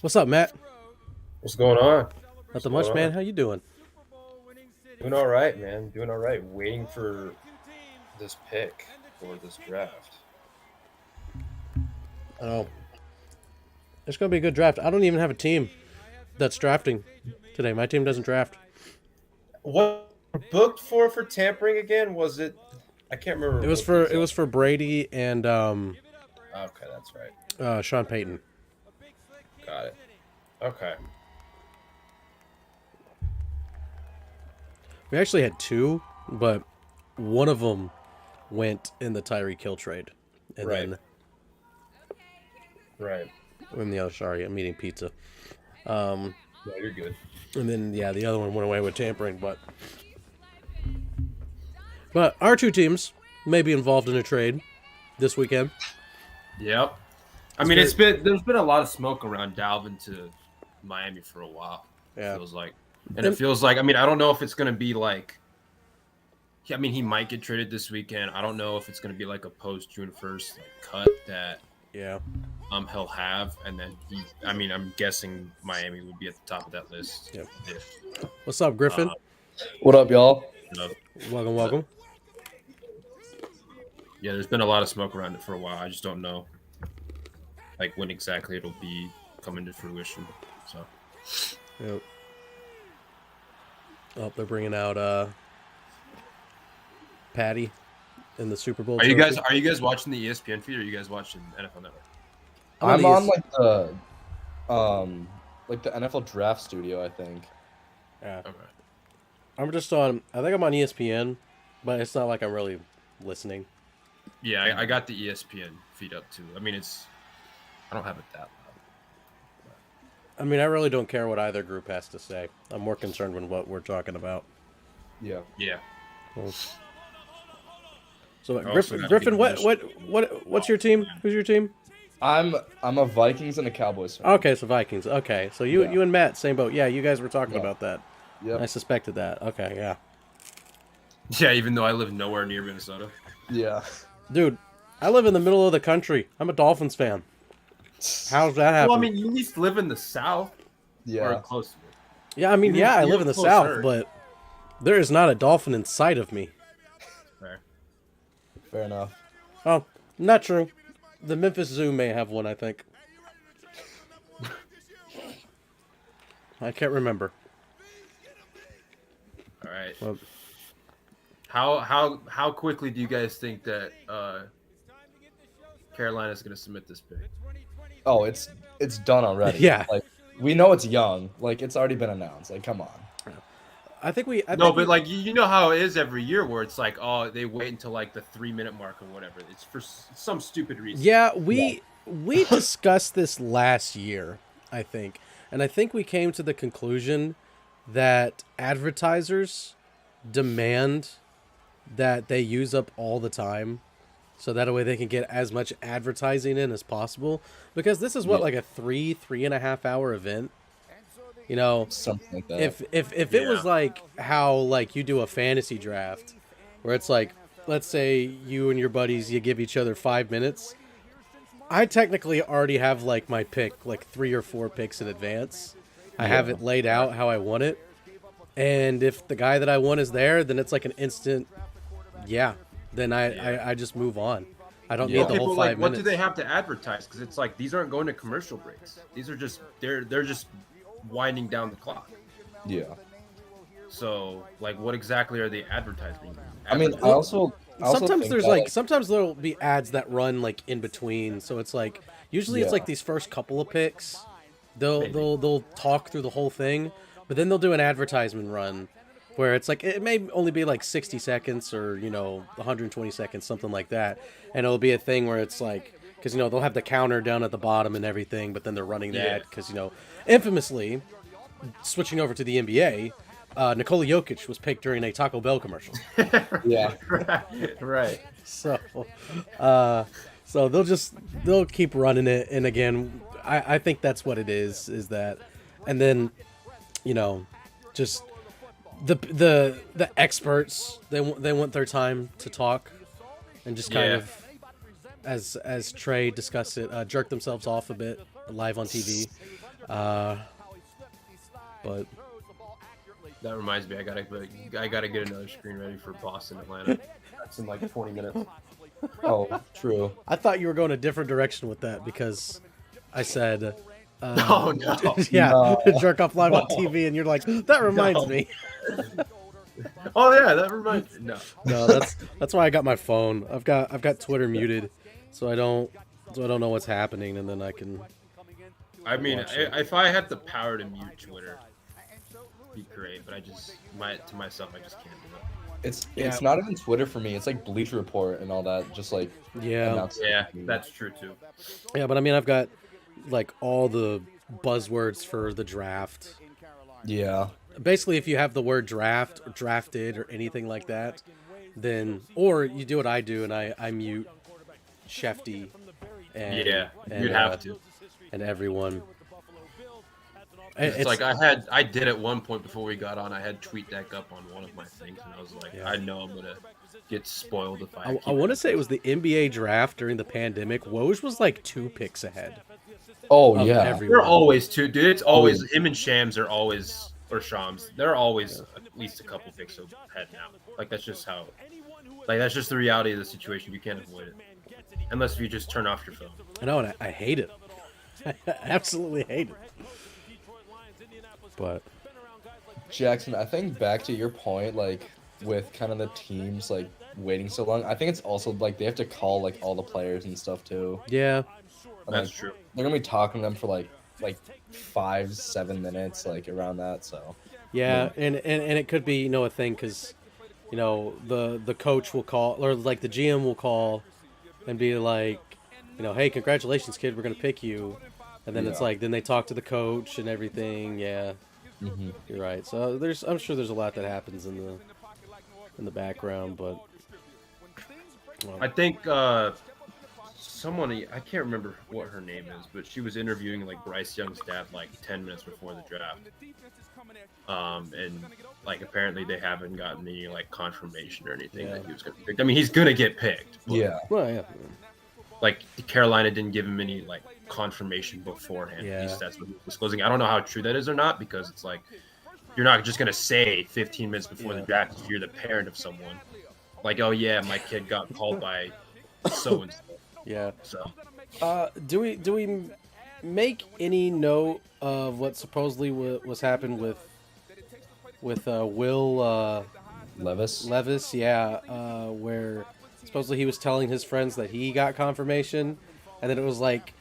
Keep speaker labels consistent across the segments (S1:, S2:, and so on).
S1: What's up, Matt?
S2: What's going on?
S1: Nothing much, man. How you doing?
S2: Doing all right, man. Doing all right. Waiting for this pick for this draft.
S1: Oh, it's gonna be a good draft. I don't even have a team that's drafting today. My team doesn't draft.
S2: What booked for tampering again? Was it? I can't remember.
S1: It was for Brady and
S2: Okay, that's right.
S1: Sean Payton.
S2: Got it. Okay.
S1: We actually had two, but one of them went in the Tyreek Hill trade, and
S2: Right.
S1: then
S2: Right.
S1: sorry, I'm eating pizza.
S2: No, you're good.
S1: And then the other one went away with tampering, but our two teams may be involved in a trade this weekend.
S2: Yep. I mean, there's been a lot of smoke around Dalvin to Miami for a while.
S1: Yeah.
S2: It feels like, and it feels like. I mean, I don't know if it's gonna be like. I mean, he might get traded this weekend. I don't know if it's gonna be like a post June 1st cut that he'll have, and then I mean, I'm guessing Miami would be at the top of that list.
S1: Yep.
S2: If,
S1: What's up, Griffin?
S3: What up, y'all?
S1: Welcome.
S2: Yeah, there's been a lot of smoke around it for a while. I just don't know, like when exactly it'll be coming to fruition. So.
S1: Yep. Oh, they're bringing out Patty in the Super Bowl.
S2: Are you guys watching the ESPN feed, or are you guys watching NFL Network?
S3: I'm on like the NFL Draft Studio, I think.
S1: Yeah.
S2: Okay.
S1: I'm just on. I think I'm on ESPN, but it's not like I'm really listening.
S2: Yeah, I got the ESPN feed up too. I mean, I don't have it that loud.
S1: I mean, I really don't care what either group has to say. I'm more concerned with what we're talking about.
S3: Yeah.
S2: Yeah.
S1: Cool. So, Griffin, what's your team? Who's your team?
S3: I'm a Vikings and a Cowboys fan.
S1: Okay, so Vikings. Okay, so you and Matt, same boat. Yeah, you guys were talking about that.
S3: Yep.
S1: I suspected that. Okay, yeah.
S2: Yeah, even though I live nowhere near Minnesota.
S3: Yeah.
S1: Dude, I live in the middle of the country. I'm a Dolphins fan. How's that happen?
S2: Well, I mean, you at least live in the South.
S3: Yeah.
S2: Or close to it.
S1: Yeah, I mean, I live in the
S2: closer.
S1: South, but there is not a dolphin in sight of me.
S3: Fair enough.
S1: Oh, not true. The Memphis Zoo may have one, I think. I can't remember.
S2: All right.
S1: Well,
S2: How quickly do you guys think that Carolina's going to submit this pick?
S3: Oh, it's done already.
S1: Yeah.
S3: Like, we know it's young. Like, it's already been announced. Like, come on.
S1: I think we.
S2: But like you know how it is every year, where it's like, oh, they wait until like the 3-minute mark or whatever. It's for some stupid reason.
S1: Yeah, we discussed this last year, I think, and I think we came to the conclusion that advertisers demand that they use up all the time, so that way they can get as much advertising in as possible. Because this is like a 3.5 hour event. You know,
S3: Something like that.
S1: if it was like how like you do a fantasy draft, where it's like, let's say you and your buddies, you give each other 5 minutes. I technically already have like my pick, like 3 or 4 picks in advance. I have it laid out how I want it, and if the guy that I want is there, then it's like an instant. Yeah, then I just move on. I don't need the whole 5 minutes.
S2: What do they have to advertise? Because it's like these aren't going to commercial breaks. These are just they're just winding down the clock.
S3: Yeah.
S2: So, like, what exactly are they advertising?
S3: I mean, I also
S1: sometimes
S3: think
S1: there's
S3: that,
S1: like sometimes there'll be ads that run like in between. So it's like usually it's like these first couple of picks. They'll talk through the whole thing, but then they'll do an advertisement run where it's like it may only be like 60 seconds or 120 seconds, something like that, and it'll be a thing where it's like, because they'll have the counter down at the bottom and everything, but then they're running that because infamously, switching over to the NBA, Nikola Jokic was picked during a Taco Bell commercial.
S3: Yeah.
S2: Right.
S1: So they'll keep running it, and again, I think that's what it is that, and then just the experts, they want their time to talk and just kind of, as Trey discussed it, jerk themselves off a bit live on TV. But
S2: that reminds me, I gotta get another screen ready for Boston, Atlanta. That's in like 20 minutes.
S3: Oh, true.
S1: I thought you were going a different direction with that because I said,
S2: oh no,
S1: jerk off live on TV, and you're like, that reminds me.
S2: Oh yeah, that reminds me.
S1: No, that's why I got my phone. I've got Twitter muted, so I don't know what's happening, and then I can.
S2: I mean, if I had the power to mute Twitter, it'd be great. But to myself, I just can't do it.
S3: It's not even Twitter for me. It's like Bleacher Report and all that. Just like
S1: Yeah,
S2: that's true too.
S1: yeah, but I mean, I've got like all the buzzwords for the draft.
S3: Yeah.
S1: Basically, if you have the word draft or drafted or anything like that, then or you do what I do and I mute Shefty and
S2: you'd have to,
S1: and everyone.
S2: It's like I did at one point before we got on. I had TweetDeck up on one of my things, and I was like, I know I'm gonna get spoiled if I.
S1: I want to say it was the NBA draft during the pandemic. Woj was like 2 picks ahead.
S3: Oh yeah,
S1: everyone.
S2: They're always 2, dude. It's always him and Shams are always or Shams. They're always at least a couple picks ahead now. Like that's just how. Like that's just the reality of the situation. You can't avoid it unless you just turn off your phone.
S1: I know, and I hate it. I absolutely hate it. But
S3: Jackson, I think back to your point, like with kind of the teams like waiting so long, I think it's also like they have to call like all the players and stuff too.
S1: Yeah,
S3: and,
S2: that's true.
S3: They're gonna be talking to them for like 5-7 minutes, like around that. So
S1: yeah, and it could be a thing because the coach will call or like the GM will call and be like, hey, congratulations, kid, we're gonna pick you, and then it's like then they talk to the coach and everything. Yeah.
S3: Mm-hmm.
S1: You're right. So I'm sure there's a lot that happens in the background, but
S2: I think someone, I can't remember what her name is, but she was interviewing like Bryce Young's dad like 10 minutes before the draft. And like apparently they haven't gotten any like confirmation or anything that he was going to be picked. I mean, he's going to get picked.
S3: Yeah.
S1: Well, yeah.
S2: Like Carolina didn't give him any like confirmation beforehand.
S1: Yeah.
S2: At least that's what he was disclosing. I don't know how true that is or not because it's like you're not just gonna say 15 minutes before the draft if you're the parent of someone. Like, oh yeah, my kid got called by so and so.
S1: Yeah.
S2: So,
S1: do we make any note of what supposedly was happened with Will Levis? Yeah. Where supposedly he was telling his friends that he got confirmation, and then it was like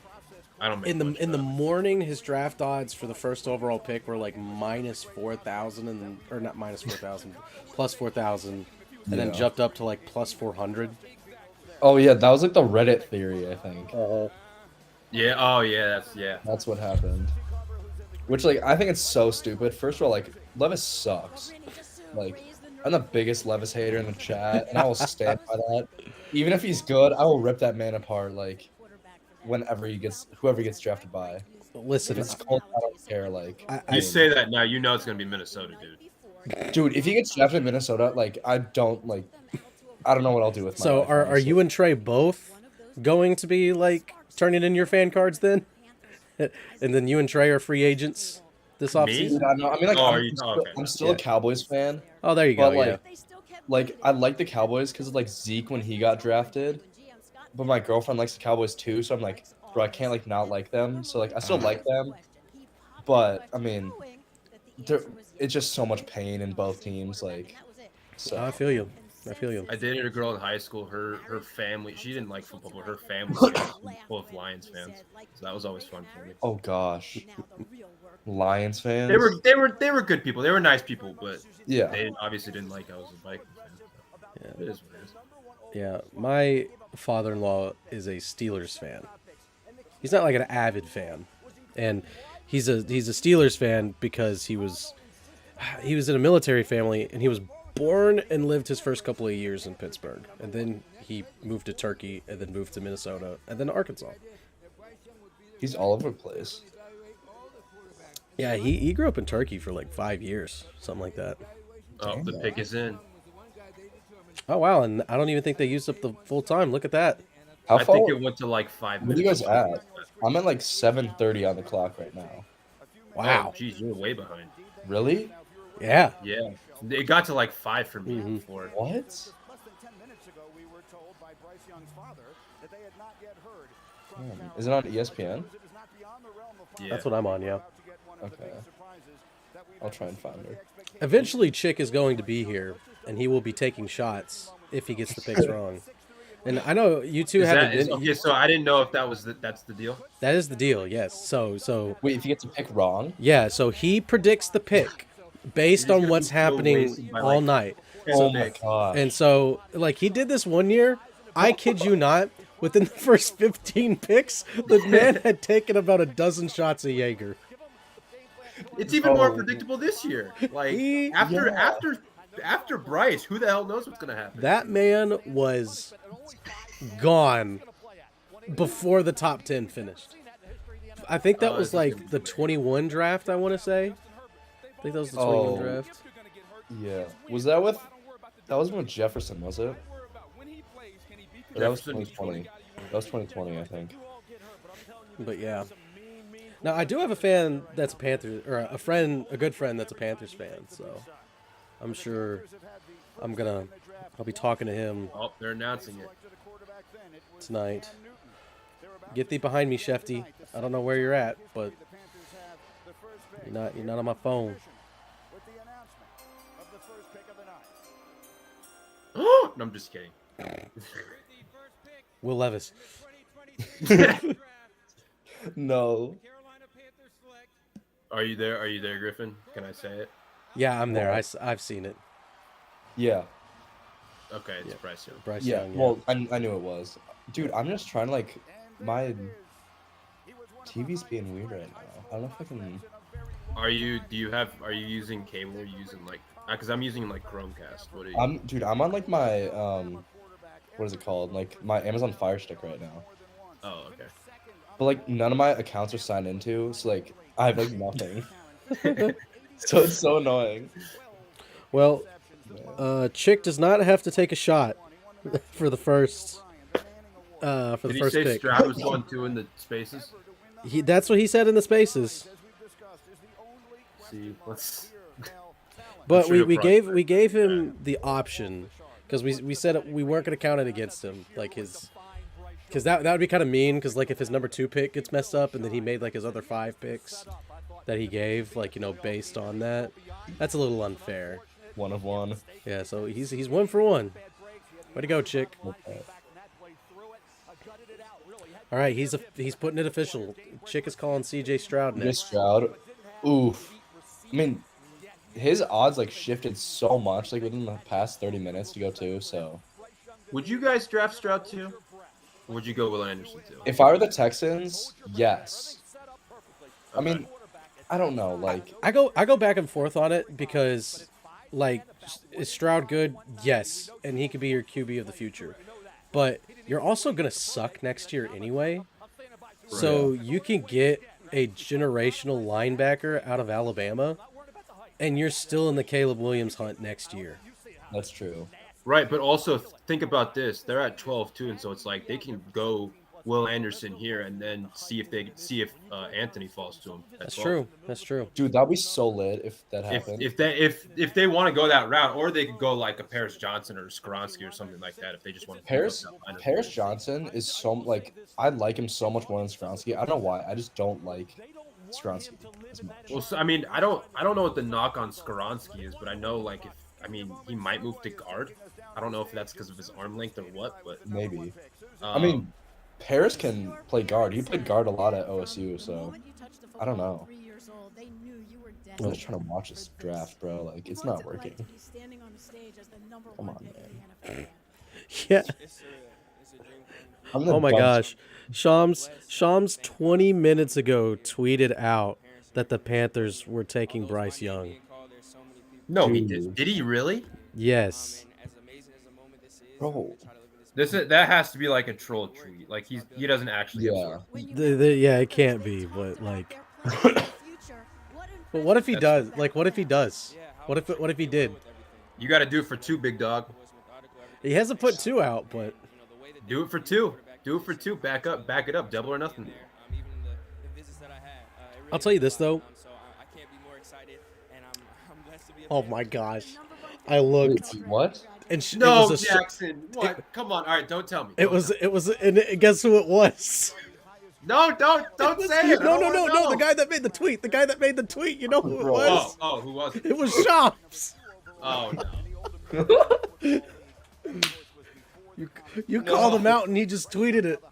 S1: in the morning his draft odds for the first overall pick were like minus 4,000 or not minus 4,000, plus 4,000, and then jumped up to like plus 400.
S3: Oh yeah, that was like the Reddit theory, I think.
S2: Yeah. Oh yeah.
S3: That's what happened. Which like I think it's so stupid. First of all, like Levis sucks. Like I'm the biggest Levis hater in the chat, and I will stand by that. Even if he's good, I will rip that man apart. Like whoever he gets drafted by.
S1: Listen,
S3: if it's cold, I don't care. Like
S2: you say that now, it's gonna be Minnesota, dude.
S3: Dude, if he gets drafted in Minnesota, like I don't know what I'll do with my
S1: So
S3: life,
S1: are you and Trey both going to be like turning in your fan cards then? And then you and Trey are free agents this offseason?
S3: I mean, like, I'm still a Cowboys fan.
S1: Oh, there you go.
S3: But, like I like the Cowboys because of like Zeke when he got drafted. But my girlfriend likes the Cowboys too, so I'm like, bro, I can't like not like them. So like I still like them. But I mean, it's just so much pain in both teams. Like, so
S1: I feel you.
S2: I dated a girl in high school. Her family, she didn't like football, but her family was both Lions fans. So that was always fun for me.
S3: Oh gosh, Lions fans.
S2: They were good people. They were nice people, but
S3: yeah,
S2: they obviously didn't like I was a Vikings fan. So it is what it is.
S1: Yeah, my father-in-law is a Steelers fan. He's not like an avid fan, and he's a Steelers fan because he was in a military family, and he was born and lived his first couple of years in Pittsburgh, and then he moved to Turkey, and then moved to Minnesota, and then to Arkansas.
S3: He's all over the place.
S1: Yeah, he grew up in Turkey for like 5 years, something like that.
S2: Oh, the pick is in.
S1: Oh wow, and I don't even think they used up the full time. Look at that.
S2: I think it went to like 5 minutes.
S3: What are you guys at? I'm at like 7:30 on the clock right now.
S1: Wow.
S2: Jeez, you're way behind.
S3: Really?
S1: Yeah.
S2: Yeah. It got to like 5 for me before.
S3: What? Is it on ESPN?
S2: Yeah.
S1: That's what I'm on, yeah.
S3: Okay. I'll try and find her.
S1: Eventually, Chick is going to be here, and he will be taking shots if he gets the picks wrong. And I know you two haven't been.
S2: Okay, so I didn't know if that's the deal.
S1: That is the deal, yes. So
S3: wait, if he gets a pick wrong?
S1: Yeah, so he predicts the pick based on what's happening all night.
S3: Oh my gosh.
S1: And so, like, he did this one year. I kid you not. Within the first 15 picks, the man had taken about a dozen shots of Jaeger.
S2: It's even more predictable this year. Like after Bryce, who the hell knows what's gonna happen?
S1: That man was gone before the top 10 finished. I think that was like the 21 draft, I want to say. I think that was the 21 draft.
S3: Yeah. Was that with... That wasn't with Jefferson, was it? That was 2020. That was 2020, I think.
S1: But yeah. Now, I do have a fan that's a Panthers... Or a good friend that's a Panthers fan, so... I'm sure I'll be talking to him.
S2: Oh, they're announcing it.
S1: Tonight. Get thee behind me, Shefty. I don't know where you're at, but you're not on my phone.
S2: No, I'm just kidding.
S1: Will Levis.
S3: No.
S2: Are you there? Are you there, Griffin? Can I say it?
S1: Yeah, I'm there. I've seen it.
S3: Yeah.
S2: Okay, it's Bryce Young.
S1: Bryce
S3: Yeah.
S1: Young,
S3: Well, I knew it was. Dude, I'm just trying to, like... My TV's being weird right now. I don't know if I can...
S2: Are you using cable? Or are you using, like... Because I'm using, like, Chromecast. What are you...
S3: Dude, I'm on, like, my... What is it called? Like, my Amazon Fire Stick right now.
S2: Oh, okay.
S3: But, like, none of my accounts are signed into, so, like, I have, like, nothing. So it's so annoying.
S1: Well, Chick does not have to take a shot for the first pick.
S2: Did he say Stroud was 1-2 in the spaces?
S1: That's what he said in the spaces.
S2: See, let's...
S1: But we gave him the option because we said we weren't going to count it against him, like because that would be kind of mean, because like if his number 2 pick gets messed up and then he made like his other 5 picks that he gave, like, you know, based on that's a little unfair.
S3: 1 of 1.
S1: Yeah, so he's 1 for 1. Way to go, Chick.
S3: Okay.
S1: All right, he's putting it official. Chick is calling C.J. Stroud next.
S3: Stroud. Oof. I mean, his odds like shifted so much like within the past 30 minutes to go too. So,
S2: would you guys draft Stroud too? Or would you go Will Anderson too?
S3: If I were the Texans, yes. Okay. I mean, I don't know. Like,
S1: I go back and forth on it because, like, is Stroud good? Yes, and he could be your QB of the future. But you're also gonna suck next year anyway. So you can get a generational linebacker out of Alabama, and you're still in the Caleb Williams hunt next year.
S3: That's true.
S2: Right, but also think about this. They're at 12 too, and so it's like they can go Will Anderson here and then see if Anthony falls to him.
S1: That's true. That's true.
S3: Dude, that'd be so lit if that happened.
S2: If they want to go that route, or they could go like a Paris Johnson or Skoronski or something like that. If they just want to
S3: Paris Johnson is so like I like him so much more than Skoronski. I don't know why. I just don't like Skoronski as much.
S2: Well, so, I mean, I don't know what the knock on Skoronski is, but I know like he might move to guard. I don't know if that's because of his arm length or what, but
S3: maybe. I mean, Paris can play guard. He played guard a lot at OSU, so I don't know. I'm just trying to watch this draft, bro. Like, it's not working. Come on, man.
S1: Yeah. Oh my gosh. Shams 20 minutes ago tweeted out that the Panthers were taking Bryce Young.
S2: No, he did. Did he really?
S1: Yes.
S3: Bro.
S2: That has to be like a troll tweet. Like he doesn't actually.
S3: Yeah.
S1: Yeah, it can't be, but like. But what if he does? Like, what if he does? What if he did?
S2: You got to do it for 2, big dog.
S1: He hasn't put 2 out, but.
S2: Do it for 2. Do it for 2. Back it up. Double or nothing.
S1: I'll tell you this though. Oh my gosh, I looked.
S3: Wait, what?
S1: And
S2: Jackson. What? Come on. All right, don't tell me.
S1: It was, and guess who it was?
S2: No, don't say it.
S1: No. The guy that made the tweet. You know who it was?
S2: Oh, who was it?
S1: It was Shams.
S2: Oh no.
S1: You called him out and he just tweeted it.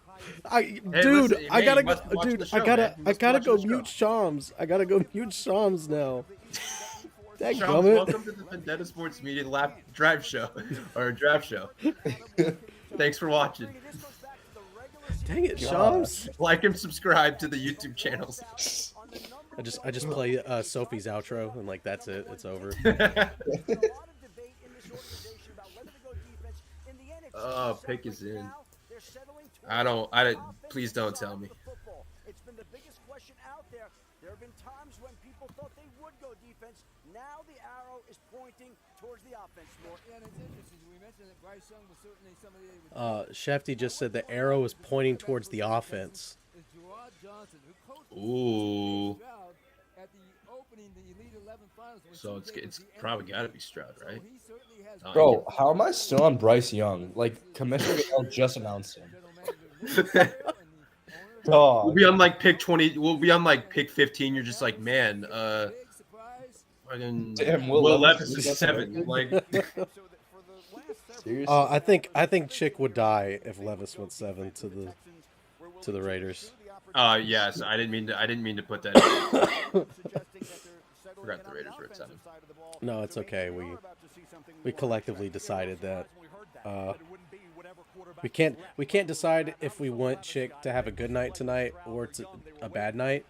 S1: I gotta go mute Shams. I gotta go mute Shams now.
S2: Charles, welcome to the Vendetta Sports Media Drive Show, or Draft Show. Thanks for watching.
S1: Dang it, Shams.
S2: Like and subscribe to the YouTube channels.
S1: I just play Sophie's outro and like that's it. It's over.
S2: Oh, pick is in. Please don't tell me.
S4: It's been the biggest question out there. There have been times when people thought they would go defense. Now the arrow is pointing towards the offense more.
S5: Yeah, and it's interesting. We mentioned that Bryce Young was certainly somebody.
S1: Shefty just said the arrow is pointing towards the offense.
S2: Ooh. So it's probably got to be Stroud, right?
S3: Bro, how am I still on Bryce Young? Like, Commissioner just announced him.
S2: We'll be on like pick 20. We'll be on like pick 15. You're just like, man,
S3: damn,
S2: Will Levis is 7. Like,
S3: seriously?
S1: I think Chick would die if Levis went 7 to the Raiders.
S2: Yes, I didn't mean to put that in. Forgot the Raiders were at 7.
S1: No, it's okay. We collectively decided that we can't decide if we want Chick to have a good night tonight or a bad night,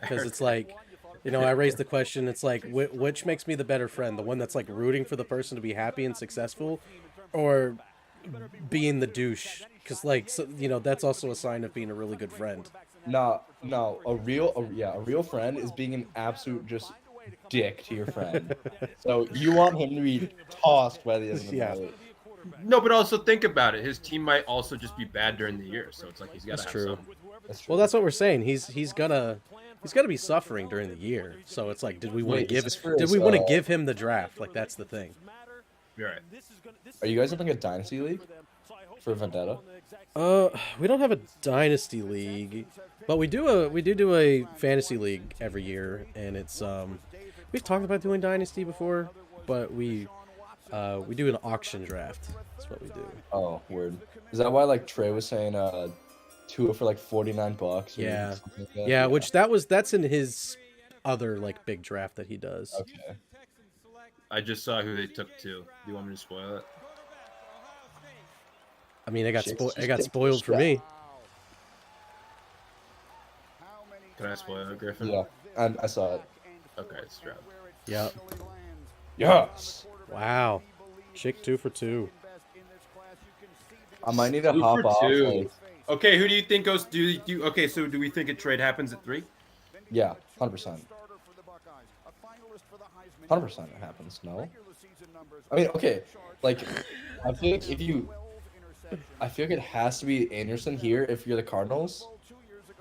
S1: because it's like, you know, I raised the question. It's like, which makes me the better friend, the one that's like rooting for the person to be happy and successful, or being the douche? Because like, so, you know, that's also a sign of being a really good friend.
S3: No, a real friend is being an absolute just dick to your friend. So you want him to be tossed by the end of the night.
S2: No, but also think about it. His team might also just be bad during the year, so it's like he's got to have
S1: true.
S2: something.
S3: That's true.
S1: Well, that's what we're saying. He's gonna be suffering during the year. So it's like, did we want to give him the draft? Like, that's the thing.
S2: You're right.
S3: Are you guys having a dynasty league for Vendetta?
S1: We don't have a dynasty league, but we do a fantasy league every year, and it's we've talked about doing dynasty before, but we do an auction draft. That's what we do.
S3: Oh, word. Is that why like Trey was saying 2 for like $49?
S1: Yeah.
S3: Like that?
S1: Yeah, which that's in his other like big draft that he does.
S3: Okay.
S2: I just saw who they took to. Do you want me to spoil it?
S1: I mean, it got spoiled for me.
S2: Can I spoil it, Griffin?
S3: Yeah, I saw it.
S2: Okay, it's Stroud.
S1: Yep.
S3: Yes.
S1: Wow. Chick 2 for 2.
S3: I might need to
S2: 2
S3: hop
S2: for
S3: off.
S2: 2.
S3: Like,
S2: Okay, who do you think goes? Okay, so do we think a trade happens at 3?
S3: yeah, 100%. 100% it happens. No. I mean, okay, like I feel like it has to be Anderson here if you're the Cardinals.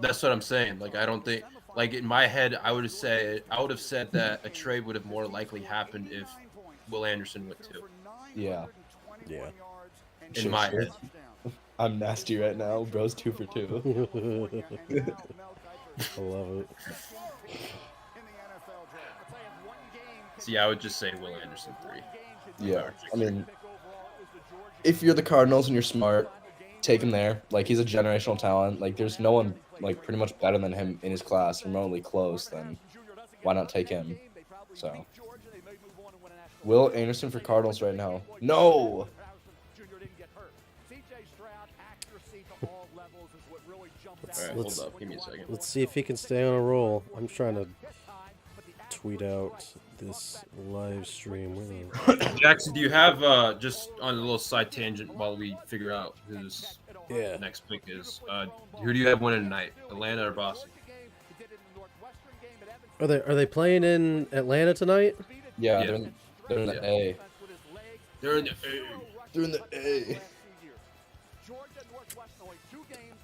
S2: That's what I'm saying. Like, I don't think, like, in my head, I would have said that a trade would have more likely happened if Will Anderson went 2.
S3: Yeah.
S1: Yeah.
S2: In my head.
S3: I'm nasty right now. Bro's 2 for 2.
S1: I love it.
S2: See, I would just say Will Anderson 3.
S3: Yeah. I mean, if you're the Cardinals and you're smart, take him there. Like, he's a generational talent. Like, there's no one, like, pretty much better than him in his class, remotely close, then why not take him? So, Will Anderson for Cardinals right now. No!
S2: All right, hold up. Give me a second.
S1: Let's see if he can stay on a roll. I'm trying to tweet out this live stream.
S2: Jackson, do you have, just on a little side tangent while we figure out whose next pick is, who do you have winning tonight, Atlanta or Boston?
S1: Are they playing in Atlanta tonight?
S3: Yeah. They're in the A.
S2: They're in the A.
S3: They're in the A.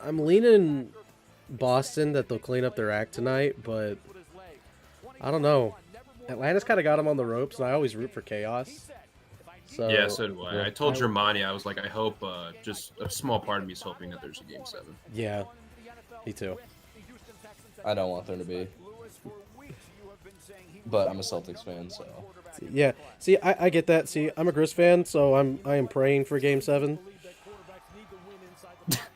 S1: I'm leaning Boston that they'll clean up their act tonight, but I don't know. Atlanta's kind of got them on the ropes, and I always root for chaos. So
S2: Yeah, so do I. I told Germani, I was like, I hope, just a small part of me is hoping that there's a Game 7.
S1: Yeah, me too.
S3: I don't want there to be. But I'm a Celtics fan, so.
S1: Yeah, see, I get that. See, I'm a Grizz fan, so I am praying for Game 7.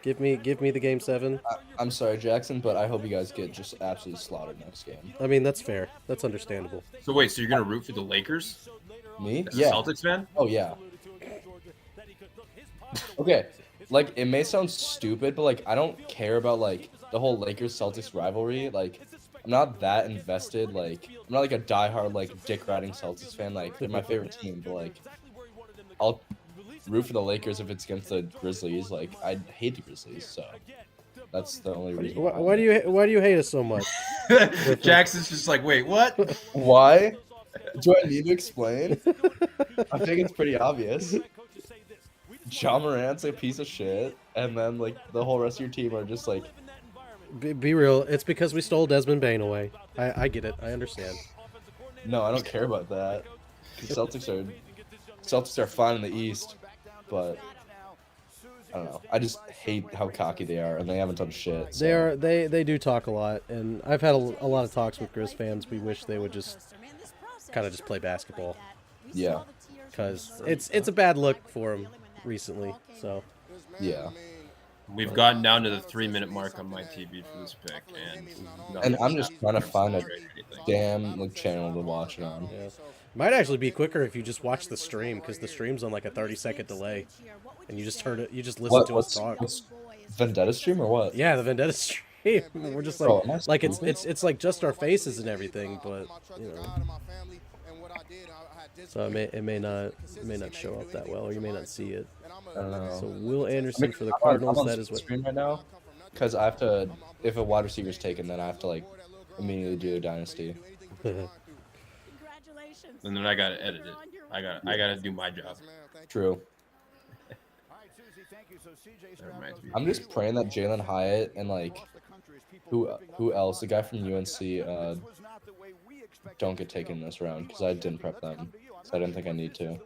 S1: Give me the game 7.
S3: I'm sorry, Jackson, but I hope you guys get just absolutely slaughtered next game.
S1: I mean, that's fair. That's understandable.
S2: So wait, so you're gonna root for the Lakers?
S3: Me?
S2: As a
S3: Yeah.
S2: Celtics fan?
S3: Oh yeah. Okay, like it may sound stupid, but like I don't care about like the whole Lakers Celtics rivalry. Like I'm not that invested. Like I'm not like a diehard like dick riding Celtics fan. Like they're my favorite team, but like I'll root for the Lakers if it's against the Grizzlies. Like I hate the Grizzlies, so that's the only reason.
S1: Why do you hate us so much?
S2: Jackson's just like, wait, what?
S3: Why? Do I need to explain? I think it's pretty obvious. Ja Morant's a piece of shit, and then like the whole rest of your team are just like.
S1: Be real. It's because we stole Desmond Bain away. I get it. I understand.
S3: No, I don't care about that. Celtics are fine in the East, but I don't know. I just hate how cocky they are, and they haven't done shit. So.
S1: They do talk a lot, and I've had a lot of talks with Grizz fans. We wish they would just kind of just play basketball.
S3: Yeah.
S1: Because it's a bad look for them recently. So.
S3: Yeah.
S2: We've gotten down to the 3-minute mark on my TV for this pick,
S3: and I'm just trying to find a damn like channel to watch it on.
S1: Yeah. Might actually be quicker if you just watch the stream, because the stream's on like a 30-second delay, and you just heard it. You just listen to us talk.
S3: What's Vendetta stream or what?
S1: Yeah, the Vendetta stream. We're just like it's like just our faces and everything, but you know. So it may not show up that well, or you may not see it.
S3: I don't know.
S1: So Will Anderson for the Cardinals. That is what.
S3: Stream right now, because I have to. If a wide receiver is taken, then I have to like immediately do a dynasty.
S2: And then I gotta edit it. I gotta do my job.
S3: True. I'm just praying that Jalen Hyatt and like who else? The guy from UNC don't get taken in this round, because I didn't prep them, so I didn't think I need to.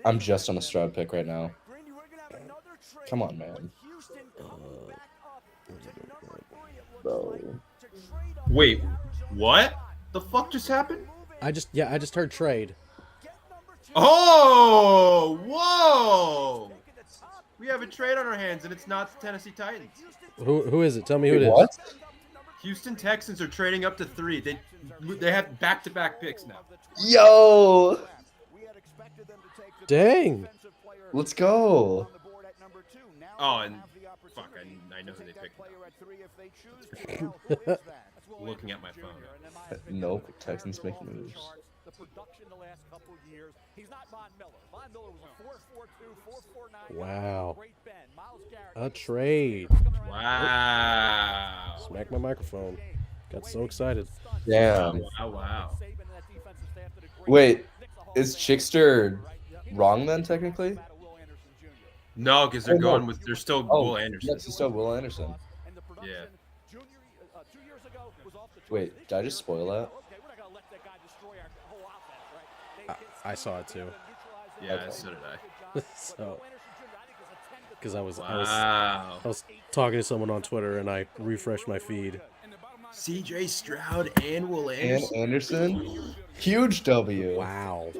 S3: I'm just on a Stroud pick right now. Come on, man. Bro.
S2: Wait, what? The fuck just happened?
S1: I just heard trade.
S2: Oh, whoa! We have a trade on our hands, and it's not the Tennessee Titans.
S1: Who is it? Tell me who it is.
S3: What?
S2: Houston Texans are trading up to 3. They have back-to-back picks now.
S3: Yo!
S1: Dang!
S3: Let's go.
S2: Oh, and fuck, I know who they picked. Looking at my phone.
S3: Nope, Texans making moves.
S1: Wow. A trade.
S2: Wow.
S1: Smack my microphone. Got so excited.
S3: Damn.
S2: Wow.
S3: Wait, is Chickster wrong then, technically?
S2: No, because they're going with, they're still Will Anderson.
S3: Yes, it's still Will Anderson.
S2: Yeah.
S3: Wait, did I just spoil that?
S1: I saw it too.
S2: Yeah,
S3: Okay.
S2: so did I.
S1: So, because I was talking to someone on Twitter and I refreshed my feed.
S2: CJ Stroud and Will
S3: And
S2: Anderson.
S3: Anderson? Huge W.
S1: Wow.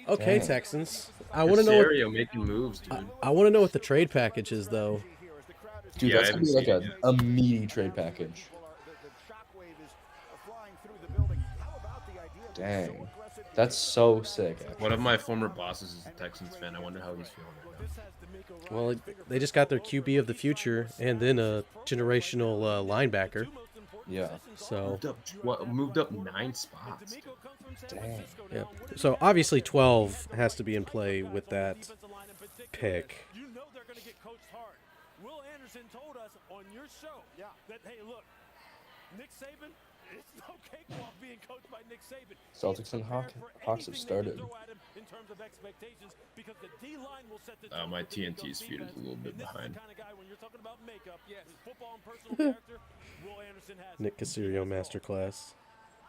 S1: Okay,
S3: Dang.
S1: Texans. I want to know.
S2: Casario making moves, dude.
S1: I want to know what the trade package is, though.
S3: Dude,
S2: Yeah,
S3: that's
S2: I
S3: gonna be
S2: haven't
S3: like
S2: seen it
S3: a meaty trade package. Dang. That's so sick. Actually.
S2: One of my former bosses is a Texans fan. I wonder how he's feeling right now.
S1: Well, they just got their QB of the future and then a generational linebacker.
S3: Yeah.
S1: So
S2: Moved up 9 spots. Dude.
S3: Dang.
S1: yeah. So obviously 12 has to be in play with that pick.
S4: You know they're going to get coached hard. Will Anderson told us on your show that, hey, look, Nick Saban, it's no cakewalk being coached by Nick Saban.
S3: Celtics and Hawks have started.
S2: My TNT's feed is a little bit behind.
S1: Nick Casario masterclass.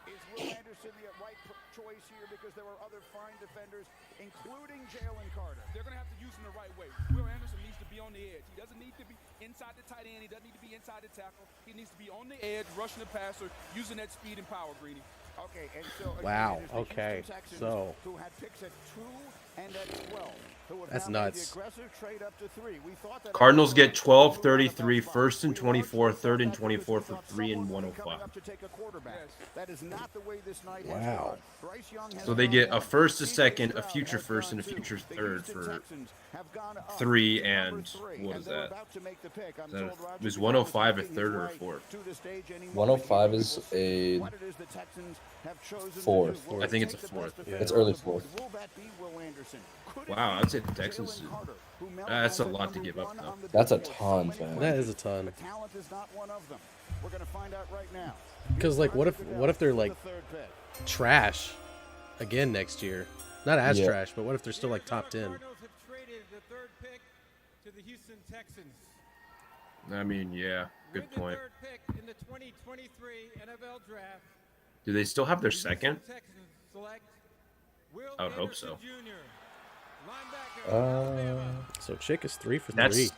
S4: Is Will Anderson the right choice here, because there are other fine defenders, including Jalen Carter?
S5: They're going to have to use him the right way. Will Anderson needs to be on the edge. He doesn't need to be inside the tight end. He doesn't need to be inside the tackle. He needs to be on the edge, rushing the passer, using that speed and power, Greeny.
S4: Okay, and so
S1: Wow,
S4: again, it is the
S1: okay,
S4: Houston Texans
S1: so-
S4: who had picks at 2
S1: That's nuts.
S2: Cardinals get 12, 33, first and 24, third and 24 for 3 and 105.
S1: Wow.
S2: So they get a first, a second, a future first, and a future third for 3 and what is that? Was 105 a third or a fourth?
S3: 105 is a fourth.
S2: I think it's a fourth.
S1: Yeah.
S3: It's early fourth.
S2: Wow, I'd say the Texans. That's a lot to give up, though.
S3: That's a ton, fam.
S1: That is a ton. Because like, what if they're like trash again next year? Not as trash, but what if they're still like top 10?
S2: I mean, yeah, good point. Do they still have their second? I would hope so.
S1: So Chick is 3 for 3.
S2: That's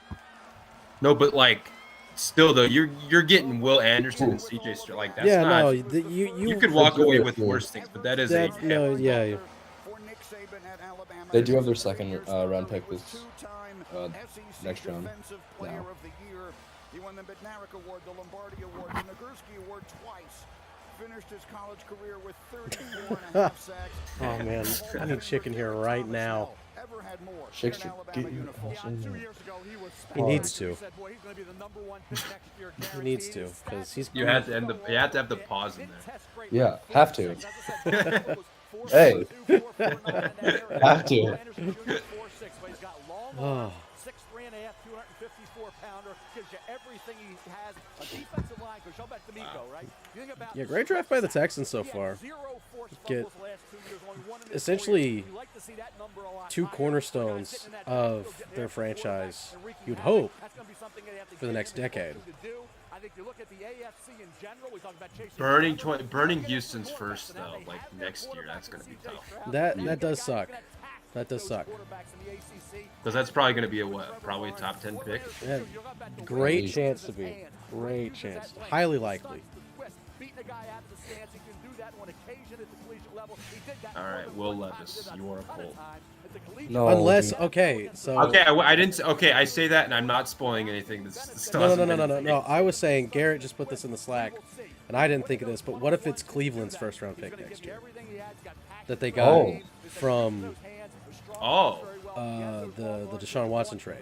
S2: no, but like, still though, you're getting Will Anderson and CJ Stroud. Like that's not.
S1: No, you
S2: could walk away with worse things, but that is
S1: yeah.
S3: They do have their second round pick this next round now.
S6: He won the Bednarik Award, the Lombardi Award, the Nagurski Award twice. Finished his college career with 34.5 sacks.
S1: Oh man, I need Chick in here right now.
S3: Chick's
S1: He needs to. He needs to, because he's.
S2: You have to have the pause in there.
S3: Yeah, have to. Hey, have to.
S1: Oh.
S4: 6'3.5", 254-pounder, gives you everything he has. A defensive line, because you'll bet D'Amico, right? You think about
S1: Great draft by the Texans so far. Get essentially 2 cornerstones of their franchise, you'd hope, for the next decade.
S2: Burning Houston's first though, like next year, that's gonna be tough.
S1: That does suck. That does suck.
S2: Because that's probably gonna be probably a top 10 pick.
S1: Yeah, great chance to be. Great chance. Highly likely.
S2: All right, Will Levis, you are a Colt.
S3: No.
S1: Unless, okay, so.
S2: Okay, I didn't. Okay, I say that, and I'm not spoiling anything.
S1: No. I was saying Garrett just put this in the Slack, and I didn't think of this. But what if it's Cleveland's first round pick next year that they got from the Deshaun Watson trade?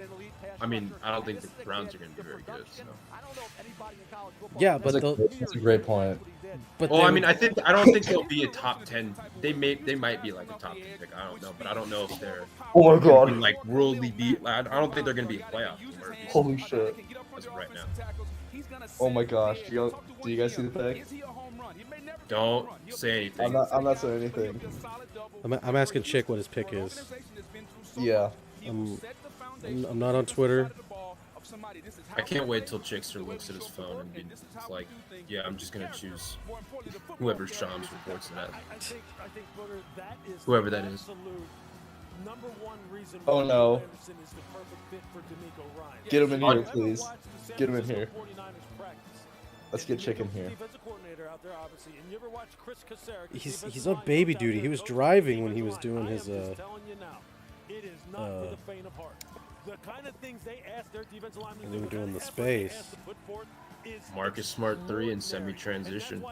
S2: I mean, I don't think the Browns are going to be very good. So.
S1: Yeah, but
S3: that's a great point.
S1: But
S2: I mean, I don't think they'll be a top 10. They might be like a top 10 pick. I don't know, but I don't know if they're.
S3: Oh my god!
S2: Like worldly beat. I don't think they're going to be a playoff team.
S3: Holy shit!
S2: As of right now.
S3: Oh my gosh! Do you guys see the pick?
S2: Don't say anything.
S3: I'm not saying anything.
S1: I'm asking Chick what his pick is.
S3: Yeah.
S1: I'm not on Twitter.
S2: I can't wait till Chickster looks at his phone and be like, yeah, I'm just going to choose whoever Shams reports it at. Whoever that is.
S3: Oh no. Get him in here, please. Get him in here. Let's get Chick in here.
S1: He's on baby duty. He was driving when he was doing his
S4: The kind of things they ask their defensive linemen
S1: they were doing the space.
S2: Marcus Smart 3 and semi-transition.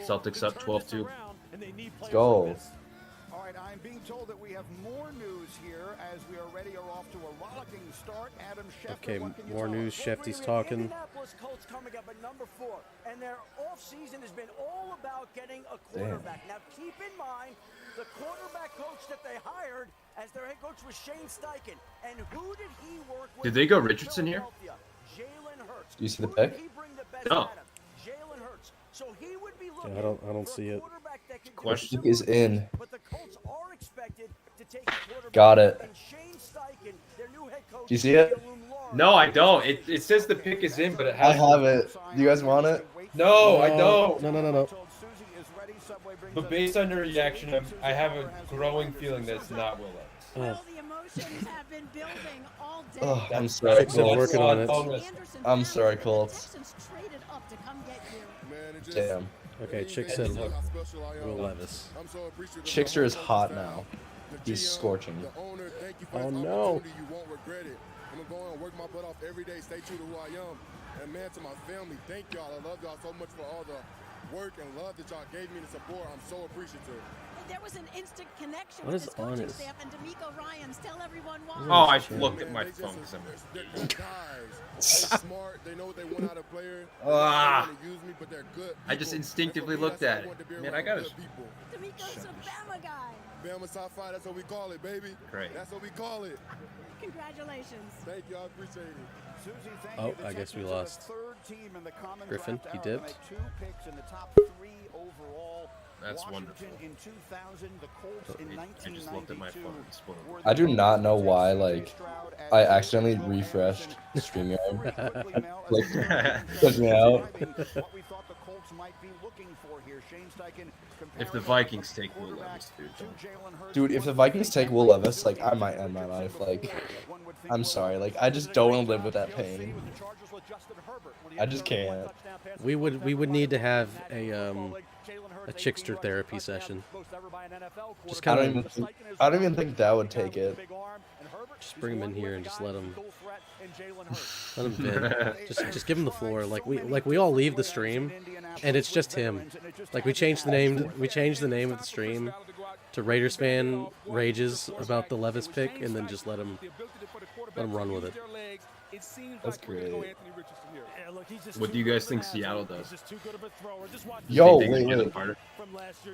S2: Celtics up 12-2.
S3: Let's go.
S6: All right, I'm being told that we have more news here as we already are off to a rollicking start. Adam Schefter,
S1: Okay, more news. Shefty's talking.
S7: Indianapolis Colts coming up at number 4, and their offseason has been all about getting a quarterback. Now, keep in mind, the quarterback coach that they hired as their head coach was Shane Steichen. And who did he work with?
S2: Did they go Richardson here?
S7: Jalen Hurts.
S3: Do you see the pick?
S2: No.
S7: Jalen Hurts. So he would be looking
S1: I don't see it.
S2: Question
S3: is in.
S7: But the Colts are expected to take a quarterback.
S3: Got it.
S7: And Shane Steichen, their new head coach,
S3: Do you see it?
S2: No, I don't. It says the pick is in, but it
S3: I
S2: has.
S3: have it. Do you guys want it?
S2: No, I don't.
S1: No.
S2: But based on your reaction, I have a growing feeling that it's not Will Levis.
S8: Well, the emotions have been building all day.
S3: Oh, I'm sorry,
S1: Chick's been
S3: Colts.
S1: working on it.
S3: I'm sorry, Colts.
S8: Texans traded up to come get you.
S3: Damn.
S1: Okay, Chick said Will Levis.
S3: Chickster is hot now. He's scorching.
S1: Oh no.
S9: I'm gonna go and work my butt off every day, stay true to who I am. And man, to my family, thank y'all. I love y'all so much for all the work and love that y'all gave me, the support. I'm so appreciative.
S8: There was an instant connection
S1: What
S8: with
S1: is
S8: his coaching
S1: honest?
S8: staff and D'Amico Ryans. Tell everyone why.
S2: Oh, I looked at my phone because I'm
S9: They're good guys. They're smart. They know what they want out of players. They
S2: Ah.
S9: want to use me, but they're good.
S2: I just
S9: people.
S2: instinctively
S9: And for me,
S2: looked
S9: that's
S2: at
S9: why I
S2: it.
S9: want to be
S2: Man,
S9: around
S2: I gotta.
S9: good people.
S8: D'Amico's a Bama guy.
S9: Bama South Five, that's what we call it, baby.
S2: Great.
S9: That's what we call it.
S8: Congratulations.
S9: Thank you, I appreciate it.
S6: Susie, thank
S1: Oh,
S6: you. The
S1: I guess we
S6: Texans are the
S1: lost.
S6: third team in the common
S1: Griffin,
S6: draft
S1: he
S6: era to
S1: dipped.
S6: make 2 picks in the top 3 overall.
S2: That's
S6: Washington
S2: wonderful.
S6: in 2000, the Colts in
S2: I just looked at my
S6: 1992.
S2: phone and spoiled it.
S6: were
S3: I do
S6: the
S3: not know why,
S6: CJ
S3: like,
S6: Stroud at
S3: I
S6: the
S3: accidentally
S6: Will
S3: refreshed
S6: Anderson.
S3: StreamYard.
S6: Very quickly, Mel, as
S3: Like,
S6: the third team
S3: took me out.
S6: describing what we thought the Colts might be looking for here. Shane Steichen
S2: If the
S6: comparing
S2: Vikings take Will
S6: quarterback
S2: Levis, dude,
S6: to
S2: don't.
S6: Jalen Hurts.
S3: Dude, if the Vikings take Will Levis, like, I might end my life. Like, I'm sorry. Like, I just don't want to live with that pain. I just can't.
S1: We would need to have a Chickster therapy session. Just kind of
S3: I don't even think that would take it.
S1: just bring him in here and just let him vent. just give him the floor. Like we all leave the stream, and it's just him. Like we changed the name of the stream to Raiders fan rages about the Levis pick, and then just let him run with it.
S3: That's great.
S2: What do you guys think Seattle does?
S3: Yo,
S2: Think they can
S3: wait.
S2: get apart?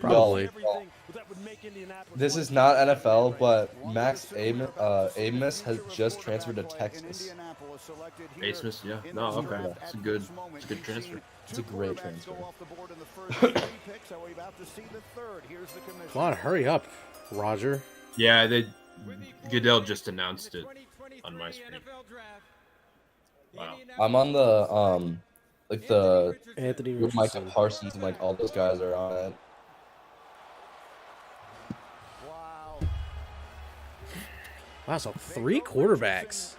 S1: Probably.
S3: This is not NFL, but Max Amos has just transferred to Texas.
S2: Asmus, yeah. No, okay. It's a good transfer.
S3: It's a great transfer.
S1: Come on, hurry up, Roger.
S2: Yeah, Goodell just announced it on my screen. Wow.
S3: I'm on the like the
S1: Anthony
S3: with Micah
S1: Richardson.
S3: Parsons and like all those guys are on it.
S1: Wow, so 3 quarterbacks.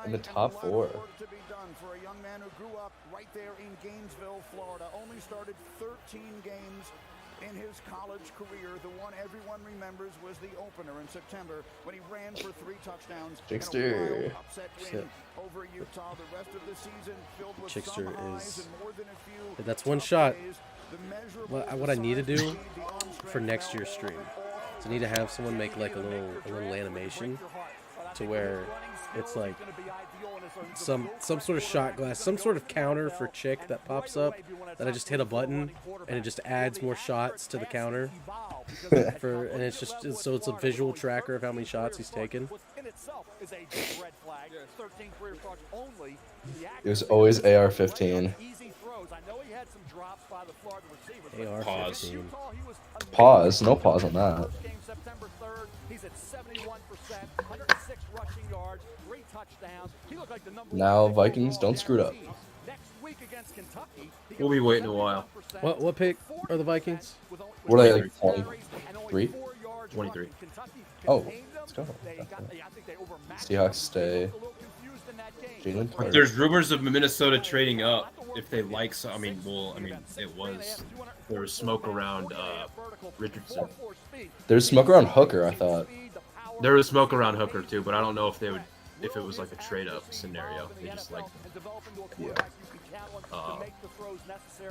S3: In the top 4.
S6: To be done for a young man who grew up right there in Gainesville, Florida. Only started 13 games in his college career. The one everyone remembers was the opener in September when he ran for 3 touchdowns.
S3: Chickster.
S6: And a wild upset win over Utah. The rest of the season filled with
S1: Chickster
S6: some highs
S1: is-
S6: and more than a few
S1: That's one
S6: tough
S1: shot.
S6: days. The measurables
S1: What I need to
S6: aside,
S1: do
S6: the on-stretch
S1: for next
S6: now
S1: year's
S6: all
S1: stream
S6: off
S1: is I need to have someone make like a little animation to where it's like some sort of shot glass, some sort of counter for Chick that pops up that I just hit a button and it just adds more shots to the counter and it's just so it's a visual tracker of how many shots he's taken.
S3: It was always AR-15.
S1: AR-15.
S3: Pause. No pause on that.
S7: September 3rd, he's at 71%, 106 rushing yards, 3 touchdowns. He looked like the number
S3: Now,
S7: one
S3: Vikings, don't screw it up.
S7: next week against Kentucky.
S2: We'll be waiting a while.
S1: What pick are the Vikings?
S3: Were they like 23?
S2: 23.
S3: Oh, let's go. Seahawks stay. Jalen
S2: But
S3: Carter.
S2: there's rumors of Minnesota trading up if they like. So there was smoke around Richardson.
S3: There's smoke around Hooker, I thought.
S2: There was smoke around Hooker too, but I don't know if it was like a trade up scenario. They just like.
S3: Yeah.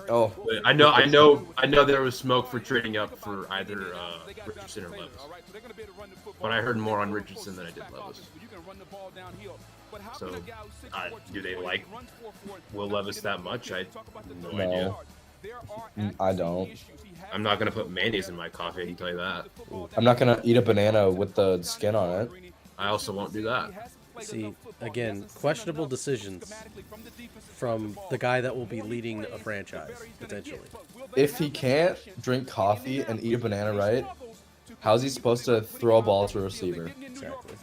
S2: Oh, I know there was smoke for trading up for either Richardson or Levis. But I heard more on Richardson than I did Levis. So, do they like Will Levis that much? I have no idea.
S3: I don't.
S2: I'm not gonna put mayonnaise in my coffee. I can tell you that.
S3: I'm not gonna eat a banana with the skin on it.
S2: I also won't do that.
S1: See, again, questionable decisions from the guy that will be leading a franchise, potentially.
S3: If he can't drink coffee and eat a banana right, how's he supposed to throw a ball to a receiver?
S1: Exactly.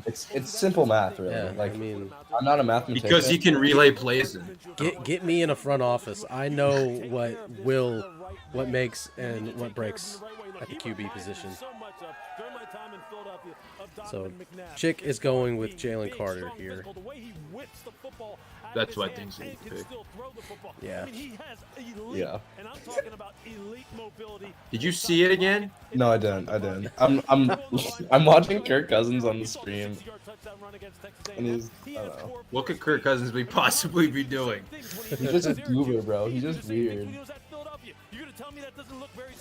S3: It's simple math, really.
S1: Yeah,
S3: like,
S1: I mean,
S3: I'm not a mathematician.
S2: Because he can relay plays in.
S1: get me in a front office. I know what makes and what breaks at the QB position.
S4: matchup during my time in Philadelphia of
S1: So,
S4: Donovan McNabb.
S1: Chick is going with Jalen
S4: Big,
S1: Carter
S4: strong,
S1: here.
S4: physical, the way he whips the football out
S2: That's
S4: of
S2: what I
S4: his
S2: think
S4: hands
S2: he's
S4: and
S2: gonna
S4: can
S2: pick.
S4: still throw the football.
S1: Yeah.
S4: I mean, he has elite,
S3: Yeah.
S4: and I'm talking about elite mobility.
S2: Did you see it again?
S3: No, I didn't. I'm watching Kirk Cousins on the stream, and he's I don't know.
S2: What could Kirk Cousins possibly be doing?
S3: He's just a goober, bro. He's just weird.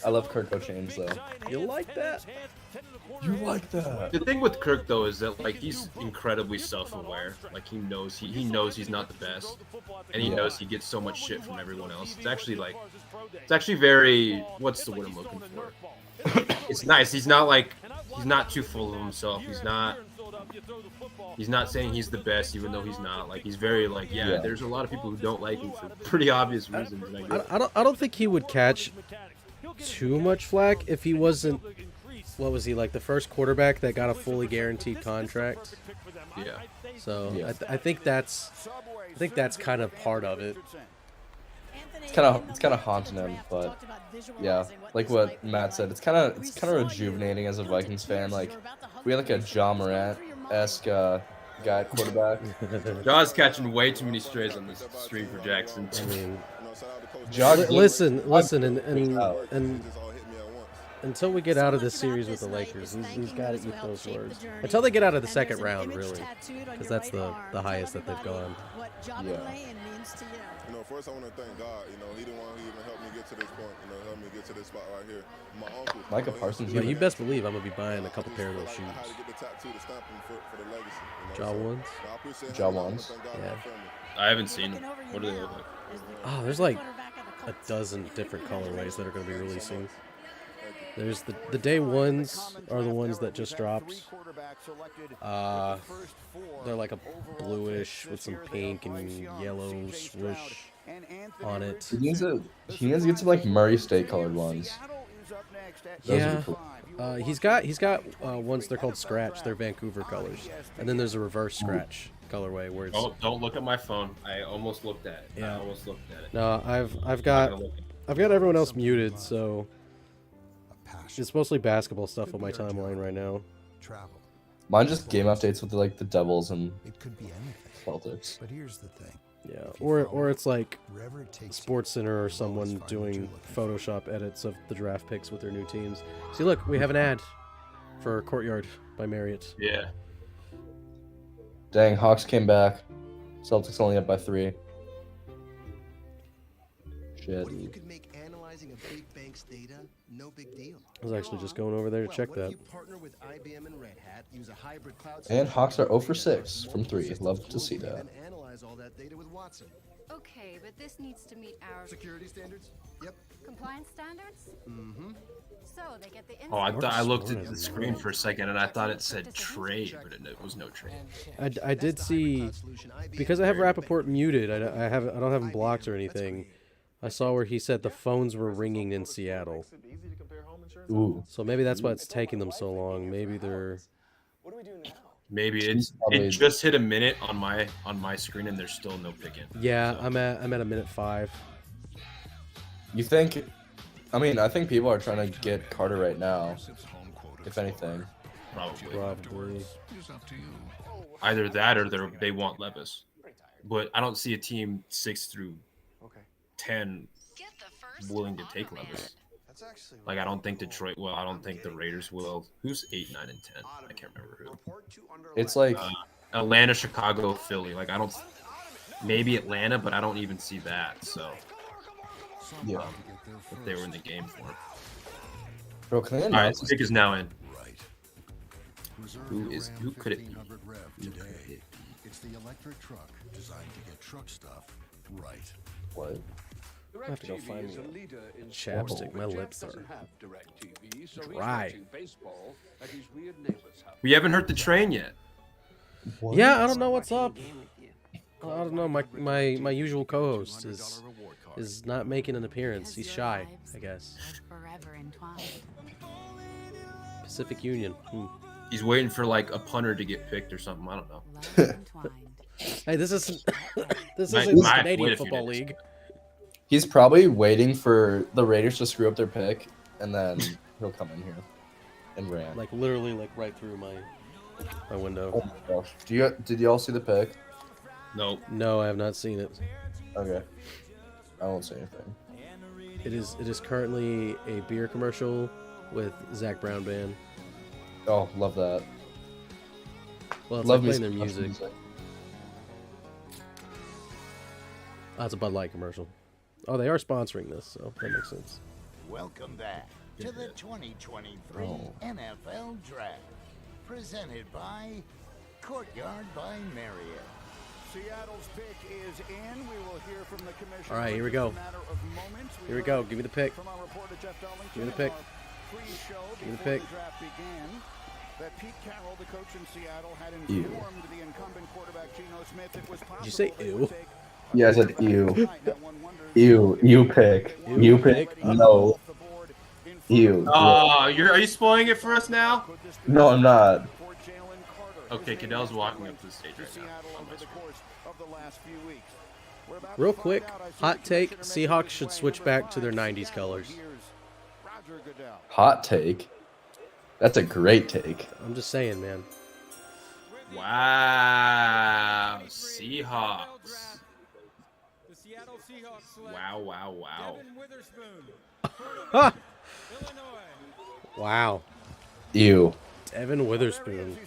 S3: I love Kirk Cochains though.
S1: You like that?
S3: You like that?
S2: The thing with Kirk though is that like he's incredibly self-aware. Like he knows he's not the best, and he knows he gets so much shit from everyone else. It's actually very, what's the word I'm looking for? It's nice. He's not too full of himself. He's not saying he's the best, even though he's not. Like he's very like, yeah. There's a lot of people who don't like him for pretty obvious reasons. And
S1: I don't think he would catch too much flack if he wasn't. What was he, like the first quarterback that got a fully guaranteed contract?
S2: Yeah.
S1: So I think that's kind of part of it.
S3: It's kind of haunting him, but yeah, like what Matt said, it's kind of rejuvenating as a Vikings fan. Like we had like a John Morant-esque guy at quarterback.
S2: Jaw's catching way too many strays on this stream for Jackson.
S1: I mean,
S3: John,
S1: listen, and until we get out of this series with the Lakers, he's got to eat those words. Until they get out of the second round, really, because that's the highest that they've gone.
S3: Yeah.
S9: You know, first I want to thank God. You know, he didn't want to even help me get to this point. You know, help me get to this spot right here. My uncle.
S3: Micah Parsons.
S1: But you best believe I'm gonna be buying a couple pair of those shoes.
S9: How to get the tattoo to stamp him for the legacy.
S1: Jaw ones.
S3: Jaw ones.
S1: Yeah.
S2: I haven't seen them. What do they look like?
S1: Oh, there's like a dozen different colorways that are gonna be releasing. There's the day ones are the ones that just dropped. They're like a bluish with some pink and yellow swoosh on it.
S3: He needs to get some like Murray State colored ones.
S1: Yeah. He's got ones, they're called Scratch. They're Vancouver colors. And then there's a reverse Scratch colorway where it's...
S2: Oh, don't look at my phone. I almost looked at it.
S1: Yeah.
S2: I almost looked at it.
S1: No, I've got everyone else muted, so it's mostly basketball stuff on my timeline right now.
S3: Mine just game updates with like the Devils and Celtics.
S10: But here's the thing.
S1: Yeah, or it's like Sports Center or someone doing Photoshop edits of the draft picks with their new teams. See, look, we have an ad for Courtyard by Marriott.
S2: Yeah.
S3: Dang, Hawks came back. Celtics only up by 3. Shit.
S10: What if you could make analyzing a big bank's data no big deal?
S1: I was actually just going over there to check that.
S3: And Hawks are 0 for 6 from 3. Love to see that.
S11: Okay, but this needs to meet our
S10: security standards. Yep.
S11: Compliance standards.
S10: Mm-hmm.
S11: So they get the.
S2: Oh, I looked at the screen for a second and I thought it said trade, but it was no trade.
S1: I did see, because I have Rappaport muted. I don't have him blocked or anything. I saw where he said the phones were ringing in Seattle.
S3: Ooh.
S1: So maybe that's why it's taking them so long. Maybe they're.
S4: What do we do now?
S2: Maybe it just hit a minute on my screen and there's still no pick in.
S1: Yeah, so. I'm at a minute 5.
S3: You think? I mean, I think people are trying to get Carter right now. If anything.
S2: Probably. Either that or they want Levis. But I don't see a team 6 through 10 willing to take Levis. Like, I don't think Detroit will. I don't think the Raiders will. Who's 8, 9, and 10? I can't remember who.
S3: It's like
S2: Atlanta, Chicago, Philly. Like, I don't. Maybe Atlanta, but I don't even see that. So,
S3: yeah,
S2: if they were in the game for it.
S3: Bro, can they
S2: all right, pick is now in. Who could it be?
S10: It's the electric truck designed to get truck stuff right.
S3: What?
S1: I have to go find me a chapstick. My lips are dry.
S2: We haven't heard the train yet.
S3: What?
S1: Yeah, I don't know what's up. I don't know. My usual co-host is not making an appearance. He's shy, I guess. Pacific Union.
S2: He's waiting for like a punter to get picked or something. I don't know.
S1: Hey, this isn't the Canadian Football League.
S3: He's probably waiting for the Raiders to screw up their pick, and then he'll come in here. and ran.
S1: Like literally, like right through my window.
S3: Oh my gosh. Did you all see the pic?
S2: Nope.
S1: No, I have not seen it.
S3: Okay. I won't say anything.
S1: It is currently a beer commercial with Zach Brown Band.
S3: Oh, love that.
S1: Well, it's
S3: Love
S1: like playing
S3: me
S1: their
S3: some country
S1: music. Oh, it's a Bud Light commercial. Oh, they are sponsoring this, so that makes sense.
S12: Welcome back to the 2023 NFL Draft, presented by Courtyard by Marriott.
S6: Seattle's pick is in. We will hear from the commissioner.
S1: All right, here we go. Here we go. Give me the pick.
S6: From our reporter Jeff Darlington.
S1: Give me the pick.
S6: Pre-show
S1: Give me the
S6: before
S1: pick.
S6: the draft began, that Pete Carroll, the coach in Seattle, had informed the incumbent quarterback Geno Smith it was possible.
S1: Did you say ew?
S3: Yeah, I said ew. Ew. You pick. You pick. No. Ew.
S2: Oh, are you spoiling it for us now?
S3: No, I'm not.
S2: Okay, Cadell's walking up to the stage right now.
S1: Real quick, hot take: Seahawks should switch back to their '90s colors.
S3: Hot take. That's a great take.
S1: I'm just saying, man.
S2: Wow, Seahawks.
S5: The Seattle Seahawks select
S2: Wow.
S5: Devin Witherspoon,
S1: Ha!
S5: Illinois.
S1: Wow.
S3: Ew.
S1: Evan Witherspoon.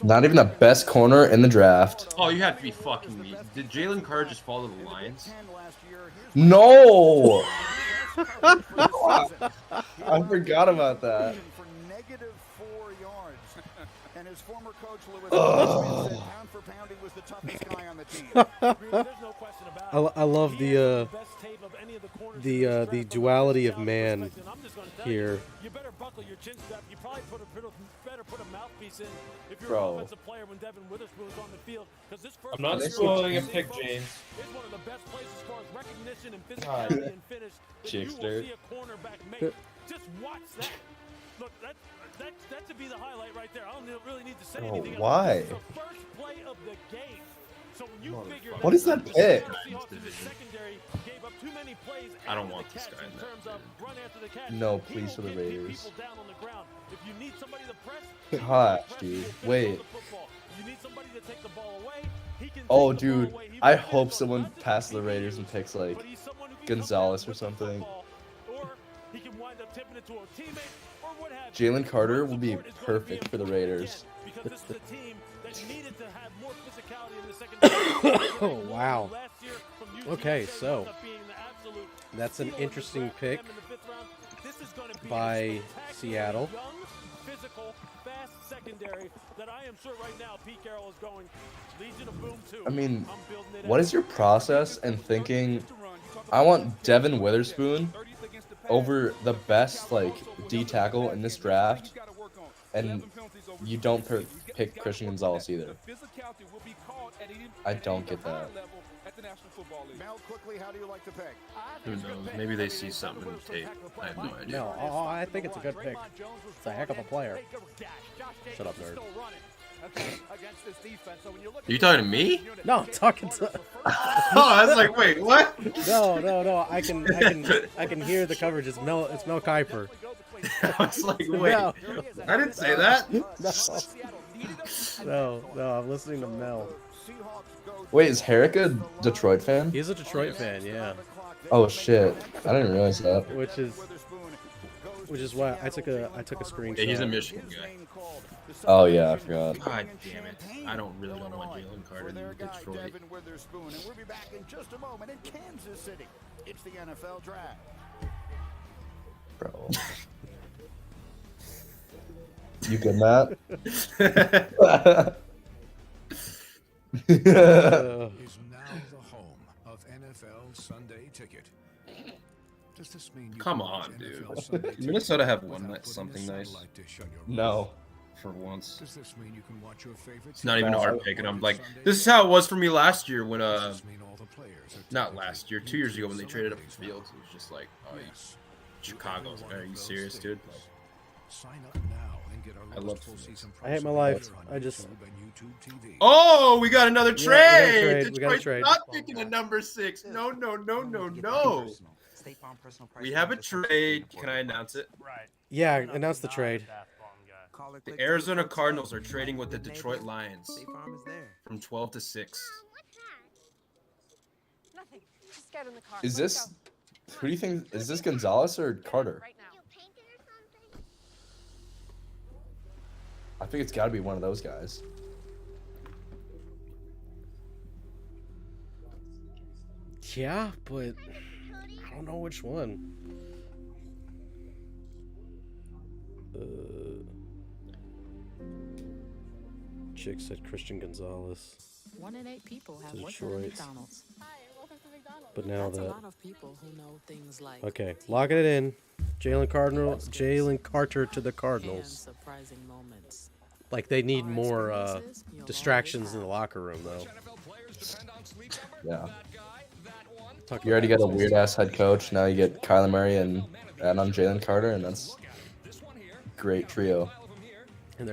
S3: Not even the best corner in the draft.
S2: Oh, you have to be fucking me. Did Jalen Carr just fall to the Lions?
S3: No. I forgot about that.
S6: For -4 yards. And his former coach Lewis said pound for pound he was the toughest guy on the team. There's no question about it.
S1: I love the duality of man here.
S4: You better buckle your chin strap. You probably better put a mouthpiece in if you're
S3: Bro.
S4: an offensive player when Devin Witherspoon's on the field. Because this first
S13: I'm not spoiling a pick, James.
S4: is one of the best places as far as recognition and physicality and finish that you will
S3: Chickster.
S4: see a cornerback make. Just watch that. Look, that should be the highlight right there. I don't really need to say anything.
S3: Why?
S4: It's the first play of the game. So when you figure
S3: What is that pick?
S2: I don't want this guy in that.
S3: No, please, for the Raiders. Gosh, dude. Wait. Oh, dude. I hope someone passes the Raiders and picks, like, Gonzalez or something. Jalen Carter will be perfect for the Raiders.
S1: Oh, wow. Okay, so that's an interesting pick by Seattle.
S3: I mean, what is your process in thinking, I want Devin Witherspoon over the best, like, D tackle in this draft, and you don't pick Christian Gonzalez either? I don't get that.
S6: Mel, quickly, how do you like the pick?
S2: Who knows? Maybe they see something in the tape. I have no idea.
S1: No, I think it's a good pick. It's a heck of a player. Shut up, nerd.
S2: Are you talking to me?
S1: No, I'm talking to.
S2: Oh, I was like, wait, what?
S1: No. I can hear the coverage. It's Mel Kiper.
S2: I was like, wait,
S1: No.
S2: I didn't say that.
S1: No, I'm listening to Mel.
S3: Wait, is Herrick a Detroit fan?
S1: He's a Detroit fan, yeah.
S3: Oh shit, I didn't realize that.
S1: Which is why I took a screenshot.
S2: Yeah, he's a Michigan guy.
S3: Oh yeah, I forgot.
S2: God damn it! I don't want Jalen Carter in Detroit.
S6: Devin Witherspoon, and we'll be back in just a moment in Kansas City. It's the NFL Draft.
S3: Bro. You good, Matt?
S10: Is now the home of NFL Sunday Ticket. Does this mean you
S2: Come
S10: can
S2: on,
S10: watch
S2: dude.
S10: NFL Sunday Ticket
S2: Minnesota have one
S10: without
S2: that's
S10: putting a
S2: something nice
S10: satellite dish on your
S3: No.
S10: roof?
S2: for once.
S10: Does this mean you can watch your favorite
S2: It's not even a
S3: No.
S2: hard pick, and I'm like, this is how it was for me last year when
S10: Does this mean all the players are
S2: not
S10: technically
S2: last year, 2 years ago when they traded up the field. It was just like, oh,
S10: Yes.
S2: Chicago. Are you serious, dude? Like,
S10: Sign up now and get our
S2: I love
S10: full season
S1: I hate my
S10: prices
S1: life.
S10: on
S1: I just.
S10: YouTube and YouTube TV.
S2: oh, we got another
S1: Yeah,
S2: trade.
S1: we got a
S2: Detroit's
S1: trade.
S2: not picking a number 6. No. We have a trade. Can I announce it?
S1: Yeah, announce the trade.
S2: The Arizona Cardinals are trading with the Detroit Lions from 12 to 6.
S11: Nothing. Just get in the car.
S3: Is this? Who do you think? Is this Gonzalez or Carter? I think it's got to be one of those guys.
S1: Yeah, but I don't know which one. Chick said Christian Gonzalez.
S14: 1 in 8 people have worked at
S1: Detroit.
S14: McDonald's.
S8: Hi, welcome to McDonald's.
S1: But now
S14: That's a
S1: that
S14: lot of people who know things like
S1: okay, locking it in. Jalen Carter to the
S14: and
S1: Cardinals.
S14: surprising moments.
S1: Like they need more distractions in the locker room, though.
S3: Yeah.
S1: Talk
S3: You already
S1: about
S3: got a weird ass head coach. Now you get Kyler Murray and add on Jalen Carter, and that's great trio.
S1: And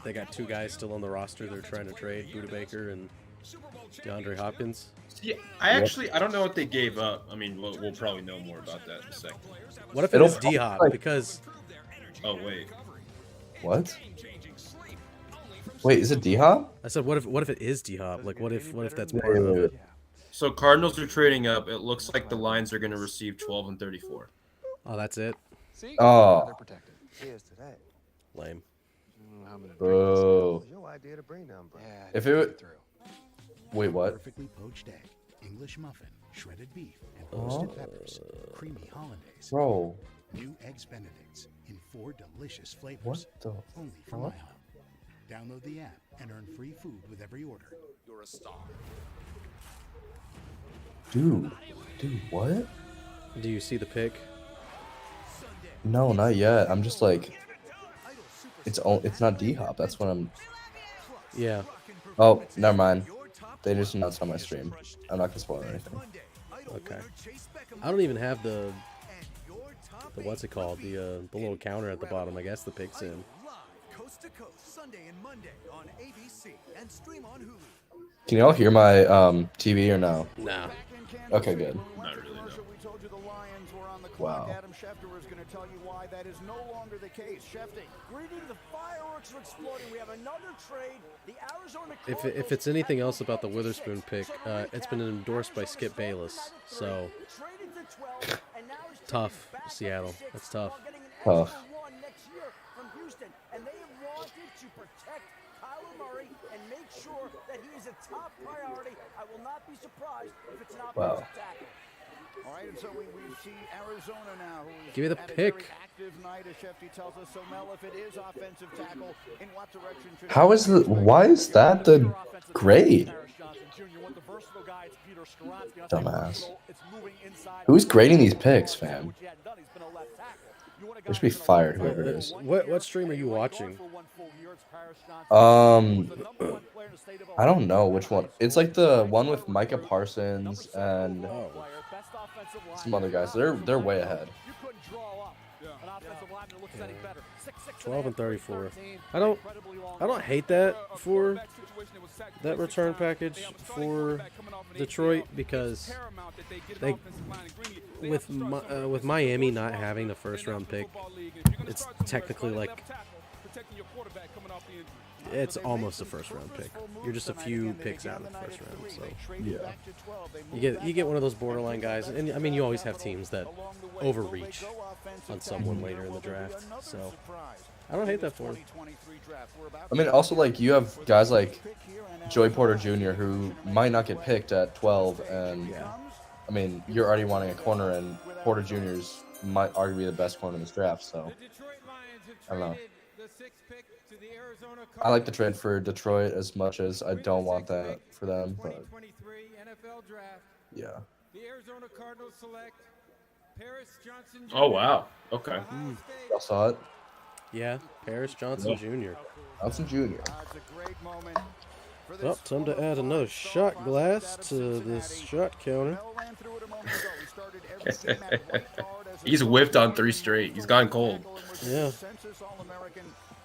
S1: they got 2 guys still on the roster. They're trying to trade Buda Baker and DeAndre Hopkins.
S2: Yeah, I don't know what they gave up. I mean, we'll probably know more about that in a second.
S1: What if it is D-Hop? Because
S2: oh wait,
S3: what? Wait, is it D-Hop?
S1: I said, what if it is D-Hop? Like, what if that's part of it?
S2: So Cardinals are trading up. It looks like the Lions are going to receive 12 and 34.
S1: Oh, that's it.
S3: Oh.
S1: Lame.
S3: Oh. If it. Wait, what?
S10: Perfectly poached egg, English muffin, shredded beef, and roasted peppers, creamy hollandaise.
S3: Bro.
S10: New eggs Benedicts in 4 delicious flavors.
S3: What the?
S10: Only from
S3: What?
S10: IHOP. Download the app and earn free food with every order. You're a star.
S3: Dude, what?
S1: Do you see the pick?
S3: No, not yet. I'm just like, it's not D-Hop. That's what I'm.
S1: Yeah.
S3: Oh, never mind. They just announced on my stream. I'm not gonna spoil anything.
S1: Okay. I don't even have the what's it called? The little counter at the bottom. I guess the pick's in.
S15: Coast to Coast, Sunday and Monday on ABC and stream on Hulu.
S3: Can y'all hear my TV or no?
S1: Nah.
S3: Okay, good.
S2: Not really, no.
S3: Wow.
S6: Adam Schefter is going to tell you why that is no longer the case. Schefter.
S7: Greeting, the fireworks are exploding. We have another trade. The Arizona
S1: If it's anything else about the Witherspoon pick, it's been endorsed by Skip Bayless. So tough, Seattle. That's tough.
S3: Tough.
S7: Next year from Houston, and they have wanted to protect Kyler Murray and make sure that he is a top priority. I will not be surprised if it's an offensive tackle.
S6: All right, and so we see Arizona now.
S1: Give me the pick.
S6: Active night, as Shefty tells us. So, Mel, if it is offensive tackle, in what direction should
S3: How is the? Why is that the grade? Dumbass. Who's grading these picks, fam? They should be fired, whoever it is.
S1: What stream are you watching?
S3: I don't know which one. It's like the one with Micah Parsons and some other guys. They're way ahead.
S1: 12 and 34. I don't hate that for that return package for Detroit because they with Miami not having the first round pick, it's technically like it's almost a first round pick. You're just a few picks out of the first round, so
S3: yeah.
S1: You get one of those borderline guys, and I mean you always have teams that overreach on someone later in the draft. So I don't hate that for him.
S3: I mean, also like you have guys like Joey Porter Jr. who might not get picked at 12, and I mean you're already wanting a corner, and Porter Jr.'s might arguably be the best corner in this draft. So I don't know. I like the trade for Detroit as much as I don't want that for them, but yeah.
S2: Oh wow. Okay.
S3: Y'all saw it?
S1: Yeah, Paris Johnson Jr.
S3: Johnson Jr.
S1: Well, time to add another shot glass to this shot counter.
S2: He's whiffed on 3 straight. He's gone cold.
S1: Yeah.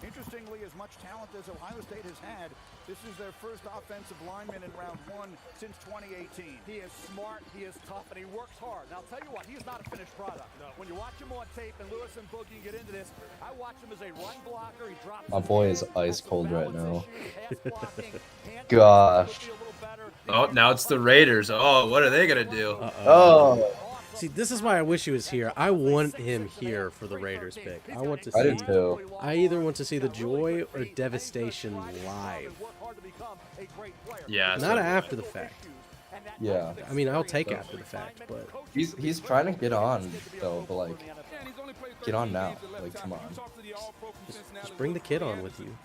S6: Interestingly, as much talent as Ohio State has had, this is their first offensive lineman in round 1 since 2018.
S4: He is smart, he is tough, and he works hard. Now, I'll tell you what, he's not a finished product. No. When you watch him on tape, and Lewis and Boogie get into this, I watch him as a run blocker. He drops.
S3: My boy is ice cold right now. Gosh.
S2: Oh, now it's the Raiders. Oh, what are they gonna do?
S3: Oh.
S1: See, this is why I wish he was here. I want him here for the Raiders pick. I want to see.
S3: I do too.
S1: I either want to see the joy or devastation live.
S2: Yeah.
S1: Not after the fact.
S3: Yeah.
S1: I mean, I'll take after the fact, but
S3: he's trying to get on though, but like, get on now. Like, come on.
S1: Just bring the kid on with you.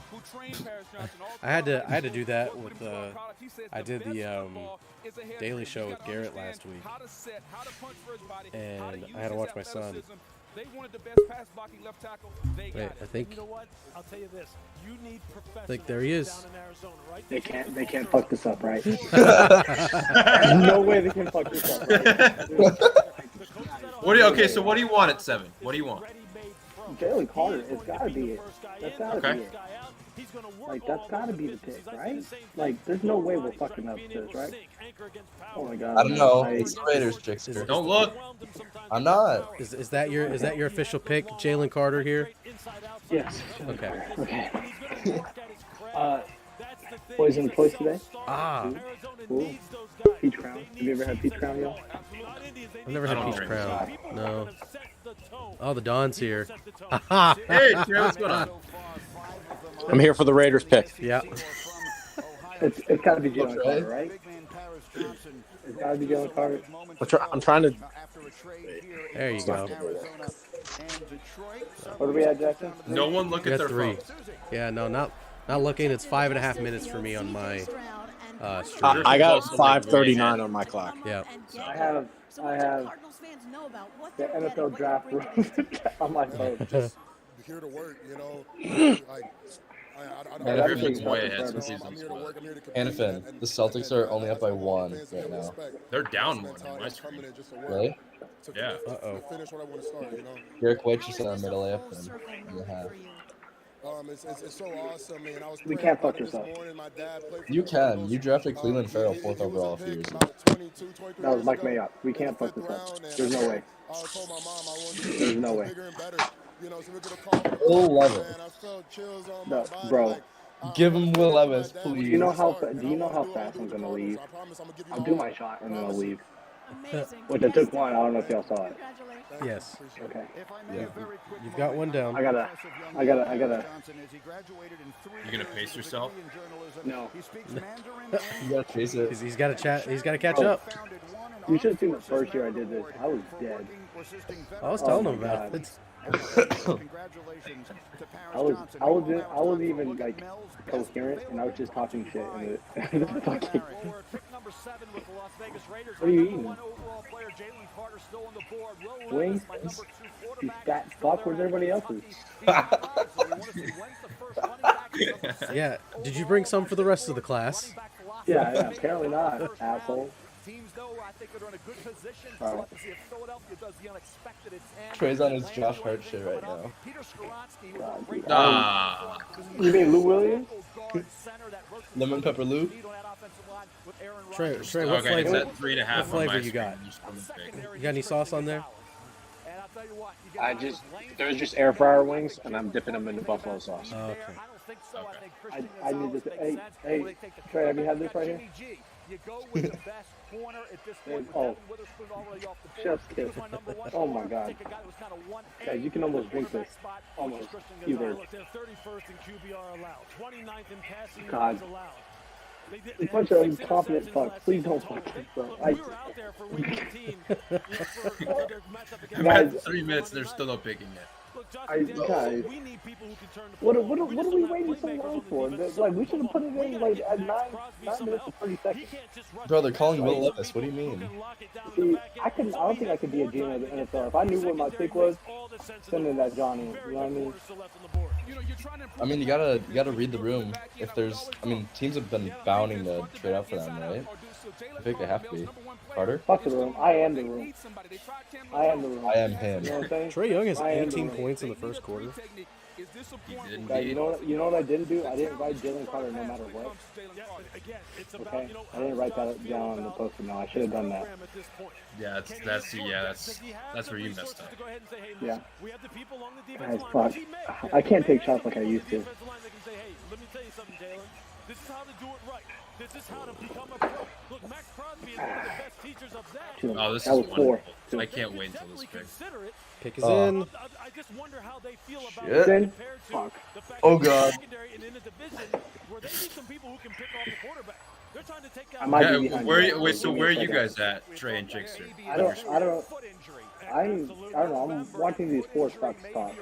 S1: I had to do that with I did the Daily Show with Garrett last week, and I had to watch my son. Wait, I think.
S4: You know what? I'll tell you this. You need
S1: Like there he is.
S16: They can't fuck this up, right? No way they can fuck this up, right?
S2: Okay, so what do you want at 7? What do you want?
S16: Jalen Carter, it's gotta be it. That's gotta
S2: Okay.
S16: be it. Like, that's gotta be the pick, right? Like, there's no way we're fucking up this, right? Oh my god.
S3: I don't know. It's the Raiders, Trickster.
S2: Don't look.
S3: I'm not.
S1: Is that your official pick, Jalen Carter here?
S16: Yes.
S1: Okay.
S16: Okay. Boys in the place today?
S1: Ah.
S16: Ooh. Peach Crown. Have you ever had Peach Crown, y'all?
S1: I've never had Peach Crown. No. Oh, the Don's here.
S2: Hey, Trey, what's going on?
S17: I'm here for the Raiders pick.
S1: Yeah.
S16: It's gotta be Jalen Carter, right? It's gotta be Jalen Carter.
S17: I'm trying to.
S1: There you go.
S16: What are we at, Jackson?
S2: No one look at their
S1: 3.
S2: phones.
S1: Yeah, no, not looking. It's 5.5 minutes for me on my stream.
S17: I got 5:39 on my clock.
S1: Yeah.
S16: I have the NFL draft room on my phone.
S9: Here to work, you know. Like,
S2: Griffin's way ahead since he's on squad.
S3: Anafin, the Celtics are only up by 1 right now.
S2: They're down 1 on my screen.
S3: Really?
S2: Yeah.
S1: Uh-oh.
S3: Derek White just on middle AF in the half.
S9: It's so awesome, man.
S16: We can't fuck this up.
S3: You can. You drafted Cleveland Farrell 4th overall a few years ago.
S16: That was Mike Mayock. We can't fuck this up. There's no way. There's no way.
S3: Will Levis.
S16: No, bro.
S3: Give him Will Levis, please.
S16: Do you know how fast I'm gonna leave? I'll do my shot and then I'll leave. Which I took one. I don't know if y'all saw it.
S1: Yes.
S16: Okay.
S1: Yeah. You've got one down.
S16: I gotta.
S2: You gonna pace yourself?
S16: No.
S3: You gotta chase it.
S1: He's got to chat. He's got to catch up.
S16: You should have seen the first year I did this. I was dead.
S1: I was telling him about it.
S16: I was even like coherent, and I was just talking shit. And the fucking. What are you eating? Wings? You fat fuck. Where's everybody else's?
S1: Yeah. Did you bring some for the rest of the class?
S16: Yeah. Apparently not, asshole.
S4: Teams, though, I think are in a good position.
S16: Right.
S4: To see if Philadelphia does the unexpected.
S3: Trey's on his Josh Hart shit right now.
S16: You mean Lou Williams?
S3: Lemon Pepper Lou?
S1: Trey, what
S2: Okay,
S1: flavor?
S2: it's at 3.5
S1: What flavor
S2: on my
S1: you got?
S2: screen.
S1: You got any sauce on there?
S16: There's just air fryer wings, and I'm dipping them into buffalo sauce.
S1: Oh, okay.
S16: I need this. Hey, Trey, have you had this right here?
S4: You go with the best corner at this point.
S16: Oh, chef's kiss. Oh my God. Guys, you can almost drink this. Almost. Either. God. A bunch of incompetent fucks. Please don't fuck this up.
S2: Guys, 3 minutes, they're still not picking yet.
S16: Guys, what are we waiting so long for? Like, we should have put it in like at 9 minutes and 30 seconds.
S3: Bro, they're calling Will Levis. What do you mean?
S16: See, I don't think I could be a GM of the NFL. If I knew what my pick was, send in that Johnny. You know what I mean?
S3: I mean, you gotta read the room. If there's, I mean, teams have been bounding to trade up for them, right? I think they have to be. Carter?
S16: Fuck the room. I am the room. I am the room.
S3: I am him.
S16: You know what I'm saying?
S1: Trey Young has
S16: I am
S1: 18
S16: the room.
S1: points in the first quarter.
S5: Is this a point
S2: did
S5: where
S2: indeed.
S16: You know what I didn't do? I didn't write Jalen Carter no matter what. Okay, I didn't write that down on the poster. No, I should have done that.
S2: Yeah, that's where you messed up.
S16: Yeah. Guys, fuck. I can't take shots like I used to.
S4: Let me tell you something, Jalen. This is how to do it right. This is how to become a pro. Look, Max Crosby is one of the best teachers of that.
S2: Oh, this
S16: That
S2: is
S16: was four.
S2: wonderful. I can't wait until this pick.
S1: Pick is in.
S4: I just wonder how they feel about
S3: Shit.
S4: it compared to
S16: Fuck.
S4: the fact
S3: Oh,
S4: that
S3: God.
S4: secondary and in a division where they need some people who can pick off the quarterback. They're trying to take
S16: I
S4: out.
S16: might be
S2: Yeah,
S16: behind
S2: where
S16: you.
S2: wait, so
S16: Give me a
S2: where are you
S16: second.
S2: guys at, Trey and Jixer?
S16: I don't. I don't know. I'm watching these four fucks talk,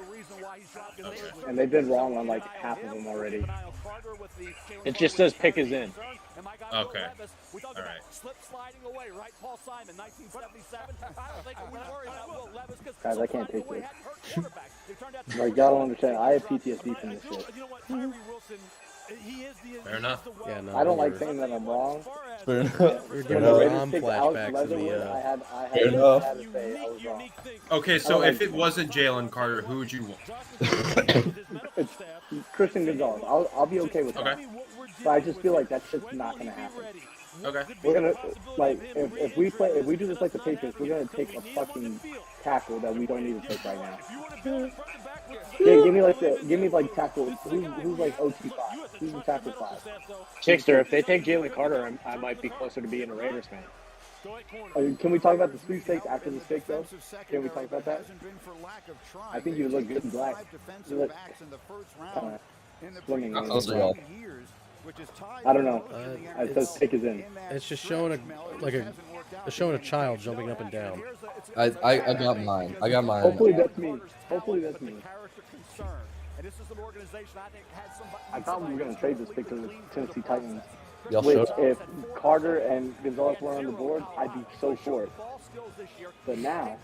S16: and they've been wrong on like half of them already.
S17: It just says pick is in.
S2: Okay. All right.
S4: Slip sliding away, right? Paul Simon, 1977. I don't think we worry about Will Levis because
S16: Guys, I can't take this. Like, y'all don't understand. I have PTSD from this shit.
S4: You know what? Tyree Wilson, he is the.
S2: Fair enough.
S1: Yeah, no.
S16: I don't like saying that I'm wrong.
S3: Fair enough.
S1: You're giving
S16: When the
S1: Rom
S16: Raiders picked Alex
S1: flashbacks in
S16: Leatherwood,
S1: the.
S16: I had
S3: Fair enough.
S16: to say I was wrong.
S2: Okay, so if it wasn't Jalen Carter, who would you want?
S16: It's Christian Gonzalez. I'll be okay with that.
S2: Okay.
S16: But I just feel like that's just not gonna happen.
S2: Okay.
S16: We're gonna like if we do this like the Patriots, we're gonna take a fucking tackle that we don't need to take right now. Yeah, give me like tackle. Who's like OT 5? Who's the tackle 5?
S17: Chickster, if they take Jalen Carter, I might be closer to being a Raiders fan.
S16: Can we talk about the sweepstakes after the steak though? Can we talk about that? I think you look good in black. You look swimming. I don't know. It says pick is in.
S1: It's just showing showing a child jumping up and down.
S3: I got mine. I got mine.
S16: Hopefully that's me. Hopefully that's me. I thought we were gonna trade this pick to the Tennessee Titans.
S3: Y'all
S16: Which,
S3: showed.
S16: if Carter and Gonzalez were on the board, I'd be so for it. But now,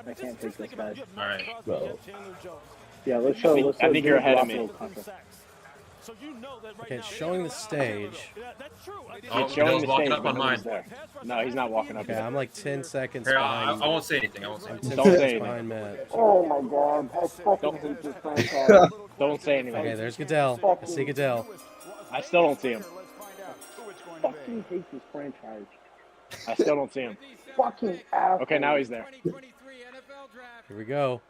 S16: I can't take this guy.
S2: All right.
S3: Well,
S16: Yeah, let's show.
S17: I think you're ahead of me.
S1: Okay, it's showing the stage.
S2: Oh,
S17: It's showing
S2: Bill's
S17: the
S2: walking
S17: stage,
S2: up
S17: but
S2: on
S17: no
S2: mine.
S17: one's there. No, he's not walking up
S1: Okay,
S17: yet.
S1: I'm like 10 seconds
S2: Here,
S1: behind.
S2: I won't say anything. I won't say
S1: I'm
S2: anything.
S1: 10
S17: Don't say
S1: seconds
S17: anything.
S1: behind Matt.
S16: Oh my God! I fucking hate this franchise.
S17: Don't say anything.
S1: Okay, there's Goodell. I see Goodell.
S17: I still don't see him.
S16: Fucking hate this franchise.
S17: I still don't see him.
S16: Fucking asshole.
S17: Okay, now he's there.
S1: Here we go.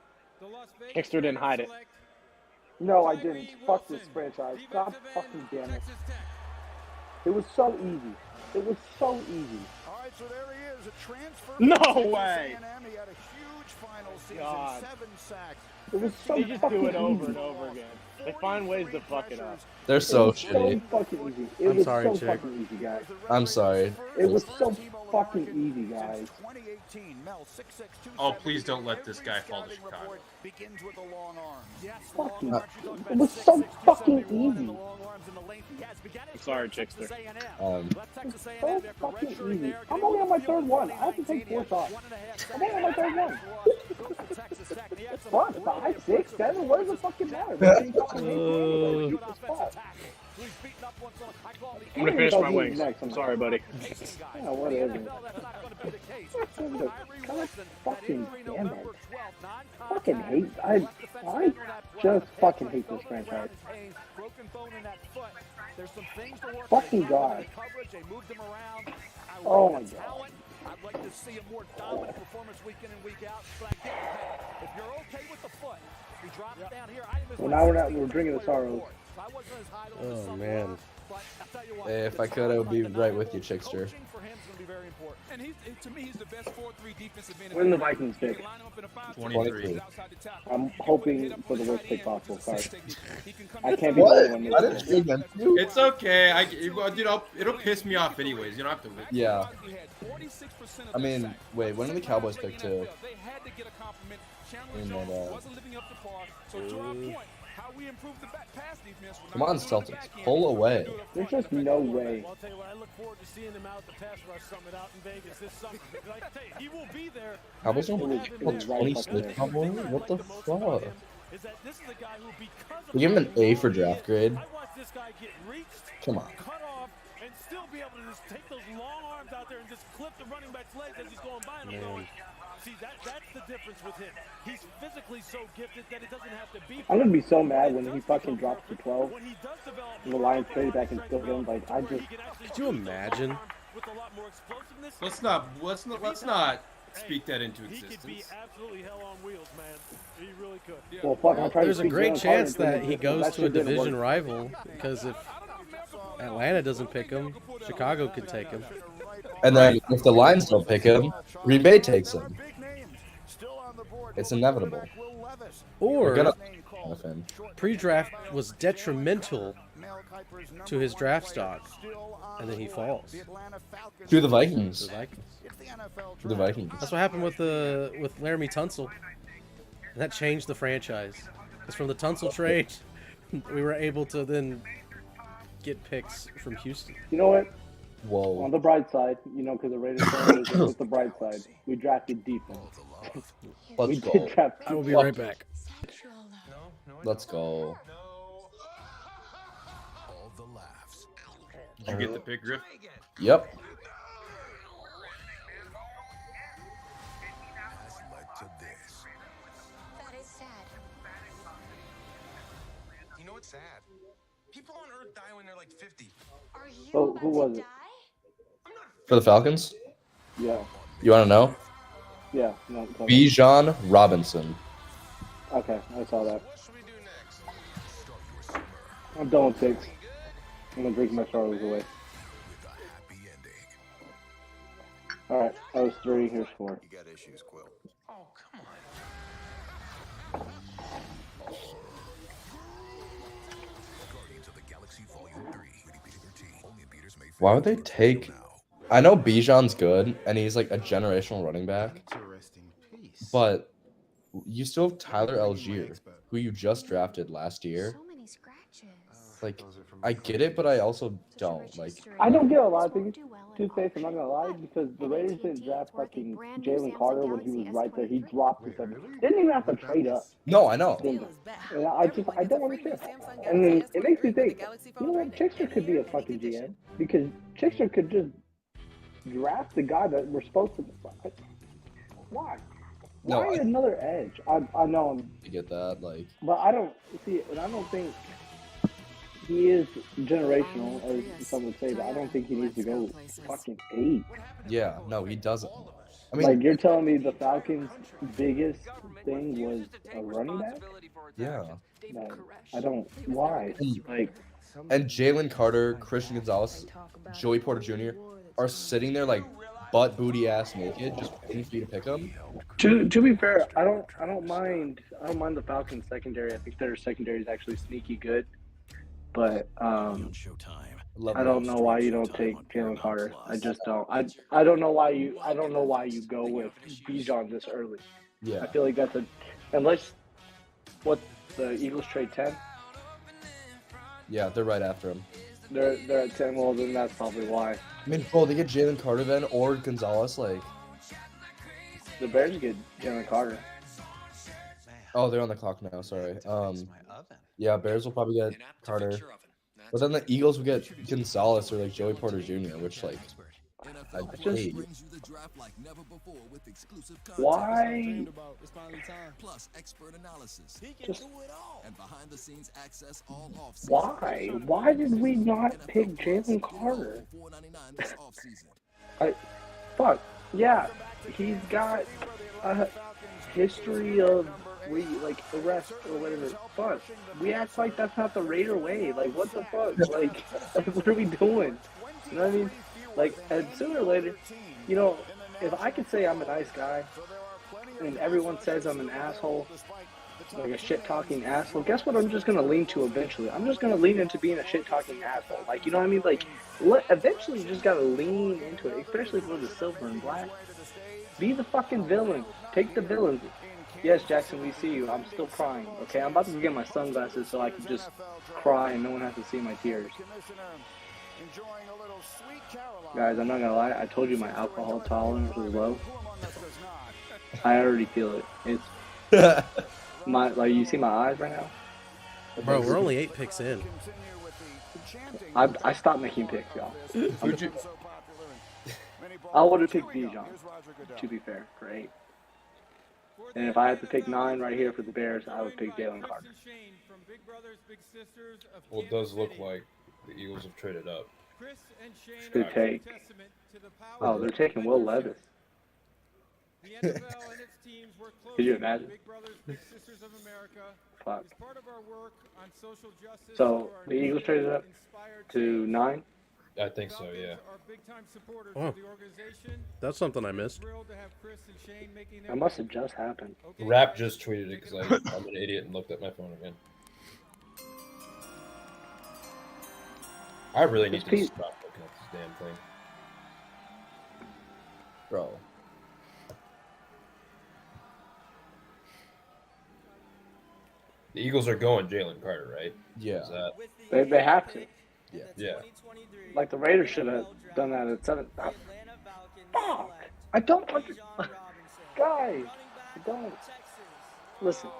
S17: Kickster didn't hide it.
S16: No, I didn't. Fuck this franchise. God fucking damn it. It was so easy. It was so easy.
S6: All right, so there he is, a transfer.
S17: No way.
S6: He had a huge final season,
S17: God.
S6: 7 sacks.
S16: It was so
S17: They just
S16: fucking
S17: do it over
S16: easy.
S17: and over again. They find ways to fuck it up.
S3: they're so
S16: It was so
S3: shitty.
S16: fucking easy. It
S1: I'm
S16: was
S1: sorry,
S16: so
S1: Chick.
S16: fucking easy, guys.
S3: I'm sorry.
S16: It was so fucking easy, guys.
S6: 2018, Mel, 6'6",
S2: Oh, please don't let this guy fall to Chicago.
S6: begins with a long arm. Yes,
S16: Fucking, it was so fucking easy.
S17: I'm sorry, Chickster.
S16: So fucking easy. I'm only on my third one. I have to take 4 shots. I'm only on my third one. What? 5, 6, 7? What does it fucking matter?
S17: I'm gonna finish my wings. I'm sorry, buddy.
S16: Yeah, whatever. God fucking damn it. Fucking hate. I just fucking hate this franchise. Fucking God. Oh my God.
S4: I'd like to see a more dominant performance week in and week out. But I get it. If you're okay with the foot, he drops down here.
S16: Well, now we're drinking the sorrows.
S1: Oh man.
S3: Hey, if I could, I would be right with you, Chickster.
S5: And to me, he's the best 4-3 defensive end.
S16: Win the Vikings pick.
S3: 23.
S16: I'm hoping for the worst pick possible. Sorry. I can't be
S3: What?
S16: the one
S3: I didn't say that.
S2: It's okay. It'll piss me off anyways. You don't have to win.
S3: Yeah. I mean, wait, when did the Cowboys pick too? In that, Come on, Celtics, pull away.
S16: There's just no way.
S4: I'll tell you what, I look forward to seeing him out at the Pass Rush Summit out in Vegas this summer. Like I tell you, he will be there.
S3: Cowboys don't put 26 Cowboys? What the fuck?
S4: Is that this is the guy who, because of
S3: We give him an A for draft grade.
S4: I watched this guy get reached,
S3: Come on.
S4: cut off, and still be able to just take those long arms out there and just clip the running back's legs as he's going by him. Going, see, that's the difference with him. He's physically so gifted that it doesn't have to be.
S16: I'm gonna be so mad when he fucking drops to 12. And the Lions trade back and still him. Like, I just.
S1: Could you imagine?
S2: Let's not speak that into existence.
S4: He could be absolutely hell on wheels, man. He really could.
S16: Well, fuck, I'm trying
S1: There's
S16: to
S1: a
S16: speak
S1: great
S16: Jalen
S1: chance
S16: Carter
S1: that
S16: into
S1: he
S16: it,
S1: goes
S16: that
S1: to a
S16: shit didn't
S1: division
S16: work.
S1: rival, because if Atlanta doesn't pick him, Chicago could take him.
S3: And then if the Lions don't pick him, Green Bay takes him. It's inevitable.
S1: Or
S3: They're gonna with him.
S1: pre-draft was detrimental to his draft stock, and then he falls.
S3: To the Vikings.
S1: To the Vikings.
S3: To the Vikings.
S1: That's what happened with Laramie Tunsil. And that changed the franchise. Because from the Tunsil trade, we were able to then get picks from Houston.
S16: You know what?
S3: Whoa.
S16: On the bright side, you know, because the Raiders fan is with the bright side, we drafted defense.
S3: Let's
S16: we
S3: go.
S16: did draft.
S1: I will be right back.
S3: Let's go.
S2: Did you get the pick, Griff?
S3: Yep.
S18: That is sad. You know what's sad? People on Earth die when they're like 50. Are you
S16: Oh, who was it?
S3: For the Falcons?
S16: Yeah.
S3: You want to know?
S16: Yeah. No, tell me.
S3: Bijan Robinson.
S16: Okay, I saw that. I'm done with picks. I'm gonna drink my Charlies away. Alright, that was 3, here's 4.
S18: You got issues, Quill. Oh, come on.
S3: Why would they take... I know Bijan's good, and he's like a generational running back. But you still have Tyler Algier, who you just drafted last year. Like, I get it, but I also don't. Like,
S16: I don't get a lot of things. Toothpaste, I'm not gonna lie, because the Raiders didn't draft fucking Jalen Carter when he was right there. He dropped to 7. Didn't even have to trade up.
S3: No, I know.
S16: And I don't understand. And then it makes me think, you know what, Chickster could be a fucking GM, because Chickster could just draft the guy that we're supposed to. Why?
S3: No,
S16: Why another edge? I know I'm.
S3: I get that, like.
S16: But I don't see, and I don't think he is generational, as some would say, but I don't think he needs to go fucking 8.
S3: Yeah, no, he doesn't. I mean,
S16: like, you're telling me the Falcons' biggest thing was a running back?
S3: yeah.
S16: No, I don't. Why? Like,
S3: And Jalen Carter, Christian Gonzalez, Joey Porter Jr. are sitting there like butt booty ass naked, just waiting for you to pick them.
S16: to be fair, I don't mind the Falcons secondary. I think their secondary is actually sneaky good. But I don't know why you don't take Jalen Carter. I just don't. I don't know why you go with Bijan this early.
S3: Yeah.
S16: I feel like that's unless what the Eagles trade 10.
S3: Yeah, they're right after him.
S16: They're at 10. Well, then that's probably why.
S3: I mean, bro, they get Jalen Carter then or Gonzalez, like.
S16: The Bears get Jalen Carter.
S3: Oh, they're on the clock now. Sorry. Yeah, Bears will probably get Carter, but then the Eagles will get Gonzalez or like Joey Porter Jr., which like I hate.
S16: Why?
S15: Plus expert analysis.
S16: Just
S15: and behind the scenes access all off.
S16: why? Why did we not pick Jalen Carter? Fuck. Yeah, he's got a history of arrest or whatever. Fuck. We act like that's not the Raider way. Like, what the fuck? Like, what are we doing? You know what I mean? Like, and sooner or later, you know, if I could say I'm a nice guy, and everyone says I'm an asshole, like a shit-talking asshole, guess what I'm just going to lean to eventually? I'm just going to lean into being a shit-talking asshole. Like, you know what I mean? Like, eventually you just got to lean into it, especially for the silver and black. Be the fucking villain. Take the villain. Yes, Jackson, we see you. I'm still crying, okay? I'm about to get my sunglasses so I can just cry and no one has to see my tears. Guys, I'm not gonna lie. I told you my alcohol tolerance was low. I already feel it. It's you see my eyes right now?
S1: Bro, we're only 8 picks in.
S16: I stopped making picks, y'all.
S3: Who'd you?
S16: I would have picked Bijan, to be fair, for 8. And if I had to pick 9 right here for the Bears, I would pick Jalen Carter.
S2: Well, it does look like the Eagles have traded up.
S16: Good take. Oh, they're taking Will Levis. Could you imagine? Fuck. So the Eagles traded up to 9.
S2: I think so, yeah.
S1: Oh, that's something I missed.
S16: That must have just happened.
S2: Rap just tweeted it because I'm an idiot and looked at my phone again. I really need to stop looking at this damn thing.
S3: Bro.
S2: The Eagles are going Jalen Carter, right?
S3: Yeah.
S16: They have to.
S3: Yeah.
S2: Yeah.
S16: Like the Raiders should have done that at 7. Oh, fuck! I don't understand. Guys, I don't. Listen,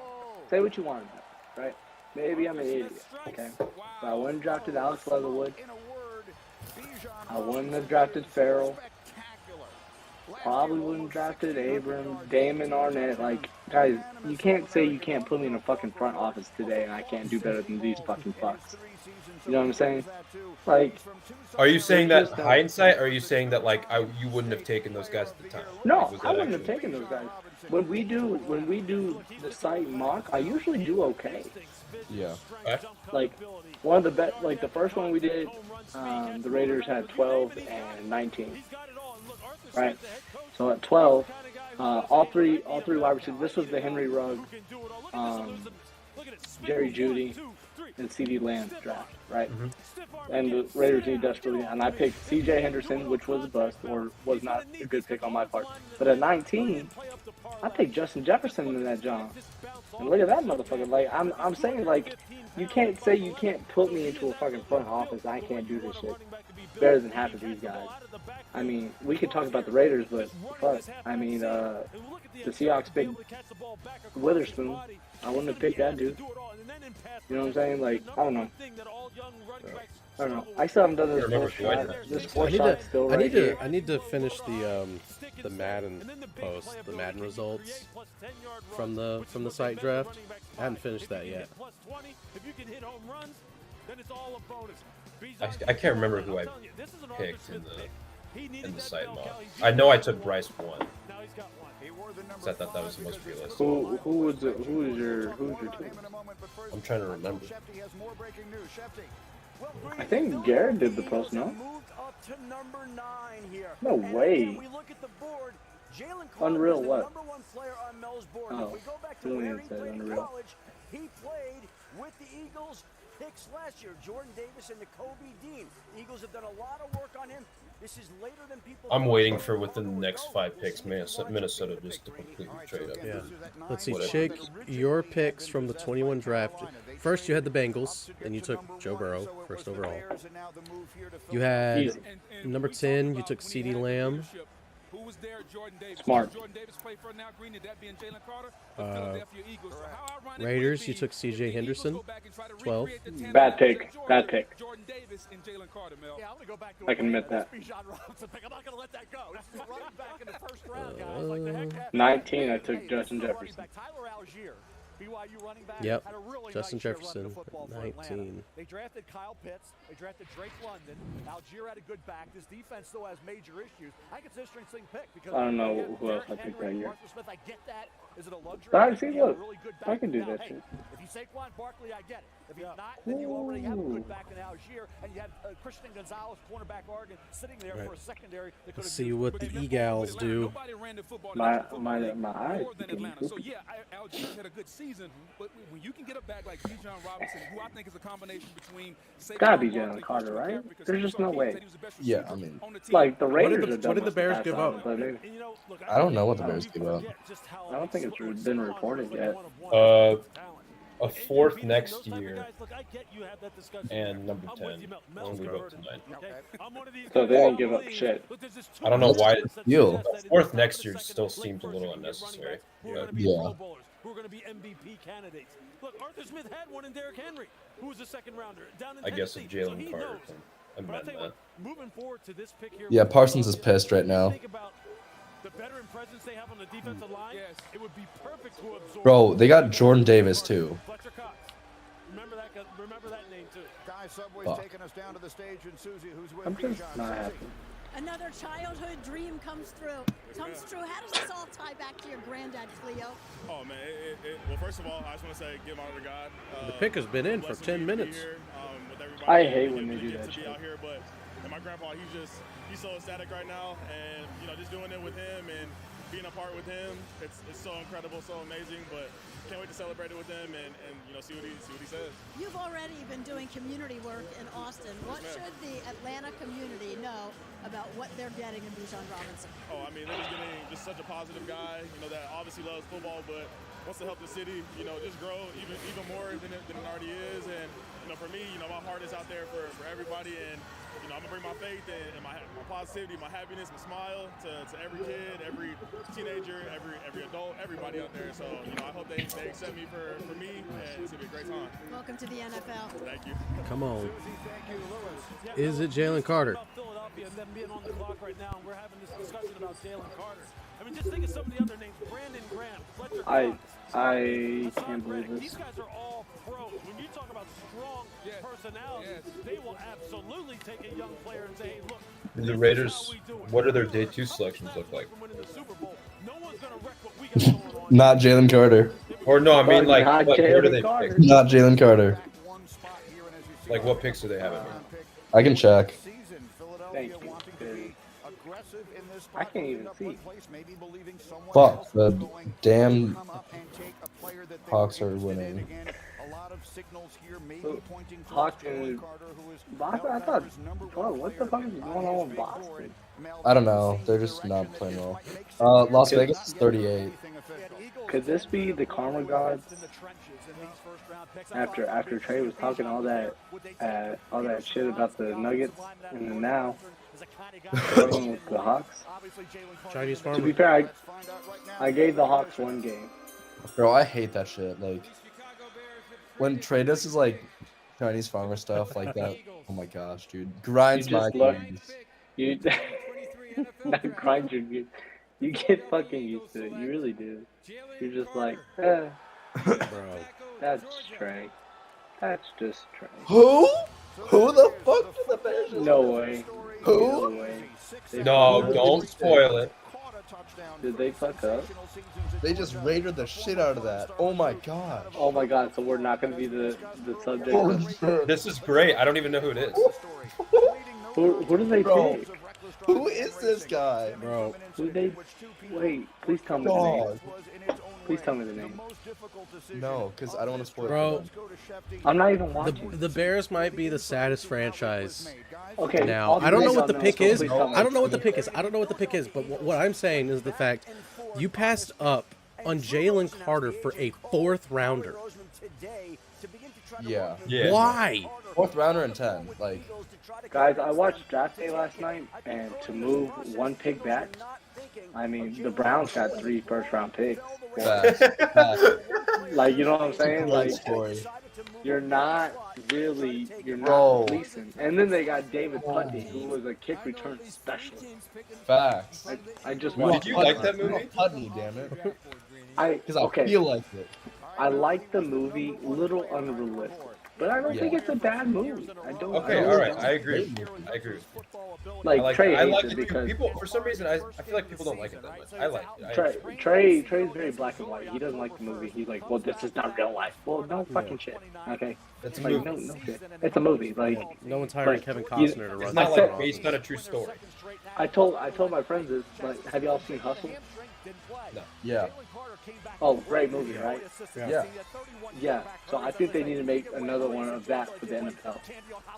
S16: say what you want about it, right? Maybe I'm an idiot, okay? But I wouldn't have drafted Alex Leatherwood. I wouldn't have drafted Farrell. Probably wouldn't have drafted Abram, Damon Arnett. Like, guys, you can't say you can't put me in a fucking front office today and I can't do better than these fucking fucks. You know what I'm saying? Like,
S2: are you saying that hindsight, or are you saying that like you wouldn't have taken those guys at the time?
S16: No, I wouldn't have taken those guys. When we do the site mock, I usually do okay.
S3: Yeah.
S16: Like one of the best, like the first one we did, the Raiders had 12 and 19. Right. So at 12, all three wide receivers. This was the Henry Rugg, Jerry Jeudy, and CD Lamb draft, right? Mm-hmm. And the Raiders need desperately, and I picked C.J. Henderson, which was a bust or was not a good pick on my part. But at 19, I picked Justin Jefferson in that job. And look at that motherfucker. Like I'm saying, like you can't say you can't put me into a fucking front office. I can't do this shit better than half of these guys. I mean, we could talk about the Raiders, but fuck. I mean, the Seahawks picked Witherspoon. I wouldn't have picked that dude. You know what I'm saying? Like, I don't know. I don't know. I still haven't done this fourth shot. This fourth shot still right here.
S1: I need to finish the Madden post, the Madden results from the site draft. I haven't finished that yet.
S2: I can't remember who I picked in the site mock. I know I took Bryce 1. So I thought that was the most realistic.
S16: Who was your team?
S2: I'm trying to remember.
S16: I think Garrett did the post, no? No way. Unreal what? Oh, Julian said unreal.
S7: He played with the Eagles picks last year, Jordan Davis and Kobe Dean. The Eagles have done a lot of work on him. This is later than people.
S2: I'm waiting for within the next 5 picks, Minnesota just to completely trade up.
S1: Yeah. Let's see, Chick, your picks from the 21 draft. First, you had the Bengals, and you took Joe Burrow, first overall. You had number 10, you took CeeDee Lamb.
S5: Who was there? Jordan Davis.
S16: Smart.
S5: Jordan Davis played for now Green. Did that being Jalen Carter? The Philadelphia Eagles. So how ironic
S1: Raiders, you took C.J. Henderson, 12.
S16: Bad pick. Bad pick.
S5: Jordan Davis and Jalen Carter, Mel.
S6: Yeah, I'm gonna go back to
S16: I can admit that.
S6: I'm not gonna let that go. This is running back in the first round, guys. Like the heck.
S16: 19, I took Justin Jefferson.
S6: Tyler Algier, BYU running back.
S1: Yep.
S6: Had a really
S1: Justin
S6: nice year
S1: Jefferson,
S6: running the football for
S1: 19.
S6: Atlanta. They drafted Kyle Pitts. They drafted Drake London. Algier had a good back. This defense still has major issues. I think it's an interesting pick because
S16: I don't know who else I picked that year.
S6: Smith, I get that. Is it a luxury?
S16: But I see, look, I can do that shit.
S6: If he's Saquon Barkley, I get it. If he's not, then you already have a good back in Algier, and you had Christian Gonzalez, cornerback Oregon, sitting there for a secondary.
S1: Let's see what the E-Gals do.
S16: My eyes.
S5: So yeah, Algier had a good season, but when you can get a back like Bijan Robinson, who I think is a combination between
S16: gotta be Jalen Carter, right? There's just no way.
S3: Yeah, I mean,
S16: like the Raiders.
S1: What did the Bears give up?
S3: I don't know what the Bears give up.
S16: I don't think it's been reported yet.
S2: A fourth next year, and number 10 when we go to 9.
S16: So they didn't give up shit.
S2: I don't know why.
S3: Deal.
S2: Fourth next year still seems a little unnecessary.
S3: Yeah.
S4: who are going to be MVP candidates. Look, Arthur Smith had one in Derrick Henry, who was a second rounder down in
S2: I guess
S4: Tennessee.
S2: if
S4: So
S2: Jalen
S4: he
S2: Carter
S4: knows.
S2: can
S4: But I'll
S2: amend
S4: tell you
S2: that.
S4: what, moving forward to this pick here.
S3: Yeah, Parsons is pissed right now.
S4: Think about the veteran presence they have on the defensive line. Yes. It would be perfect to absorb.
S3: Bro, they got Jordan Davis too.
S4: Fletcher Cox. Remember that name too.
S6: Guy Subway's
S3: Fuck.
S6: taking us down to the stage, and Susie, who's with
S16: I'm
S6: me,
S16: just
S6: John.
S16: not
S6: Susie.
S16: happy.
S8: Another childhood dream comes through. How does this all tie back to your granddad, Cleo?
S19: Oh man, well, first of all, I just want to say, give honor to God.
S1: The pick has been in for 10 minutes.
S16: I hate when they do that shit.
S19: Out here, but my grandpa, he's so ecstatic right now, and just doing it with him and being a part with him, it's so incredible, so amazing. But can't wait to celebrate it with him and see what he says.
S8: You've already been doing community work in Austin. What should the Atlanta community know about what they're getting in Bijan Robinson?
S19: Oh, I mean, they're just getting just such a positive guy, that obviously loves football, but wants to help the city, just grow even more than it already is. And, for me, my heart is out there for everybody, and, I'm gonna bring my faith and my positivity, my happiness, my smile to every kid, every teenager, every adult, everybody out there. So, I hope they accept me for me, and it's gonna be a great time.
S8: Welcome to the NFL.
S19: Thank you.
S1: Come on. Is it Jalen Carter?
S4: Philadelphia and them being on the clock right now, and we're having this discussion about Jalen Carter. I mean, just think of some of the other names: Brandon Graham, Fletcher Cox,
S16: I can't believe
S4: These
S16: this.
S4: guys are all pros. When you talk about strong personalities, they will absolutely take a young player and say, "Hey, look."
S2: The Raiders, what do their day 2 selections look like?
S3: Not Jalen Carter.
S2: Or no, I mean like
S16: Not
S2: where do they
S16: Jalen
S2: pick?
S16: Carter.
S3: Not Jalen Carter.
S2: Like what picks do they have?
S3: I can check.
S16: Thank you. 'Cause I can't even see.
S3: Fuck, the damn Hawks are winning.
S16: Hawks and Boston. I thought, oh, what the fuck is going on with Boston?
S3: I don't know. They're just not playing well. Las Vegas is 38.
S16: Could this be the karma gods? After Trey was talking all that shit about the Nuggets, and then now going with the Hawks.
S1: Chinese farmer.
S16: To be fair, I gave the Hawks one game.
S3: Bro, I hate that shit. Like, when Trey does his, like, Chinese farmer stuff like that, oh my gosh, dude. Grinds my gears.
S16: You not grind your gears. You get fucking used to it. You really do. You're just like,
S1: Bro.
S16: That's Trey. That's just Trey.
S3: Who? Who the fuck did the Bears?
S16: No way.
S3: Who?
S16: No way.
S2: No, don't spoil it.
S16: Did they fuck up?
S3: They just raided the shit out of that. Oh my gosh.
S16: Oh my god, so we're not going to be the subject of...
S2: This is great. I don't even know who it is.
S16: Who did they take?
S3: Who is this guy?
S1: Bro.
S16: Who they... Wait, please tell me the name. Please tell me the name.
S3: No, because I don't want to spoil
S1: Bro.
S3: it.
S16: I'm not even watching.
S1: The Bears might be the saddest franchise
S16: Okay,
S1: now.
S16: all
S1: I don't know
S16: these
S1: what the
S16: guys
S1: pick
S16: know, so
S1: is.
S16: please tell me.
S1: I don't know what the pick is. I don't know what the pick is. But what I'm saying is the fact you passed up on Jalen Carter for a 4th rounder.
S3: Yeah.
S1: Why?
S3: 4th rounder and 10. Like,
S16: Guys, I watched Draft Day last night, and to move one pick back, I mean, the Browns got 3 first-round picks. Like, you know what I'm saying? Like, you're not fleecing. And then they got David Putney, who was a kick return specialist.
S3: Facts.
S16: I just
S2: Did
S16: watched
S2: you like that movie?
S3: Putney, damn it.
S16: Because
S3: I feel like it.
S16: I like the movie, a little unrealistic. But I don't think it's a bad movie. I don't.
S2: Okay, all right, I agree. I agree.
S16: Like Trey
S2: I
S16: hates
S2: like
S16: it
S2: it
S16: because
S2: people for some reason I feel like people don't like it that much. I like it.
S16: Trey's very black and white. He doesn't like the movie. He's like, well, this is not real life. Well, no fucking shit. Okay,
S2: it's a
S16: like,
S2: movie.
S16: no shit. It's a movie. Like
S1: no one's hiring Kevin Costner to run.
S2: It's not like based on a true story.
S16: I told my friends this, but have y'all seen Hustle?
S2: No.
S3: Yeah.
S16: Oh, great movie, right?
S3: Yeah.
S16: Yeah. So I think they need to make another one of that for the NFL.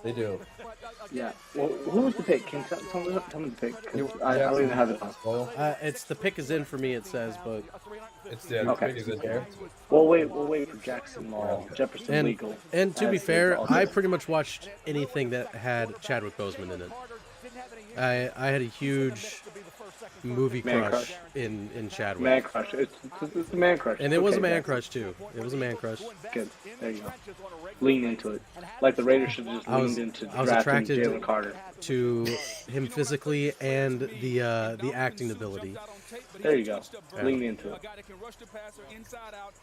S3: They do.
S16: Yeah. Well, who was the pick? Can you tell me the pick? 'Cause I don't even have it on.
S1: It's the pick is in for me. It says, but
S2: it's
S16: Okay.
S2: The pick is in there.
S16: We'll wait for Jackson Jefferson Legal.
S1: And to be fair, I pretty much watched anything that had Chadwick Boseman in it. I had a huge movie
S16: Man
S1: crush
S16: crush.
S1: in Chadwick.
S16: Man crush. It's a man crush.
S1: And it was a
S16: Okay,
S1: man
S16: Jackson.
S1: crush too. It was a man crush.
S16: Good. There you go. Lean into it. Like the Raiders should have just leaned into
S1: I was
S16: drafting
S1: attracted
S16: Jalen Carter.
S1: to him physically and the acting ability.
S16: There you go.
S1: Yeah.
S16: Lean into it.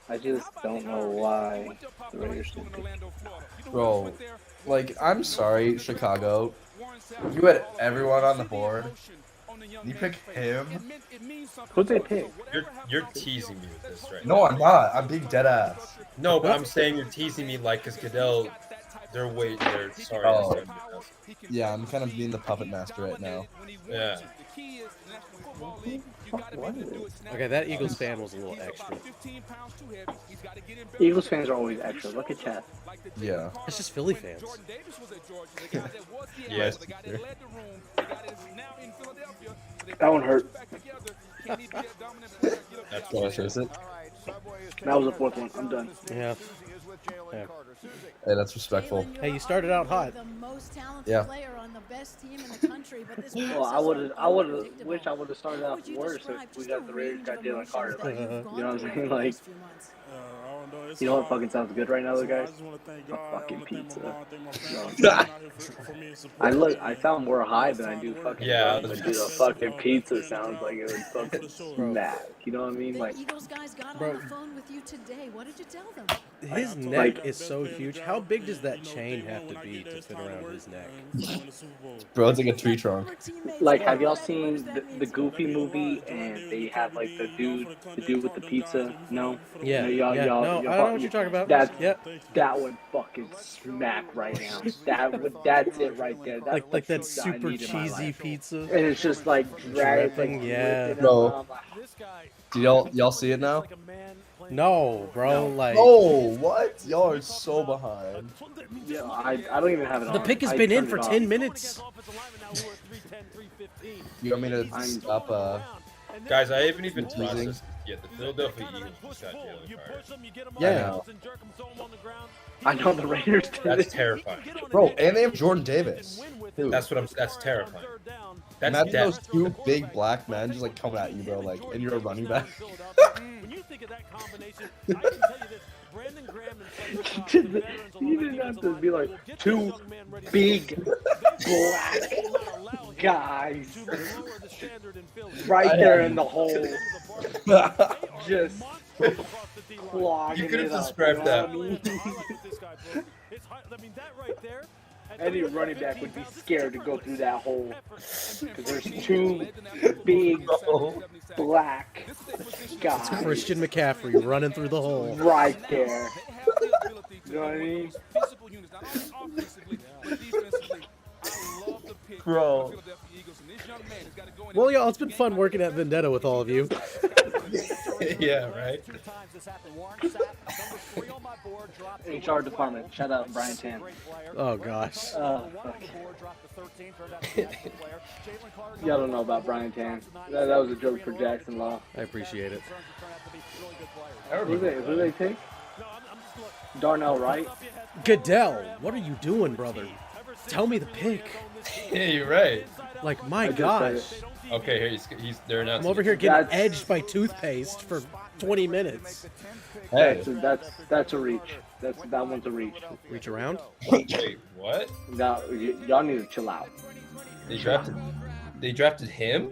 S16: I just don't know why the Raiders didn't pick him.
S3: Bro, like, I'm sorry, Chicago. You had everyone on the board. You pick him?
S16: Who'd they pick?
S2: You're teasing me with this right
S3: No,
S2: now.
S3: I'm not. I'm being dead ass.
S2: No, but I'm saying you're teasing me like, because Goodell, they're sorry.
S3: Oh. Yeah, I'm kind of being the puppet master right now.
S2: Yeah.
S1: Okay, that Eagles fan was a little extra.
S16: Eagles fans are always extra. Look at Chad.
S3: Yeah.
S1: It's just Philly fans.
S2: Yes.
S16: That one hurt.
S2: That's what
S3: Is it?
S16: That was the fourth one. I'm done.
S1: Yeah.
S3: Hey, that's respectful.
S1: Hey, you started out hot.
S8: The most talented
S3: Yeah.
S8: player on the best team in the country, but this
S16: Well, I would have wished I would have started off worse if we got the Raiders got Jalen Carter. Like, you know what I'm saying? Like, you know what fucking sounds good right now, though, guys? A fucking pizza. I sound more high than I do fucking.
S2: Yeah.
S16: But dude, a fucking pizza sounds like it would fucking smack. You know what I mean? Like,
S8: Eagles guys got
S1: Bro.
S8: on the phone with you today. What did you tell them?
S1: His neck is so huge. How big does that chain have to be to fit around his neck?
S3: Bro, it's like a tree trunk.
S16: like, have y'all seen the Goofy movie? And they have like the dude with the pizza. No.
S1: Yeah.
S16: No, y'all,
S1: yeah.
S16: y'all,
S1: No,
S16: y'all
S1: I don't know what you're talking about.
S16: That would fucking smack right now. That's it right there. That's
S1: Like that
S16: food I
S1: super
S16: need in my
S1: cheesy
S16: life.
S1: pizza.
S16: And it's just like
S1: Dripping, yeah.
S3: Bro. Do y'all see it now?
S1: No, bro. Like.
S3: Oh, what? Y'all are so behind.
S16: Yeah, I don't even have it
S1: The
S16: on.
S1: pick has
S16: I
S1: been in
S16: turned
S1: for
S16: it off.
S1: 10 minutes.
S3: You want me to stop?
S2: Guys, I haven't even
S3: Teasing.
S2: processed yet. The Philadelphia Eagles just got Jalen Carter.
S3: Yeah.
S16: I know the Raiders did
S2: That's
S16: it.
S2: terrifying.
S3: Bro, and they have Jordan Davis. Too.
S2: That's terrifying. That's
S3: Imagine
S2: death.
S3: those two big black men just like coming at you, bro. Like, and you're a running back.
S4: When you think of that combination, I can tell you this: Brandon Graham and
S16: You didn't have to be like two big black guys right there in the hole, just clogging
S2: You could
S16: it
S2: have
S16: up.
S2: described that.
S16: Any running back would be scared to go through that hole because there's two big black guys
S1: It's Christian McCaffrey running through the hole.
S16: right there. You know what I mean?
S3: Bro.
S1: Well, y'all, it's been fun working at Vendetta with all of you.
S2: Yeah, right.
S16: HR department. Shout out Brian Tan.
S1: Oh gosh.
S16: Fuck. Y'all don't know about Brian Tan. That was a joke for Jackson Law.
S1: I appreciate it.
S16: Who they pick? Darnell Wright.
S1: Goodell, what are you doing, brother? Tell me the pick.
S2: Yeah, you're right.
S1: Like, my
S16: I just
S1: gosh.
S16: said
S2: Okay, here he's they're
S1: I'm
S2: announcing.
S1: over here getting
S16: That's-
S1: edged by toothpaste for 20 minutes.
S3: Hey.
S16: That's a reach. That one's a reach.
S1: Reach around?
S2: Wait, what?
S16: Now, y'all need to chill out.
S2: They drafted him?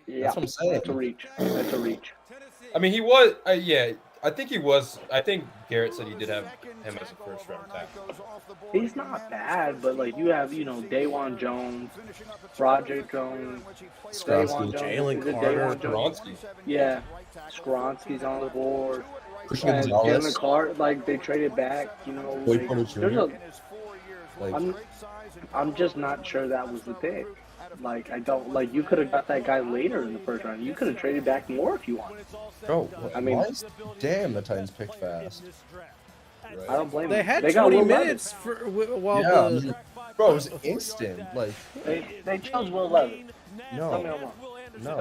S16: Yeah,
S3: That's what I'm saying.
S16: That's a reach. That's a reach.
S2: I mean, he was. Yeah, I think he was. I think Garrett said he did have him as a first round tackle.
S16: He's not bad, but like you have, Dawan Jones, Roger Jones,
S3: Skronsky.
S1: Jalen
S16: Is it
S1: Carter.
S16: Dawan Jones?
S2: Skronsky.
S16: Yeah, Skronsky's on the board.
S3: Christian
S16: And
S3: Gonzalez.
S16: Jalen Carter, like they traded back,
S3: Boy
S16: like,
S3: Porter
S16: there's
S3: Jr.
S16: a,
S3: Like,
S16: I'm just not sure that was the pick. Like I don't like you could have got that guy later in the first round. You could have traded back more if you wanted.
S3: bro,
S16: I mean-
S3: why is, damn, the Titans picked fast.
S16: I don't blame
S1: They
S16: them.
S1: had
S16: They got
S1: 20
S16: Will
S1: minutes while
S3: Yeah,
S1: the...
S3: bro, it was instant. Like,
S16: Levis. They chose Will Levis. Tell me
S3: no.
S16: I'm wrong.
S3: No.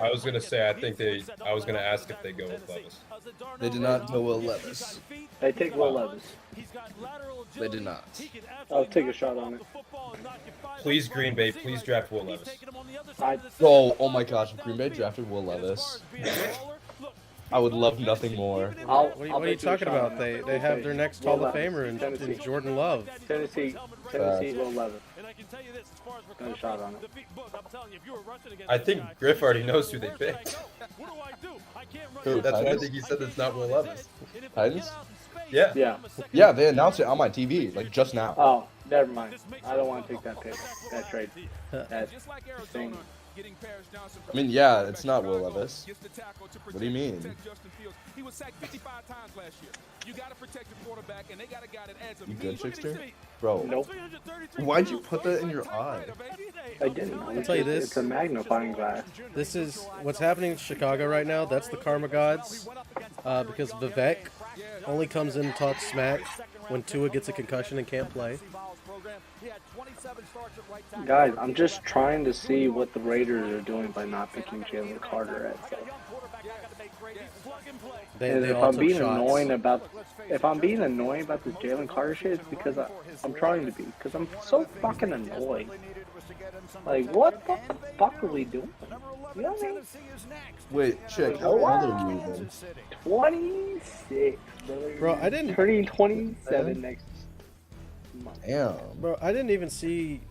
S2: I was gonna say I was gonna ask if they go with Levis.
S3: They did not go Will Levis.
S16: They take Will Levis.
S3: They did not.
S16: I'll take a shot on it.
S2: Please, Green Bay, please draft Will Levis.
S3: Oh my gosh, if Green Bay drafted Will Levis, I would love nothing more.
S1: What are you talking about? They have their next Hall of Famer in Jordan Love.
S16: Tennessee Will Levis. Got a shot on it.
S2: I think Griff already knows who they picked.
S3: Who,
S2: That's why I
S3: Titans?
S2: think he said it's not Will Levis.
S3: Titans?
S2: Yeah.
S3: Yeah, they announced it on my TV, like just now.
S16: Oh, never mind. I don't want to take that pick. That trade. That thing.
S3: I mean, yeah, it's not Will Levis. What do you mean?
S5: He was sacked 55 times last year. You got to protect your quarterback, and they got a guy that adds a
S3: You good,
S5: million.
S3: Trickster? Bro,
S16: Nope.
S3: why'd you put that in your eye?
S16: I didn't.
S1: I'll tell you this.
S16: It's a magnifying glass.
S1: This is what's happening in Chicago right now. That's the karma gods. Because Vivek only comes in and talks smack when Tua gets a concussion and can't play.
S16: Guys, I'm just trying to see what the Raiders are doing by not picking Jalen Carter at. And
S1: They
S16: if
S1: all
S16: I'm
S1: took
S16: being
S1: shots.
S16: annoying about this Jalen Carter shit, it's because I'm trying to be. Because I'm so fucking annoyed. Like, what the fuck are we doing? You know what I mean?
S3: Wait, chick, how old are you then?
S16: 26,
S1: Bro, I didn't.
S16: Turning 27 next month.
S3: Damn.
S1: Bro, I didn't even see.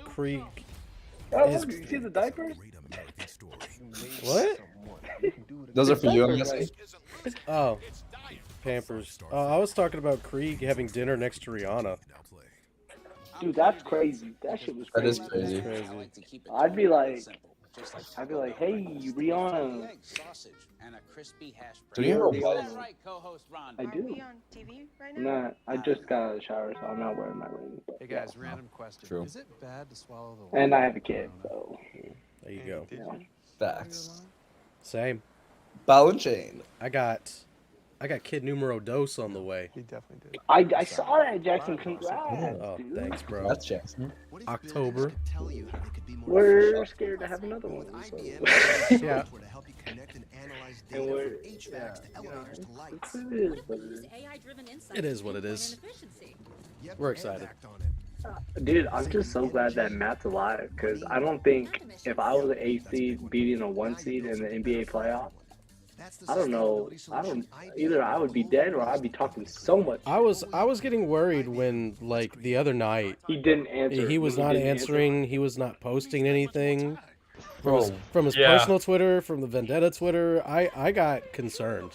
S1: Krieg.
S16: Oh, look, you see the diapers?
S1: What?
S3: Those are for you, I'm guessing?
S1: Oh, Pampers. I was talking about Krieg having dinner next to Rihanna.
S16: Dude, that's crazy. That shit was
S3: That
S16: crazy.
S3: is crazy.
S16: I'd be like, hey, Rihanna.
S3: Do you have a
S16: Rihanna.
S3: wife?
S16: I do.
S11: on TV right now?
S16: Nah, I just got out of the shower, so I'm not wearing my ring. But,
S15: Hey guys, random question.
S3: True.
S15: Is it bad to swallow the
S16: and I have a kid, so.
S1: There you go.
S16: You know.
S3: Facts.
S1: Same.
S3: Ball and chain.
S1: I got kid numero dos on the way.
S15: He definitely did.
S16: I saw that, Jackson. Congrats.
S1: Oh,
S16: dude.
S1: thanks, bro.
S3: That's Jackson.
S1: October.
S16: We're scared to have another one. So.
S1: Yeah.
S16: And we're,
S1: It is what it is. We're excited.
S16: Dude, I'm just so glad that Matt's alive, because I don't think if I was an 8 seed beating a 1 seed in the NBA playoff, I don't know. Either I would be dead or I'd be talking so much.
S1: I was getting worried when, like, the other night
S16: He didn't answer.
S1: he was not
S16: didn't
S1: answering. He was not posting anything
S3: Bro,
S1: from his
S2: yeah.
S1: personal Twitter, from the Vendetta Twitter. I got concerned.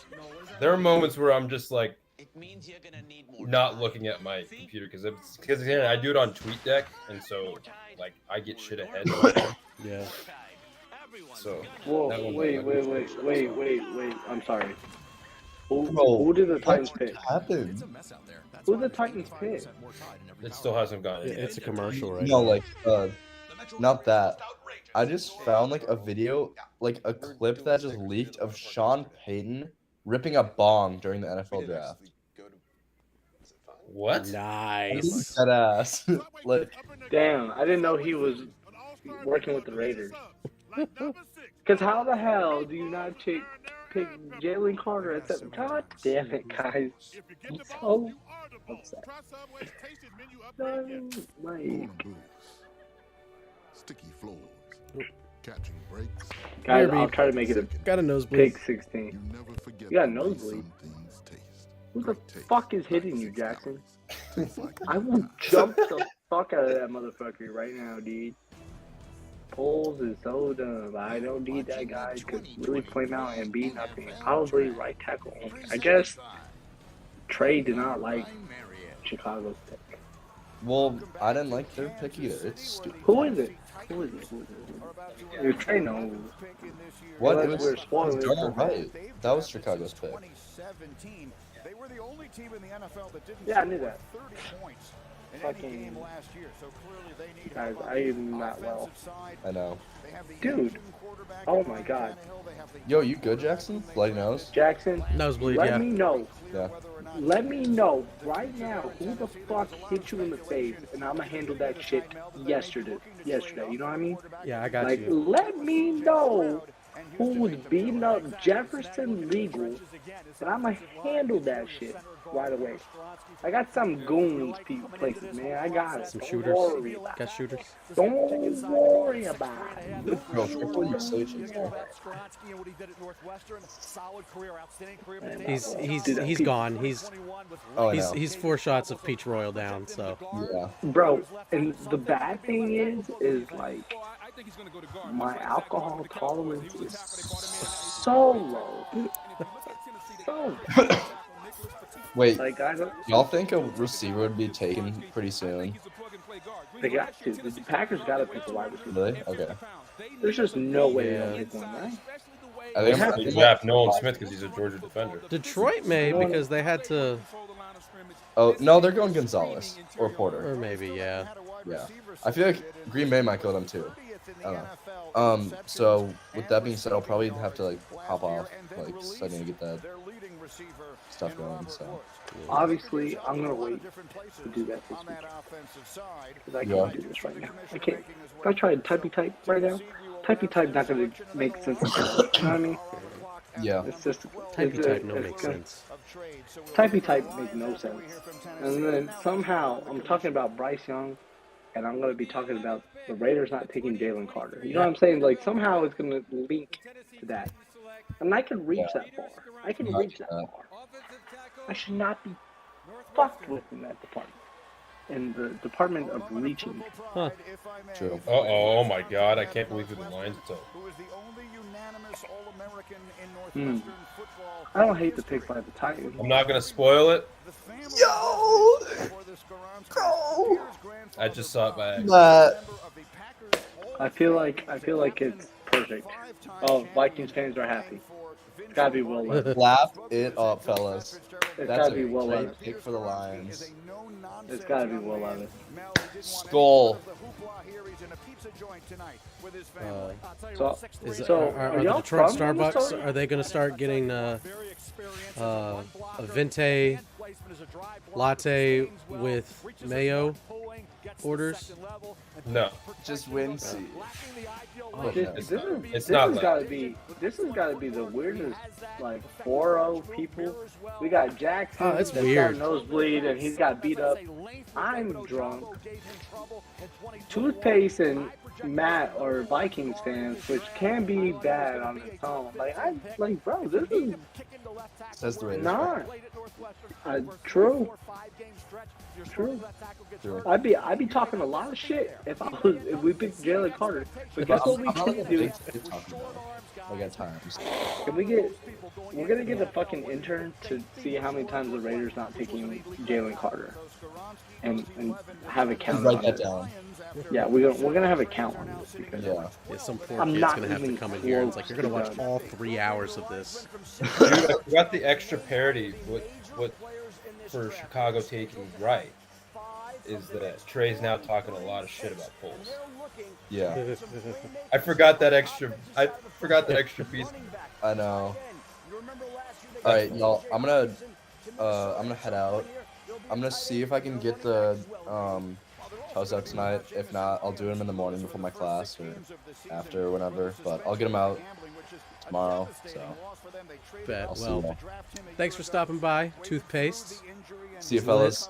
S2: There are moments where I'm just like not looking at my computer because again I do it on TweetDeck, and so like I get shit ahead.
S1: Yeah.
S2: So
S16: Whoa,
S2: that one-
S16: wait. I'm sorry.
S3: Bro,
S16: Who did the Titans
S3: what
S16: pick?
S3: happened?
S16: Who did the Titans pick?
S2: It still hasn't gone.
S1: It's a commercial right
S3: No,
S1: now.
S3: like, not that. I just found like a video, like a clip that just leaked of Sean Payton ripping a bong during the NFL draft.
S2: What?
S1: Nice.
S3: That ass. Like,
S16: Damn, I didn't know he was working with the Raiders. Because how the hell do you not pick Jalen Carter at 7? God damn it, guys. I'm so upset. Like,
S10: Sticky floors. Catching breaks.
S16: guys,
S1: Here,
S16: I'll
S1: B.
S16: try to make it a
S1: Got a nosebleed.
S16: pick 16.
S10: You never forget
S16: You got a
S10: the way
S16: nosebleed.
S10: some things taste.
S16: Who the
S10: Great
S16: fuck
S10: taste.
S16: is hitting you, Jackson?
S10: It's like
S16: I will jump the fuck out of that motherfucker right now, dude. Poles is so dumb. I don't need that guy. Could really point out and be nothing. Probably right tackle only. I guess Trey did not like Chicago's pick.
S3: well, I didn't like their pick either. It's stupid.
S16: Who is it? Who is it? If Trey knows.
S3: What?
S16: Well,
S3: It was,
S16: we're
S3: it
S16: spoiling
S3: was
S16: it
S3: Darnell
S16: for
S3: Wright. That was Chicago's pick.
S6: 2017. They were the only team in the NFL that didn't
S16: Yeah, I knew
S6: score
S16: that.
S6: 30 points in
S16: Fucking-
S6: any game last year. So clearly they need
S16: Guys,
S6: help
S16: I am not well.
S6: offensive side.
S3: I know.
S6: They have the
S16: Dude.
S6: aging quarterback
S16: Oh
S6: in
S16: my
S6: Ryan
S16: God.
S6: Tannehill. They have the
S3: Yo, you good, Jackson? Bloody nose?
S16: Jackson,
S1: Nosebleed,
S16: let
S1: yeah.
S16: me know
S3: Yeah.
S6: whether or not
S16: Let me know right now who the fuck hit you in the face, and I'm gonna handle that shit yesterday. Yesterday, you know what I mean?
S1: Yeah, I got
S16: Like,
S1: you.
S16: let me know who was beating up Jefferson Legal, and I'm gonna handle that shit right away. I got some goons, places, man. I got it.
S1: Some
S16: Don't
S1: shooters.
S16: worry about
S1: Got shooters.
S16: it. Don't worry about it.
S3: Bro, triple usage.
S1: He's gone. He's 4 shots of Peach Royal down. So
S3: yeah,
S16: bro. And the bad thing is like my alcohol tolerance is so low. So
S3: wait,
S16: like
S3: y'all think a receiver would be taken pretty soon?
S16: They got to. The Packers got to pick a wide receiver.
S3: Really? Okay.
S16: There's just no way they don't pick one, right?
S3: I
S2: They
S3: think
S2: have to draft Nolan Smith because he's a Georgia defender.
S1: Detroit may because they had to.
S3: Oh no, they're going Gonzalez or Porter.
S1: Or maybe, yeah.
S3: Yeah. I feel like Green Bay might go them too. I don't know. So with that being said, I'll probably have to like hop off, like so I need to get that stuff going. So
S16: obviously, I'm gonna wait to do that this week because I can't do this right now. I can't. If I try to type right now, type not gonna make sense. You know what I mean?
S3: Yeah.
S16: It's just
S1: type no makes sense.
S16: Type make no sense. And then somehow I'm talking about Bryce Young, and I'm gonna be talking about the Raiders not taking Jalen Carter. You know what I'm saying? Like somehow it's gonna link to that, and I can reach that far. I can reach that far. I should not be fucked with in that department. In the department of reaching.
S1: Huh.
S3: True.
S2: Oh my God! I can't believe who the Lions took.
S16: I don't hate the pick by the Titans.
S2: I'm not gonna spoil it.
S3: Yo!
S2: Go! I just saw it by
S3: accident.
S16: I feel like it's perfect. Oh, Vikings fans are happy. It's gotta be Will Levis.
S3: Clap it up, fellas.
S16: It's
S3: That's
S16: gotta be
S3: a
S16: Will
S3: great
S16: Levis.
S3: pick for the Lions.
S16: It's gotta be Will Levis.
S3: Skull.
S16: Are
S1: the
S16: y'all
S1: Detroit
S16: from
S1: Starbucks?
S16: Minnesota?
S1: Are they going to start getting a venti latte with mayo orders?
S2: No.
S3: Just Wincy.
S2: It's
S16: This
S2: not
S16: has
S2: like
S16: gotta be the weirdest like 4-0 people. We got Jackson
S1: Oh, that's
S16: that's
S1: weird.
S16: got a nosebleed and he's got beat up. I'm drunk. Toothpaste and Matt are Vikings fans, which can be bad on its own. Like bro, this is
S3: Says the Raiders.
S16: not true. True. I'd be talking a lot of shit if we picked Jalen Carter. But guess what we
S3: I'm not
S16: can
S3: like a
S16: do?
S3: big talking about it. Like at times.
S16: We're gonna get a fucking intern to see how many times the Raiders not picking Jalen Carter, and have a count.
S3: Write
S16: on
S3: that
S16: it.
S3: down.
S16: Yeah, we're gonna have a count on this because
S1: Yeah, some poor
S16: I'm
S1: kid's
S16: not
S1: going to have to
S16: even
S1: come in here and it's like,
S16: close
S1: you're going to
S16: to
S1: watch
S16: done.
S1: all 3 hours of this.
S2: Dude, I forgot the extra parody. What for Chicago taking right is that Trey's now talking a lot of shit about polls.
S3: Yeah.
S2: I forgot that extra piece.
S3: I know. All right, y'all. I'm gonna head out. I'm gonna see if I can get the toes out tonight. If not, I'll do them in the morning before my class or after or whenever. But I'll get them out tomorrow. So.
S1: Bet.
S3: I'll see
S1: Well,
S3: ya.
S1: thanks for stopping by. Toothpaste.
S3: See you, fellas.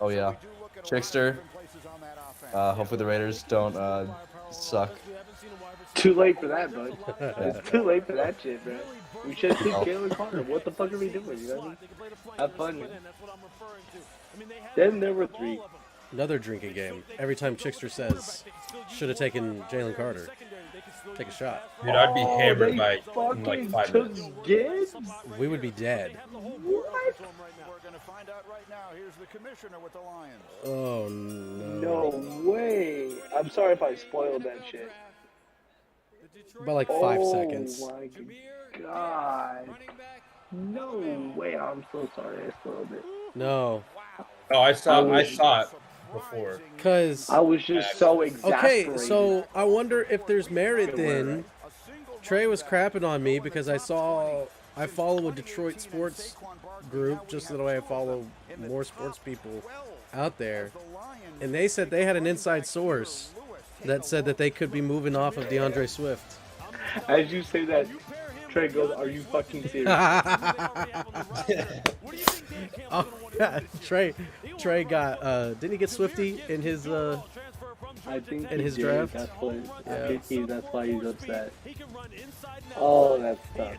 S3: Oh yeah, Trickster. Hopefully the Raiders don't suck.
S16: Too late for that, bud. It's too late for that shit, bro. We should have picked Jalen Carter. What the fuck are we doing? You know what I mean? Have fun, man. Then there were 3.
S1: Another drinking game. Every time Chickster says, should have taken Jalen Carter. Take a shot.
S2: Dude, I'd be hammered by in
S16: fucking
S2: like 5
S16: took
S2: minutes.
S16: Gibbs?
S1: We would be dead.
S16: What?
S6: We're going to find out right now. Here's the commissioner with the Lions.
S1: Oh, no.
S16: No way. I'm sorry if I spoiled that shit.
S1: About like 5 seconds.
S16: Oh my god. No way. I'm so sorry I spoiled it.
S1: No.
S2: Oh, I saw it before.
S1: Because
S16: I was just so exasperated.
S1: Okay, so I wonder if there's merit then. Trey was crapping on me because I saw I follow a Detroit sports group just so that way I follow more sports people out there, and they said they had an inside source that said that they could be moving off of DeAndre Swift.
S16: As you say that, Trey goes, "Are you fucking serious?"
S1: Oh yeah, Trey got didn't he get Swifty in his
S16: I think
S1: in
S16: he
S1: his
S16: did.
S1: draft?
S16: That's why he's upset. Oh, that's tough.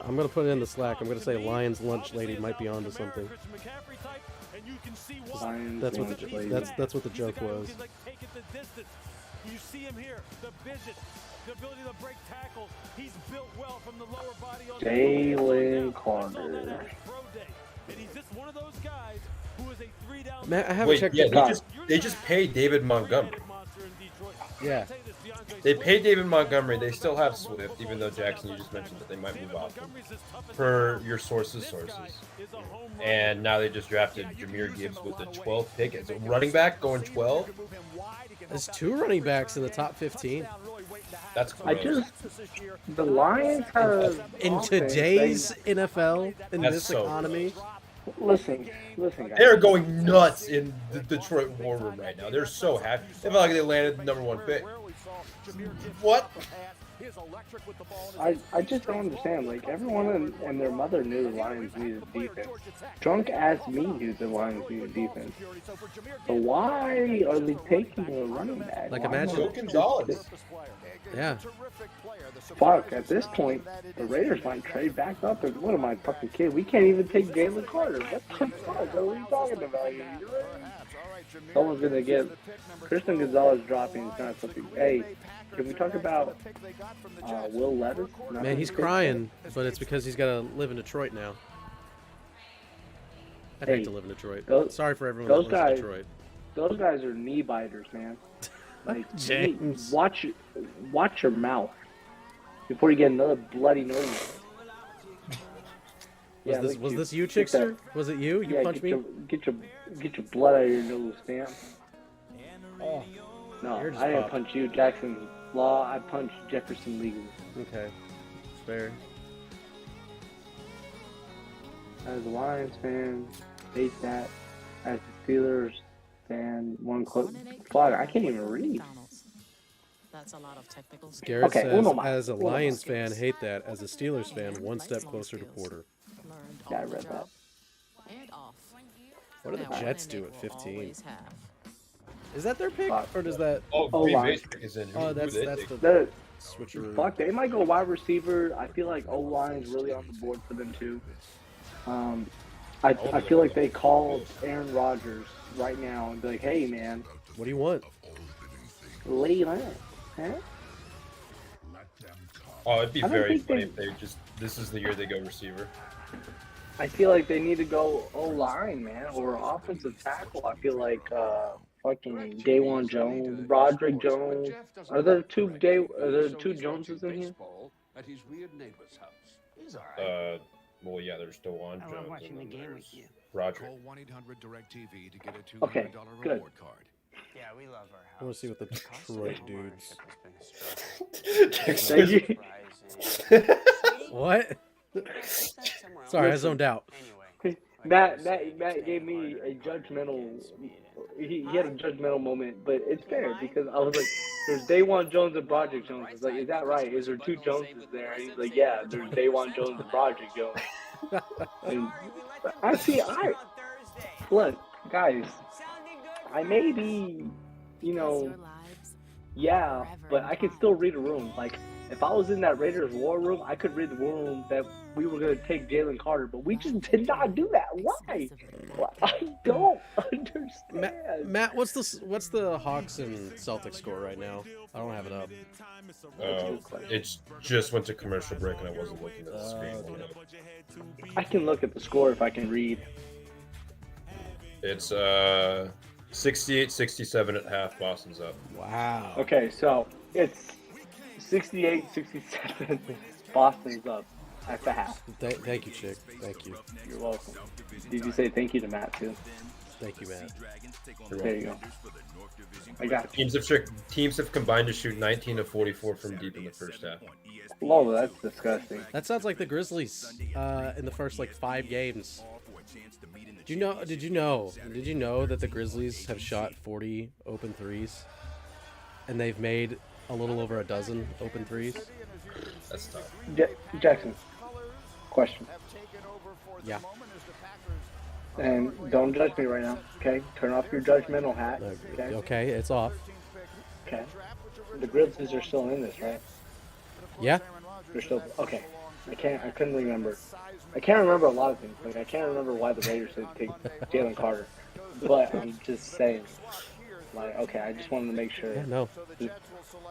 S1: I'm gonna put it in the Slack. I'm gonna say Lions lunch lady might be onto something.
S16: Lions
S1: That's what
S16: lunch lady.
S1: that's what the joke was.
S4: You see him here, the vision, the ability to break tackles. He's built well from the lower body on
S16: Jalen Carter.
S4: And he's just one of those guys who is a 3-down.
S1: Man, I haven't
S2: Wait,
S1: checked
S2: yeah,
S1: the
S2: they just paid David Montgomery.
S1: Yeah.
S2: They paid David Montgomery. They still have Swift, even though Jackson, you just mentioned that they might move off him, per your sources. And now they just drafted Jahmyr Gibbs with the 12th pick. It's a running back going 12.
S1: There's 2 running backs in the top 15.
S2: That's gross.
S16: The Lions have
S1: in today's NFL in this economy.
S16: Listen, guys.
S2: They're going nuts in the Detroit War Room right now. They're so happy. They feel like they landed the #1 pick. What?
S16: I just don't understand. Like, everyone and their mother knew the Lions needed defense. Drunk ass me knew the Lions needed defense. So why are they taking a running back?
S1: Like,
S16: Why
S1: imagine
S16: not
S2: Gonzalez.
S1: Yeah.
S16: Fuck, at this point, the Raiders might trade back up. And what am I fucking kidding? We can't even take Jalen Carter. What the fuck? What are we talking about here? Someone's gonna get Christian Gonzalez dropping is not something. Hey, can we talk about Will Levis?
S1: Man, he's crying, but it's because he's got to live in Detroit now. I'd hate to live in Detroit. Sorry for everyone that lives in Detroit.
S16: Those guys are knee biters, man. Like,
S1: James.
S16: Watch your mouth before you get another bloody nose.
S1: Was this you, Chickster? Was it you? You punched me?
S16: Get your blood out of your nose, damn.
S1: Oh,
S16: no, I didn't punch you, Jackson Law. I punched Jefferson Legal.
S1: Okay, fair.
S16: As a Lions fan, hate that. As a Steelers fan, one clip. Fuck, I can't even read.
S14: That's a lot of technical skills.
S1: Garrett says, as a Lions fan, hate that. As a Steelers fan, one step closer to Porter.
S16: Yeah, I read that.
S1: What do the Jets do at 15? Is that their pick, or does that?
S2: Oh, Green Bay's pick is in.
S1: Oh, that's
S2: the
S1: the switcheroo.
S16: Fuck, they might go wide receiver. I feel like O-line is really on the board for them too. I feel like they called Aaron Rodgers right now and be like, "Hey, man,
S1: what do you want?
S16: Lay on, huh?"
S2: Oh, it'd be very funny if they just. This is the year they go receiver.
S16: I feel like they need to go O-line, man, or offensive tackle. I feel like fucking Dawan Jones, Roderick Jones. Are there two Joneses in here?
S20: At his weird neighbor's house.
S2: Well, yeah, there's Dawan Jones and then there's Roger.
S10: Call 1-800-DIRECTV to get a $200
S16: Okay, good.
S10: reward card.
S21: Yeah, we love our house.
S1: I want to see what the Detroit dudes.
S16: Thank you.
S1: What? Sorry, I zoned out.
S16: Matt gave me a judgmental. He had a judgmental moment, but it's fair because I was like, "There's Dawan Jones and Project Jones." It's like, "Is that right? Is there two Joneses there?" And he's like, "Yeah, there's Dawan Jones and Project Jones." And I see. Look, guys. I may be, yeah, but I can still read a room. Like, if I was in that Raiders war room, I could read the room that we were going to take Jalen Carter, but we just did not do that. Why? I don't understand.
S1: Matt, what's the Hawks and Celtics score right now? I don't have it up.
S2: It's just went to commercial break and I wasn't looking at the screen.
S16: I can look at the score if I can read.
S2: It's 68-67 at half. Boston's up.
S1: Wow.
S16: Okay, so it's 68-67. Boston's up at the half.
S1: Thank you, Chick. Thank you.
S16: You're welcome. Did you say thank you to Matt too?
S1: Thank you, Matt.
S16: There you go. I got you.
S2: Teams have combined to shoot 19 of 44 from deep in the first half.
S16: Whoa, that's disgusting.
S1: That sounds like the Grizzlies in the first like 5 games. Did you know that the Grizzlies have shot 40 open threes, and they've made a little over a dozen open threes?
S2: That's tough.
S16: Jackson, question.
S1: Yeah.
S16: And don't judge me right now, okay? Turn off your judgmental hat. Okay.
S1: Okay, it's off.
S16: Okay. The Grizzlies are still in this, right?
S1: Yeah.
S16: They're still okay. I couldn't remember. I can't remember a lot of things. Like I can't remember why the Raiders didn't take Jalen Carter. But I'm just saying. Like, okay, I just wanted to make sure.
S1: Yeah, no.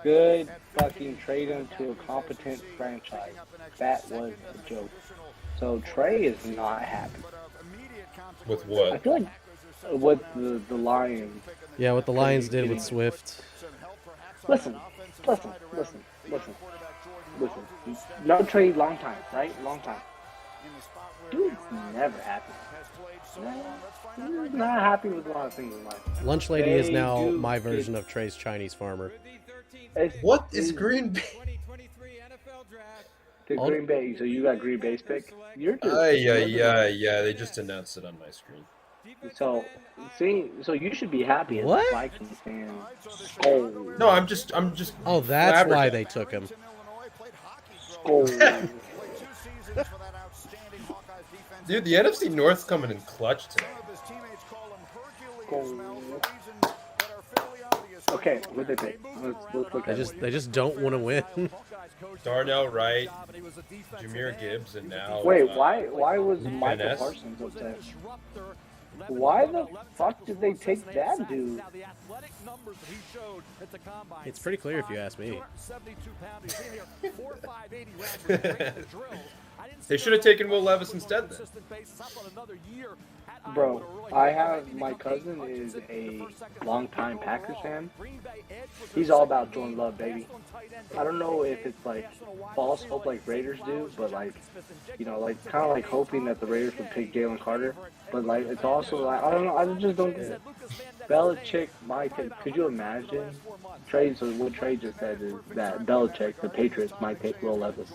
S16: Good fucking trade him to a competent franchise. That was a joke. So Trey is not happy.
S2: With what?
S16: I feel like with the Lions.
S1: Yeah, what the Lions did with Swift.
S16: Listen. No trade, long time, right? Long time. Dude's never happy. He's not happy with a lot of things in life.
S1: Lunch Lady is now my version of Trey's Chinese farmer.
S2: What is Green Bay?
S16: The Green Bay, so you got Green Bay's pick? You're just
S2: yeah. They just announced it on my screen.
S16: So, see, so you should be happy as a Vikings fan. Oh.
S2: No, I'm just.
S1: Oh, that's why they took him.
S16: Oh.
S2: Dude, the NFC North's coming in clutch today.
S16: Okay, what they pick? Let's look at
S1: They just don't want to win.
S2: Darnell Wright, Jahmyr Gibbs, and now.
S16: Wait, why was
S2: Luke
S16: Michael
S2: Van Ness?
S16: Parsons upset? Why the fuck did they take that dude?
S1: It's pretty clear if you ask me.
S2: They should have taken Will Levis instead then.
S16: Bro, my cousin is a longtime Packers fan. He's all about Jordan Love, baby. I don't know if it's like false hope like Raiders do, but like, you know, like kind of like hoping that the Raiders would pick Jalen Carter. But like, it's also like, I don't know, I just don't get it. Belichick might take, could you imagine? So what Trey just said is that Belichick, the Patriots, might take Will Levis.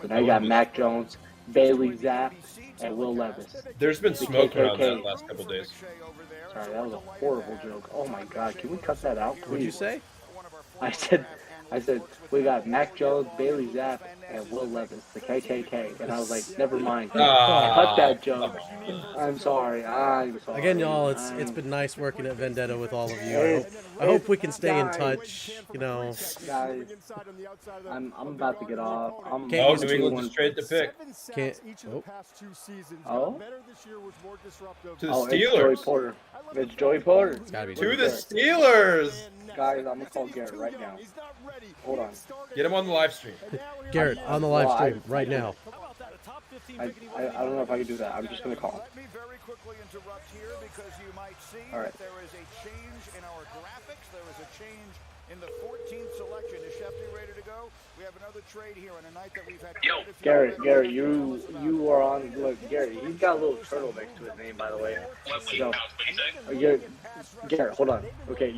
S16: But now you got Mac Jones, Bailey Zapp, and Will Levis.
S2: There's been smoke around that last couple days.
S16: Sorry, that was a horrible joke. Oh my god, can we cut that out, please?
S1: What'd you say?
S16: I said we got Mac Jones, Bailey Zapp, and Will Levis, the KKK, and I was like, never mind, cut that joke. I'm sorry.
S1: Again, y'all, it's been nice working at Vendetta with all of you. I hope we can stay in touch. You know,
S16: guys, I'm about to get off.
S2: New England just trade the pick. To the Steelers.
S16: It's Joey Porter.
S1: It's gotta be
S2: to the Steelers.
S16: Guys, I'm gonna call Garrett right now. Hold on.
S2: Get him on the live stream.
S1: Garrett, on the live stream right now.
S16: I don't know if I can do that. I'm just gonna call him.
S6: Let me very quickly interrupt here because you might see that there is a change in our graphics. There is a change in the 14th selection. Is Shefty ready to go? We have another trade here on a night that we've had.
S16: Garrett, you are on. Look, Garrett, he's got a little turtle next to his name, by the way. So, Garrett, hold on. Okay,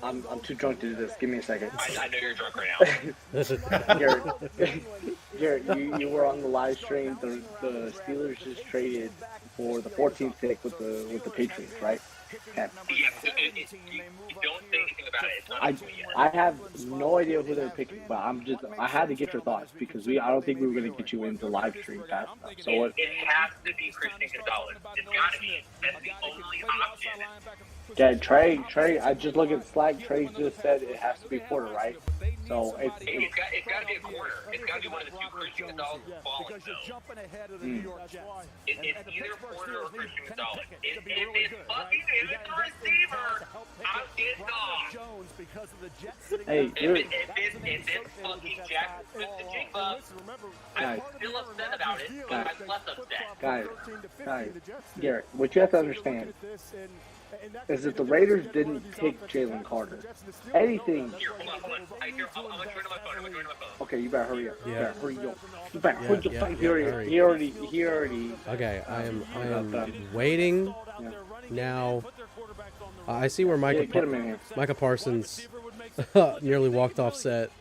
S16: I'm too drunk to do this. Give me a second.
S21: I know you're drunk right
S16: now. Garrett, you were on the live stream. The Steelers just traded for the 14th pick with the Patriots, right? Okay.
S21: Yeah, don't say anything about it. It's not yet.
S16: I have no idea who they're picking, but I had to get your thoughts because I don't think we were going to get you into live stream fast enough. So what?
S21: It has to be Christian Gonzalez. It's got to be. That's the only option.
S16: Yeah, Trey, I just look at Slack. Trey just said it has to be Porter, right? So it's
S21: got to be a corner. It's got to be one of the two. Christian Gonzalez is falling, though. It's either Porter or Christian Gonzalez. If it's fucking the receiver, I'm getting off.
S16: Hey,
S21: if it's fucking Jackson Smith-Njigba, I'm still upset about it, but I'm less upset.
S16: Guys, Garrett, what you have to understand is that the Raiders didn't pick Jalen Carter. Anything.
S21: Here, hold on. I'm gonna join on my phone.
S16: Okay, you better hurry up.
S1: Yeah.
S16: You better hurry up. You better hurry up.
S1: hurry.
S16: He already.
S1: Okay, I am waiting now. I see where Micah Parsons nearly walked off set.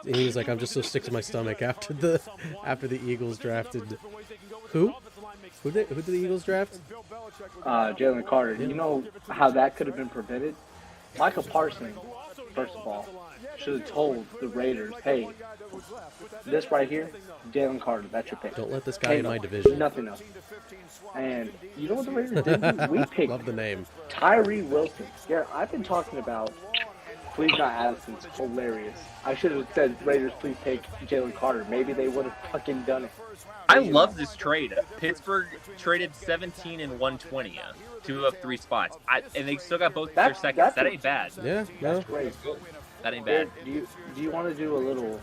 S1: And he was like, "I'm just so sick to my stomach after the Eagles drafted who? Who did the Eagles draft?
S16: Jalen Carter. You know how that could have been prevented? Michael Parsons, first of all, should have told the Raiders, hey, this right here, Jalen Carter, that's your pick.
S1: Don't let this guy in my division.
S16: Nothing else. And you know what the Raiders did? We picked
S1: Love the name.
S16: Tyree Wilson. Yeah, I've been talking about Please Not Addison's hilarious. I should have said, Raiders, please take Jalen Carter. Maybe they would have fucking done it.
S12: I love this trade. Pittsburgh traded 17 and 120, 2 of 3 spots. And they still got both their seconds. That ain't bad.
S1: Yeah,
S16: that's great.
S12: That ain't bad.
S16: Do you want to do a little?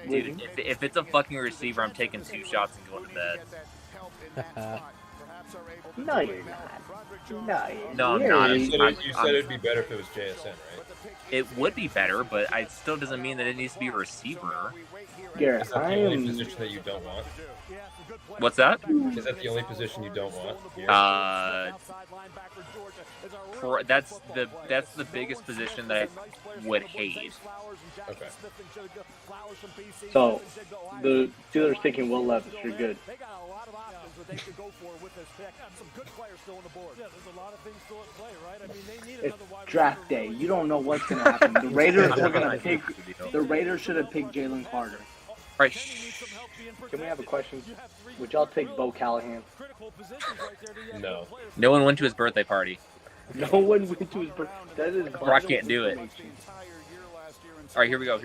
S12: Dude, if it's a fucking receiver, I'm taking 2 shots and going to bed.
S16: No, you're not.
S12: No, I'm not.
S2: You said it'd be better if it was JSN, right?
S12: It would be better, but it still doesn't mean that it needs to be a receiver.
S16: Garrett,
S2: Is that the only position that you don't want?
S12: What's that?
S2: Is that the only position you don't want?
S12: That's the biggest position that I would hate.
S2: Okay.
S16: So the Steelers thinking Will Levis, you're good. It's draft day. You don't know what's gonna happen. The Raiders are gonna pick. The Raiders should have picked Jalen Carter.
S12: Right.
S16: Can we have a question? Would y'all take Bo Callahan?
S2: No.
S12: No one went to his birthday party.
S16: No one went to his birthday. That is.
S12: Brock can't do it. All right, here we go.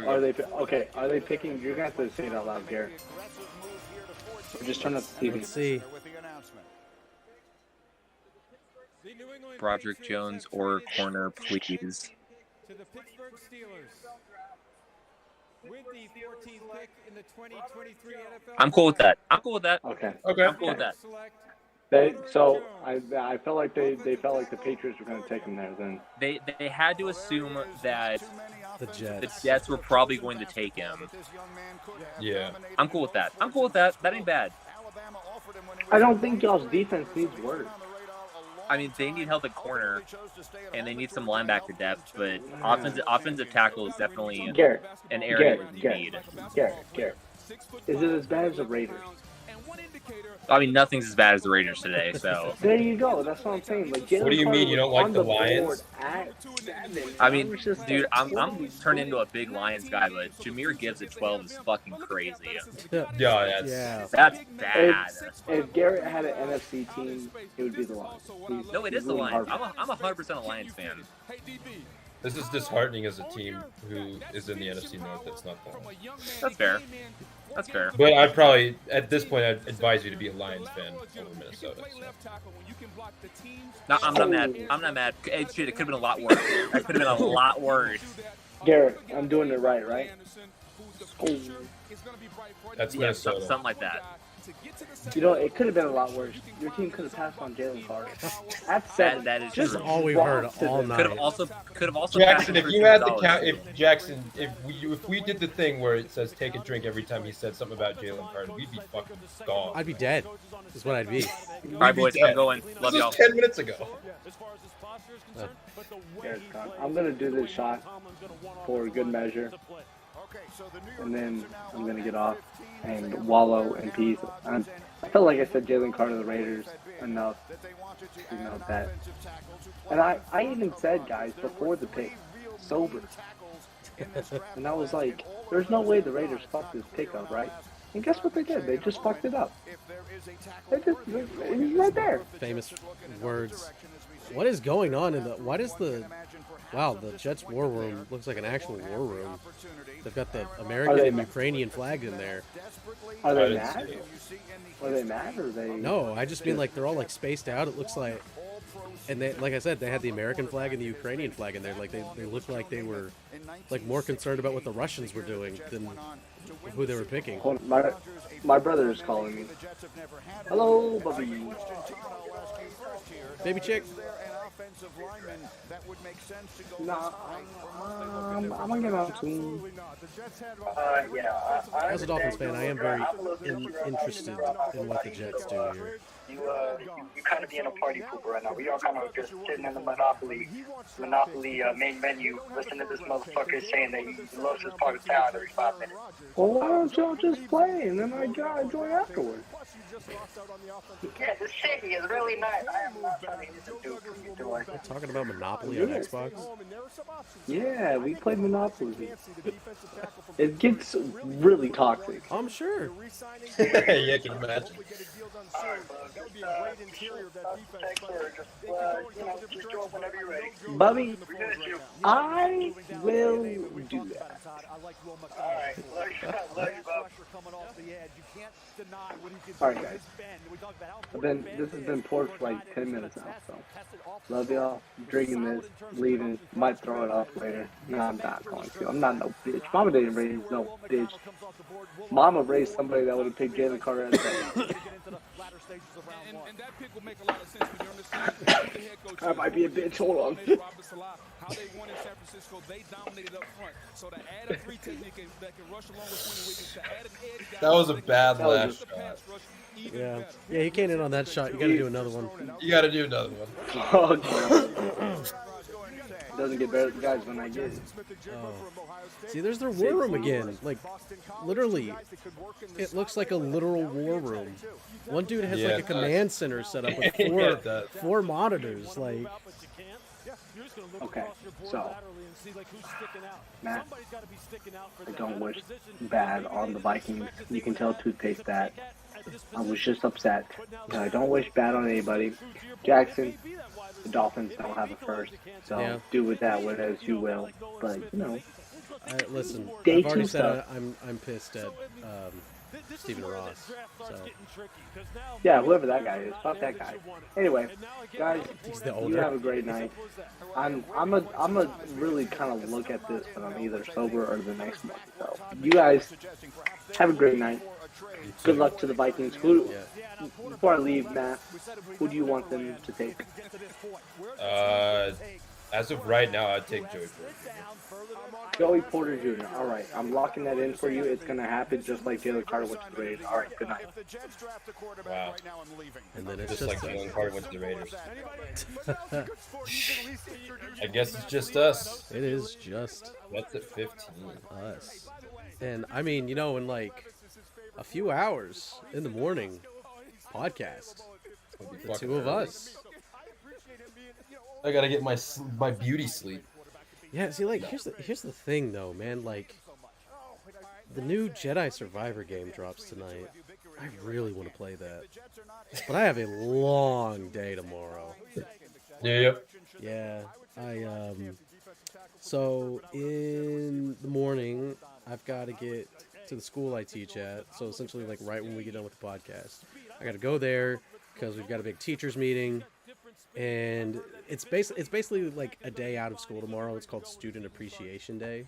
S16: Are they okay? Are they picking? You're gonna have to say it out loud, Garrett. Just turn up the TV.
S1: Let's see.
S12: Broderick Jones or corner, please.
S4: To the Pittsburgh Steelers. With the 14th pick in the 2023 NFL.
S12: I'm cool with that.
S16: Okay.
S12: I'm cool with that.
S16: I felt like they felt like the Patriots were going to take him there. Then
S12: they had to assume that
S1: the
S12: Jets were probably going to take him.
S2: Yeah.
S12: I'm cool with that. That ain't bad.
S16: I don't think y'all's defense needs work.
S12: I mean, they need help at corner, and they need some linebacker depth, but offensive tackle is definitely an area where you need.
S16: Garrett. Is it as bad as the Raiders?
S12: I mean, nothing's as bad as the Raiders today, so.
S16: There you go. That's what I'm saying. Like,
S2: what do you mean you don't like the Lions?
S12: I mean, dude, I'm turning into a big Lions guy, but Jahmyr Gibbs at 12 is fucking crazy. That's bad.
S16: If Garrett had an NFC team, it would be the Lions.
S12: No, it is the Lions. I'm 100% a Lions fan.
S2: This is disheartening as a team who is in the NFC North that's not the Lions.
S12: That's fair.
S2: But I'd probably, at this point, I'd advise you to be a Lions fan over Minnesota. So.
S12: No, I'm not mad. Hey, shit, it could have been a lot worse. It could have been a lot worse.
S16: Garrett, I'm doing it right? Oh.
S2: That's Minnesota.
S12: Something like that.
S16: You know, it could have been a lot worse. Your team could have passed on Jalen Carter.
S12: That is
S1: just
S12: true.
S1: all we've heard all night.
S12: Could have also.
S2: Jackson, if you had the count, if we did the thing where it says take a drink every time he said something about Jalen Carter, we'd be fucking gone.
S1: I'd be dead. Is what I'd be.
S12: All right, boys, I'm going. Love
S2: this
S12: y'all.
S2: was 10 minutes ago.
S16: I'm gonna do this shot for good measure, and then I'm gonna get off and wallow in peace. I felt like I said Jalen Carter, the Raiders, enough. You know that. And I even said, guys, before the pick, sober. And I was like, there's no way the Raiders fucked this pick up, right? And guess what they did? They just fucked it up. It was right there.
S1: Famous words. What is going on in the? What is the? Wow, the Jets war room looks like an actual war room. They've got the American and Ukrainian flags in there.
S16: Are they mad? Are they mad or they?
S1: No, I just mean like they're all like spaced out. It looks like, and they, like I said, they had the American flag and the Ukrainian flag in there. Like they looked like they were like more concerned about what the Russians were doing than who they were picking.
S16: Hold on, my brother is calling me. Hello, Bubby.
S1: Baby chick.
S16: Nah, I'm gonna get on team. Yeah.
S1: As a Dolphins fan, I am very interested in what the Jets do here.
S16: You kind of being a party pooper right now. We all kind of just sitting in the Monopoly main menu, listening to this motherfucker saying that he loves his part of town every 5 minutes. Well, why don't y'all just play and then I join afterwards? Yeah, the city is really nice. I am not telling you to do what you're doing.
S1: We're talking about Monopoly on Xbox?
S16: Yeah, we played Monopoly. It gets really toxic.
S1: I'm sure.
S2: Yeah, I can imagine.
S16: Bubby, I will do that. Alright, guys. This has been pork for like 10 minutes now, so. Love y'all. Drinking this, leaving. Might throw it off later. No, I'm not going to. I'm not no bitch. Mama didn't raise no bitch. Mama raised somebody that would have picked Jalen Carter as a
S5: And that pick will make a lot of sense when you understand the head coach.
S16: I might be a bitch. Hold on.
S5: How they won in San Francisco, they dominated up front. So to add a 3 technique that can rush along with 20 Wiggins, to add an edge guy.
S2: That was a bad last shot.
S1: Yeah, you can't in on that shot. You got to do another one.
S2: You got to do another one.
S16: Oh, doesn't get better, guys, when I get it.
S1: Oh. See, there's their war room again. Like, literally, it looks like a literal war room. One dude has like a command center set up with four monitors. Like,
S16: okay, so Matt, I don't wish bad on the Vikings. You can tell toothpaste that. I was just upset. I don't wish bad on anybody. Jackson, the Dolphins don't have a first, so do with that what as you will. But you know,
S1: listen,
S16: day
S1: I've already
S16: two
S1: said
S16: stuff.
S1: I'm pissed at Stephen Ross. So.
S16: Yeah, whoever that guy is, fuck that guy. Anyway, guys, you have a great night. I'm a really kind of look at this when I'm either sober or the next month. So you guys have a great night. Good luck to the Vikings. Before I leave, Matt, who do you want them to take?
S2: As of right now, I'd take Joey Porter.
S16: Joey Porter Jr. All right, I'm locking that in for you. It's going to happen just like Jalen Carter went to the Raiders. All right, good night.
S2: Wow.
S1: And then it's
S2: just like Jalen Carter went to the Raiders. I guess it's just us.
S1: It is just.
S2: That's at 15.
S1: Us. And I mean, you know, in like a few hours in the morning, podcast. The two of us.
S2: I gotta get my beauty sleep.
S1: Yeah, see, like here's the thing though, man. Like the new Jedi Survivor game drops tonight. I really want to play that, but I have a long day tomorrow.
S2: Yep.
S1: Yeah, So in the morning, I've got to get to the school I teach at. So essentially, like right when we get done with the podcast, I got to go there because we've got a big teachers meeting. And it's basically like a day out of school tomorrow. It's called Student Appreciation Day.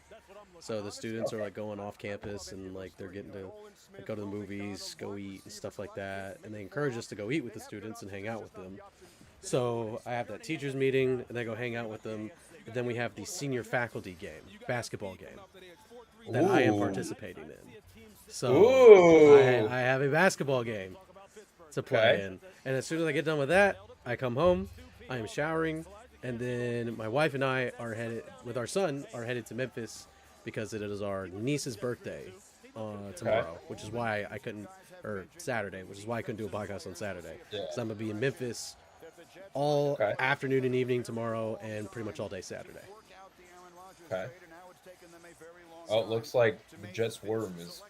S1: So the students are like going off campus and like they're getting to like, go to the movies, go eat and stuff like that. And they encourage us to go eat with the students and hang out with them. So I have that teachers meeting and I go hang out with them. And then we have the senior faculty game, basketball game that I am participating in. So I have a basketball game to play in. And as soon as I get done with that, I come home, I am showering, and then my wife and I are headed, with our son, are headed to Memphis because it is our niece's birthday tomorrow, which is why I couldn't, or Saturday, which is why I couldn't do a podcast on Saturday. So I'm going to be in Memphis all afternoon and evening tomorrow and pretty much all day Saturday.
S2: Okay. Oh, it looks like the Jets War Room is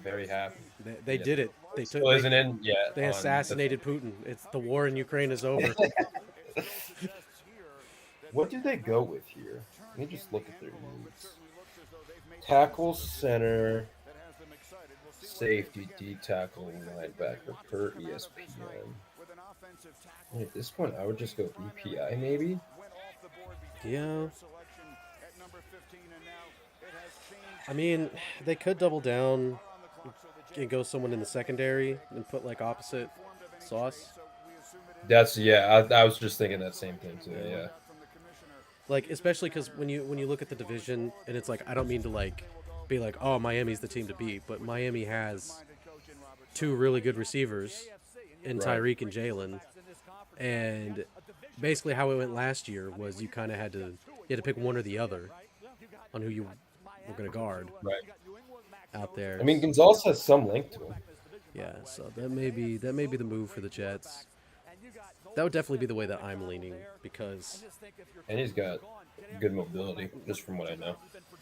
S2: very happy.
S1: They did it. They took.
S2: Still isn't in yet.
S1: They assassinated Putin. It's the war in Ukraine is over.
S2: What do they go with here? Let me just look at their needs. Tackle, center, safety, D tackle, linebacker per ESPN. At this point, I would just go BPI maybe.
S1: Yeah. I mean, they could double down and go someone in the secondary and put like opposite sauce.
S2: That's I was just thinking that same thing too. Yeah.
S1: Like especially because when you look at the division and it's like I don't mean to like be like oh Miami's the team to beat, but Miami has two really good receivers in Tyreek and Jalen, and basically how it went last year was you kind of had to pick one or the other on who you were going to guard out there.
S2: I mean Gonzalez has some length to him.
S1: Yeah, so that may be the move for the Jets. That would definitely be the way that I'm leaning because...
S2: And he's got good mobility, just from what I know.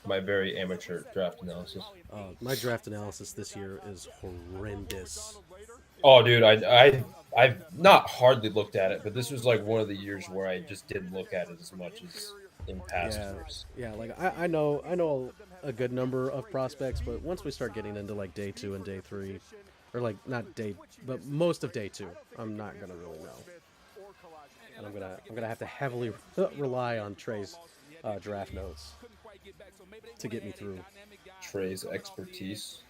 S2: My very amateur draft analysis.
S1: My draft analysis this year is horrendous.
S2: Oh, dude, I've not hardly looked at it, but this was like one of the years where I just didn't look at it as much as in past years.
S1: Yeah, like I know a good number of prospects, but once we start getting into like day 2 and day 3, or like not day, but most of day 2, I'm not gonna really know. And I'm gonna have to heavily rely on Trey's draft notes to get me through.
S2: Trey's expertise.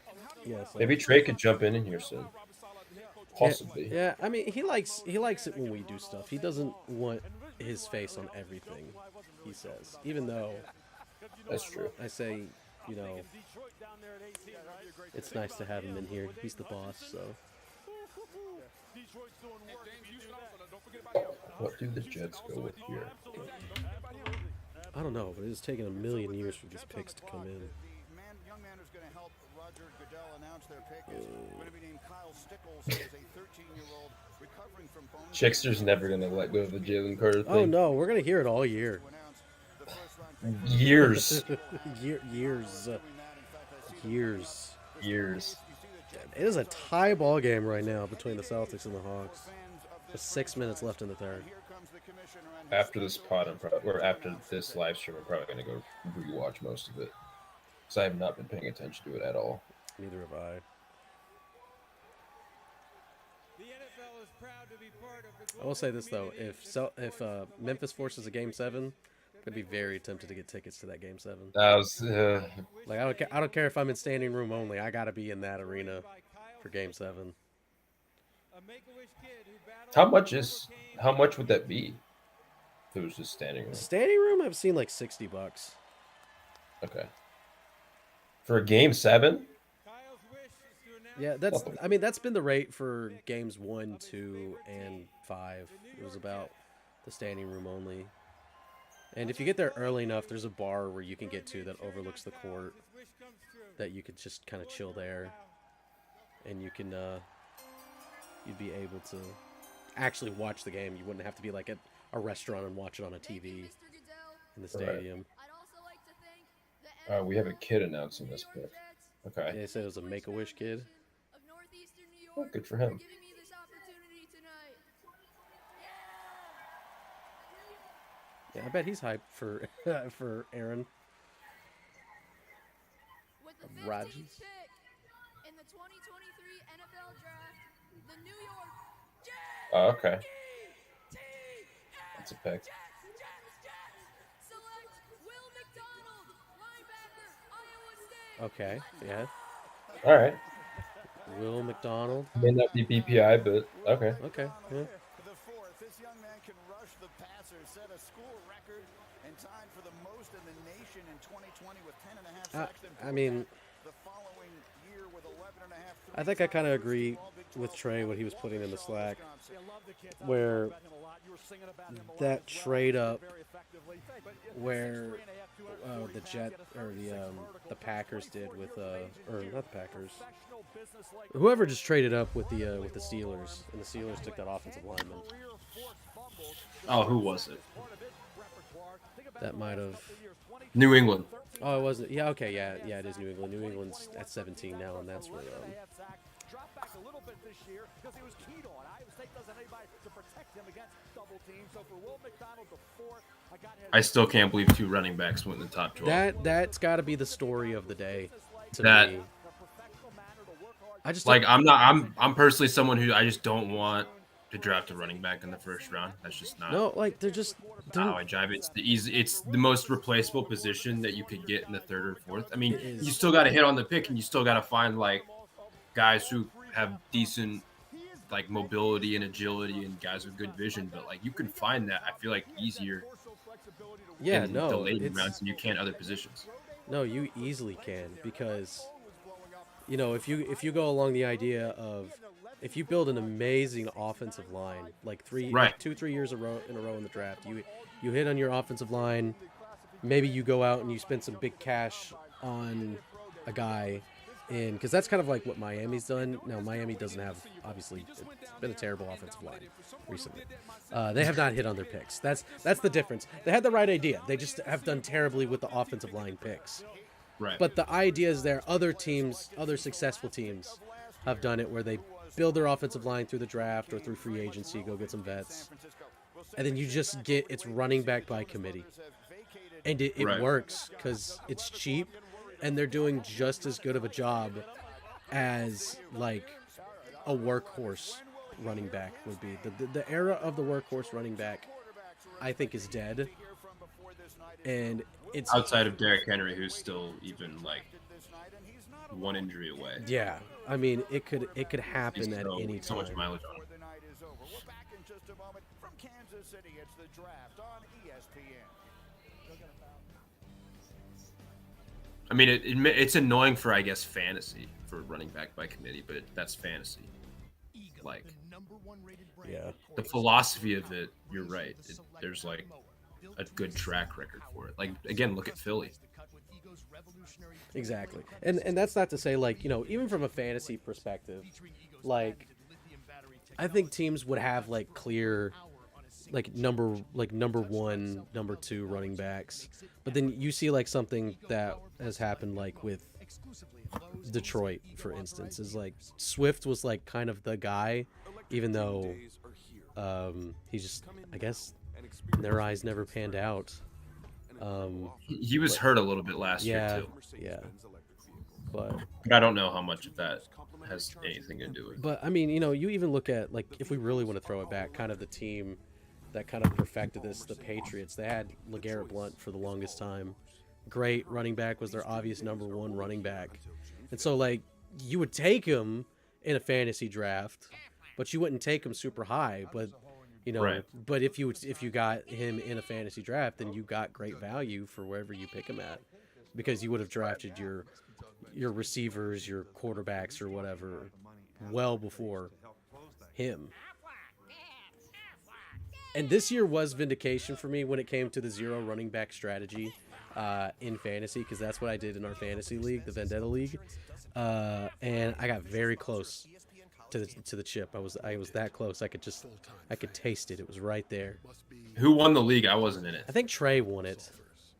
S1: Yes.
S2: Maybe Trey could jump in here soon. Possibly.
S1: Yeah, I mean he likes it when we do stuff. He doesn't want his face on everything he says. Even though
S2: that's true.
S1: I say, you know, it's nice to have him in here. He's the boss, so.
S2: What do the Jets go with here?
S1: I don't know, but it's taken a million years for these picks to come in.
S6: Young man who's going to help Roger Goodell announce their pick is going to be named Kyle Stickles, who is a 13-year-old recovering from bone.
S2: Chickster's never going to let go of the Jalen Carter thing.
S1: Oh no, we're going to hear it all year.
S2: Years.
S1: Years. It is a tie ball game right now between the Celtics and the Hawks. There's 6 minutes left in the third.
S2: After this pod, after this live stream, I'm probably going to go rewatch most of it. Because I have not been paying attention to it at all.
S1: Neither have I. I will say this though: if Memphis forces a Game 7, I'd be very tempted to get tickets to that Game 7.
S2: That was
S1: like I don't care if I'm in standing room only. I got to be in that arena for Game 7.
S2: How much would that be? If it was just standing room.
S1: Standing room, I've seen like $60.
S2: Okay. For a Game 7?
S1: Yeah, that's been the rate for games 1, 2, and 5. It was about the standing room only. And if you get there early enough, there's a bar where you can get to that overlooks the court that you could just kind of chill there. And you can you'd be able to actually watch the game. You wouldn't have to be like at a restaurant and watch it on a TV in the stadium.
S2: Right. We have a kid announcing this pick. Okay.
S1: Yeah, they said it was a Make-A-Wish kid.
S2: Oh, good for him.
S1: Yeah, I bet he's hyped for for Aaron Rodgers.
S11: In the 2023 NFL Draft, the New York Jets.
S2: Oh, okay. That's a pick.
S11: Select Will McDonald, linebacker, Iowa State.
S1: Okay, yeah.
S2: All right.
S1: Will McDonald.
S2: May not be BPI, but okay.
S1: Okay, yeah.
S6: The fourth, this young man can rush the passer, set a school record, and tied for the most in the nation in 2020 with 10.5 sacks.
S1: I mean,
S6: the following year with 11.5.
S1: I think I kind of agree with Trey what he was putting in the Slack, where that trade up, where the Jet or the Packers did with or not the Packers, whoever just traded up with the Steelers, and the Steelers took that offensive lineman.
S2: Oh, who was it?
S1: That might have
S2: New England.
S1: Oh, it wasn't. Yeah, okay, yeah, it is New England. New England's at 17 now, and that's where.
S2: I still can't believe 2 running backs went in the top 12.
S1: That's got to be the story of the day. To me. I just
S2: I'm personally someone who I just don't want to draft a running back in the first round. That's just not.
S1: No, like they're just.
S2: How I drive it. It's the most replaceable position that you could get in the 3rd or 4th. I mean, you still got to hit on the pick, and you still got to find like guys who have decent like mobility and agility and guys with good vision, but like you can find that, I feel like, easier
S1: Yeah,
S2: in
S1: no,
S2: the later
S1: it's
S2: rounds than you can other positions.
S1: no, you easily can because you know if you go along the idea of if you build an amazing offensive line like
S2: Right.
S1: 2-3 years in a row in the draft, you hit on your offensive line. Maybe you go out and you spend some big cash on a guy, and because that's kind of like what Miami's done. Now Miami doesn't have, obviously, it's been a terrible offensive line recently. They have not hit on their picks. That's the difference. They had the right idea. They just have done terribly with the offensive line picks.
S2: Right.
S1: But the idea is there. Other teams, other successful teams, have done it where they build their offensive line through the draft or through free agency, go get some vets, and then you just get it's running back by committee. And it
S2: Right.
S1: works because it's cheap, and they're doing just as good of a job as like a workhorse running back would be. The era of the workhorse running back, I think, is dead. And it's
S2: outside of Derrick Henry, who's still even like one injury away.
S1: Yeah, I mean it could happen at
S2: so,
S1: any time.
S2: So much mileage on him. I mean, it's annoying for, I guess, fantasy for running back by committee, but that's fantasy. Like,
S1: yeah,
S2: the philosophy of it, you're right. There's like a good track record for it. Like, again, look at Philly.
S1: Exactly, and that's not to say, like, you know, even from a fantasy perspective, like I think teams would have like clear number one, number two running backs, but then you see like something that has happened like with Detroit, for instance, is like Swift was like kind of the guy, even though he just, I guess, in their eyes never panned out.
S2: He was hurt a little bit last year too.
S1: Yeah, but
S2: I don't know how much of that has anything to do with it.
S1: But I mean, you know, you even look at, like, if we really want to throw it back, kind of the team that kind of perfected this, the Patriots. They had LeGarrette Blount for the longest time. Great running back, was their obvious number one running back. And so, like, you would take him in a fantasy draft, but you wouldn't take him super high. But, you know,
S2: right.
S1: But if you got him in a fantasy draft, then you got great value for wherever you pick him at, because you would have drafted your receivers, your quarterbacks, or whatever, well before him. And this year was vindication for me when it came to the zero running back strategy in fantasy, because that's what I did in our fantasy league, the Vendetta league, and I got very close to the chip. I was that close. I could taste it. It was right there.
S2: Who won the league? I wasn't in it.
S1: I think Trey won it.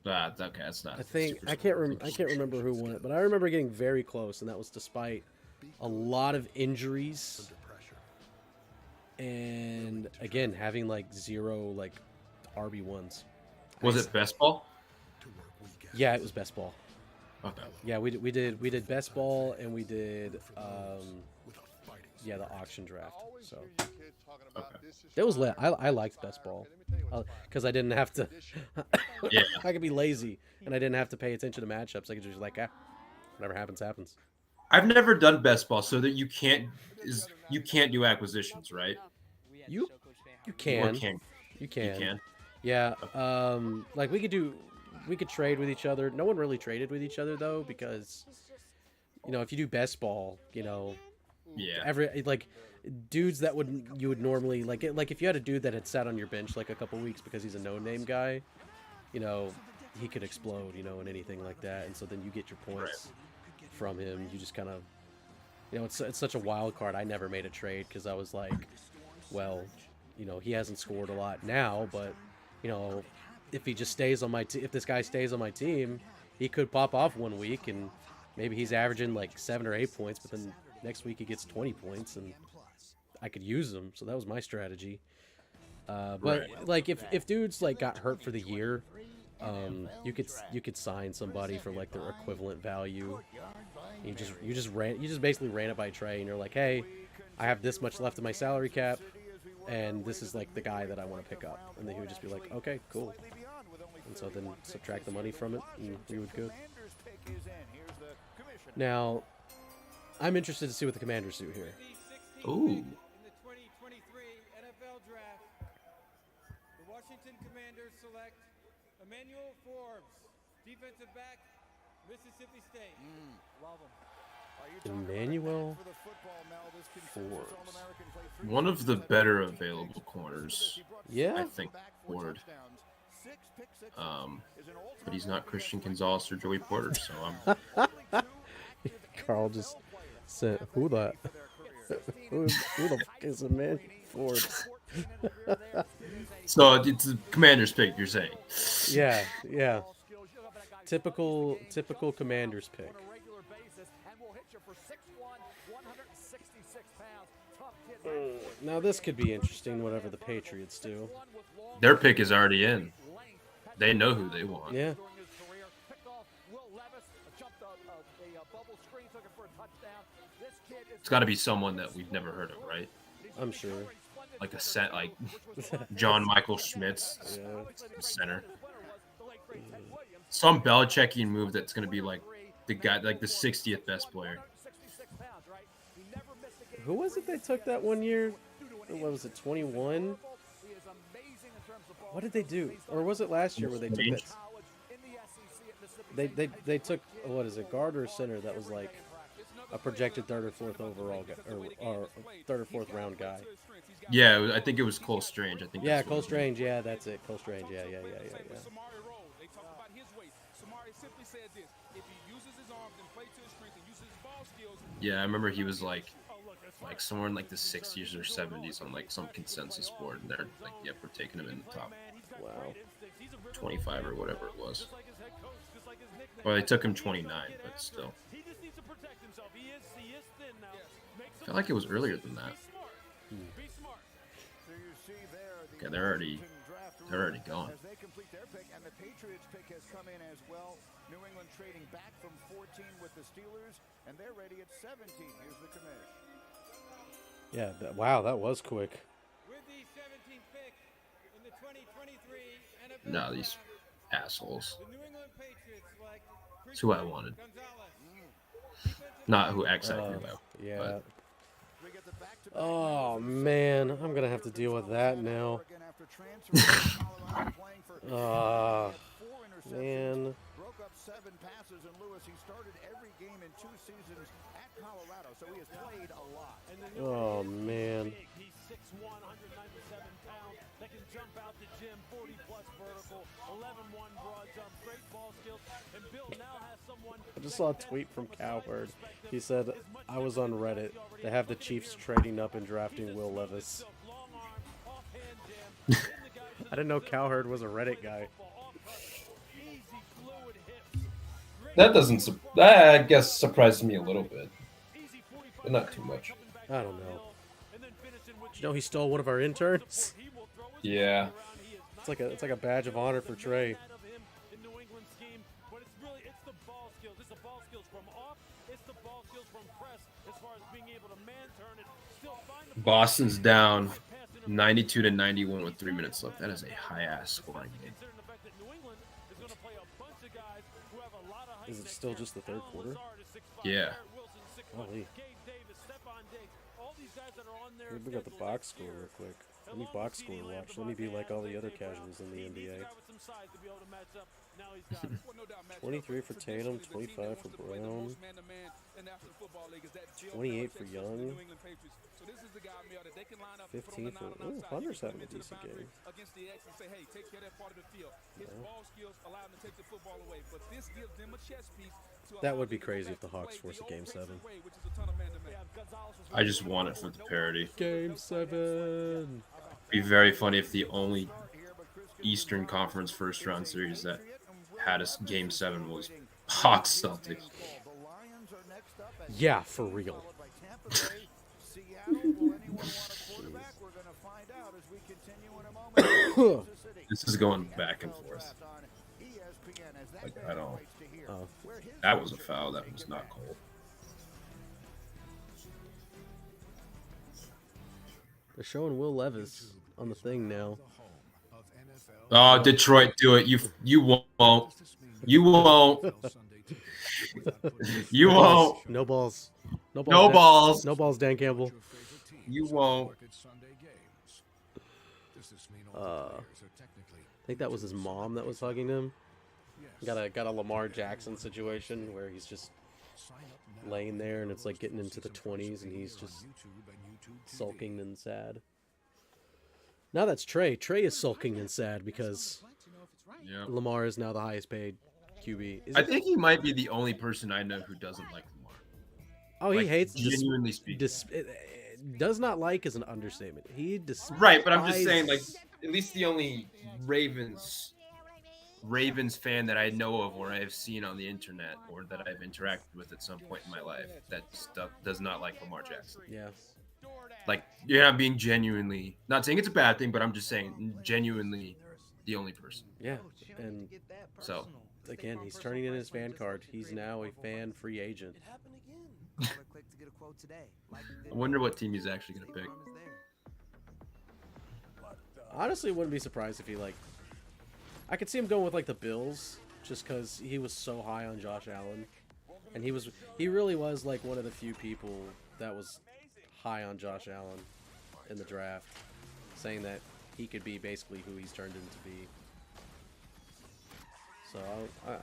S2: Okay, that's not.
S1: I can't remember who won it, but I remember getting very close, and that was despite a lot of injuries, and again having like zero like RB1s.
S2: Was it best ball?
S1: Yeah, it was best ball.
S2: Okay.
S1: Yeah, we did best ball, and we did the auction draft. So
S2: okay.
S1: It was lit. I liked best ball because I didn't have to.
S2: Yeah.
S1: I could be lazy, and I didn't have to pay attention to matchups. I could just like, whatever happens, happens.
S2: I've never done best ball, so that you can't do acquisitions, right?
S1: You can. You can. Yeah. Like we could trade with each other. No one really traded with each other though, because you know, if you do best ball, you know, every like dudes that you would normally like if you had a dude that had sat on your bench like a couple weeks because he's a no-name guy, you know, he could explode, you know, and anything like that, and so then you get your points from him. You just kind of, you know, it's such a wild card. I never made a trade because I was like, well, you know, he hasn't scored a lot now, but you know, if he just stays on my if this guy stays on my team, he could pop off one week and maybe he's averaging like 7 or 8 points, but then next week he gets 20 points and I could use him. So that was my strategy. But like if dudes like got hurt for the year, you could sign somebody for like their equivalent value. You just basically ran it by Trey, and you're like, hey, I have this much left of my salary cap, and this is like the guy that I want to pick up, and then he would just be like, okay, cool, and so then subtract the money from it, and we would go. Now, I'm interested to see what the Commanders do here.
S2: Ooh.
S13: Emmanuel Forbes, defensive back, Mississippi State.
S7: Love him.
S1: Emmanuel Forbes.
S2: One of the better available corners.
S1: Yeah.
S2: I think Ford. But he's not Christian Gonzalez or Joey Porter, so I'm.
S1: Carl just said, "Who the fuck is Emmanuel Forbes?"
S2: So it's a Commander's pick, you're saying?
S1: Yeah. Typical Commander's pick. Now this could be interesting. Whatever the Patriots do,
S2: their pick is already in. They know who they want.
S1: Yeah.
S2: It's got to be someone that we've never heard of, right?
S1: I'm sure.
S2: Like a set, like John Michael Schmitz, center. Some Belichickian move that's going to be like the guy, like the 60th best player.
S1: Who was it they took that one year? What was it, 21? What did they do? Or was it last year where they took that? They took, what is it, guard or center that was like a projected third or fourth overall guy, or third or fourth round guy.
S2: Yeah, I think it was Cole Strange. I think.
S1: Yeah, Cole Strange. Yeah, that's it. Cole Strange. Yeah.
S2: Yeah, I remember he was like somewhere in like the 60s or 70s on like some consensus board, and they're like, "Yep, we're taking him in the top."
S1: Wow.
S2: 25 or whatever it was. Well, they took him 29, but still. I feel like it was earlier than that. Okay, they're already gone.
S6: As they complete their pick, and the Patriots pick has come in as well. New England trading back from 14 with the Steelers, and they're ready at 17. Here's the commish.
S1: Yeah, wow, that was quick.
S13: With the 17th pick in the 2023 NFL
S2: No, these assholes.
S13: the New England Patriots select
S2: It's who I wanted. Not who X I knew about.
S1: Yeah.
S2: But.
S1: Oh man, I'm gonna have to deal with that now. Man.
S6: Broke up 7 passes, and Lewis, he started every game in 2 seasons at Colorado, so he has played a lot.
S1: Oh man.
S4: He's 6'1", 197 pounds. That can jump out the gym, 40-plus vertical, 11-1 broad jump, great ball skills. And Bill now has someone.
S1: I just saw a tweet from Cowherd. He said, I was on Reddit. They have the Chiefs trading up and drafting Will Levis. I didn't know Cowherd was a Reddit guy.
S2: That I guess surprised me a little bit, but not too much.
S1: I don't know. Did you know he stole one of our interns?
S2: Yeah.
S1: It's like a badge of honor for Trey.
S2: Boston's down 92-91 with 3 minutes left. That is a high-ass scoring game.
S1: Is it still just the third quarter?
S2: Yeah.
S1: Holy. We got the box score real quick. Let me box score watch. Let me be like all the other casuals in the NBA. 23 for Tatum, 25 for Brown, 28 for Young, 15 for... Ooh, Hunter's having a decent game. That would be crazy if the Hawks force a Game 7.
S2: I just want it for the parody.
S1: Game 7!
S2: Be very funny if the only Eastern Conference first round series that had a Game 7 was Hawks Celtics.
S1: Yeah, for real.
S2: This is going back and forth. Like, I don't. Oh. That was a foul. That was not cold.
S1: They're showing Will Levis on the thing now.
S2: Oh, Detroit, do it. You won't. You won't. You won't.
S1: No balls.
S2: No balls.
S1: No balls, Dan Campbell.
S2: You won't.
S1: I think that was his mom that was hugging him. Got a Lamar Jackson situation where he's just laying there and it's like getting into the 20s and he's just sulking and sad. Now that's Trey. Trey is sulking and sad because Lamar is now the highest paid QB.
S2: I think he might be the only person I know who doesn't like Lamar.
S1: Oh, he hates.
S2: Genuinely speaking,
S1: does not like is an understatement. He despises.
S2: Right, but I'm just saying, like, at least the only Ravens fan that I know of or I've seen on the internet or that I've interacted with at some point in my life that stuff does not like Lamar Jackson.
S1: Yeah.
S2: Like, you're not being genuinely, not saying it's a bad thing, but I'm just saying genuinely the only person.
S1: Yeah. And
S2: so,
S1: again, he's turning in his fan card. He's now a fan free agent.
S2: I wonder what team he's actually going to pick.
S1: Honestly, wouldn't be surprised if he, like, I could see him going with, like, the Bills just because he was so high on Josh Allen. And he really was, like, one of the few people that was high on Josh Allen in the draft, saying that he could be basically who he's turned into be. So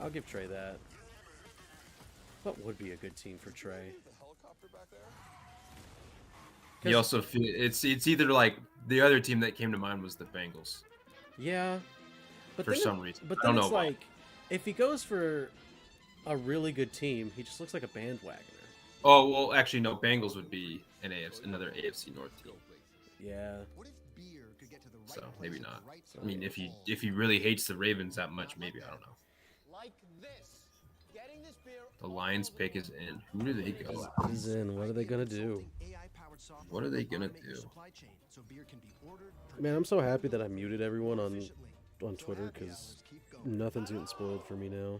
S1: I'll give Trey that. What would be a good team for Trey?
S2: He also it's either like the other team that came to mind was the Bengals.
S1: Yeah, but
S2: for some reason,
S1: but
S2: I don't
S1: then
S2: know
S1: it's
S2: why.
S1: like if he goes for a really good team, he just looks like a bandwagoner.
S2: Oh well, actually no. Bengals would be another AFC North team.
S1: Yeah.
S2: So maybe not. I mean, if he really hates the Ravens that much, maybe, I don't know. The Lions pick is in. Who do they go?
S1: Is in. What are they gonna do?
S2: What are they gonna do?
S1: Man, I'm so happy that I muted everyone on Twitter because nothing's getting spoiled for me now.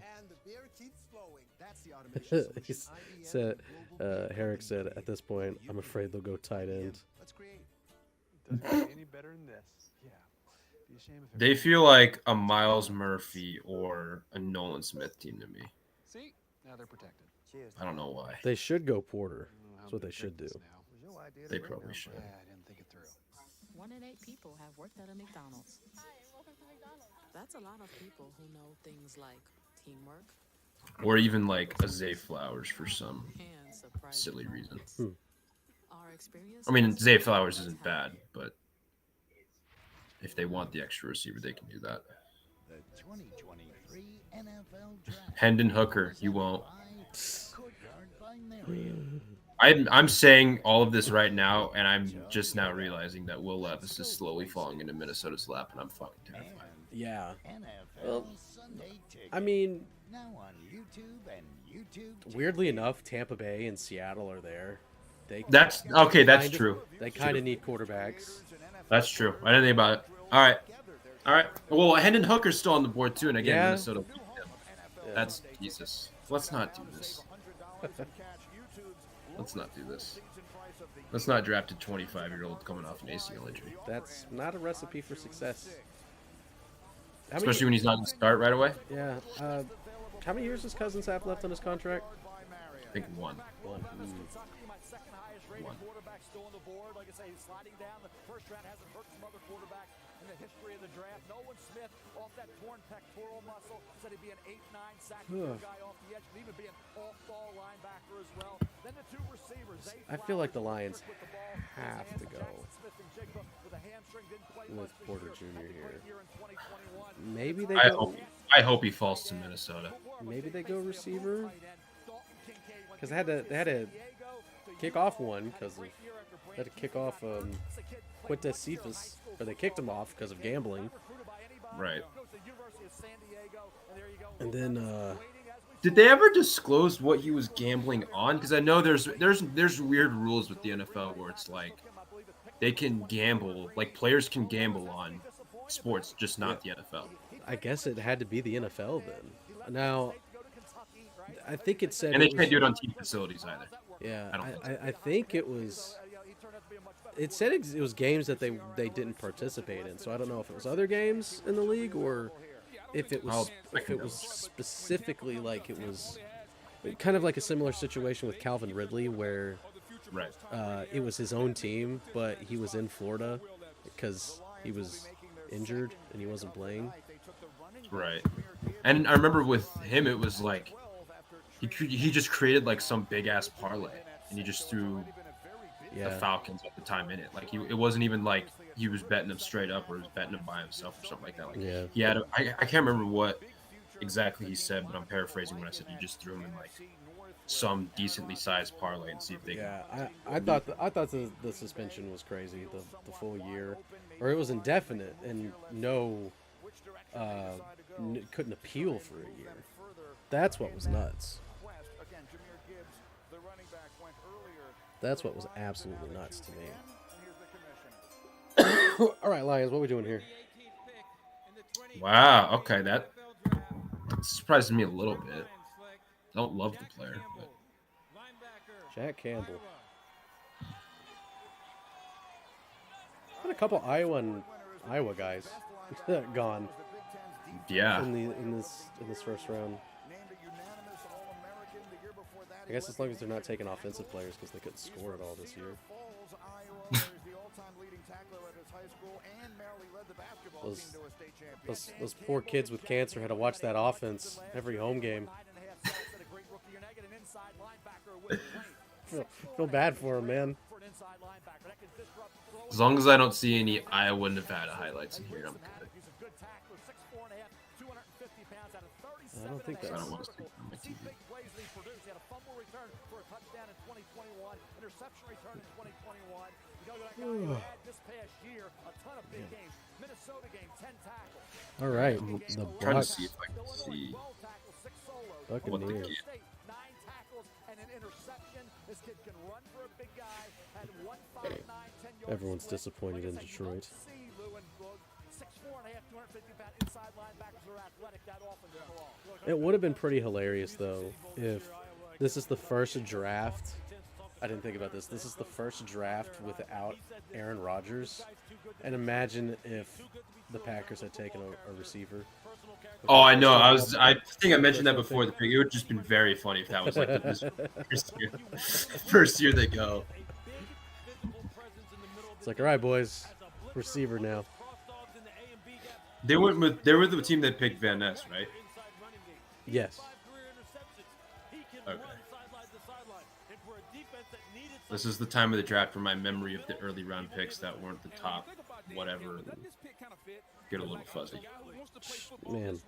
S1: He said, Herrick said, at this point, I'm afraid they'll go tight end.
S9: Any better than this? Yeah. Be a shame if
S2: They feel like a Miles Murphy or a Nolan Smith team to me.
S9: See, now they're protected.
S2: I don't know why.
S1: They should go Porter. That's what they should do.
S2: They probably should.
S9: I didn't think it through.
S14: 1 in 8 people have worked at a McDonald's.
S11: Hi, and welcome to McDonald's.
S14: That's a lot of people who know things like teamwork.
S2: Or even like a Zay Flowers for some silly reason.
S14: Our experience.
S2: I mean, Zay Flowers isn't bad, but if they want the extra receiver, they can do that.
S6: The 2023 NFL Draft.
S2: Hendon Hooker, you won't. I'm saying all of this right now, and I'm just now realizing that Will Levis is slowly falling into Minnesota's lap, and I'm fucking terrified.
S1: Yeah. Well, I mean, weirdly enough, Tampa Bay and Seattle are there.
S2: That's true.
S1: They kind of need quarterbacks.
S2: That's true. I didn't think about it. All right. Well, Hendon Hooker's still on the board too, and again,
S1: Yeah.
S2: Minnesota. That's Jesus. Let's not do this. Let's not do this. Let's not draft a 25-year-old coming off an ACL injury.
S1: That's not a recipe for success.
S2: Especially when he's not going to start right away.
S1: Yeah. How many years does Cousins have left on his contract?
S2: I think one.
S1: One.
S6: Quarterback still on the board. Like I say, he's sliding down. The first round hasn't hurt some other quarterback in the history of the draft. Nolan Smith off that torn pectoral muscle said he'd be an 8-9 sack guy off the edge, could even be an off-ball linebacker as well. Then the two receivers.
S1: I feel like the Lions have to go with Porter Jr. here. Maybe they go.
S2: I hope he falls to Minnesota.
S1: Maybe they go receiver. Because they had to kick off one because they had to kick off Quintez Cephas, or they kicked him off because of gambling.
S2: Right.
S1: And then
S2: did they ever disclose what he was gambling on? Because I know there's weird rules with the NFL where it's like they can gamble, like players can gamble on sports, just not the NFL.
S1: I guess it had to be the NFL then. Now, I think it said,
S2: and they can't do it on team facilities either.
S1: Yeah, I think it was. It said it was games that they didn't participate in, so I don't know if it was other games in the league or if it was specifically like it was kind of like a similar situation with Calvin Ridley where it was his own team, but he was in Florida because he was injured and he wasn't playing.
S2: Right. And I remember with him, it was like he just created like some big ass parlay, and he just threw the Falcons at the time in it. Like it wasn't even like he was betting them straight up or he was betting them by himself or something like that. Like he had I can't remember what exactly he said, but I'm paraphrasing when I said he just threw him in like some decently sized parlay and see if they.
S1: Yeah, I thought the suspension was crazy, the full year, or it was indefinite and couldn't appeal for a year. That's what was nuts. That's what was absolutely nuts to me. All right, Lions, what are we doing here?
S2: Wow. Okay, that surprised me a little bit. I don't love the player, but
S1: Jack Campbell. Got a couple Iowa guys gone.
S2: Yeah.
S1: In this first round. I guess as long as they're not taking offensive players because they couldn't score at all this year. Those poor kids with cancer had to watch that offense every home game. Feel bad for him, man.
S2: As long as I don't see any Iowa Nevada highlights in here, I'm good.
S1: I don't think that's.
S2: I don't want to see on my TV.
S1: All right, the
S2: trying to
S1: Bucks.
S2: see if I can see what the
S1: Buccaneers.
S2: game.
S1: Everyone's disappointed in Detroit. It would have been pretty hilarious, though, if this is the first draft. I didn't think about this. This is the first draft without Aaron Rodgers. And imagine if the Packers had taken a receiver.
S2: Oh, I know. I think I mentioned that before the pick. It would have just been very funny if that was like the first year they go.
S1: It's like, all right, boys, receiver now.
S2: They were the team that picked Van Ness, right?
S1: Yes.
S2: Okay. This is the time of the draft where my memory of the early round picks that weren't the top whatever get a little fuzzy.
S1: Man,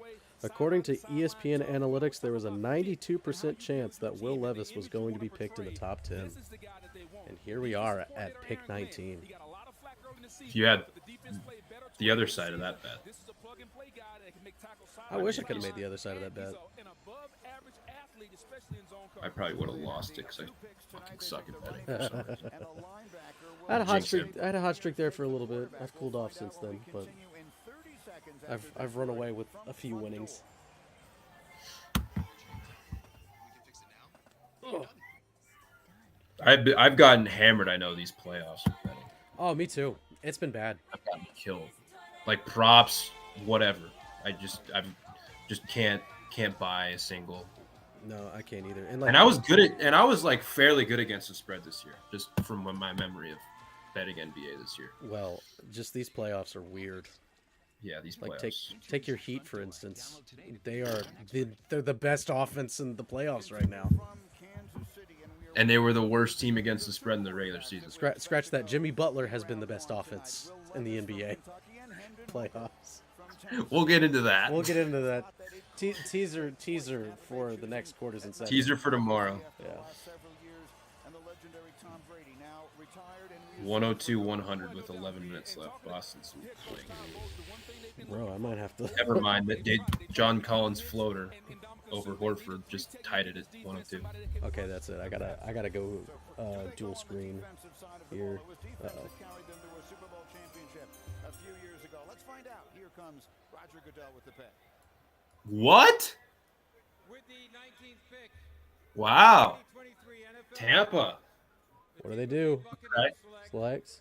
S1: according to ESPN Analytics, there was a 92% chance that Will Levis was going to be picked in the top 10. And here we are at pick 19.
S2: If you had the other side of that bet.
S1: I wish I could have made the other side of that bet.
S2: I probably would have lost it because I fucking suck at betting.
S1: I had a hot streak there for a little bit. I've cooled off since then, but I've run away with a few winnings.
S2: I've gotten hammered. I know these playoffs with betting.
S1: Oh, me too. It's been bad.
S2: I've gotten killed. Like props, whatever. I just can't buy a single.
S1: No, I can't either.
S2: And I was like fairly good against the spread this year, just from my memory of betting NBA this year.
S1: Well, just these playoffs are weird.
S2: Yeah, these playoffs.
S1: Like take your Heat for instance. They're the best offense in the playoffs right now.
S2: And they were the worst team against the spread in the regular season.
S1: Scratch that. Jimmy Butler has been the best offense in the NBA playoffs.
S2: We'll get into that.
S1: Teaser for the next quarters and sets.
S2: Teaser for tomorrow.
S1: Yeah.
S2: 102-100 with 11 minutes left. Boston's playing.
S1: Bro, I might have to.
S2: Never mind that John Collins floater over Horford just tied it at 102.
S1: Okay, that's it. I gotta go dual screen here.
S2: What? Wow. Tampa.
S1: What do they do? Selects.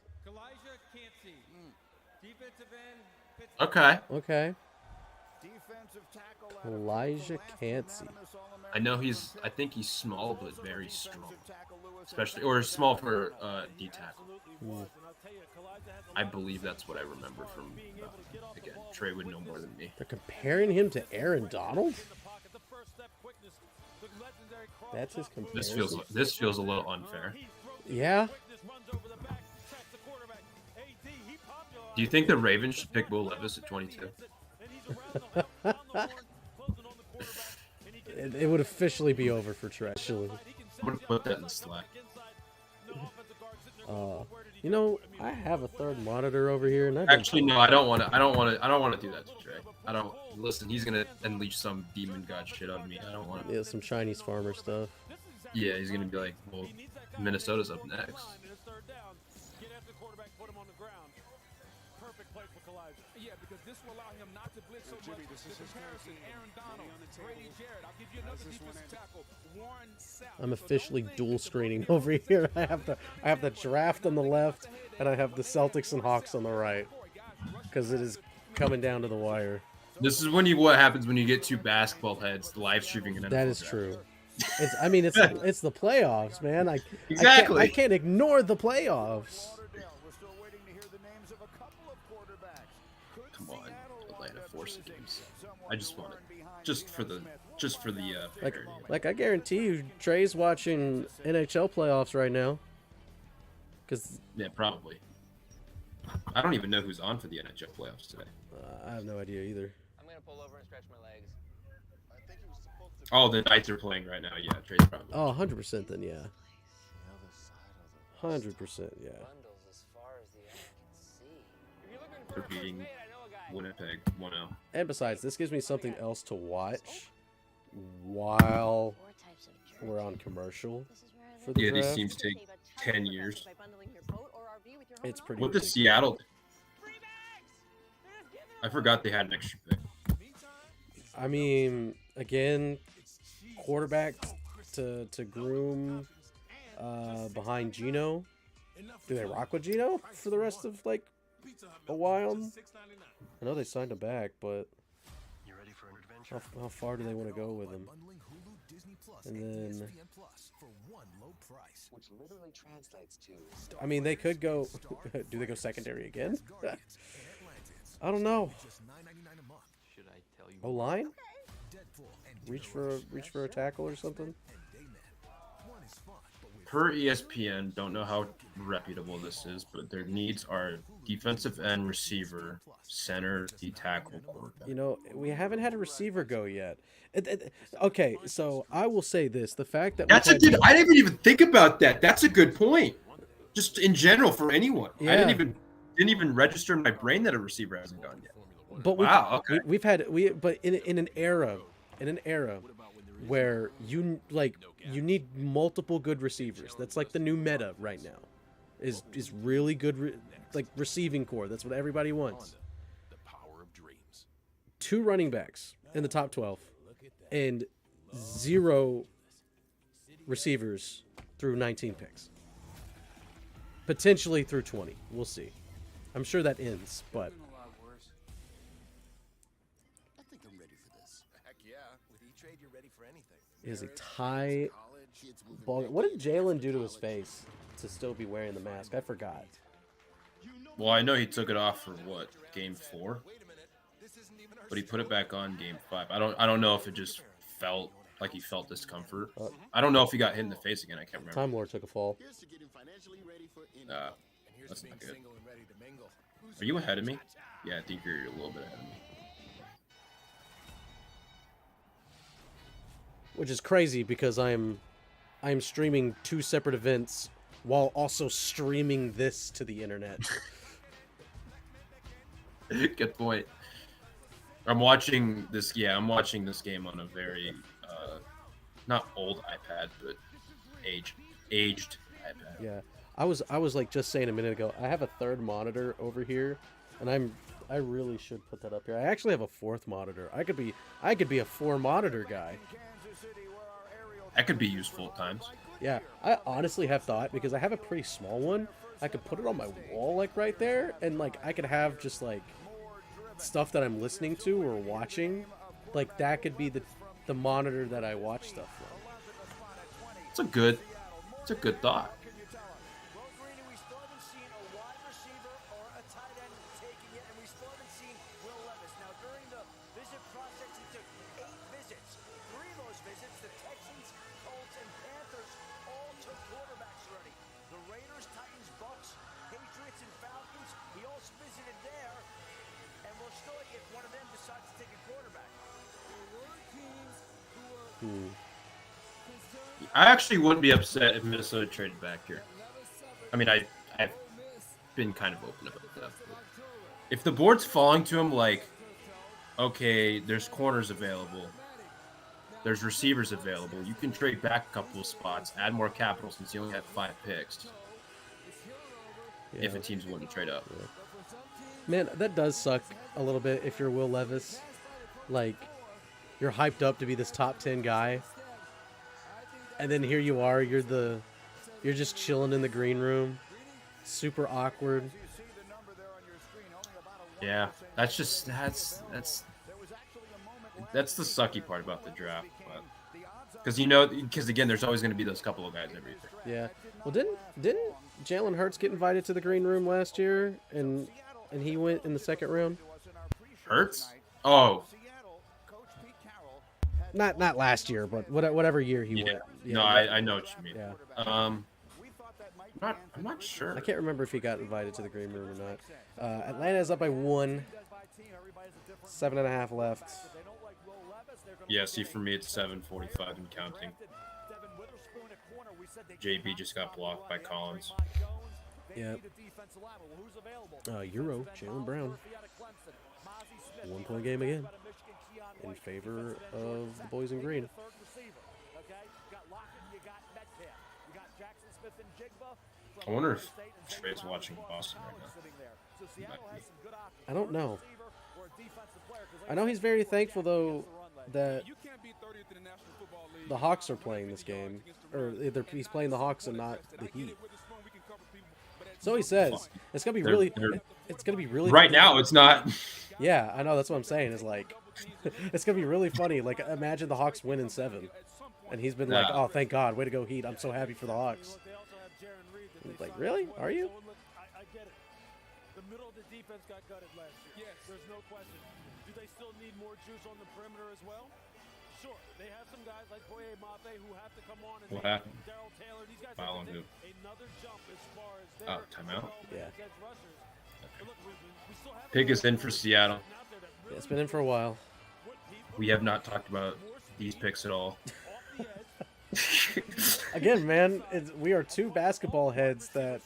S2: Okay.
S1: Okay. Elijah Cansey.
S2: I think he's small but very strong. Especially small for D tackle. I believe that's what I remember from. Again, Trey would know more than me.
S1: They're comparing him to Aaron Donald. That's his comparison.
S2: This feels a little unfair.
S1: Yeah.
S2: Do you think the Ravens should pick Will Levis at 22?
S1: It would officially be over for Trey.
S2: I'm gonna put that in the Slack.
S1: You know, I have a third monitor over here, and
S2: Actually, no, I don't want to do that to Trey. I don't listen. He's gonna unleash some demon god shit on me. I don't want to.
S1: Yeah, some Chinese farmer stuff.
S2: Yeah, he's gonna be like, well, Minnesota's up next.
S5: Yeah, because this will allow him not to blitz so much. The comparison, Aaron Donald, Brady Jarrett. I'll give you another defensive tackle, Warren Sapp.
S1: I'm officially dual screening over here. I have the draft on the left, and I have the Celtics and Hawks on the right, because it is coming down to the wire.
S2: This is what happens when you get two basketball heads live streaming an NFL
S1: That is
S2: draft.
S1: true. It's the playoffs, man.
S2: Exactly.
S1: I can't ignore the playoffs.
S2: Come on, Atlanta, force the games. I just want it, just for the parody.
S1: Like I guarantee you, Trey's watching NHL playoffs right now.
S2: Yeah, probably. I don't even know who's on for the NHL playoffs today.
S1: I have no idea either.
S17: I'm gonna pull over and stretch my legs. I think it was supposed to.
S2: Oh, the Knights are playing right now. Yeah, Trey's probably.
S1: Oh, 100% then, yeah. 100%, yeah.
S2: They're beating Winnipeg 1-0.
S1: And besides, this gives me something else to watch while we're on commercial for the
S2: Yeah,
S1: draft.
S2: these teams take 10 years.
S1: It's pretty
S2: What does Seattle do? I forgot they had an extra pick.
S1: I mean, again, quarterback to groom behind Geno. Do they rock with Geno for the rest of like a while? I know they signed him back, but how far do they want to go with him? And then,
S17: Which literally translates to.
S1: I mean, they could go. Do they go secondary again? I don't know.
S17: Should I tell you?
S1: O-line? Reach for a tackle or something?
S2: Per ESPN, don't know how reputable this is, but their needs are defensive end, receiver, center, D-tackle, quarterback.
S1: You know, we haven't had a receiver go yet. Okay, so I will say this: the fact that
S2: I didn't even think about that. That's a good point. Just in general for anyone,
S1: Yeah.
S2: I didn't even register in my brain that a receiver hasn't gone yet.
S1: But we've had in an era where you need multiple good receivers. That's like the new meta right now. Is really good receiving core. That's what everybody wants. Two running backs in the top 12 and 0 receivers through 19 picks. Potentially through 20. We'll see. I'm sure that ends, but
S10: I think I'm ready for this.
S18: Heck yeah. With E-Trade, you're ready for anything.
S1: it is a tie ball. What did Jalen do to his face to still be wearing the mask? I forgot.
S2: Well, I know he took it off for what, game 4? But he put it back on game 5. I don't know if it just felt like he felt discomfort. I don't know if he got hit in the face again. I can't remember.
S1: Time Lord took a fall.
S2: That's not good. Are you ahead of me? Yeah, I think you're a little bit ahead of me.
S1: Which is crazy because I'm streaming 2 separate events while also streaming this to the internet.
S2: Good point. I'm watching this. Yeah, I'm watching this game on a very not old iPad, but aged iPad.
S1: Yeah, I was like just saying a minute ago. I have a third monitor over here, and I really should put that up here. I actually have a 4th monitor. I could be a 4 monitor guy.
S2: That could be useful at times.
S1: Yeah, I honestly have thought, because I have a pretty small one, I could put it on my wall like right there, and like I could have just like stuff that I'm listening to or watching, like that could be the monitor that I watch stuff from.
S2: It's a good thought. I actually wouldn't be upset if Minnesota traded back here. I mean, I've been kind of open about that. If the board's falling to him, like, okay, there's corners available, there's receivers available, you can trade back a couple of spots, add more capital since you only have 5 picks. If a team's willing to trade up.
S1: Yeah. Man, that does suck a little bit if you're Will Levis. Like, you're hyped up to be this top 10 guy, and then here you are, you're just chilling in the green room, super awkward.
S2: Yeah, that's the sucky part about the draft, because again, there's always going to be those couple of guys every year.
S1: Yeah, well, didn't Jalen Hurts get invited to the green room last year, and he went in the second round?
S2: Hurts? Oh,
S1: not last year, but whatever year he went.
S2: Yeah, no, I know what you mean.
S1: Yeah.
S2: I'm not sure.
S1: I can't remember if he got invited to the green room or not. Atlanta is up by 1. 7.5 left.
S2: Yeah, see, for me, it's 7:45 and counting. JB just got blocked by Collins.
S1: Yeah. Euro, Jalen Brown. 1-point game again. In favor of the boys in green.
S2: I wonder if Trey's watching Boston right now.
S1: I don't know. I know he's very thankful, though, that the Hawks are playing this game. Or he's playing the Hawks and not the Heat. So he says. It's going to be really... It's going to be really...
S2: Right now, it's not...
S1: Yeah, I know. That's what I'm saying. Is like... It's going to be really funny. Like, imagine the Hawks win in 7. And he's been like, oh, thank God. Way to go, Heat. I'm so happy for the Hawks. Like, really? Are you?
S4: I get it. The middle of the defense got gutted last year. Yes. There's no question. Do they still need more juice on the perimeter as well? Sure. They have some guys like Boye Mafe who have to come on. And
S2: what happened?
S4: Darryl Taylor. These guys
S2: Foul on who?
S4: Another jump as far as
S2: timeout?
S1: Yeah.
S2: Pig is in for Seattle.
S1: Yeah, it's been in for a while.
S2: We have not talked about these picks at all.
S1: Again, man, we are 2 basketball heads that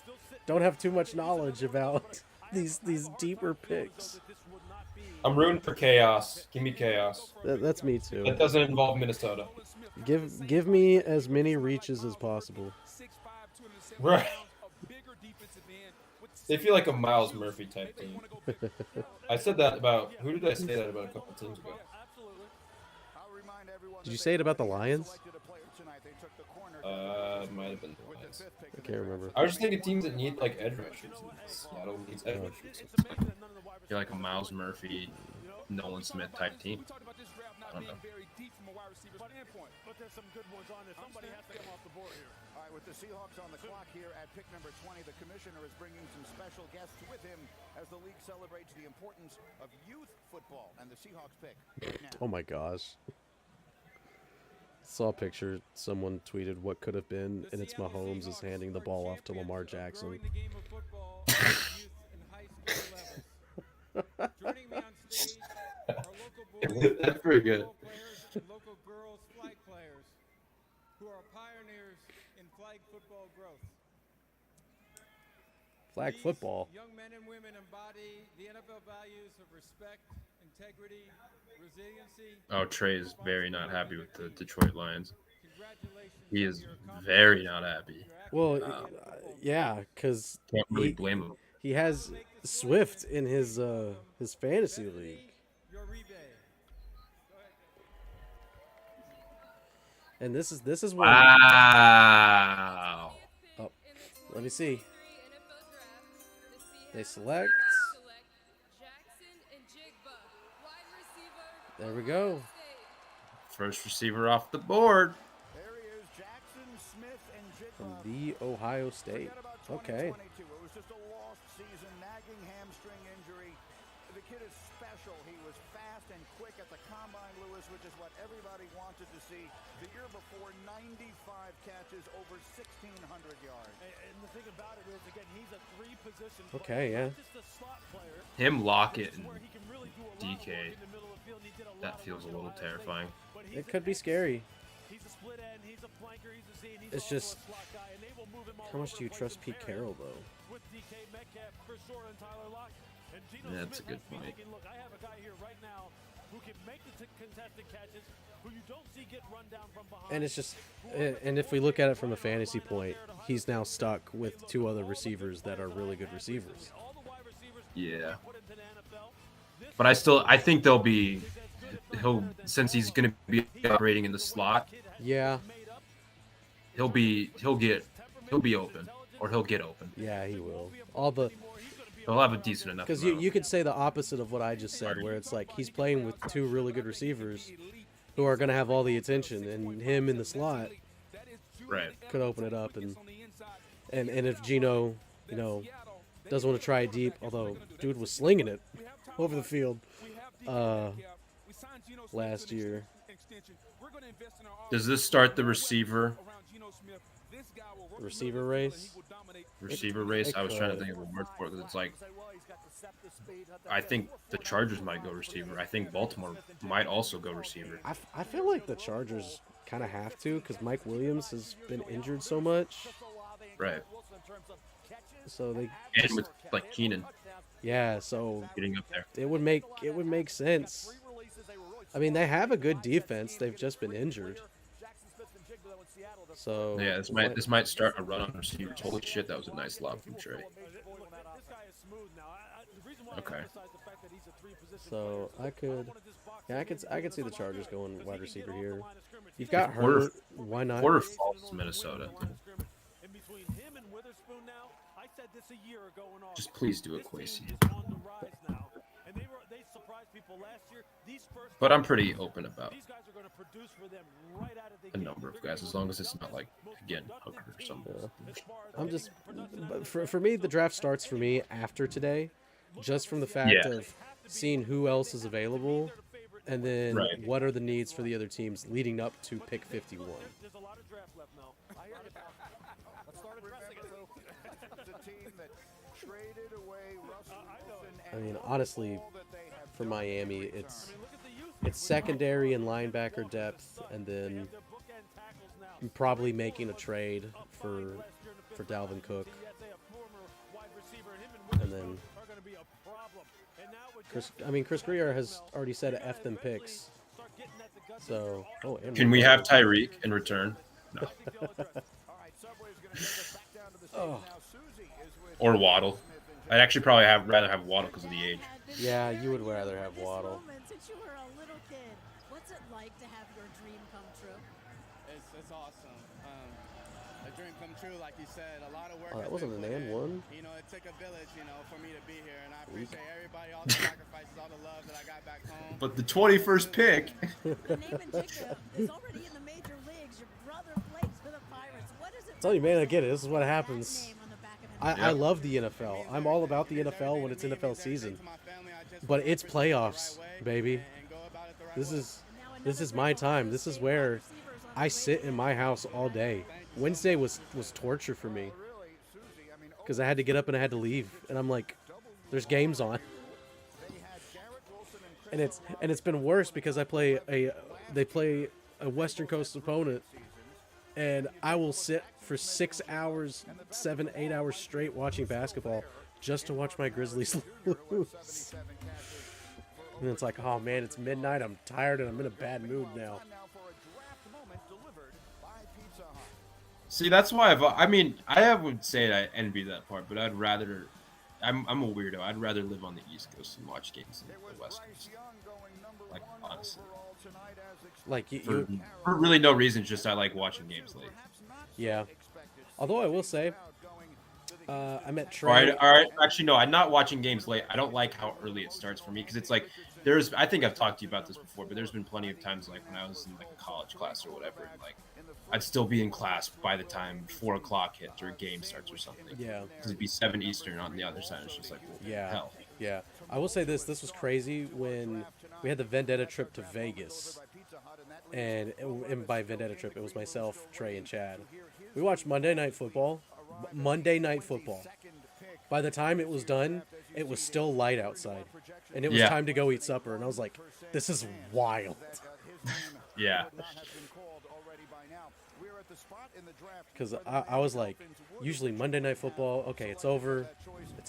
S1: don't have too much knowledge about these deeper picks.
S2: I'm rooting for chaos. Give me chaos.
S1: That's me too.
S2: That doesn't involve Minnesota.
S1: Give me as many reaches as possible.
S2: Right. They feel like a Miles Murphy type team. I said that about... Who did I say that about a couple teams ago?
S1: Did you say it about the Lions?
S2: It might have been the Lions.
S1: I can't remember.
S2: I was just thinking teams that need like edge rushers. Seattle needs edge rushers. You're like a Miles Murphy, Nolan Smith type team. I don't know.
S4: But there's some good ones on there. Somebody has to come off the board here.
S6: All right, with the Seahawks on the clock here at pick number 20, the commissioner is bringing some special guests with him as the league celebrates the importance of youth football and the Seahawks pick right now.
S1: Oh my gosh. Saw a picture. Someone tweeted what could have been, and it's Mahomes is handing the ball off to Lamar Jackson.
S13: Joining me on stage are local boys,
S2: That's pretty good.
S13: local girls flag players who are pioneers in flag football growth.
S1: Flag football.
S13: Young men and women embody the NFL values of respect, integrity, resiliency.
S2: Oh, Trey is very not happy with the Detroit Lions. He is very not happy.
S1: Well, yeah, because
S2: can't really blame him.
S1: He has Swift in his fantasy league. And this is one.
S2: Wow.
S1: Oh, let me see. They select. There we go.
S2: First receiver off the board.
S6: There he is, Jackson, Smith, and Jigba.
S1: From the Ohio State. Okay.
S6: It was just a lost season, nagging hamstring injury. The kid is special. He was fast and quick at the combine, Lewis, which is what everybody wanted to see. The year before, 95 catches, over 1,600 yards.
S4: And the thing about it is, again, he's a 3-position player.
S1: Okay, yeah.
S4: Not just a slot player.
S2: Him, Lockett, and DK. That feels a little terrifying.
S1: It could be scary. It's just, how much do you trust Pete Carroll, though?
S2: Yeah, that's a good point.
S1: And it's just, and if we look at it from a fantasy point, he's now stuck with 2 other receivers that are really good receivers.
S2: Yeah. But I think since he's going to be operating in the slot.
S1: Yeah.
S2: He'll be open, or he'll get open.
S1: Yeah, he will.
S2: He'll have a decent enough.
S1: Because you could say the opposite of what I just said, where it's like he's playing with 2 really good receivers who are going to have all the attention, and him in the slot could open it up. And if Geno, doesn't want to try it deep, although dude was slinging it over the field last year.
S2: Does this start the receiver
S1: race?
S2: Receiver race? I was trying to think of a word for it, because it's like, I think the Chargers might go receiver. I think Baltimore might also go receiver.
S1: I feel like the Chargers kind of have to, because Mike Williams has been injured so much.
S2: Right.
S1: So they
S2: and with like Keenan.
S1: Yeah, so
S2: getting up there.
S1: It would make sense. I mean, they have a good defense. They've just been injured. So
S2: yeah, this might start a run on receivers. Holy shit, that was a nice lob from Trey. Okay.
S1: So I could see the Chargers going wide receiver here. You've got Hurt. Why not?
S2: Porter Falls, Minnesota. Just please do it, Quasi. But I'm pretty open about a number of guys, as long as it's not like, again, Hooker or something.
S1: I'm just, for me, the draft starts for me after today, just from the fact of seeing who else is available, and then what are the needs for the other teams leading up to pick 51. I mean, honestly, for Miami, it's secondary and linebacker depth, and then probably making a trade for Dalvin Cook, and then Chris Greer has already said F them picks. So
S2: can we have Tyreek in return? No. Or Waddle. I'd actually probably rather have Waddle because of the age.
S1: Yeah, you would rather have Waddle.
S8: Since you were a little kid, what's it like to have your dream come true?
S19: It's awesome. A dream come true, like you said. A lot of work.
S1: Oh, that wasn't an and one.
S19: It took a village, for me to be here, and I appreciate everybody, all the sacrifices, all the love that I got back home.
S2: But the 21st pick.
S8: The name and ticket is already in the major leagues. Your brother plays for the Pirates. What is it?
S1: Tell you, man, I get it. This is what happens. I love the NFL. I'm all about the NFL when it's NFL season. But it's playoffs, baby. This is my time. This is where I sit in my house all day. Wednesday was torture for me because I had to get up and I had to leave, and I'm like, there's games on. And it's been worse because they play a Western Coast opponent, and I will sit for 6 hours, 7-8 hours straight watching basketball just to watch my Grizzlies lose. And it's like, oh man, it's midnight, I'm tired, and I'm in a bad mood now.
S2: See, that's why I would say I envy that part, but I'm a weirdo. I'd rather live on the East Coast and watch games in the West Coast. Like, honestly.
S1: Like,
S2: for really no reason, just I like watching games late.
S1: Yeah. Although I will say, I met Trey.
S2: All right. Actually, no, I'm not watching games late. I don't like how early it starts for me because it's like I think I've talked to you about this before, but there's been plenty of times like when I was in like a college class or whatever, and like I'd still be in class by the time 4 o'clock hits or a game starts or something.
S1: Yeah.
S2: Because it'd be 7 Eastern on the other side. It's just like, well, hell.
S1: Yeah. I will say this was crazy when we had the Vendetta trip to Vegas. And by Vendetta trip, it was myself, Trey, and Chad. We watched Monday Night Football. By the time it was done, it was still light outside. And it was time to go eat supper. And I was like, this is wild.
S2: Yeah.
S1: Because I was like, usually Monday Night Football, okay, it's over.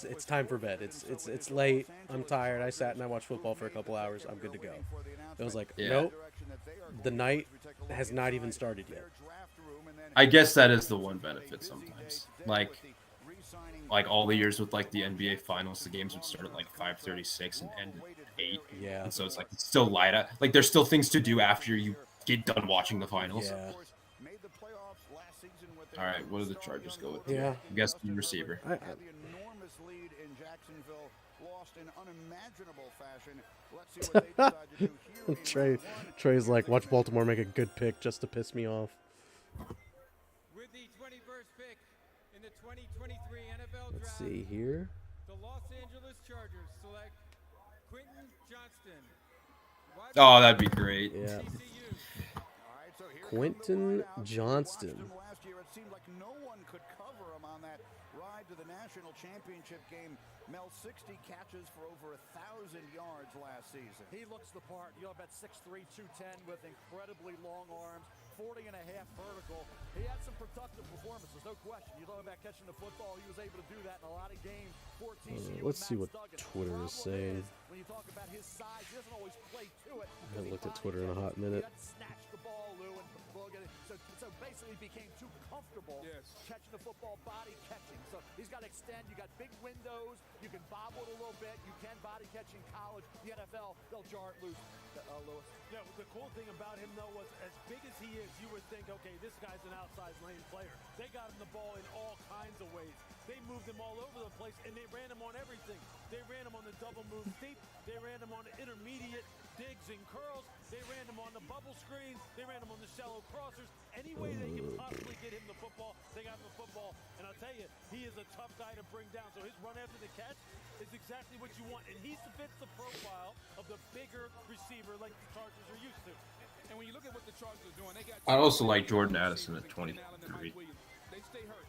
S1: It's time for bed. It's late. I'm tired. I sat and I watched football for a couple hours. I'm good to go. It was like, nope. The night has not even started yet.
S2: I guess that is the one benefit sometimes. Like all the years with like the NBA Finals, the games would start at like 5:36 and end at 8.
S1: Yeah.
S2: And so it's like it's still light out. Like there's still things to do after you get done watching the finals.
S1: Yeah.
S2: All right, what do the Chargers go with?
S1: Yeah.
S2: I guess the receiver.
S1: Trey's like, watch Baltimore make a good pick just to piss me off.
S13: With the 21st pick in the 2023 NFL
S1: Let's
S13: Draft,
S1: see here.
S13: the Los Angeles Chargers select Quentin Johnston.
S2: Oh, that'd be great.
S1: Yeah. Quentin Johnston.
S6: It seemed like no one could cover him on that ride to the national championship game. Mel 60 catches for over 1,000 yards last season.
S7: He looks the part. You know, about 6'3", 210 with incredibly long arms, 40 and a half vertical. He had some productive performances, no question. You know about catching the football. He was able to do that in a lot of games.
S1: Let's see what Twitter is saying.
S7: When you talk about his size, he doesn't always play to it.
S1: I haven't looked at Twitter in a hot minute.
S7: Snatch the ball, Lou, and so basically became too comfortable catching the football, body catching. So he's got to extend. You got big windows. You can bobble it a little bit. You can body catch in college. The NFL, they'll jar it loose. Lewis.
S4: Yeah, the cool thing about him, though, was as big as he is, you would think, okay, this guy's an outside lane player. They got him the ball in all kinds of ways. They moved him all over the place, and they ran him on everything. They ran him on the double move deep. They ran him on the intermediate digs and curls. They ran him on the bubble screens. They ran him on the shallow crossers. Any way they can possibly get him the football, they got him the football. And I'll tell you, he is a tough guy to bring down. So his run after the catch is exactly what you want. And he fits the profile of the bigger receiver like the Chargers are used to.
S5: And when you look at what the Chargers are doing, they got.
S2: I also like Jordan Addison at 23.
S5: They stay hurt.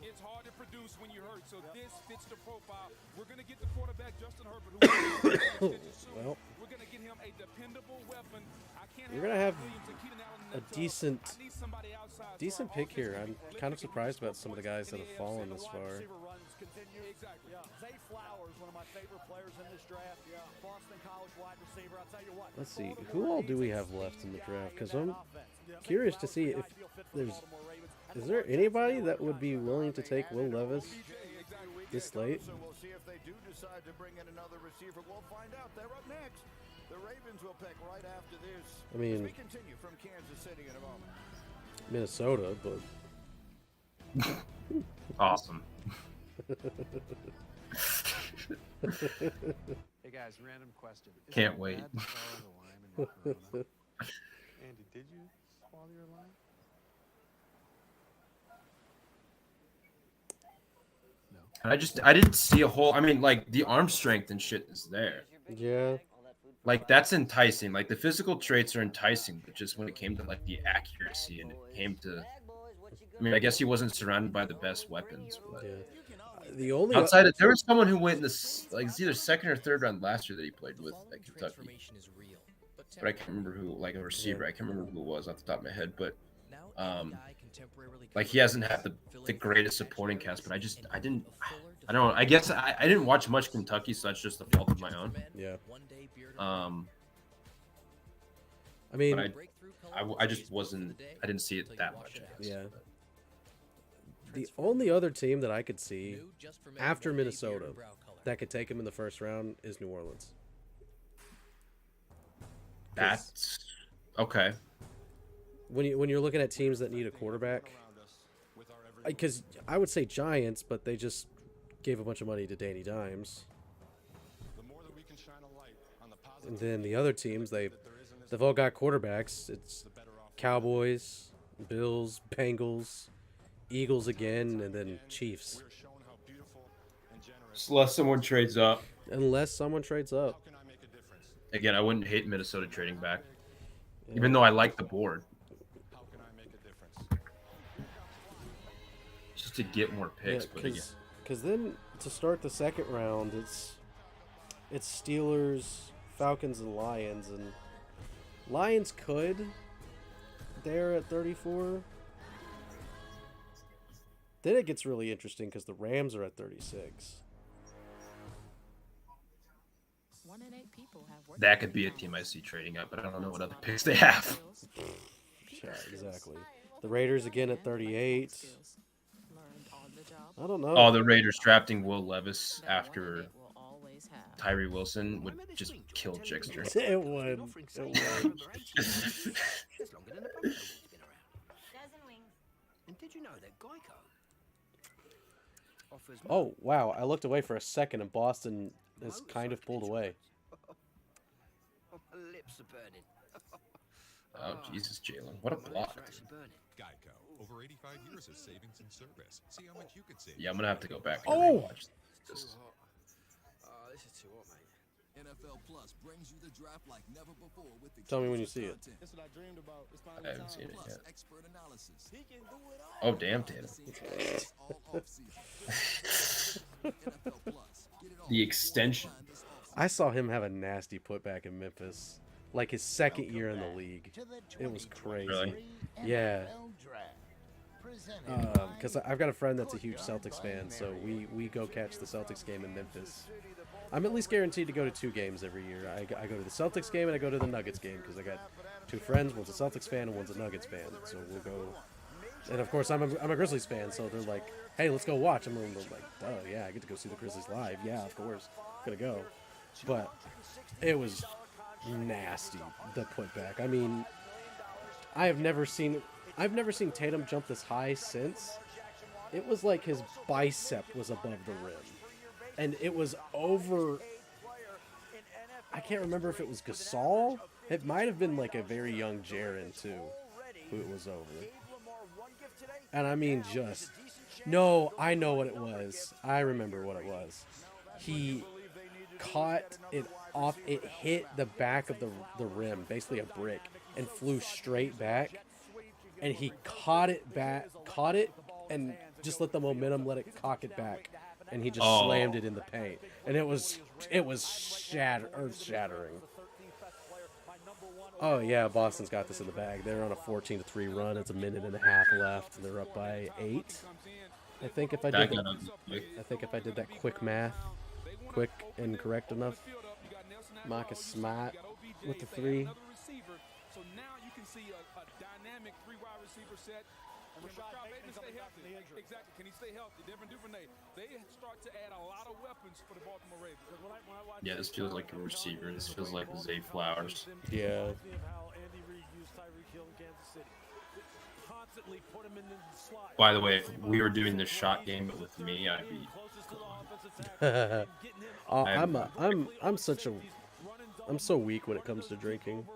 S5: It's hard to produce when you're hurt. So this fits the profile. We're going to get the quarterback, Justin Herbert, who
S1: well,
S5: we're going to get him a dependable weapon.
S1: You're going to have a decent pick here. I'm kind of surprised about some of the guys that have fallen this far.
S7: Zay Flowers, one of my favorite players in this draft. Boston College wide receiver. I'll tell you what.
S1: Let's see. Who all do we have left in the draft? Because I'm curious to see if there's... Is there anybody that would be willing to take Will Levis this late?
S6: So we'll see if they do decide to bring in another receiver. We'll find out. They're up next. The Ravens will pick right after this.
S1: I mean,
S6: we continue from Kansas City in a moment.
S1: Minnesota, but
S2: awesome.
S9: Hey guys, random question.
S2: Can't wait.
S9: Andy, did you swallow your line?
S2: I didn't see a whole. I mean, like the arm strength and shit is there.
S1: Yeah.
S2: Like that's enticing. Like the physical traits are enticing, but just when it came to like the accuracy and it came to, I mean, I guess he wasn't surrounded by the best weapons. But
S1: the only
S2: outside of there was someone who went in this like it's either second or third round last year that he played with at Kentucky. But I can't remember who, like a receiver. I can't remember who it was off the top of my head, but like he hasn't had the greatest supporting cast. But I don't know. I guess I didn't watch much Kentucky, so that's just a fault of my own.
S1: Yeah.
S2: I mean, I just wasn't. I didn't see it that much.
S1: Yeah. The only other team that I could see after Minnesota that could take him in the first round is New Orleans.
S2: That's okay.
S1: When you're looking at teams that need a quarterback, because I would say Giants, but they just gave a bunch of money to Danny Dimes. And then the other teams, they've all got quarterbacks. It's Cowboys, Bills, Bengals, Eagles again, and then Chiefs.
S2: Unless someone trades up.
S1: Unless someone trades up.
S2: Again, I wouldn't hate Minnesota trading back, even though I like the board. Just to get more picks,
S1: because then to start the second round, it's Steelers, Falcons, and Lions, and Lions could there at 34, Then it gets really interesting because the Rams are at 36.
S14: 1 in 8 people have work.
S2: That could be a team I see trading up, but I don't know what other picks they have.
S1: Yeah, exactly. The Raiders again at 38. I don't know.
S2: Oh, the Raiders drafting Will Levis after Tyree Wilson would just kill Jixter.
S1: It would.
S20: And did you know that Geico offers
S1: Oh, wow. I looked away for a second and Boston is kind of pulled away.
S20: My lips are burning.
S2: Oh, Jesus, Jalen. What a block.
S15: Geico. Over 85 years of savings and service. See how much you could save.
S2: Yeah, I'm going to have to go back and rewatch this.
S20: This is too hot, mate.
S10: NFL Plus brings you the draft like never before with the
S1: Tell me when you see it.
S19: That's what I dreamed about. It's
S2: I haven't seen it yet.
S10: expert analysis.
S19: He can do it all.
S2: Oh, damn, Tatum. The extension.
S1: I saw him have a nasty putback in Memphis. Like his second year in the league. It was crazy.
S2: Really?
S1: Yeah. Because I've got a friend that's a huge Celtics fan, so we go catch the Celtics game in Memphis. I'm at least guaranteed to go to 2 games every year. I go to the Celtics game and I go to the Nuggets game because I got 2 friends. One's a Celtics fan and one's a Nuggets fan. So we'll go. And of course, I'm a Grizzlies fan, so they're like, "Hey, let's go watch." I'm like, "Oh yeah, I get to go see the Grizzlies live. Yeah, of course, gonna go." But it was nasty, the putback. I mean, I've never seen Tatum jump this high since. It was like his bicep was above the rim. And it was over, I can't remember if it was Gasol. It might have been like a very young Jaren too, who it was over. And I mean no, I know what it was. I remember what it was. He caught it off, it hit the back of the rim, basically a brick, and flew straight back. And he caught it and just let the momentum let it cock it back. And he just slammed it in the paint, and it was earth-shattering. Oh yeah, Boston's got this in the bag. They're on a 14-3 run. It's a minute and a half left. They're up by 8. I think if I did that quick math, quick and correct enough. Marcus Smart with the 3.
S5: So now you can see a dynamic 3 wide receiver set. Can Rashad Bateman stay healthy? Exactly. Can he stay healthy? Devin Duvernay. They start to add a lot of weapons for the Baltimore Ravens.
S2: Yeah, this feels like a receiver. This feels like Zay Flowers.
S1: Yeah.
S2: By the way, if we were doing this shot game but with me, I'd be.
S1: I'm so weak when it comes to drinking.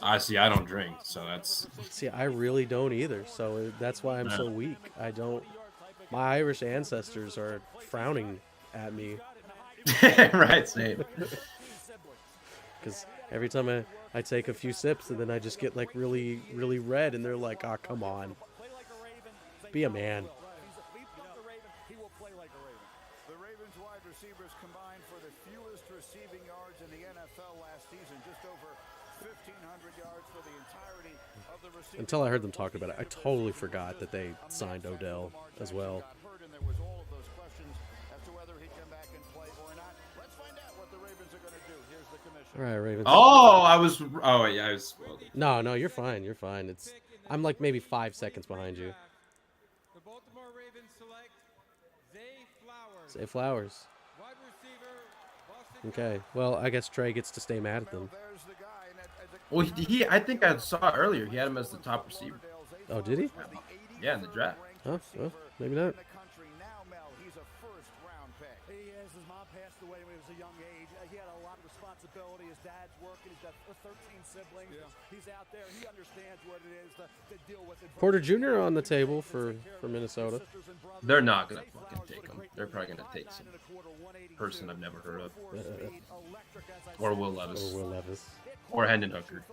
S2: I see. I don't drink, so that's.
S1: See, I really don't either. So that's why I'm so weak. I don't. My Irish ancestors are frowning at me.
S2: Right, same.
S1: Because every time I take a few sips and then I just get like really, really red, and they're like, "Ah, come on, be a man."
S6: He will play like a Raven. The Ravens wide receivers combined for the fewest receiving yards in the NFL last season, just over 1,500 yards for the entirety of the receiving.
S1: Until I heard them talk about it, I totally forgot that they signed Odell as well.
S6: There was all of those questions as to whether he'd come back and play or not. Let's find out what the Ravens are going to do. Here's the commissioner.
S1: All right, Ravens.
S2: Oh, yeah, I was.
S1: No, you're fine. You're fine. I'm like maybe 5 seconds behind you.
S13: The Baltimore Ravens select Zay Flowers.
S1: Zay Flowers.
S13: Wide receiver, Boston.
S1: Okay. Well, I guess Trey gets to stay mad at them.
S2: Well, I think I saw earlier he had him as the top receiver.
S1: Oh, did he?
S2: Yeah, in the draft.
S1: Huh? Well, maybe not.
S6: He's a first-round pick.
S7: He is. His mom passed away when he was a young age. He had a lot of responsibility. His dad's working. He's got 13 siblings. Yeah. He's out there. He understands what it is to deal with it.
S1: Porter Jr. on the table for Minnesota.
S2: They're not gonna fucking take him. They're probably gonna take some person I've never heard of, or Will Levis, or Hendon Hooker.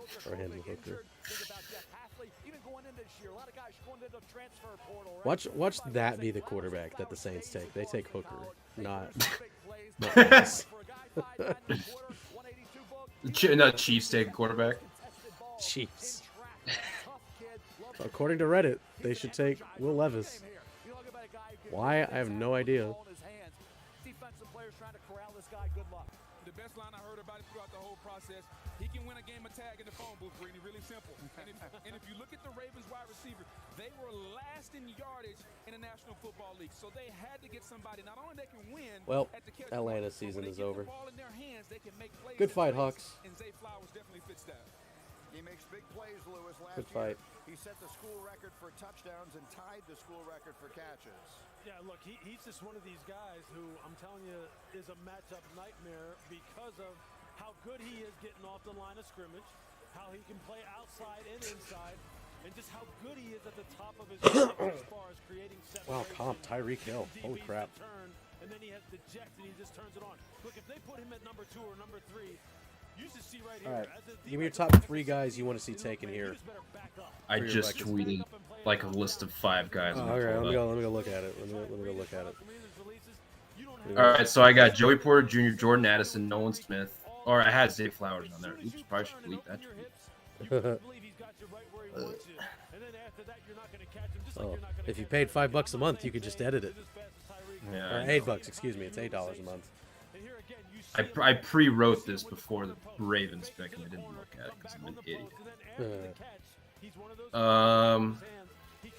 S1: Watch that be the quarterback that the Saints take. They take Hooker, not Levis.
S2: No, Chiefs take a quarterback.
S1: Chiefs. According to Reddit, they should take Will Levis. Why? I have no idea.
S4: Defensive players trying to corral this guy. Good luck.
S5: The best line I heard about it throughout the whole process, he can win a game of tag in the phone booth, Greeny. Really simple. And if you look at the Ravens wide receiver, they were last in yardage in the National Football League. So they had to get somebody. Not only they can win.
S1: Well,
S5: at the catch
S1: Atlanta's
S5: point,
S1: season
S5: but when
S1: is
S5: they get
S1: over.
S5: the ball in their hands, they can make plays.
S1: Good fight, Hawks.
S5: And Zay Flowers definitely fits that.
S6: He makes big plays, Lewis. Last
S1: Good fight.
S6: year, he set the school record for touchdowns and tied the school record for catches.
S4: Yeah, look, he's just one of these guys who, I'm telling you, is a matchup nightmare because of how good he is getting off the line of scrimmage, how he can play outside and inside, and just how good he is at the top of his game as far as creating separation.
S1: Wow, comp Tyreek Hill. Holy crap.
S4: Turn, and then he has the jet and he just turns it on. Look, if they put him at number 2 or number 3, you should see right here.
S1: All right, give me your top 3 guys you want to see taken here.
S2: I just tweeted like a list of 5 guys.
S1: Oh, okay, let me go look at it. Let me go look at it.
S2: All right, so I got Joey Porter Jr., Jordan Addison, Nolan Smith, or I had Zay Flowers on there. Oops, probably should delete that tweet.
S1: Oh, if you paid $5 a month, you could just edit it.
S2: Yeah,
S1: or $8, excuse me. It's $8 a month.
S2: I pre-wrote this before the Ravens pick, and I didn't look at it because I'm an idiot.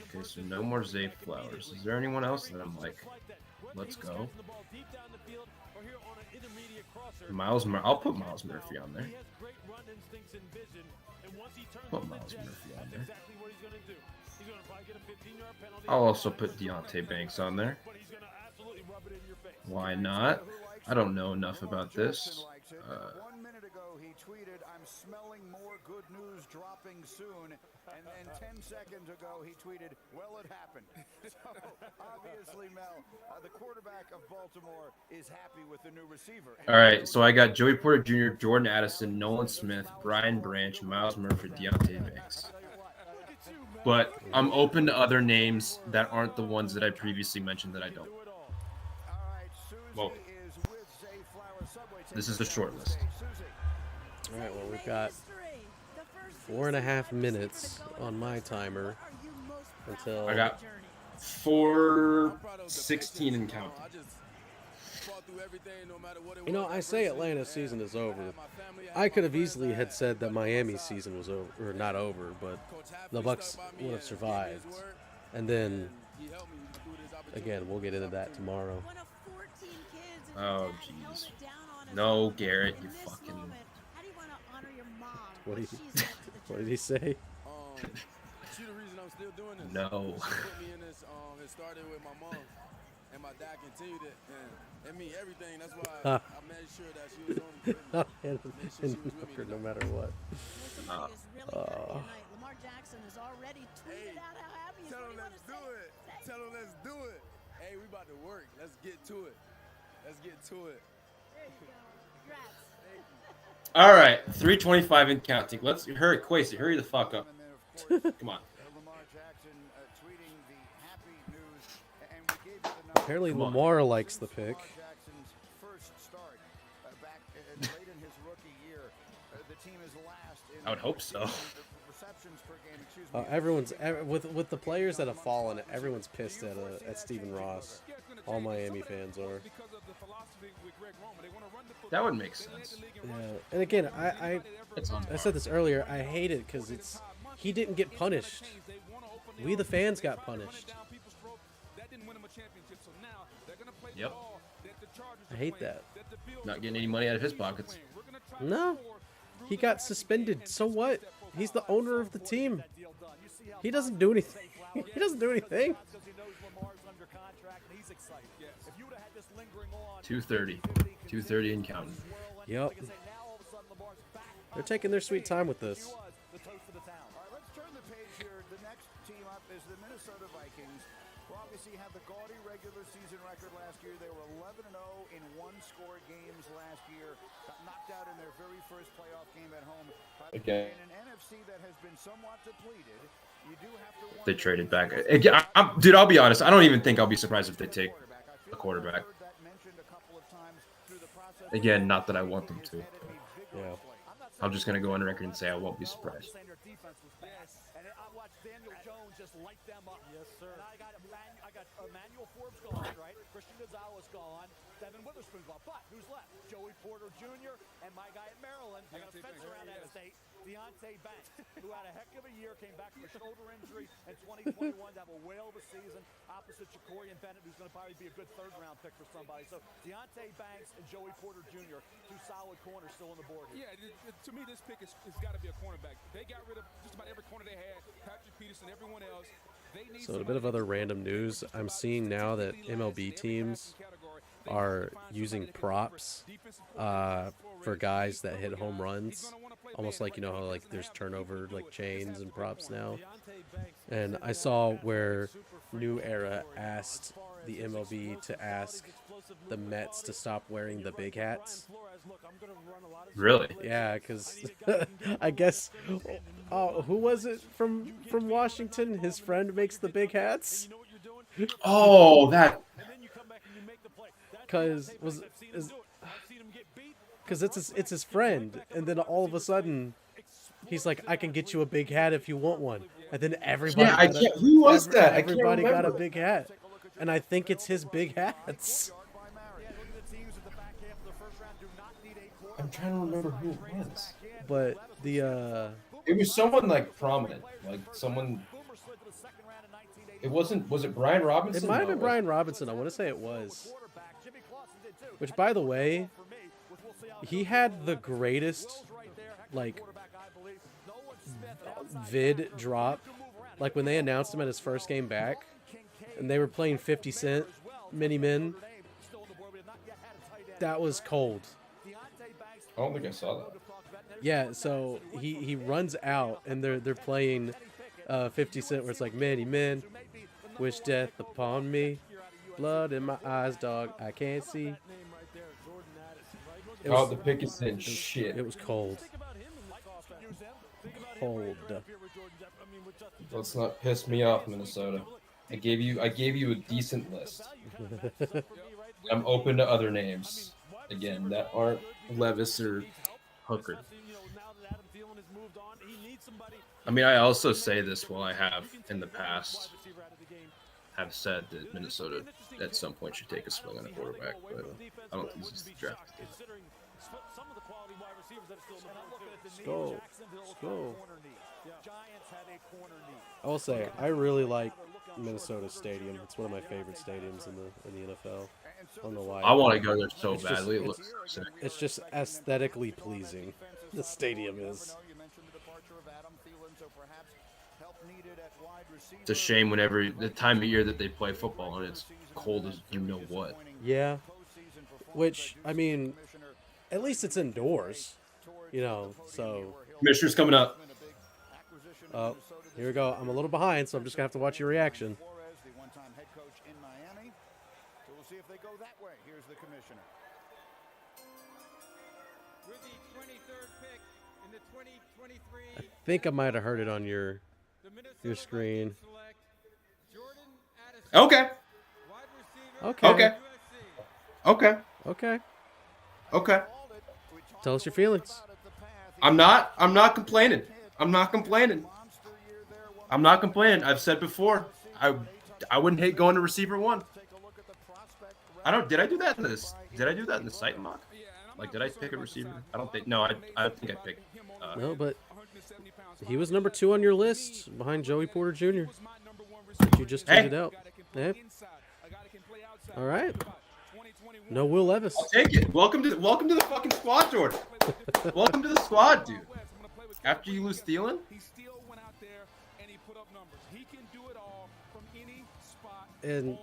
S2: Okay, so no more Zay Flowers. Is there anyone else that I'm like, let's go? I'll put Miles Murphy on there. Put Miles Murphy on there. I'll also put Deontay Banks on there. Why not? I don't know enough about this.
S6: 1 minute ago, he tweeted, "I'm smelling more good news dropping soon." And then 10 seconds ago, he tweeted, "Well, it happened." So, obviously, Mel, the quarterback of Baltimore is happy with the new receiver.
S2: All right, so I got Joey Porter Jr., Jordan Addison, Nolan Smith, Brian Branch, Miles Murphy, Deontay Banks. But I'm open to other names that aren't the ones that I previously mentioned that I don't. Well, this is the short list.
S1: All right, well, we've got 4.5 minutes on my timer until
S2: I got 4:16 and counting.
S1: You know, I say Atlanta's season is over. I could have easily had said that Miami's season was over, or not over, but the Bucks would have survived. And then, again, we'll get into that tomorrow.
S2: Oh, jeez. No, Garrett, you fucking...
S1: What did he say?
S2: No.
S19: It started with my mom, and my dad continued it, and me, everything. That's why I made sure that she was on me.
S1: No matter what.
S8: Lamar Jackson has already tweeted out how happy he is.
S19: Tell him let's do it. Tell him let's do it. Hey, we about to work. Let's get to it. Let's get to it.
S8: There you go. Congrats.
S2: All right, 3:25 and counting. Let's hurry, Quasi, hurry the fuck up. Come on.
S1: Apparently, Lamar likes the pick.
S2: I would hope so.
S1: Everyone's with the players that have fallen. Everyone's pissed at Stephen Ross. All Miami fans are.
S2: That would make sense.
S1: Yeah, and again, I said this earlier. I hate it because he didn't get punished. We the fans got punished.
S2: Yep.
S1: I hate that.
S2: Not getting any money out of his pockets.
S1: No, he got suspended. So what? He's the owner of the team. He doesn't do anything. He doesn't do anything.
S2: 2:30 and counting.
S1: Yep. They're taking their sweet time with this.
S6: Let's turn the page here. The next team up is the Minnesota Vikings, who obviously had the gaudy regular season record last year. They were 11-0 in one-score games last year. Got knocked out in their very first playoff game at home.
S2: Okay.
S6: In an NFC that has been somewhat depleted, you do have to
S2: They traded back. Dude, I'll be honest. I don't even think I'll be surprised if they take a quarterback. Again, not that I want them to.
S1: Yeah.
S2: I'm just going to go on record and say I won't be surprised.
S4: And I watched Daniel Jones just light them up. Yes, sir. And I got
S6: got Emmanuel Forbes gone, right? Christian Gonzalez gone. Devin Witherspoon gone. But who's left? Joey Porter Jr. and my guy at Maryland. I got a fence around that state. Deontay Banks, who had a heck of a year, came back from a shoulder injury in 2021 to have a whale of a season opposite Jacorian Bennett, who's going to probably be a good third-round pick for somebody. So Deontay Banks and Joey Porter Jr., two solid corners still on the board here.
S5: Yeah, to me, this pick has got to be a cornerback. They got rid of just about every corner they had, Patrick Peterson, everyone else.
S1: So a bit of other random news. I'm seeing now that MLB teams are using props for guys that hit home runs. Almost like, you know, how like there's turnover like chains and props now. And I saw where New Era asked the MLB to ask the Mets to stop wearing the big hats.
S2: Really?
S1: Yeah, because I guess, who was it from Washington? His friend makes the big hats.
S2: Oh, that.
S1: Because it's his friend, and then all of a sudden, he's like, "I can get you a big hat if you want one." And then everybody,
S2: who was that?
S1: Everybody got a big hat, and I think it's his big hats.
S2: I'm trying to remember who it was.
S1: But the
S2: it was someone like prominent, like someone. It wasn't. Was it Brian Robinson?
S1: It might have been Brian Robinson. I want to say it was. Which, by the way, he had the greatest, like, vid drop. Like, when they announced him at his first game back, and they were playing 50 Cent, Mini Men. That was cold.
S2: I don't think I saw that.
S1: Yeah, so he runs out, and they're playing 50 Cent, where it's like, many men wish death upon me. Blood in my eyes, dog, I can't see.
S2: The pick is in shit.
S1: It was cold. Cold.
S2: Let's not piss me off, Minnesota. I gave you a decent list. I'm open to other names. Again, that aren't Levis or Hooker. I mean, I also say this while I have in the past have said that Minnesota at some point should take a swing on a quarterback, but I don't think this is the draft.
S1: Go. I will say, I really like Minnesota Stadium. It's one of my favorite stadiums in the NFL. I don't know why.
S2: I want to go there so badly. It looks sick.
S1: It's just aesthetically pleasing. The stadium is.
S2: It's a shame whenever the time of year that they play football and it's cold as you know what.
S1: Yeah. Which, I mean, at least it's indoors, you know, so.
S2: Commissioner's coming up.
S1: Oh, here we go. I'm a little behind, so I'm just going to have to watch your reaction.
S6: See if they go that way. Here's the commissioner.
S13: With the 23rd pick in the 2023.
S1: I think I might have heard it on your screen.
S2: Okay.
S1: Okay.
S2: Okay.
S1: Okay.
S2: Okay.
S1: Tell us your feelings.
S2: I'm not complaining. I'm not complaining. I've said before, I wouldn't hate going to receiver one. Did I do that in the site mock? Like, did I pick a receiver? I don't think. No, I think I picked.
S1: No, but he was number 2 on your list behind Joey Porter Jr. that you just tweeted out. Yeah. All right. No Will Levis.
S2: I'll take it. Welcome to the fucking squad, Jordan. Welcome to the squad, dude. After you lose Thielen.
S1: And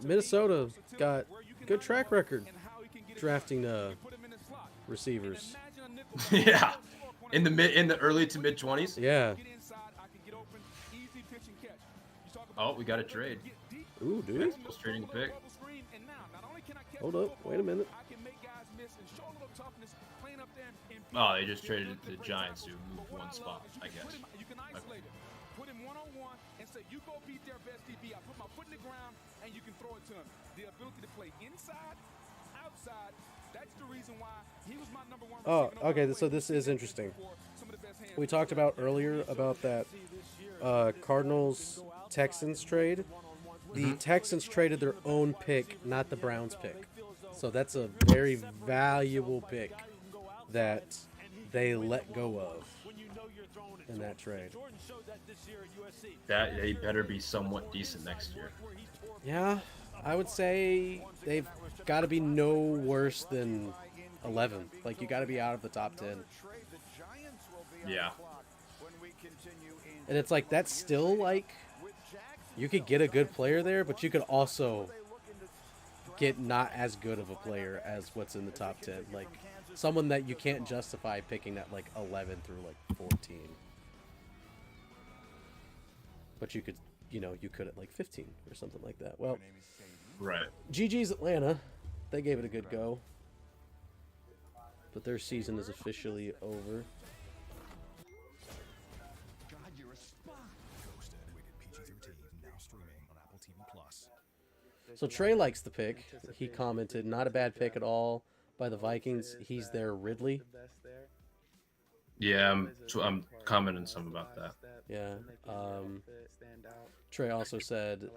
S1: Minnesota got good track record drafting receivers.
S2: Yeah, in the early to mid 20s.
S1: Yeah.
S2: Oh, we got a trade.
S1: Ooh, dude.
S2: Expos trading a pick.
S1: Hold up. Wait a minute.
S2: Oh, they just traded it to the Giants who moved one spot, I guess. Okay.
S5: Put him one-on-one and say, you go beat their best DB. I put my foot in the ground and you can throw it to him. The ability to play inside, outside, that's the reason why he was my number one.
S1: Oh, okay, so this is interesting. We talked about earlier about that Cardinals Texans trade, the Texans traded their own pick, not the Browns pick. So that's a very valuable pick that they let go of in that trade.
S2: That they better be somewhat decent next year.
S1: Yeah, I would say they've got to be no worse than 11. Like, you got to be out of the top 10.
S2: Yeah.
S1: And it's like, that's still like, you could get a good player there, but you could also get not as good of a player as what's in the top 10. Like, someone that you can't justify picking at like 11 through like 14. But you could, you could at like 15 or something like that. Well,
S2: right.
S1: GG's Atlanta. They gave it a good go. But their season is officially over. So Trey likes the pick. He commented, not a bad pick at all by the Vikings. He's their Ridley.
S2: Yeah, I'm commenting some about that.
S1: Yeah. Trey also said,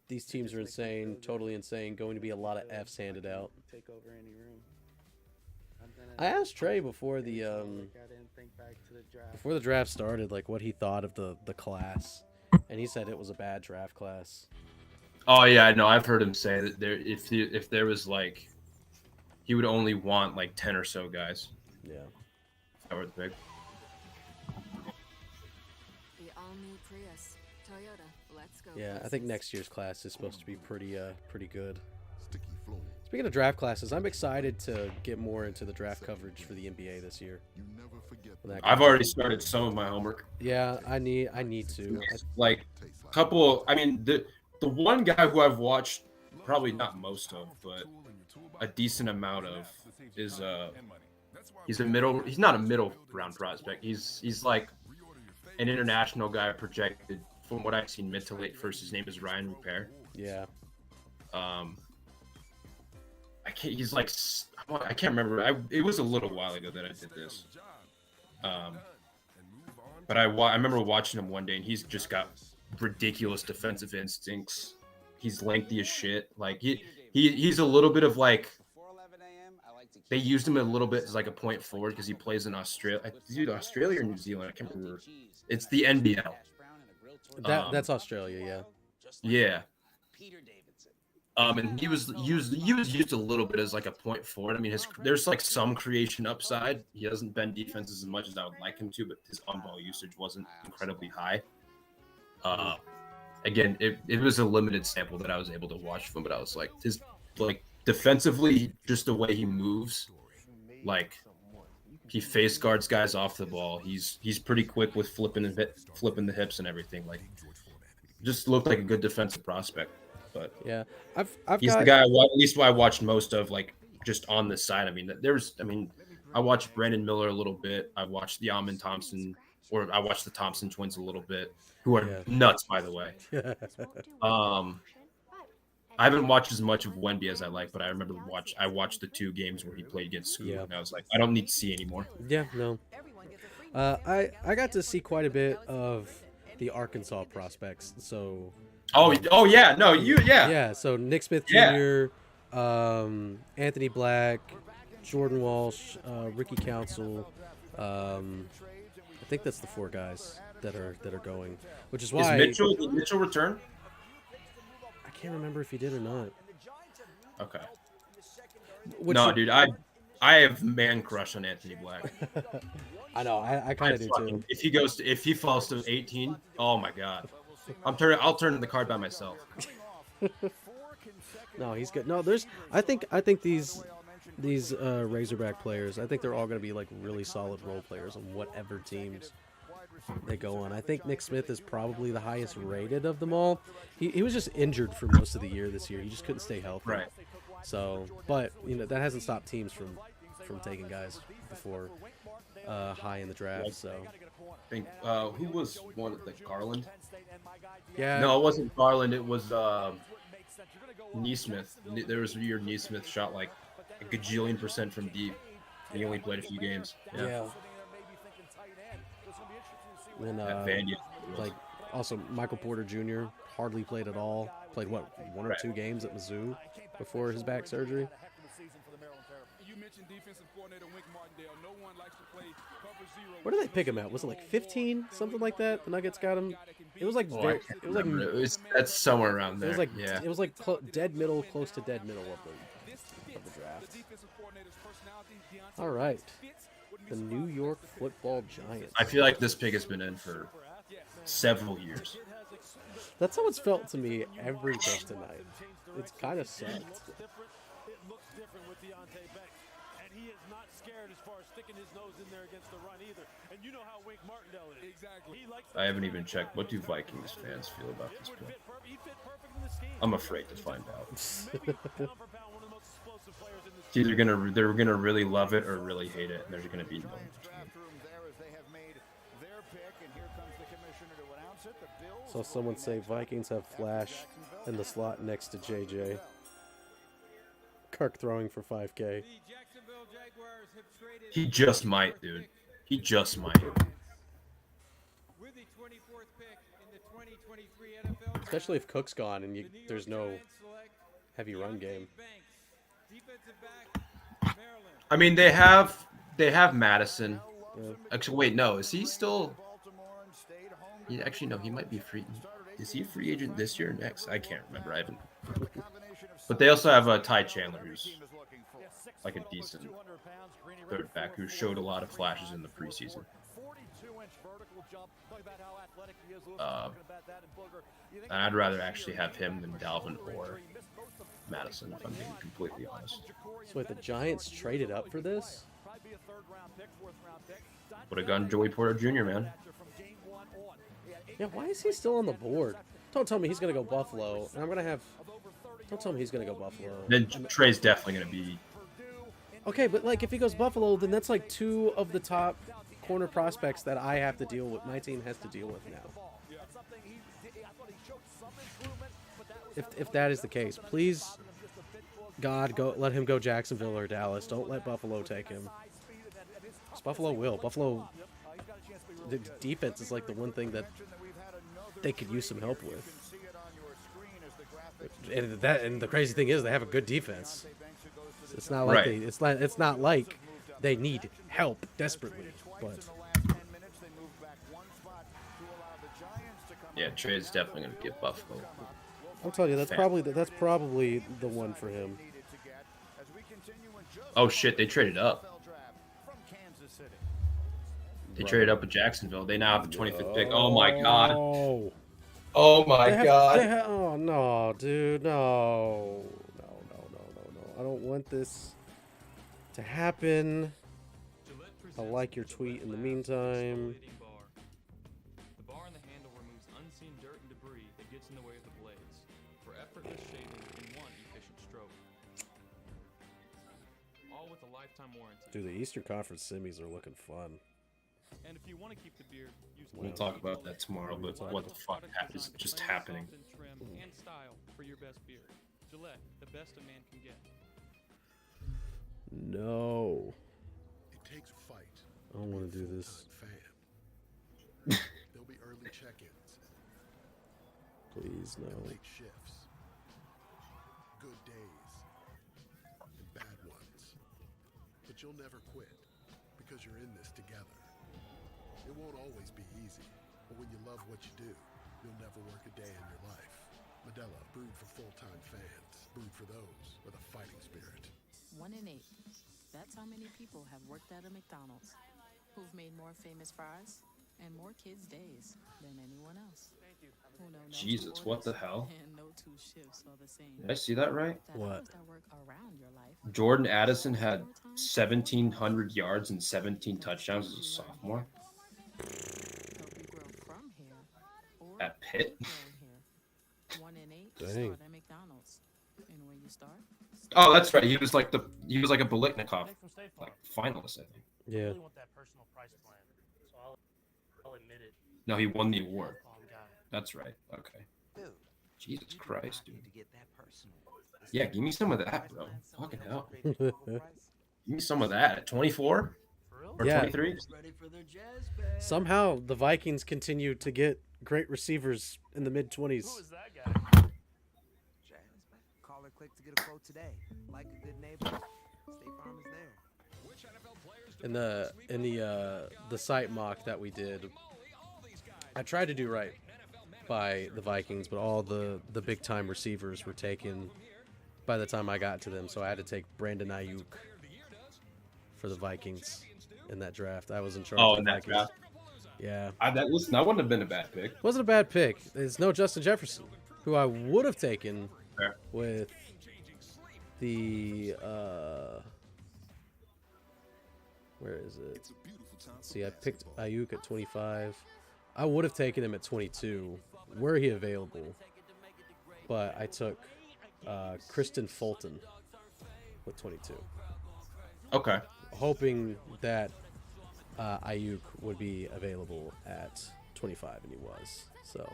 S1: these teams are insane, totally insane, going to be a lot of Fs handed out. I asked Trey before the draft started, like, what he thought of the class, and he said it was a bad draft class.
S2: Oh yeah, no, I've heard him say that if there was like, he would only want like 10 or so guys.
S1: Yeah.
S2: If I were the pick.
S14: The all-new Prius, Toyota. Let's go.
S1: Yeah, I think next year's class is supposed to be pretty good. Speaking of draft classes, I'm excited to get more into the draft coverage for the NBA this year.
S2: I've already started some of my homework.
S1: Yeah, I need to.
S2: Like, couple. I mean, the one guy who I've watched, probably not most of, but a decent amount of, is he's not a middle round prospect. He's like an international guy projected, from what I've seen, mid to late first. His name is Ryan Repair.
S1: Yeah.
S2: I can't remember. It was a little while ago that I did this. But I remember watching him one day, and he's just got ridiculous defensive instincts. He's lengthy as shit. Like he's a little bit of like, they used him a little bit as like a point forward because he plays in Australia. Dude, Australia or New Zealand? I can't remember. It's the NBL.
S1: That's Australia, yeah.
S2: Yeah. And he was used a little bit as like a point forward. I mean, there's like some creation upside. He doesn't bend defenses as much as I would like him to, but his on-ball usage wasn't incredibly high. Again, it was a limited sample that I was able to watch from, but I was like, defensively, just the way he moves, like he face guards guys off the ball. He's pretty quick with flipping the hips and everything. Like, just looked like a good defensive prospect. But
S1: yeah,
S2: he's the guy at least I watched most of, like, just on this side. I mean, I watched Brandon Miller a little bit. I watched the Amin Thompson, or I watched the Thompson twins a little bit, who are nuts, by the way. I haven't watched as much of Wemby as I like, but I remember I watched the 2 games where he played against Scoot, and I was like, I don't need to see anymore.
S1: Yeah, no. I got to see quite a bit of the Arkansas prospects, so.
S2: Oh yeah, no, yeah.
S1: Yeah, so Nick Smith Jr., Anthony Black, Jordan Walsh, Ricky Council. I think that's the 4 guys that are going, which is why.
S2: Did Mitchell return?
S1: I can't remember if he did or not.
S2: Okay. Dude, I have man crush on Anthony Black.
S1: I know, I kind of do too.
S2: If he falls to 18, oh my god. I'll turn the card by myself.
S1: No, he's good. No, I think these Razorback players, I think they're all going to be like really solid role players on whatever teams they go on. I think Nick Smith is probably the highest rated of them all. He was just injured for most of the year this year. He just couldn't stay healthy.
S2: Right.
S1: So, but that hasn't stopped teams from taking guys before high in the draft. So.
S2: I think who was one of the Garland?
S1: Yeah.
S2: No, it wasn't Garland. It was Neesmith. There was a year Neesmith shot like a gajillion % from deep. He only played a few games.
S1: Yeah. And
S2: Vandy.
S1: like Also, Michael Porter Jr. hardly played at all. Played, what, 1 or 2 games at Mizzou before his back surgery?
S5: You mentioned defensive coordinator Wink Martindale. No one likes to play cover zero.
S1: Where did they pick him at? Was it like 15, something like that? The Nuggets got him. It was like
S2: that's somewhere around there.
S1: It was like dead middle, close to dead middle of the draft. All right, the New York Football Giants.
S2: I feel like this pick has been in for several years.
S1: That's how it's felt to me every pick tonight. It's kind of sucked.
S4: It looks different with Deontay Banks. And he is not scared as far as sticking his nose in there against the run either. And you know how Wink Martindale is. Exactly.
S2: I haven't even checked. What do Vikings fans feel about this pick? I'm afraid to find out. They're gonna really love it or really hate it, and there's gonna be no in between.
S1: So someone say Vikings have Flash in the slot next to JJ. Kirk throwing for 5K.
S2: He just might, dude. He just might.
S13: With the 24th pick in the 2023 NFL,
S1: especially if Cook's gone and there's no heavy run game.
S2: I mean, they have Madison. Yeah. Actually, wait, no, is he still? Actually, no, he might be free. Is he a free agent this year or next? I can't remember. I haven't. But they also have Ty Chandler, who's like a decent third back who showed a lot of flashes in the preseason. And I'd rather actually have him than Dalvin or Madison, if I'm being completely honest.
S1: So wait, the Giants traded up for this?
S2: Would have gone Joey Porter Jr., man.
S1: Yeah, why is he still on the board? Don't tell me he's going to go Buffalo. And I'm going to have... Don't tell me he's going to go Buffalo.
S2: Then Trey's definitely going to be...
S1: Okay, but like if he goes Buffalo, then that's like 2 of the top corner prospects that I have to deal with. My team has to deal with now. If that is the case, please, God, let him go Jacksonville or Dallas. Don't let Buffalo take him. Because Buffalo will. Buffalo, the defense is like the one thing that they could use some help with. And the crazy thing is they have a good defense. It's not like it's not like they need help desperately, but
S2: yeah, Trey's definitely going to get Buffalo.
S1: I'm telling you, that's probably the one for him.
S2: Oh shit, they traded up. They traded up with Jacksonville. They now have the 25th pick. Oh my god. Oh my god.
S1: Oh no, dude, no. I don't want this to happen. I like your tweet in the meantime.
S3: The bar and the handle removes unseen dirt and debris that gets in the way of the blades for effortless shaving in one efficient stroke. All with a lifetime warranty.
S1: Dude, the Eastern Conference semis are looking fun.
S3: And if you want to keep the beard,
S2: we'll talk about that tomorrow, but what the fuck is just happening?
S3: Trim and style for your best beard. Gillette, the best a man can get.
S1: No.
S10: It takes a fight.
S1: I don't want to do this.
S10: There'll be early check-ins.
S1: Please, no.
S10: Late shifts. Good days. And bad ones. But you'll never quit because you're in this together. It won't always be easy, but when you love what you do, you'll never work a day in your life. Modelo, brewed for full-time fans. Brewed for those with a fighting spirit.
S14: 1 in 8. That's how many people have worked at a McDonald's, who've made more famous fries and more kids' days than anyone else. Who know no
S2: Jesus, what the hell?
S14: And no 2 shifts are the same.
S2: Did I see that right?
S1: What?
S2: Jordan Addison had 1,700 yards and 17 touchdowns as a sophomore. At Pitt.
S14: 1 in 8
S1: Dang.
S14: start at McDonald's. And when you start,
S2: Oh, that's right. He was like a Biletnikoff finalist, I think.
S1: Yeah.
S22: I really want that personal price plan, so I'll admit it.
S2: No, he won the award. That's right. Okay. Jesus Christ, dude. Yeah, give me some of that, bro. Fucking hell. Give me some of that at 24. Or 23?
S1: Somehow the Vikings continue to get great receivers in the mid-20s.
S22: Who is that guy?
S12: Call or click to get a quote today. Like a good neighbor, State Farm is there.
S1: In the site mock that we did, I tried to do right by the Vikings, but all the big time receivers were taken by the time I got to them, so I had to take Brandon Ayuk for the Vikings in that draft. I was in charge of the Vikings.
S2: Draft?
S1: Yeah.
S2: That wouldn't have been a bad pick.
S1: Wasn't a bad pick. It's no Justin Jefferson, who I would have taken
S2: Fair.
S1: with the where is it? See, I picked Ayuk at 25. I would have taken him at 22 were he available, but I took Kristen Fulton with 22.
S2: Okay.
S1: Hoping that Ayuk would be available at 25, and he was. So.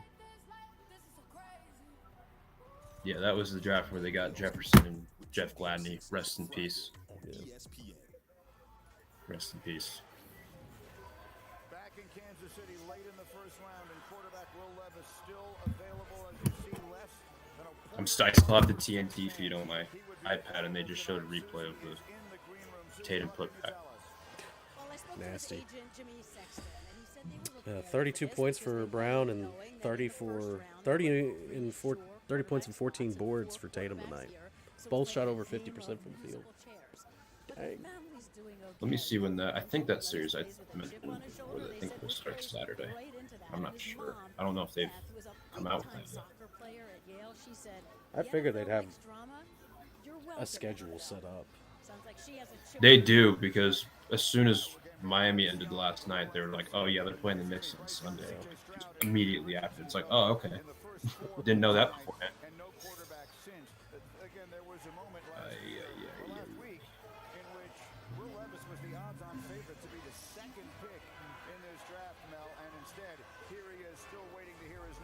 S2: Yeah, that was the draft where they got Jefferson and Jeff Gladney. Rest in peace.
S1: Yeah.
S2: Rest in peace.
S6: Back in Kansas City late in the first round, and quarterback Will Levis still available as you see less than a point.
S2: I still have the TNT feed on my iPad, and they just showed a replay of the Tatum putback.
S1: Nasty. 32 points for Brown and 30 points and 14 boards for Tatum tonight. Both shot over 50% from the field. Dang.
S2: Let me see when I think that series I mentioned before, I think it will start Saturday. I'm not sure. I don't know if they've come out with that yet.
S1: I figured they'd have a schedule set up.
S2: They do, because as soon as Miami ended last night, they were like, oh yeah, they're playing the Knicks on Sunday. Just immediately after. It's like, oh, okay. Didn't know that beforehand.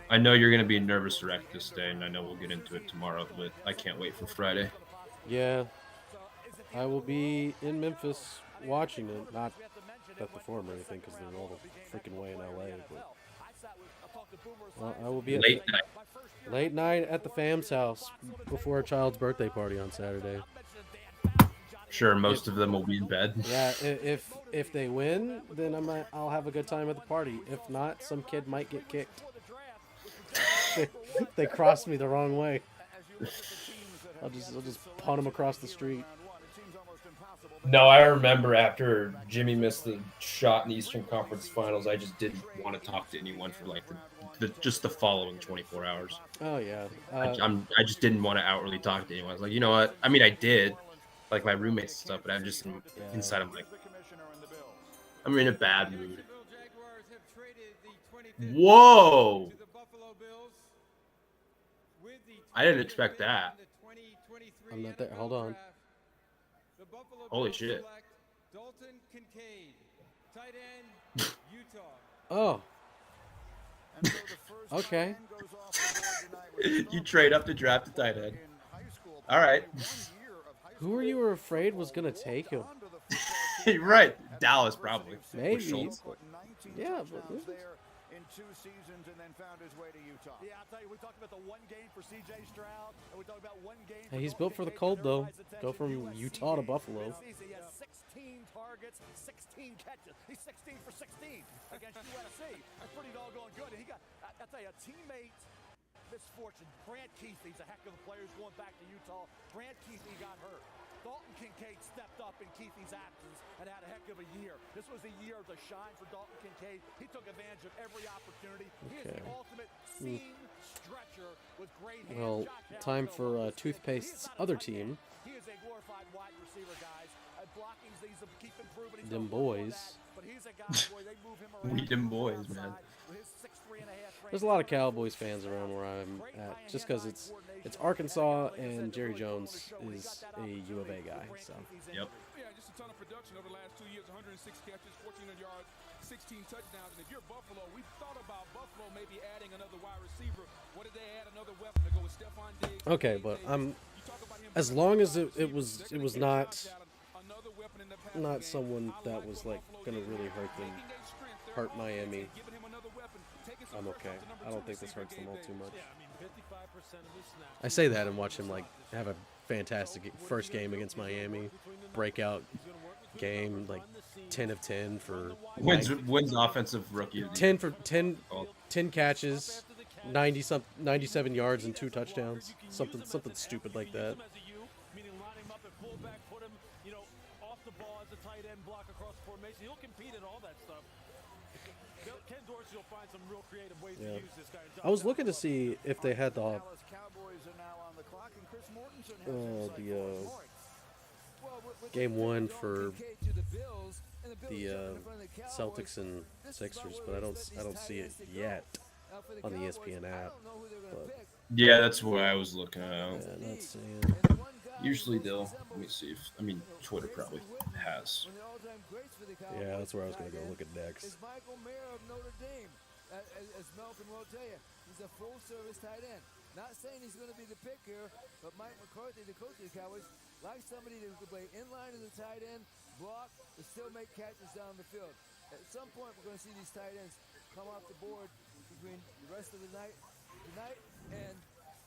S2: I know you're going to be nervous to wreck this day, and I know we'll get into it tomorrow, but I can't wait for Friday.
S1: Yeah. I will be in Memphis watching it, not at the Forum or anything, because they're all the freaking way in LA. But I will be at late night at the fam's house before a child's birthday party on Saturday.
S2: Sure, most of them will be in bed.
S1: Yeah, if they win, then I'll have a good time at the party. If not, some kid might get kicked. They crossed me the wrong way. I'll just punt them across the street.
S2: No, I remember after Jimmy missed the shot in the Eastern Conference Finals, I just didn't want to talk to anyone for like just the following 24 hours.
S1: Oh yeah.
S2: I just didn't want to outwardly talk to anyone. I was like, you know what? I mean, I did, like my roommates and stuff, but I'm just inside. I'm like, I'm in a bad mood. Whoa! I didn't expect that.
S1: I'm not there. Hold on.
S2: Holy shit.
S13: Dalton Kincaid, tight end, Utah.
S1: Oh. Okay.
S2: You trade up to draft a tight end. All right.
S1: Who were you afraid was going to take him?
S2: You're right. Dallas, probably.
S1: Maybe. Yeah, but
S6: in 2 seasons and then found his way to Utah.
S4: Yeah, I'll tell you, we talked about the one game for CJ Stroud, and we talked about one game.
S1: Hey, he's built for the cold, though. Go from Utah to Buffalo.
S4: He has 16 targets, 16 catches. He's 16 for 16 against USC. That's pretty doggone good. And he got, I'll tell you, a teammate misfortune. Grant Keithley's a heck of a player who's going back to Utah. Grant Keithley got hurt. Dalton Kincaid stepped up in Keithley's absence and had a heck of a year. This was a year to shine for Dalton Kincaid. He took advantage of every opportunity. He is the ultimate seam stretcher with great hands.
S1: Well, time for Toothpaste's other team.
S4: He is a glorified wide receiver, guys. Blocking these keep improving.
S1: Them boys.
S4: But he's a guy, boy, they move him around.
S2: We them boys, man.
S1: There's a lot of Cowboys fans around where I'm at, just because it's Arkansas and Jerry Jones is a U of A guy. So.
S2: Yep.
S5: Yeah, just a ton of production over the last 2 years. 106 catches, 1,400 yards, 16 touchdowns. And if you're Buffalo, we thought about Buffalo maybe adding another wide receiver. What did they add? Another weapon to go with Stephon Diggs.
S1: Okay, but as long as it was not not someone that was like gonna really hurt Miami. I'm okay. I don't think this hurts them all too much. I say that and watch him like have a fantastic first game against Miami, breakout game, like 10 of 10 for
S2: wins offensive rookie of the
S1: 10 for 10 catches, 97 yards and 2 touchdowns, something stupid like that.
S4: Meaning line him up at fullback, put him, off the ball as a tight end, block across the formation. He'll compete at all that stuff. Ken Dorsey will find some real creative ways to use this guy.
S1: I was looking to see if they had the game 1 for the Celtics and Sixers, but I don't see it yet on the ESPN app. But
S2: yeah, that's what I was looking at.
S1: Yeah, not seeing.
S2: Usually they'll. Let me see. Twitter probably has.
S1: Yeah, that's where I was gonna go look at next.
S19: Is Michael Mayer of Notre Dame, as Malcolm will tell you, he's a full-service tight end. Not saying he's going to be the pick here, but Mike McCarthy, the coach of the Cowboys, likes somebody that can play in line as a tight end, block, but still make catches down the field. At some point, we're going to see these tight ends come off the board between the rest of the night tonight and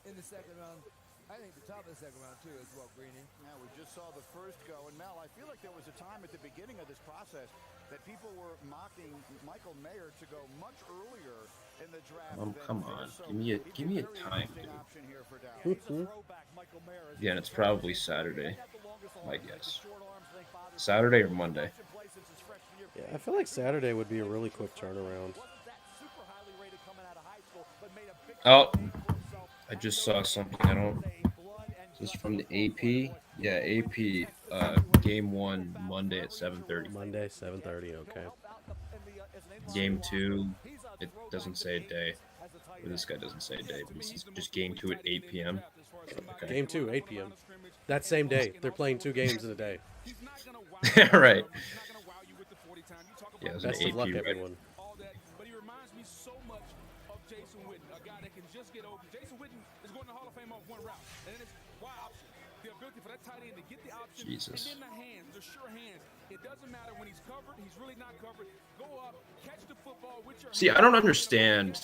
S19: in the second round. I think the top of the second round, too, as well, Greeny.
S6: Now, we just saw the first go. And, Mel, I feel like there was a time at the beginning of this process that people were mocking Michael Mayer to go much earlier in the draft.
S2: Come on. Give me a time, dude. Yeah, and it's probably Saturday, I guess. Saturday or Monday.
S1: Yeah, I feel like Saturday would be a really quick turnaround.
S2: Oh, I just saw something. This is from the AP. Yeah, AP. Game 1 Monday at 7:30.
S1: Monday 7:30. Okay.
S2: Game 2, it doesn't say a day. Or this guy doesn't say a day, but it's just game 2 at 8 p.m. Okay.
S1: Game 2, 8 p.m. That same day. They're playing 2 games in a day.
S2: Right. Yeah, it was an
S1: Best of
S2: AP,
S1: luck,
S2: right?
S1: everyone.
S5: But he reminds me so much of Jason Witten, a guy that can just get over. Jason Witten is going to the Hall of Fame off one route, and then it's wide option. The ability for that tight end to get the option,
S2: Jesus.
S5: and then the hands, the sure hands. It doesn't matter when he's covered. He's really not covered. Go up, catch the football with your
S2: See, I don't understand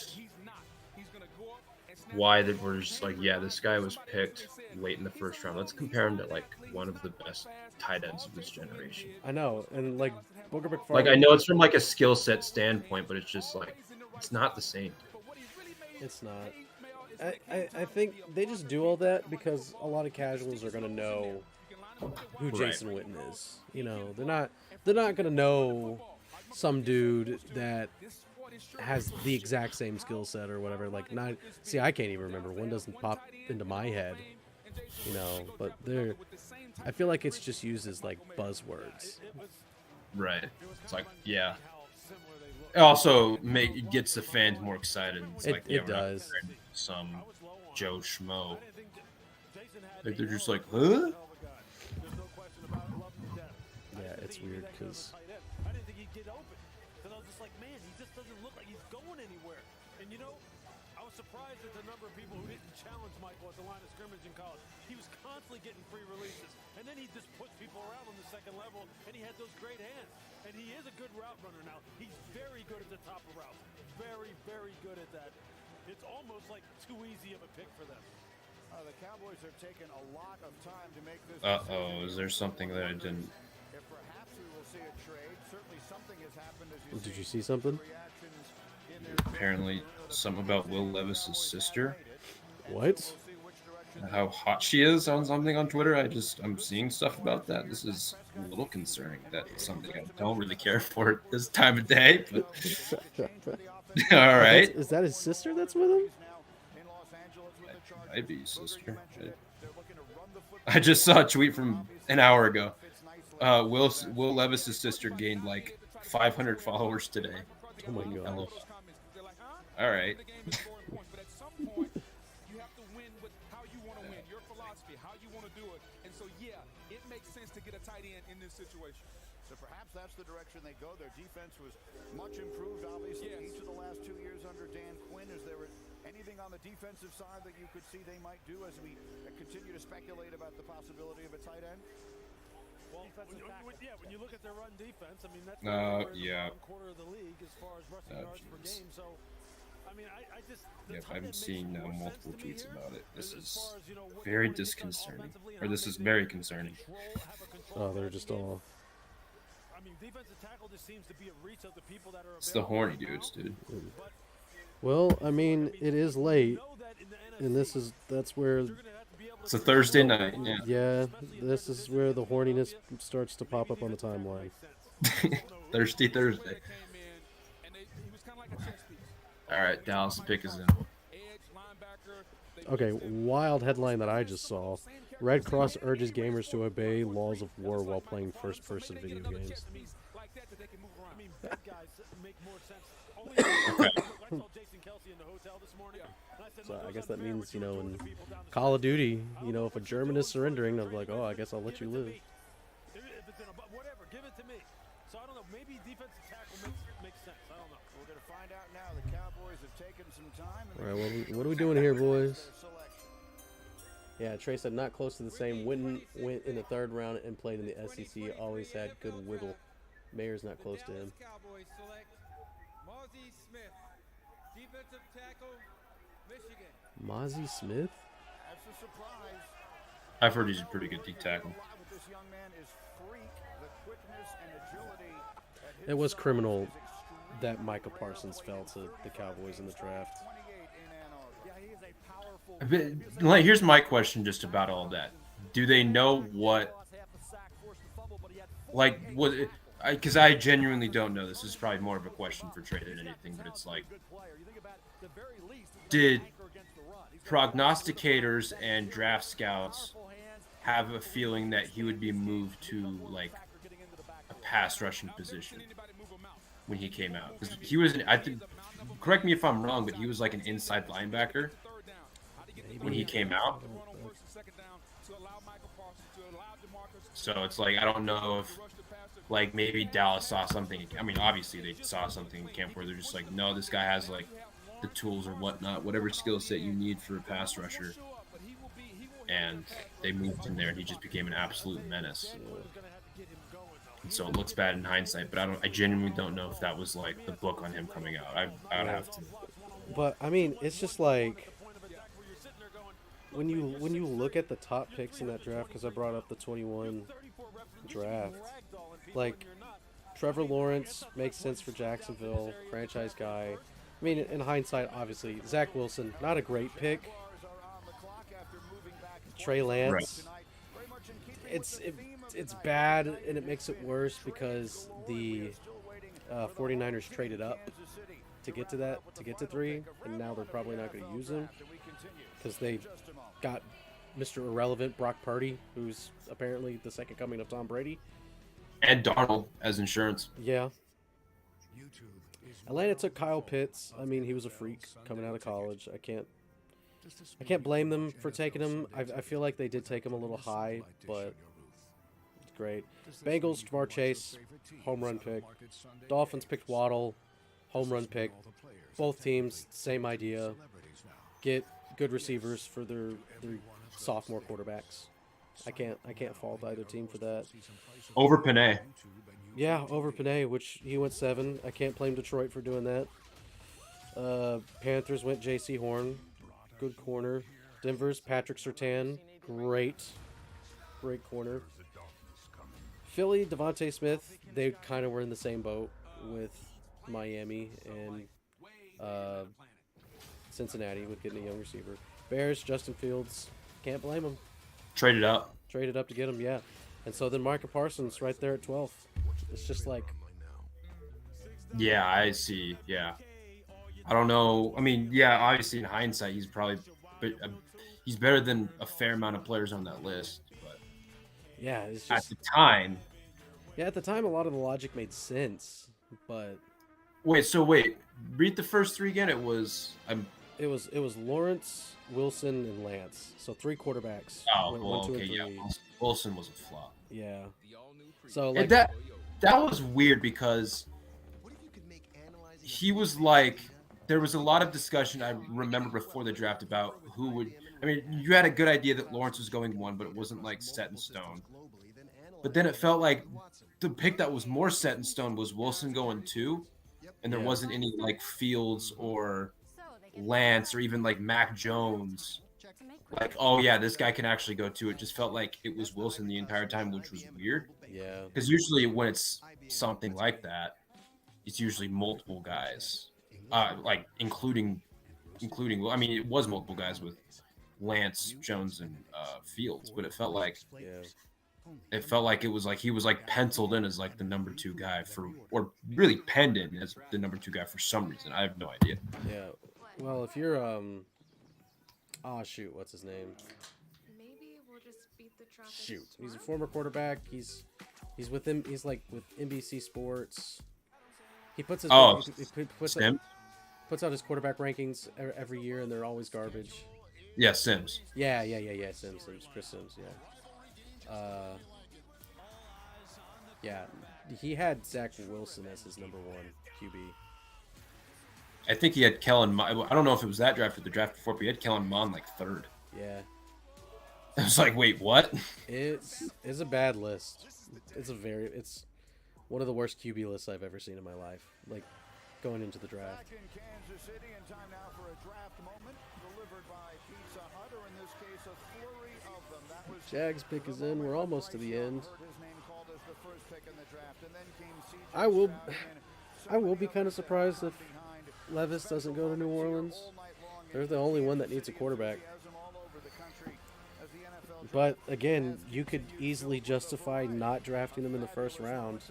S2: why they were just like, yeah, this guy was picked late in the first round. Let's compare him to like one of the best tight ends of this generation.
S1: I know, and like Booger McFarland.
S2: Like, I know it's from like a skill set standpoint, but it's just like it's not the same.
S1: It's not. I think they just do all that because a lot of casuals are gonna know who Jason Witten is. They're not gonna know some dude that has the exact same skill set or whatever. Like, see, I can't even remember. One doesn't pop into my head, but I feel like it's just used as like buzzwords.
S2: Right. It's like, yeah. It also gets the fans more excited. It's like, yeah,
S1: it does.
S2: Some Joe Schmo. Like, they're just like, huh?
S1: Yeah, it's weird because.
S4: I didn't think he'd get open. Because I was just like, man, he just doesn't look like he's going anywhere. And I was surprised at the number of people who didn't challenge Michael at the line of scrimmage in college. He was constantly getting free releases. And then he just pushed people around on the second level, and he had those great hands. And he is a good route runner now. He's very good at the top of routes. Very, very good at that. It's almost like too easy of a pick for them.
S6: The Cowboys have taken a lot of time to make this.
S2: Uh-oh, is there something that I didn't...
S6: If perhaps we will see a trade, certainly something has happened as you
S1: Did you see something?
S2: Apparently, something about Will Levis's sister.
S1: What?
S2: How hot she is on something on Twitter. I'm seeing stuff about that. This is a little concerning. That's something I don't really care for at this time of day, but all right.
S1: Is that his sister that's with him?
S2: Might be his sister. I just saw a tweet from an hour ago. Will Levis's sister gained like 500 followers today.
S1: Oh my gosh.
S2: All right.
S5: Situation.
S6: So perhaps that's the direction they go. Their defense was much improved, obviously, each of the last 2 years under Dan Quinn. Is there anything on the defensive side that you could see they might do as we continue to speculate about the possibility of a tight end?
S4: When you look at their run defense, I mean that's
S2: yeah.
S4: one quarter of the league as far as rushing yards per game. So, I mean, I just
S2: I'm seeing now multiple tweets about it. This is very disconcerting, or this is very concerning.
S1: Oh, they're just all.
S4: I mean, defensive tackle just seems to be a reach of the people that are.
S2: It's the horny dudes, dude.
S1: Well, I mean, it is late, and that's where.
S2: It's a Thursday night. Yeah.
S1: Yeah, this is where the horniness starts to pop up on the timeline.
S2: Thirsty Thursday. All right, Dallas pick is in.
S1: Okay, wild headline that I just saw. Red Cross urges gamers to obey laws of war while playing first-person video games. So I guess that means, in Call of Duty, if a German is surrendering, I'm like, oh, I guess I'll let you live.
S4: Whatever, give it to me. So I don't know, maybe defensive tackle makes sense. I don't know.
S6: We're going to find out now. The Cowboys have taken some time.
S1: All right, what are we doing here, boys? Yeah, Trey said not close to the same. Went in the third round and played in the SEC. Always had good wiggle. Mayer's not close to him.
S13: Cowboys select Mozzie Smith, defensive tackle, Michigan.
S1: Mozzie Smith?
S6: That's a surprise.
S2: I've heard he's a pretty good D tackle.
S1: It was criminal that Micah Parsons fell to the Cowboys in the draft.
S2: Here's my question just about all that. Do they know what, because I genuinely don't know. This is probably more of a question for Trey than anything, but it's like, did prognosticators and draft scouts have a feeling that he would be moved to like a pass rushing position when he came out? Because he was, correct me if I'm wrong, but he was like an inside linebacker when he came out. So it's like, I don't know if like maybe Dallas saw something. I mean, obviously they saw something in camp where they're just like, no, this guy has like the tools or whatnot, whatever skill set you need for a pass rusher. And they moved him there and he just became an absolute menace. And so it looks bad in hindsight, but I genuinely don't know if that was like the book on him coming out. I would have to.
S1: But I mean, it's just like when you look at the top picks in that draft, because I brought up the 21 draft, like Trevor Lawrence makes sense for Jacksonville, franchise guy. I mean, in hindsight, obviously Zach Wilson, not a great pick. Trey Lance, right. It's bad, and it makes it worse because the 49ers traded up to get to 3, and now they're probably not going to use him because they got Mr. Irrelevant Brock Purdy, who's apparently the second coming of Tom Brady.
S2: And Darnold as insurance.
S1: Yeah. Atlanta took Kyle Pitts. I mean, he was a freak coming out of college. I can't blame them for taking him. I feel like they did take him a little high, but it's great. Bengals, Jamar Chase, home run pick. Dolphins picked Waddle, home run pick. Both teams, same idea. Get good receivers for their sophomore quarterbacks. I can't fault either team for that.
S2: Over Panay.
S1: Yeah, over Panay, which he went 7. I can't blame Detroit for doing that. Panthers went J.C. Horn. Good corner. Denver's Patrick Surtain. Great corner. Philly, Devontae Smith. They kind of were in the same boat with Miami and Cincinnati with getting a young receiver. Bears, Justin Fields. Can't blame them.
S2: Traded up
S1: to get him, yeah. And so then Micah Parsons right there at 12th. It's just like...
S2: Yeah, I see. Yeah. I don't know. I mean, yeah, obviously in hindsight, he's probably... he's better than a fair amount of players on that list. But
S1: yeah, it's just...
S2: At the time...
S1: Yeah, at the time, a lot of the logic made sense, but...
S2: Wait. Read the first 3 again. It was
S1: Lawrence, Wilson, and Lance. So 3 quarterbacks.
S2: Oh, well, okay, yeah. Wilson was a flop.
S1: Yeah. So like
S2: that was weird because he was like, there was a lot of discussion I remember before the draft about who would. I mean, you had a good idea that Lawrence was going 1, but it wasn't like set in stone. But then it felt like the pick that was more set in stone was Wilson going 2, and there wasn't any like Fields or Lance or even like Mac Jones. Like, oh yeah, this guy can actually go 2. It just felt like it was Wilson the entire time, which was weird.
S1: Yeah.
S2: Because usually when it's something like that, it's usually multiple guys, like including. I mean, it was multiple guys with Lance, Jones, and Fields, but it felt like it was like he was like penciled in as like the number 2 guy or really penned in as the number 2 guy for some reason. I have no idea.
S1: Yeah. Well, if you're oh shoot, what's his name?
S11: Maybe we'll just beat the traffic.
S1: Shoot, he's a former quarterback. He's with him. He's like with NBC Sports. He puts his puts out his quarterback rankings every year, and they're always garbage.
S2: Yeah, Sims.
S1: Yeah. Sims, Chris Sims. Yeah. He had Zach Wilson as his number 1 QB.
S2: I think he had Kellen. I don't know if it was that draft or the draft before, but he had Kellen Mond like 3rd.
S1: Yeah.
S2: I was like, wait, what?
S1: It's a bad list. It's one of the worst QB lists I've ever seen in my life. Like, going into the draft.
S6: Back in Kansas City, and time now for a draft moment delivered by Pizza Hut, or in this case, a flurry of them. That was
S1: Jags pick is in. We're almost to the end.
S6: his name called as the first pick in the draft, and then came CJ
S1: I will be kind of surprised if Levis doesn't go to New Orleans. They're the only one that needs a quarterback. But again, you could easily justify not drafting them in the first round,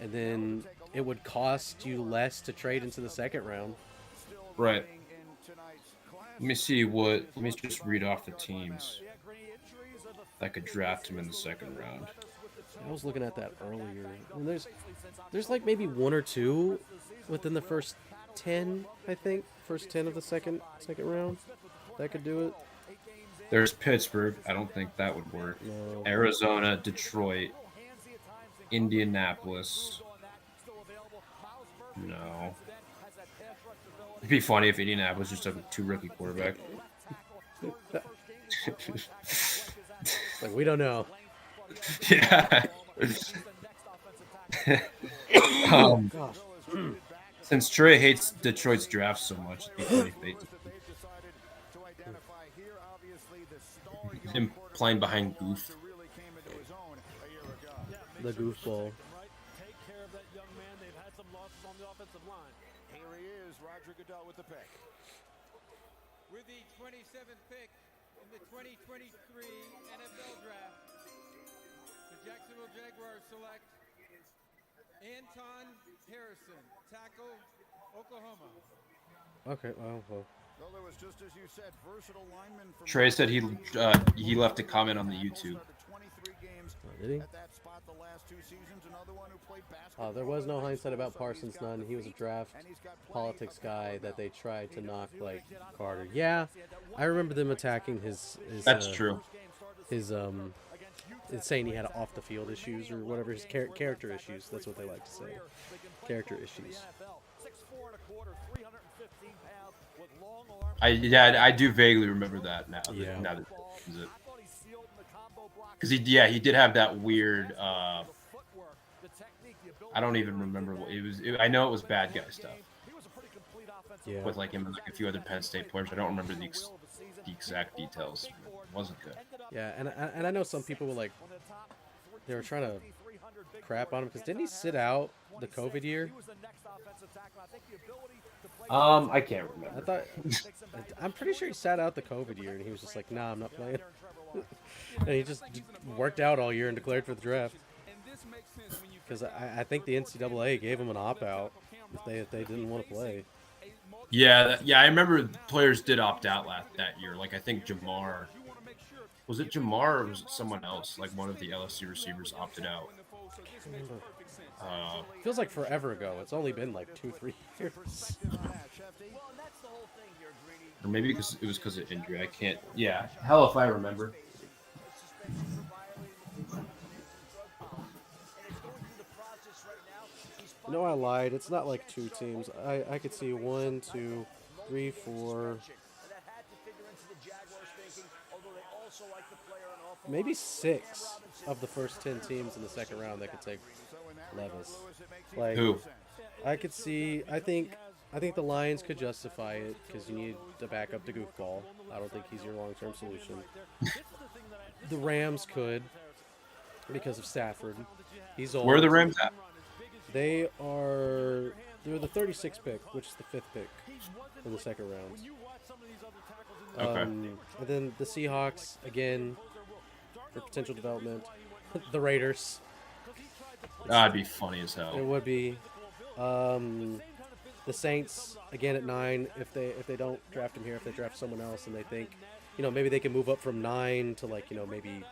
S1: and then it would cost you less to trade into the second round.
S2: Right. Let me just read off the teams that could draft him in the second round.
S1: I was looking at that earlier. And there's like maybe 1 or 2 within the first 10, I think. First 10 of the second round that could do it.
S2: There's Pittsburgh. I don't think that would work.
S1: No.
S2: Arizona, Detroit, Indianapolis. No. It'd be funny if Indianapolis just took a 2 rookie quarterback.
S1: Like, we don't know.
S2: Yeah.
S1: Gosh.
S2: Since Trey hates Detroit's draft so much, it'd be funny if they him playing behind Goof.
S1: The goofball.
S4: Take care of that young man. They've had some losses on the offensive line.
S6: Here he is, Roger Goodell with the pick.
S13: With the 27th pick in the 2023 NFL Draft, the Jacksonville Jaguars select Anton Harrison, tackle, Oklahoma.
S1: Okay, well.
S6: Well, there was just as you said, versatile lineman from
S2: Trey said he left a comment on the YouTube.
S1: Did he?
S6: at that spot the last 2 seasons. Another one who played basketball.
S1: There was no hindsight about Parsons, none. He was a draft politics guy that they tried to knock like Carter. Yeah, I remember them attacking his
S2: That's true.
S1: His saying he had off the field issues or whatever, his character issues. That's what they like to say. Character issues.
S2: I do vaguely remember that now.
S1: Yeah.
S2: Now that because he did have that weird. I don't even remember what it was. I know it was bad guy stuff.
S1: Yeah.
S2: With like him and like a few other Penn State players. I don't remember the exact details. It wasn't good.
S1: Yeah, and I know some people were like, they were trying to crap on him because didn't he sit out the COVID year?
S2: I can't remember.
S1: I'm pretty sure he sat out the COVID year and he was just like, nah, I'm not playing. And he just worked out all year and declared for the draft. Because I think the NCAA gave him an opt-out if they didn't want to play.
S2: Yeah, I remember players did opt out that year. Like I think Jamar. Was it Jamar or was it someone else? Like one of the LSU receivers opted out.
S1: Feels like forever ago. It's only been like 2-3 years.
S2: Or maybe it was because of injury. I can't. Yeah, hell if I remember.
S1: No, I lied. It's not like 2 teams. I could see 1, 2, 3, 4, Maybe 6 of the first 10 teams in the second round that could take Levis. Like,
S2: Who?
S1: I could see. I think the Lions could justify it because you need to back up the goofball. I don't think he's your long-term solution. The Rams could because of Stafford. He's old.
S2: Where are the Rams at?
S1: They're the 36th pick, which is the 5th pick in the second round.
S2: Okay.
S1: And then the Seahawks again for potential development. The Raiders.
S2: That'd be funny as hell.
S1: It would be. The Saints again at 9. If they don't draft him here, if they draft someone else, and they think, maybe they can move up from 9 to like maybe,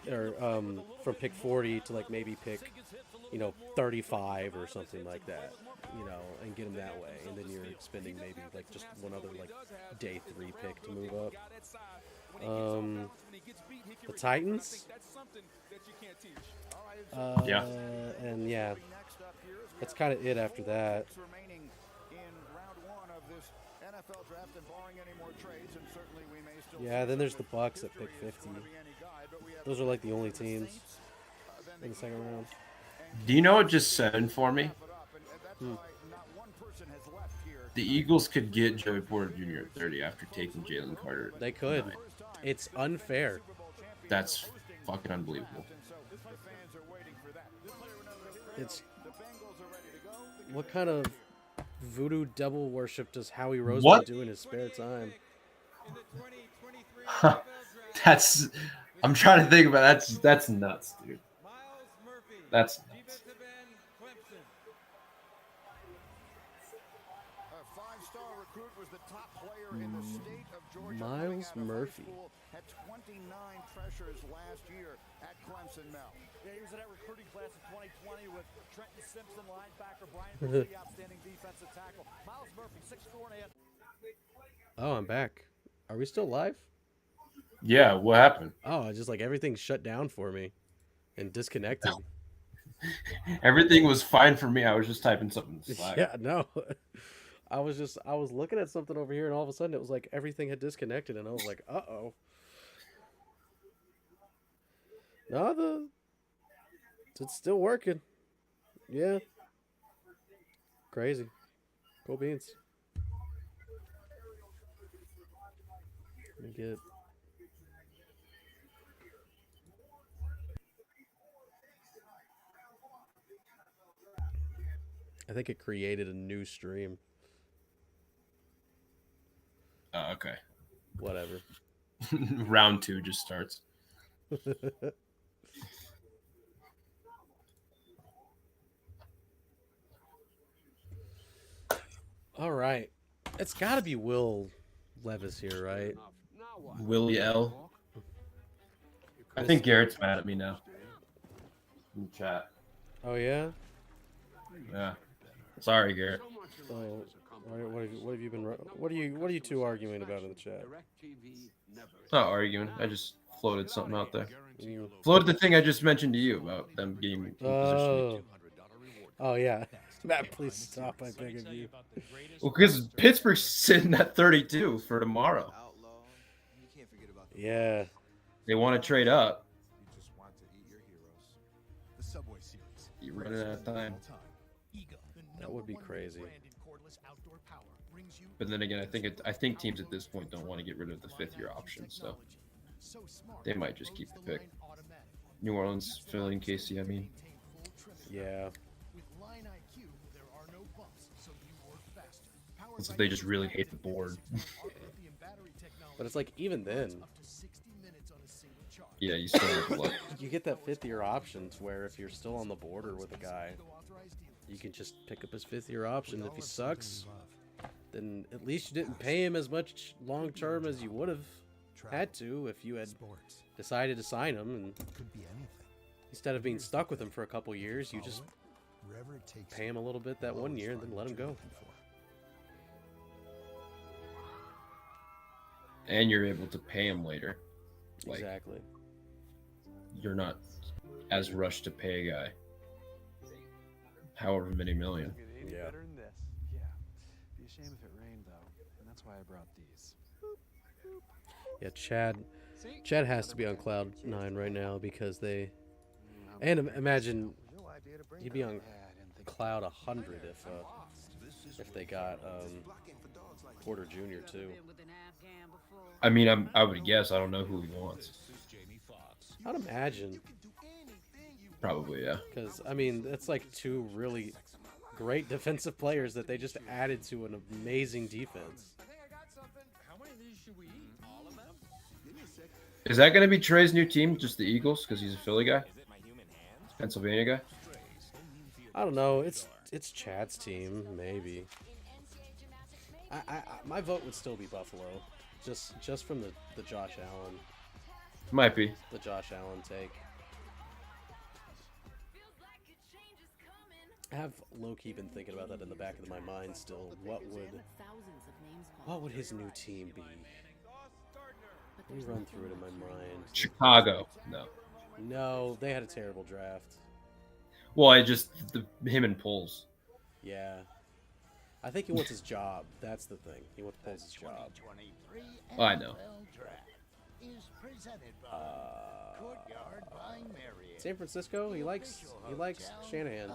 S1: or from pick 40 to like maybe pick 35 or something like that, and get him that way, and then you're spending maybe like just one other like day 3 pick to move up. The Titans.
S2: Yeah.
S1: And yeah, that's kind of it after that. Yeah, then there's the Bucks at pick 50. Those are like the only teams in the second round.
S2: Do you know what just said in for me? The Eagles could get Joey Porter Jr. at 30 after taking Jalen Carter.
S1: They could. It's unfair.
S2: That's fucking unbelievable.
S1: It's what kind of voodoo devil worship does Howie Roseman
S2: What?
S1: do in his spare time?
S2: I'm trying to think about that's nuts, dude. That's nuts.
S1: Miles Murphy.
S6: Had 29 pressures last year at Clemson, Mel.
S7: Yeah, he was in that recruiting class of 2020 with Trenton Simpson, linebacker, Brian Brady, outstanding defensive tackle. Miles Murphy, 6'4" and a half.
S1: Oh, I'm back. Are we still live?
S2: Yeah, what happened?
S1: Oh, just like everything shut down for me and disconnected.
S2: Everything was fine for me. I was just typing something in Slack.
S1: Yeah, no. I was looking at something over here, and all of a sudden it was like everything had disconnected, and I was like, uh-oh. No, it's still working. Yeah. Crazy. Cool beans. Let me get... I think it created a new stream.
S2: Oh, okay.
S1: Whatever.
S2: Round 2 just starts.
S1: All right. It's got to be Will Levis here, right?
S2: Willie L. I think Garrett's mad at me now. In the chat.
S1: Oh, yeah?
S2: Yeah. Sorry, Garrett.
S1: Oh, what have you been... What are you two arguing about in the chat?
S2: Not arguing. I just floated something out there. Floated the thing I just mentioned to you about them getting in position.
S1: Oh, yeah. Matt, please stop, I beg of you.
S2: Well, because Pittsburgh's sitting at 32 for tomorrow.
S1: Yeah.
S2: They want to trade up.
S10: You just want to eat your heroes. The Subway Series.
S2: You're running out of time.
S1: That would be crazy.
S2: But then again, I think teams at this point don't want to get rid of the 5th-year option, so they might just keep the pick. New Orleans, Philly, and KC, I mean.
S1: Yeah.
S2: So they just really hate the board.
S1: But it's like, even then...
S2: Yeah, you still have luck.
S1: You get that 5th-year option to where if you're still on the border with a guy, you can just pick up his 5th-year option. If he sucks, then at least you didn't pay him as much long-term as you would have had to if you had decided to sign him. And instead of being stuck with him for a couple years, you just pay him a little bit that 1 year and then let him go.
S2: And you're able to pay him later. Like,
S1: exactly.
S2: You're not as rushed to pay a guy however many million.
S1: Yeah.
S9: Better than this. Yeah. Be a shame if it rained though, and that's why I brought these.
S1: Yeah, Chad has to be on cloud 9 right now because they. And imagine he'd be on cloud 100 if they got Porter Jr. too.
S2: I mean, I would guess. I don't know who he wants.
S1: I'd imagine.
S2: Probably, yeah.
S1: Because I mean, it's like two really great defensive players that they just added to an amazing defense.
S2: Is that going to be Trey's new team? Just the Eagles? Because he's a Philly guy? Pennsylvania guy?
S1: I don't know. It's Chad's team, maybe. My vote would still be Buffalo, just from the Josh Allen.
S2: Might be.
S1: The Josh Allen take. I have low-key been thinking about that in the back of my mind still. What would his new team be? Let me run through it in my mind.
S2: Chicago. No.
S1: No, they had a terrible draft.
S2: Well, him and Poles.
S1: Yeah. I think he wants his job. That's the thing. He wants Poles' job.
S2: Oh, I know.
S1: San Francisco, he likes Shanahan.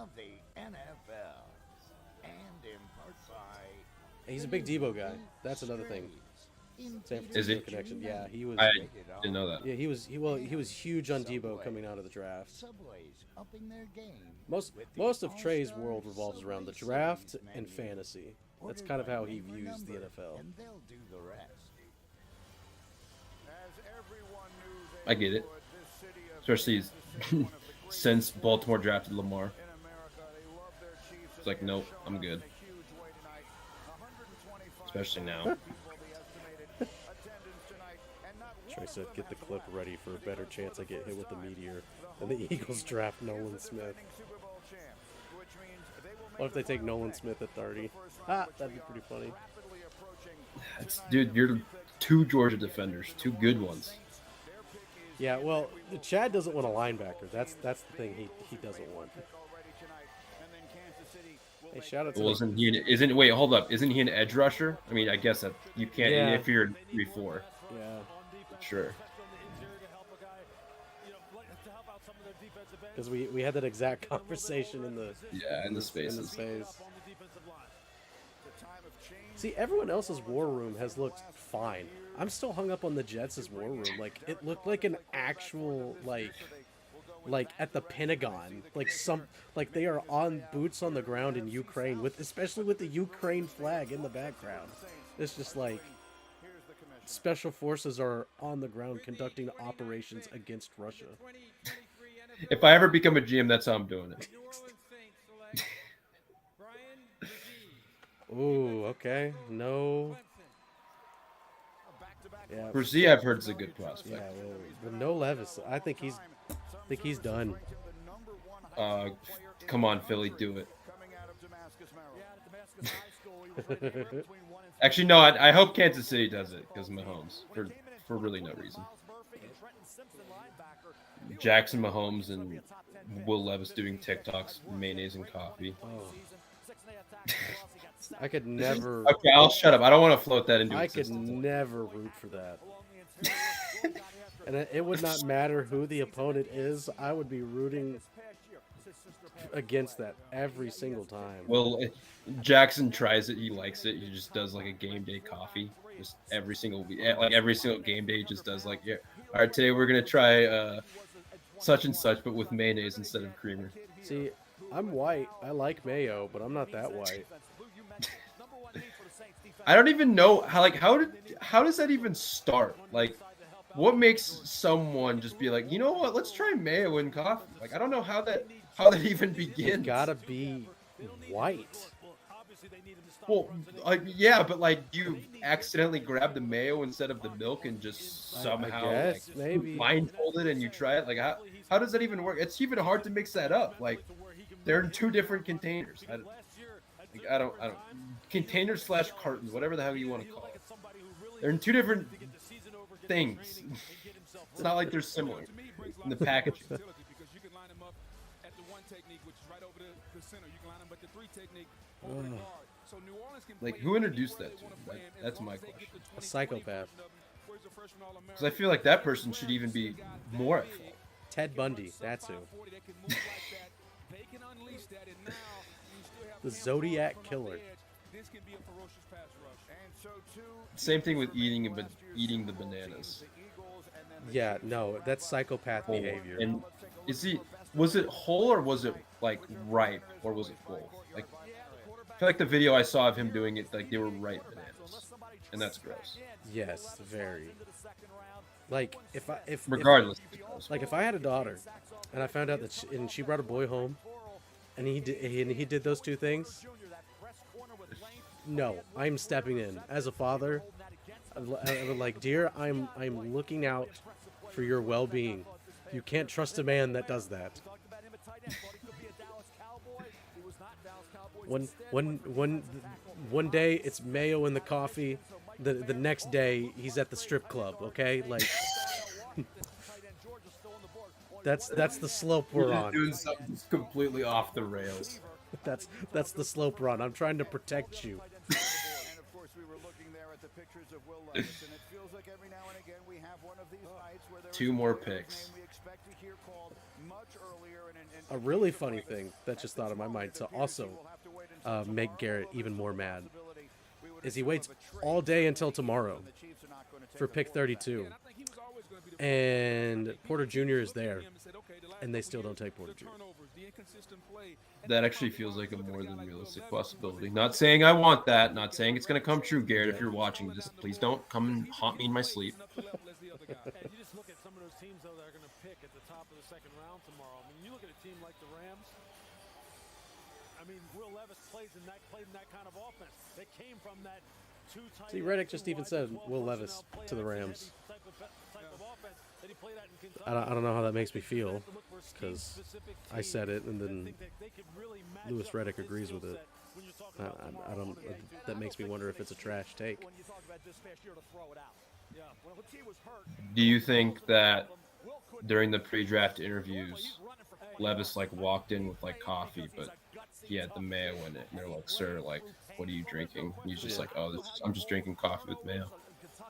S1: He's a big Debo guy. That's another thing. San Francisco
S2: Is he?
S1: connection. Yeah, he was.
S2: I didn't know that.
S1: Yeah, he was huge on Debo coming out of the draft. Most of Trey's world revolves around the draft and fantasy. That's kind of how he views the NFL.
S2: I get it. Especially since Baltimore drafted Lamar. It's like, nope, I'm good. Especially now.
S1: Trey said, get the clip ready for a better chance I get hit with the meteor. And the Eagles draft Nolan Smith. What if they take Nolan Smith at 30? That'd be pretty funny.
S2: Dude, you're two Georgia defenders, two good ones.
S1: Yeah, well, Chad doesn't want a linebacker. That's the thing he doesn't want. Hey, shout out to
S2: wait, hold up. Isn't he an edge rusher? I mean, I guess that you can't if you're 3-4.
S1: Yeah.
S2: Sure.
S1: Because we had that exact conversation in the
S2: spaces.
S1: See, everyone else's war room has looked fine. I'm still hung up on the Jets' war room. Like, it looked like an actual, like at the Pentagon. Like they are on boots on the ground in Ukraine, especially with the Ukraine flag in the background. It's just like special forces are on the ground conducting operations against Russia.
S2: If I ever become a GM, that's how I'm doing it.
S1: Ooh, okay. No.
S2: Yeah. Brzee, I've heard is a good prospect.
S1: Yeah, well, no Levis. I think he's done.
S2: Come on, Philly, do it. Actually, no. I hope Kansas City does it because Mahomes for really no reason. Jackson Mahomes and Will Levis doing TikToks, mayonnaise and coffee.
S1: Oh. I could never.
S2: Okay, I'll shut up. I don't want to float that into
S1: existence. I could never root for that. And it would not matter who the opponent is. I would be rooting against that every single time.
S2: Well, Jackson tries it. He likes it. He just does like a game day coffee. Just every single week, like every single game day, he just does like, yeah. All right, today we're gonna try such and such, but with mayonnaise instead of creamer.
S1: See, I'm white. I like mayo, but I'm not that white.
S2: I don't even know how does that even start? Like, what makes someone just be like, you know what? Let's try mayo in coffee. Like, I don't know how that even begins.
S1: It's gotta be white.
S2: Well, yeah, but like you accidentally grab the mayo instead of the milk and just somehow
S1: maybe
S2: blindfold it and you try it. Like, how does that even work? It's even hard to mix that up. Like, they're in two different containers. I don't containers / cartons, whatever the hell you want to call it. They're in two different things. It's not like they're similar in the packaging. Like, who introduced that to him? That's my question.
S1: A psychopath.
S2: Because I feel like that person should even be more at fault.
S1: Ted Bundy, that's who. The Zodiac Killer.
S2: Same thing with eating the bananas.
S1: Yeah, no, that's psychopath behavior.
S2: And was it whole or was it like ripe or was it both? Like, I feel like the video I saw of him doing it, like they were ripe bananas, and that's gross.
S1: Yes, very. Like if
S2: regardless,
S1: if I had a daughter, and I found out that she brought a boy home, and he did those two things. No, I'm stepping in as a father. I'm like, dear, I'm looking out for your well-being. You can't trust a man that does that. One day it's mayo in the coffee. The next day he's at the strip club. Okay, like that's the slope we're on.
S2: Doing something just completely off the rails.
S1: That's the slope we're on. I'm trying to protect you.
S6: And of course, we were looking there at the pictures of Will Levis, and it feels like every now and again we have one of these nights where there
S2: Two more picks.
S6: we expect to hear called much earlier.
S1: A really funny thing that just thought of my mind to also make Garrett even more mad is he waits all day until tomorrow for pick 32, and Porter Jr. is there, and they still don't take Porter Jr.
S2: That actually feels like a more than realistic possibility. Not saying I want that. Not saying it's going to come true, Garrett. If you're watching this, please don't come and haunt me in my sleep.
S4: You just look at some of those teams though that are going to pick at the top of the second round tomorrow. I mean, you look at a team like the Rams. I mean, Will Levis played in that kind of offense. They came from that two-tight.
S1: See, Reddick just even said Will Levis to the Rams. I don't know how that makes me feel, because I said it and then Louis Reddick agrees with it. I don't. That makes me wonder if it's a trash take.
S2: Do you think that during the pre-draft interviews, Levis like walked in with like coffee, but he had the mayo in it, and they're like, "Sir, like, what are you drinking?" And he's just like, "Oh, I'm just drinking coffee with mayo,"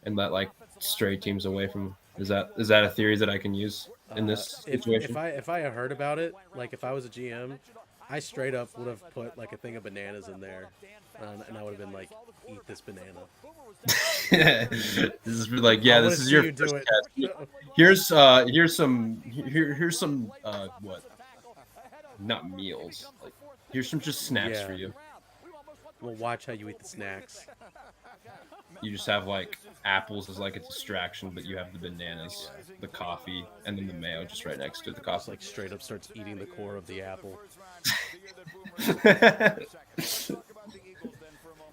S2: and that like stray teams away from. Is that a theory that I can use in this situation?
S1: If I had heard about it, like if I was a GM, I straight up would have put like a thing of bananas in there, and I would have been like, "Eat this banana."
S2: This is like, yeah, this is your first test. Here's some what? Not meals. Like, here's some just snacks for you.
S1: We'll watch how you eat the snacks.
S2: You just have like apples as like a distraction, but you have the bananas, the coffee, and then the mayo just right next to the coffee.
S1: Just like straight up starts eating the core of the apple.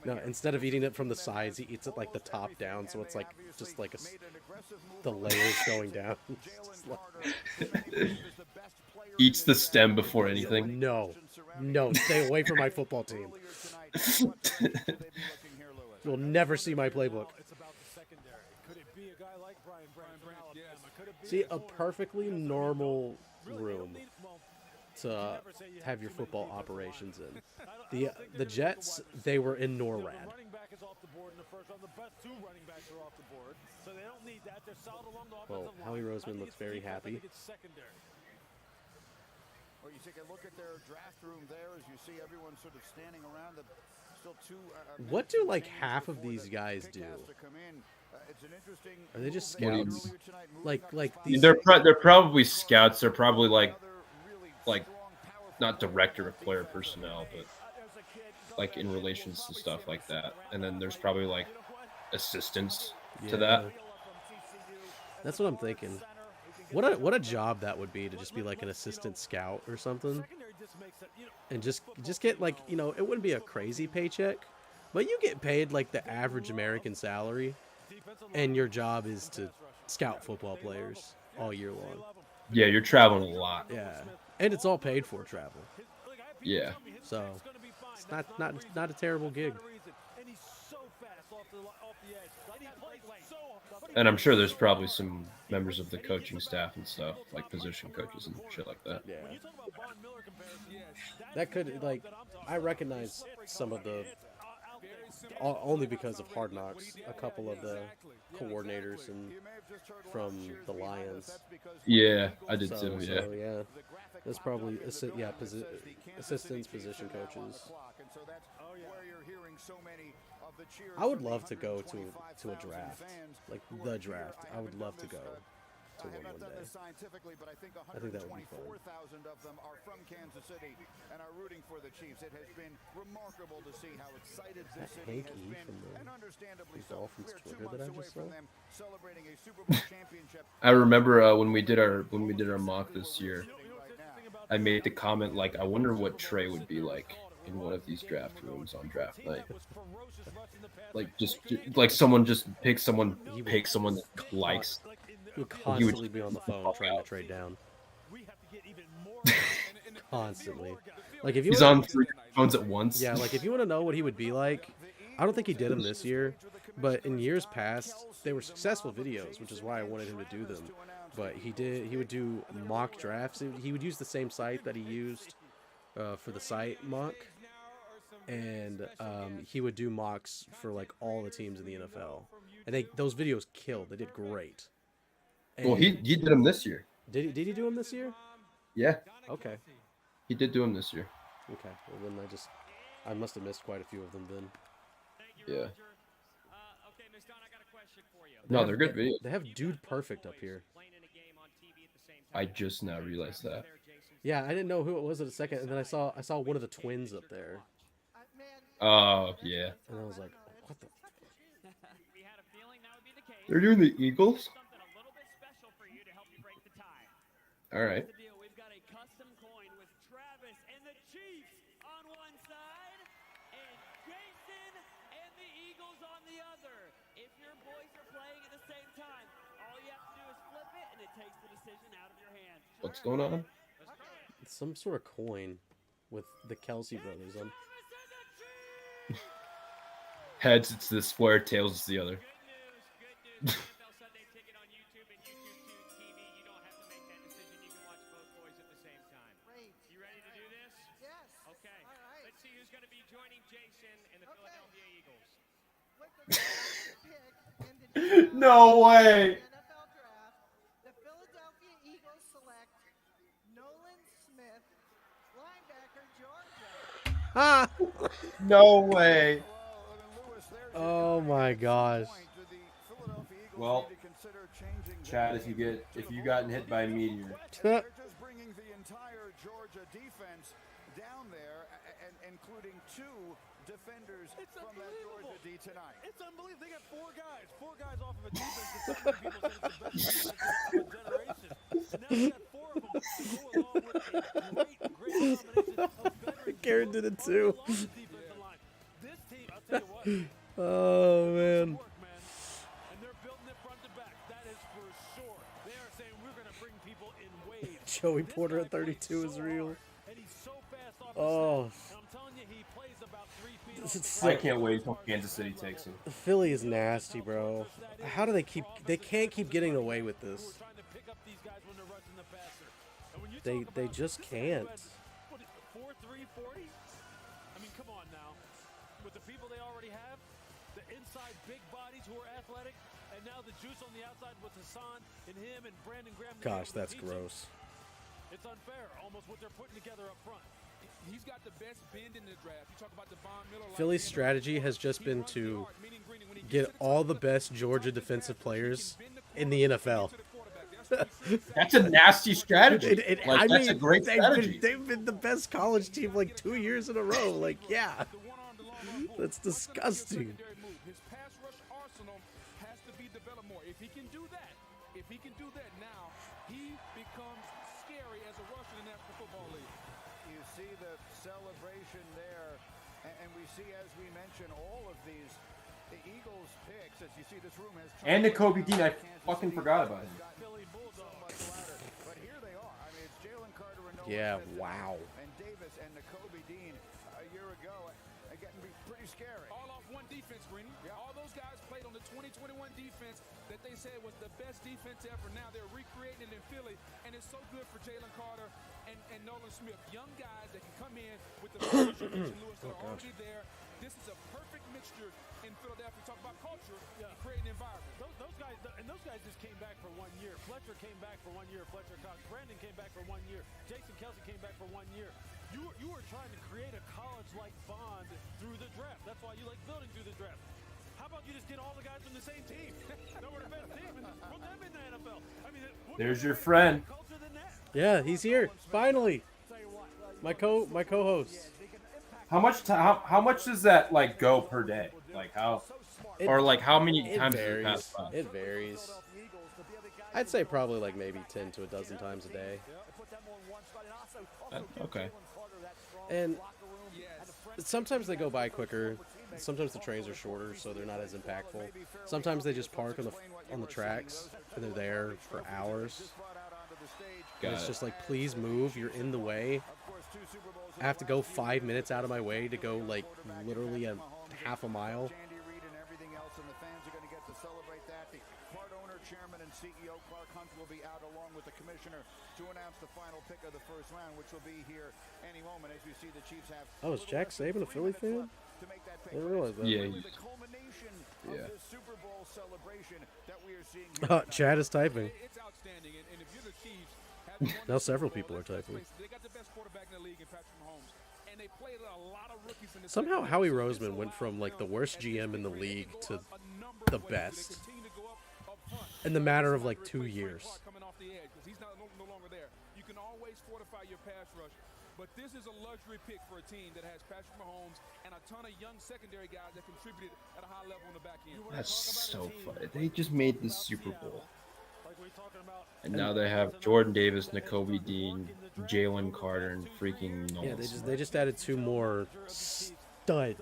S1: No, instead of eating it from the sides, he eats it like the top down, so it's like just like the layers going down.
S2: Eats the stem before anything.
S1: No, stay away from my football team. You'll never see my playbook. See, a perfectly normal room to have your football operations in. The Jets, they were in NORAD. Well, Howie Roseman looks very happy.
S6: Well, you take a look at their draft room there as you see everyone sort of standing around. Still two.
S1: What do like half of these guys do? Are they just scouts? Like these?
S2: They're probably scouts. They're probably like not director of player personnel, but like in relations to stuff like that. And then there's probably like assistants to that.
S1: That's what I'm thinking. What a job that would be to just be like an assistant scout or something, and just get like, you know, it wouldn't be a crazy paycheck, but you get paid like the average American salary, and your job is to scout football players all year long.
S2: Yeah, you're traveling a lot.
S1: Yeah, and it's all paid for travel.
S2: Yeah.
S1: So it's not a terrible gig.
S2: And I'm sure there's probably some members of the coaching staff and stuff, like position coaches and shit like that.
S1: Yeah. That could, like, I recognize some of the only because of Hard Knocks. A couple of the coordinators and from the Lions.
S2: Yeah, I did
S1: So,
S2: too. Yeah.
S1: so yeah, that's probably assistants, position coaches. I would love to go to a draft, like the draft. I would love to go to one day. I think that would be fun.
S6: 4,000 of them are from Kansas City and are rooting for the Chiefs. It has been remarkable to see how excited this city has been, and understandably so. We're 2 months away from them celebrating a Super Bowl championship.
S2: I remember when we did our mock this year, I made the comment like, I wonder what Trey would be like in one of these draft rooms on draft night. Like someone picks someone that likes.
S1: He would constantly be on the phone trying to trade down. Constantly. Like if you
S2: He's on 3 phones at once.
S1: Yeah, like if you want to know what he would be like, I don't think he did them this year, but in years past they were successful videos, which is why I wanted him to do them. But he would do mock drafts. He would use the same site that he used for the site mock, and he would do mocks for like all the teams in the NFL, and those videos killed. They did great. And
S2: well, he did them this year.
S1: Did he do them this year?
S2: Yeah.
S1: Okay.
S2: He did do them this year.
S1: Okay. Well, then I must have missed quite a few of them then.
S2: Yeah. No, they're good videos.
S1: They have Dude Perfect up here.
S2: I just now realized that.
S1: Yeah, I didn't know who it was at a second, and then I saw one of the twins up there.
S2: Oh yeah.
S1: And I was like, what the?
S2: They're doing the Eagles. All right.
S7: We've got a custom coin with Travis and the Chiefs on one side, and Jason and the Eagles on the other. If your boys are playing at the same time, all you have to do is flip it, and it takes the decision out of your hands.
S2: What's going on?
S1: It's some sort of coin with the Kelsey brothers on.
S2: Heads, it's this square. Tails, it's the other. No way.
S16: The Philadelphia Eagles select Nolan Smith, linebacker, Georgia.
S2: No way.
S1: Oh my gosh.
S2: Well, Chad, if you gotten hit by a meteor.
S6: They're just bringing the entire Georgia defense down there, and including 2 defenders from that Georgia D tonight.
S4: It's unbelievable. They got 4 guys off of a defense that so many people said it's the best defense of the generation. And now they got 4 of them to go along with a great combination of veterans.
S1: Karen did it too.
S4: This team, I'll tell you what.
S1: Oh man.
S4: And they're building it front to back. That is for sure. They are saying we're going to bring people in waves.
S1: Joey Porter at 32 is real.
S4: And he's so fast off
S1: Oh.
S4: the snap. And I'm telling you, he plays about 3 feet.
S2: I can't wait until Kansas City takes him.
S1: Philly is nasty, bro. How do they can't keep getting away with this. They just can't.
S4: What is it, 4-3-40? I mean, come on now. With the people they already have, the inside big bodies who are athletic, and now the juice on the outside with Hassan and him and Brandon Graham.
S1: Gosh, that's gross.
S4: It's unfair, almost what they're putting together up front.
S5: He's got the best bend in the draft. You talk about the Von Miller.
S1: Philly's strategy has just been to get all the best Georgia defensive players in the NFL.
S2: That's a nasty strategy. That's a great strategy.
S1: They've been the best college team like 2 years in a row. Like, yeah. That's disgusting.
S5: His pass rush arsenal has to be developed more. If he can do that now, he becomes scary as a rusher in the National Football League.
S6: You see the celebration there, and we see, as we mentioned, all of the Eagles picks. As you see, this room has
S2: And Kobe Dean, I fucking forgot about him.
S6: But here they are. I mean, it's Jalen Carter and Nolan
S1: Yeah,
S6: Smith
S1: wow.
S6: and Davis and Kobe Dean a year ago. Getting pretty scary.
S5: All off one defense, Greeny. Yeah. All those guys played on the 2021 defense that they said was the best defense ever. Now they're recreating it in Philly, and it's so good for Jalen Carter and Nolan Smith. Young guys that can come in with the Lewis that are already there this is a perfect mixture in Philadelphia. Talk about culture and creating an environment.
S4: Those guys just came back for 1 year. Fletcher came back for 1 year. Fletcher Cox. Brandon came back for 1 year. Jason Kelsey came back for 1 year. You were trying to create a college-like bond through the draft. That's why you like building through the draft. How about you just get all the guys from the same team? That were the best team and put them in the NFL. I mean,
S2: There's your friend.
S1: Yeah, he's here finally. My co-host.
S2: How much does that like go per day? Like how, or like how many times does it pass by?
S1: It varies. I'd say probably like maybe 10 to a dozen times a day.
S2: Okay.
S1: And sometimes they go by quicker. Sometimes the trains are shorter, so they're not as impactful. Sometimes they just park on the tracks and they're there for hours. And it's just like, please move. You're in the way. I have to go 5 minutes out of my way to go like literally a half a mile.
S6: Chairman and CEO Clark Hunt will be out along with the commissioner to announce the final pick of the first round, which will be here any moment. As you see, the Chiefs have.
S1: Oh, is Jack Saban a Philly fan? I didn't realize that.
S2: Yeah.
S6: The culmination of this Super Bowl celebration that we are seeing
S1: here. Chad is typing.
S5: It's outstanding, and if you're the Chiefs,
S1: now several people are typing.
S5: They got the best quarterback in the league in Patrick Mahomes, and they played a lot of rookies in the
S1: Somehow Howie Roseman went from like the worst GM in the league to the best in the matter of like 2 years.
S5: Coming off the edge because he's no longer there. You can always fortify your pass rush, but this is a luxury pick for a team that has Patrick Mahomes and a ton of young secondary guys that contributed at a high level on the back end.
S2: That's so funny. They just made the Super Bowl, and now they have Jordan Davis, Nakobe Dean, Jalen Carter, and freaking Nolan.
S1: Yeah, they just added 2 more stud.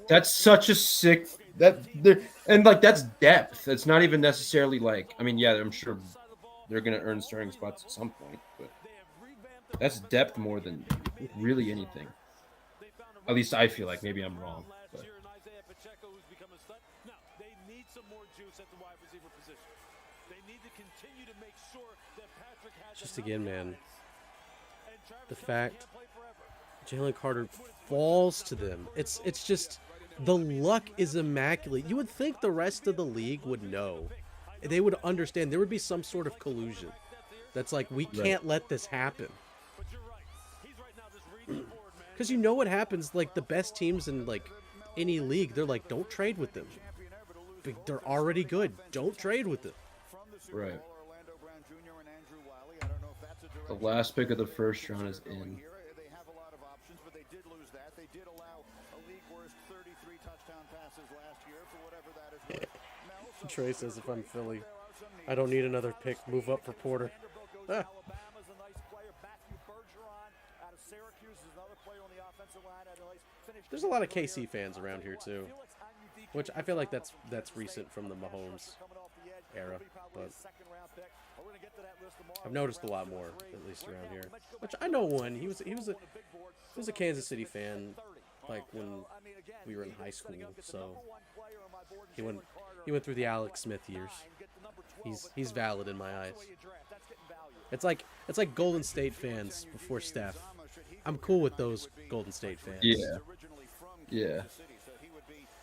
S2: That's such a sick and like that's depth. It's not even necessarily like, I mean, yeah, I'm sure they're gonna earn starting spots at some point, but that's depth more than really anything. At least I feel like. Maybe I'm wrong. But.
S4: They need some more juice at the wide receiver position. They need to continue to make sure that Patrick has.
S1: Just again, man, the fact Jalen Carter falls to them. It's just. The luck is immaculate. You would think the rest of the league would know. They would understand. There would be some sort of collusion. That's like, we can't let this happen. Because you know what happens, like the best teams in like any league, they're like, don't trade with them. They're already good. Don't trade with them.
S2: Right. The last pick of the first round is in.
S1: Trey says if I'm Philly, I don't need another pick. Move up for Porter. There's a lot of KC fans around here too, which I feel like that's recent from the Mahomes era, but I've noticed a lot more, at least around here. Which I know one. He was a Kansas City fan, like when we were in high school. So he went through the Alex Smith years. He's valid in my eyes. It's like Golden State fans before Steph. I'm cool with those Golden State fans.
S2: Yeah. Yeah.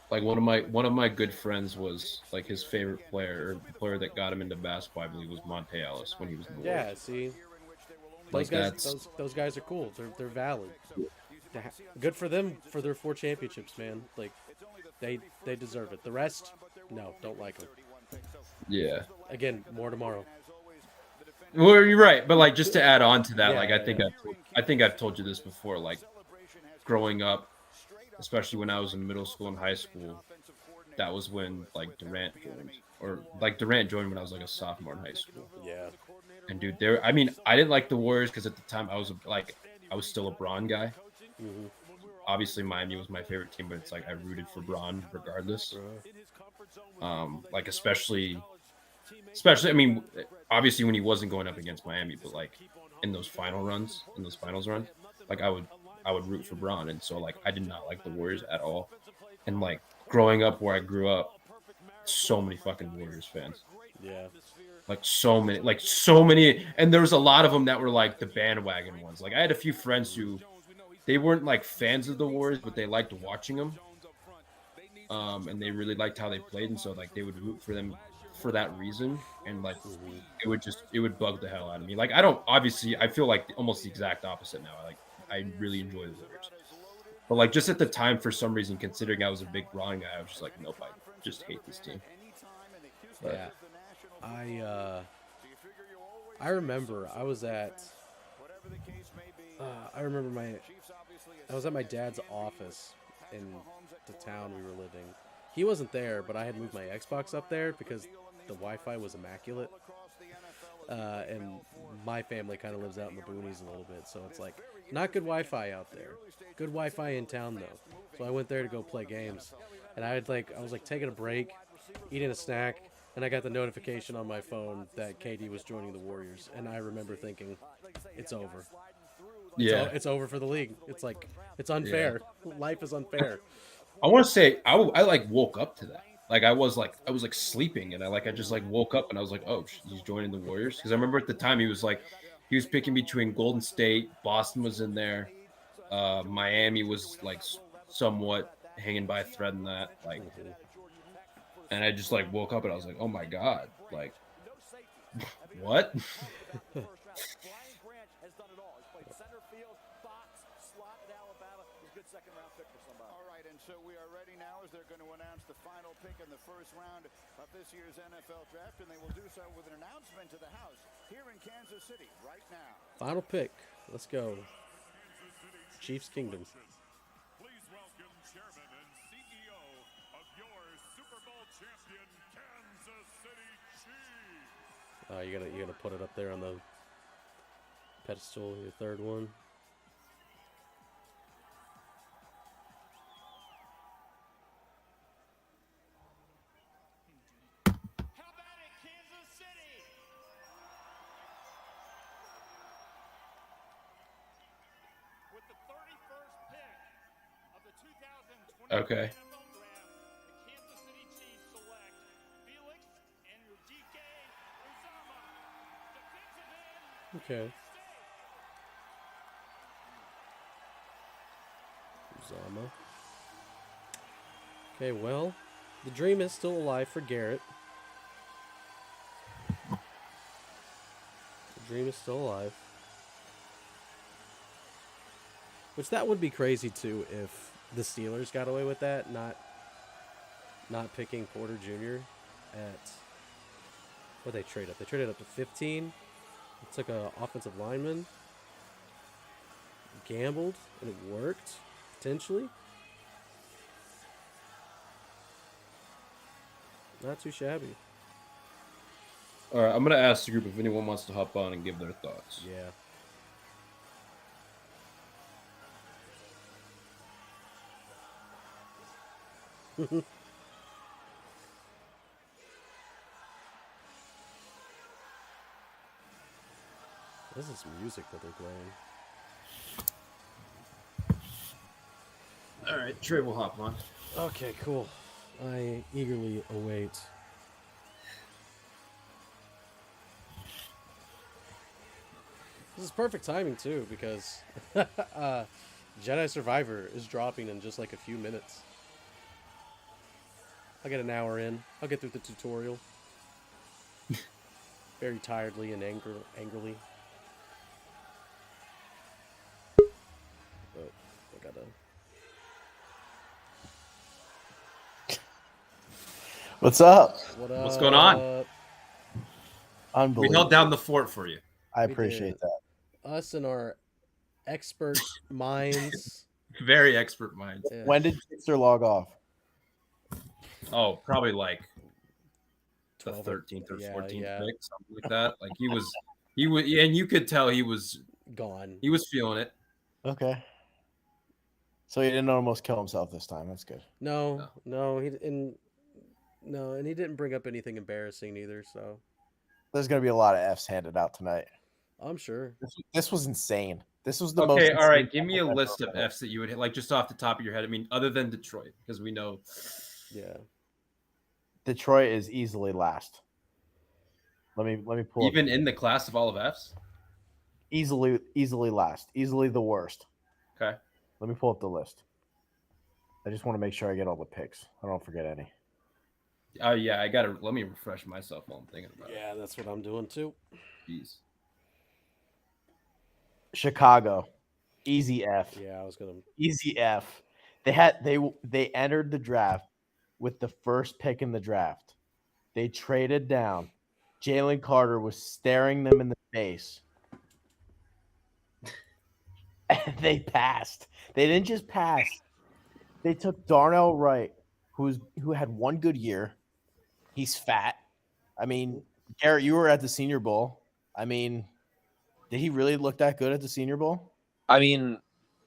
S2: Like one of my good friends was like his favorite player, or the player that got him into basketball, I believe, was Monte Ellis when he was in the
S1: Yeah, see. Those guys are cool. They're valid. Good for them for their 4 championships, man. Like they deserve it. The rest, no, don't like them.
S2: Yeah.
S1: Again, more tomorrow.
S2: Well, you're right, but like just to add on to that, like I think I've told you this before. Like growing up, especially when I was in middle school and high school, that was when like Durant joined, or like Durant joined when I was like a sophomore in high school.
S1: Yeah.
S2: And dude, I mean, I didn't like the Warriors because at the time I was still a Bron guy.
S1: Mm-hmm.
S2: Obviously, Miami was my favorite team, but it's like I rooted for Bron regardless. Like especially, I mean, obviously when he wasn't going up against Miami, but like in those finals runs, like I would root for Bron, and so like I did not like the Warriors at all. And like growing up where I grew up, so many fucking Warriors fans.
S1: Yeah.
S2: Like so many, and there was a lot of them that were like the bandwagon ones. Like I had a few friends who, they weren't like fans of the Warriors, but they liked watching them. and they really liked how they played, and so like they would root for them for that reason, and like it would bug the hell out of me. Like I don't obviously I feel like almost the exact opposite now. I really enjoy the Warriors, but like just at the time for some reason, considering I was a big Bron guy, I was just like, nope, I just hate this team. But,
S1: yeah, I remember I was at I was at my dad's office in the town we were living. He wasn't there, but I had moved my Xbox up there because the Wi-Fi was immaculate. And my family kind of lives out in the boonies a little bit, so it's like not good Wi-Fi out there. Good Wi-Fi in town though. So I went there to go play games, and I was taking a break, eating a snack, and I got the notification on my phone that KD was joining the Warriors, and I remember thinking, it's over. It's over for the league. It's like it's unfair. Yeah. Life is unfair.
S2: I want to say I like woke up to that. Like I was sleeping, and I just like woke up and I was like, oh, he's joining the Warriors, because I remember at the time he was picking between Golden State, Boston was in there, Miami was like somewhat hanging by a thread in that, like, and I just like woke up and I was like, oh my god, like what?
S6: So we are ready now as they're going to announce the final pick in the first round of this year's NFL draft, and they will do so with an announcement to the House here in Kansas City right now.
S1: Final pick. Let's go. Chiefs Kingdom.
S17: Please welcome Chairman and CEO of your Super Bowl champion Kansas City Chiefs.
S1: You gotta put it up there on the pedestal, your third one.
S2: Okay.
S1: Okay. Uzama. Okay, well, the dream is still alive for Garrett. The dream is still alive. Which that would be crazy too if the Steelers got away with that, not picking Porter Jr. at what they trade up. They traded up to 15. It's like a offensive lineman. Gambled and it worked potentially. Not too shabby.
S2: All right, I'm gonna ask the group if anyone wants to hop on and give their thoughts.
S1: Yeah. This is music that they're playing.
S2: All right, Trey will hop on.
S1: Okay, cool. I eagerly await. This is perfect timing too, because Jedi Survivor is dropping in just like a few minutes. I'll get an hour in. I'll get through the tutorial. Very tiredly and angrily. Oh, I gotta...
S21: What's up?
S2: What's going on?
S21: Unbelievable.
S2: We held down the fort for you.
S21: I appreciate that.
S1: Us and our expert minds.
S2: Very expert minds.
S21: Yeah. When did Trickster log off?
S2: Oh, probably like the 13th or 14th pick, something like that. Like he was, and you could tell he was
S1: gone.
S2: He was feeling it.
S21: Okay. So he didn't almost kill himself this time. That's good.
S1: No, and he didn't bring up anything embarrassing either. So
S21: there's gonna be a lot of Fs handed out tonight.
S1: I'm sure.
S21: This was insane. This was the most.
S2: Okay, all right. Give me a list of Fs that you would hit, like just off the top of your head. I mean, other than Detroit, because we know.
S1: Yeah.
S21: Detroit is easily last. Let me pull.
S2: Even in the class of all of Fs.
S21: Easily last. Easily the worst.
S2: Okay.
S21: Let me pull up the list. I just want to make sure I get all the picks. I don't forget any.
S2: Oh yeah, let me refresh myself while I'm thinking about it.
S1: Yeah, that's what I'm doing too.
S2: Jeez.
S21: Chicago, easy F.
S1: Yeah, I was gonna.
S21: Easy F. They entered the draft with the first pick in the draft. They traded down. Jalen Carter was staring them in the face. And they passed. They didn't just pass. They took Darnell Wright, who had one good year. He's fat. I mean, Garrett, you were at the Senior Bowl. I mean, did he really look that good at the Senior Bowl?
S15: I mean,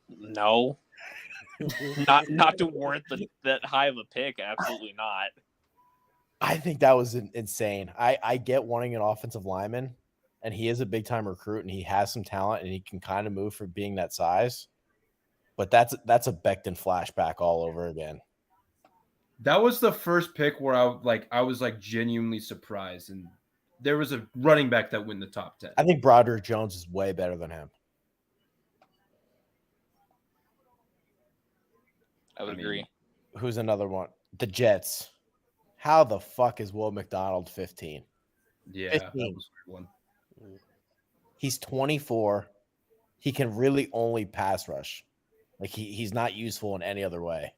S15: no. not to warrant that high of a pick. Absolutely not.
S21: I think that was insane. I get wanting an offensive lineman, and he is a big time recruit, and he has some talent, and he can kind of move for being that size. But that's a Becton flashback all over again.
S2: That was the first pick where I was genuinely surprised, and there was a running back that went in the top 10.
S21: I think Broderick Jones is way better than him.
S15: I would agree.
S21: Who's another one? The Jets. How the fuck is Will McDonald 15?
S2: Yeah,
S21: 15.
S2: that was one.
S21: He's 24. He can really only pass rush. Like he's not useful in any other way.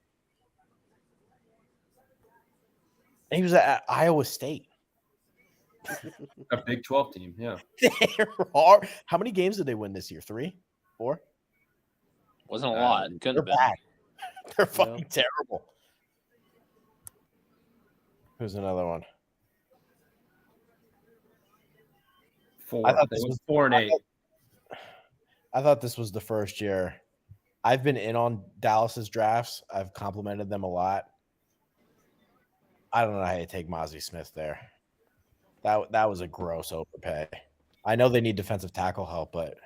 S21: And he was at Iowa State.
S2: A Big 12 team, yeah.
S21: How many games did they win this year? 3? 4?
S15: Wasn't a lot. Couldn't have been.
S21: Bad. They're fucking terrible. Who's another one?
S2: 4. I thought this was 4 and 8.
S21: I thought this was the first year. I've been in on Dallas's drafts. I've complimented them a lot. I don't know how you take Mozzie Smith there. That was a gross overpay. I know they need defensive tackle help, but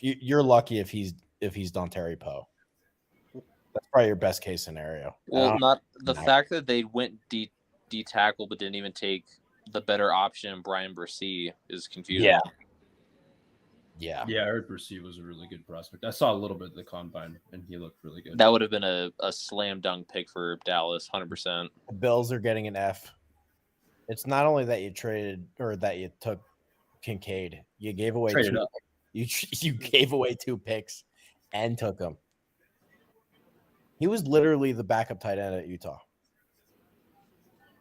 S21: you're lucky if he's Dontari Poe. That's probably your best case scenario.
S15: Well, not the fact that they went D tackle but didn't even take the better option, Brian Brissy, is confusing.
S21: Yeah.
S2: I heard Brissy was a really good prospect. I saw a little bit of the combine, and he looked really good.
S15: That would have been a slam dunk pick for Dallas, 100%.
S21: The Bills are getting an F. It's not only that you traded or that you took Kincaid, you gave away you gave away 2 picks and took them. He was literally the backup tight end at Utah.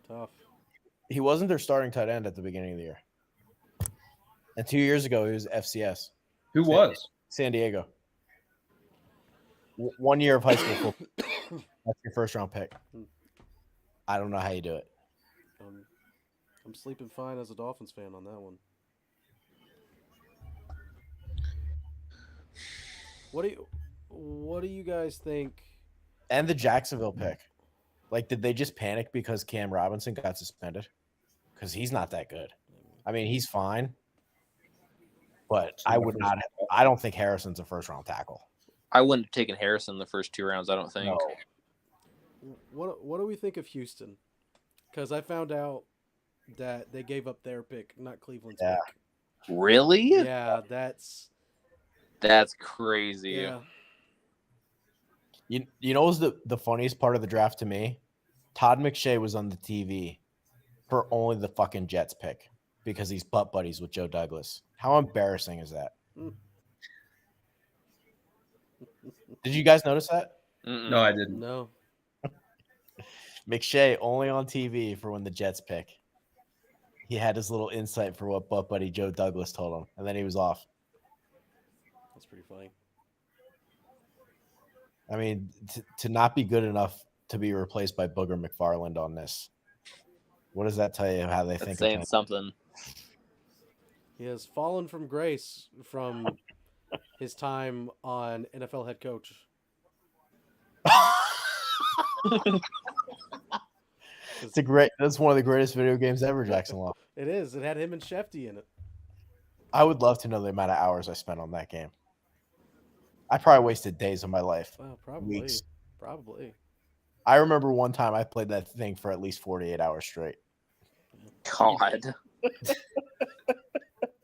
S1: Tough.
S21: He wasn't their starting tight end at the beginning of the year. And 2 years ago, he was FCS.
S2: Who was?
S21: San Diego. 1 year of high school football. That's your first round pick. I don't know how you do it.
S1: I'm sleeping fine as a Dolphins fan on that one. What do you guys think?
S21: And the Jacksonville pick. Like, did they just panic because Cam Robinson got suspended? Because he's not that good. I mean, he's fine. But I don't think Harrison's a first round tackle.
S15: I wouldn't have taken Harrison the first 2 rounds, I don't think.
S21: No.
S1: What do we think of Houston? Because I found out that they gave up their pick, not Cleveland's pick.
S15: Really?
S1: Yeah, that's
S15: crazy.
S1: Yeah.
S21: You know what was the funniest part of the draft to me? Todd McShay was on the TV for only the fucking Jets pick because he's butt buddies with Joe Douglas. How embarrassing is that? Did you guys notice that?
S2: No, I didn't.
S1: No.
S21: McShay only on TV for when the Jets pick. He had his little insight for what butt buddy Joe Douglas told him, and then he was off.
S1: That's pretty funny.
S21: I mean, to not be good enough to be replaced by Booger McFarland on this. What does that tell you how they think?
S15: Saying something.
S1: He has fallen from grace from his time on NFL head coach.
S21: That's one of the greatest video games ever, Jackson Law.
S1: It is. It had him and Shefty in it.
S21: I would love to know the amount of hours I spent on that game. I probably wasted days of my life.
S1: Well, probably.
S21: Weeks.
S1: Probably.
S21: I remember one time I played that thing for at least 48 hours straight.
S15: God.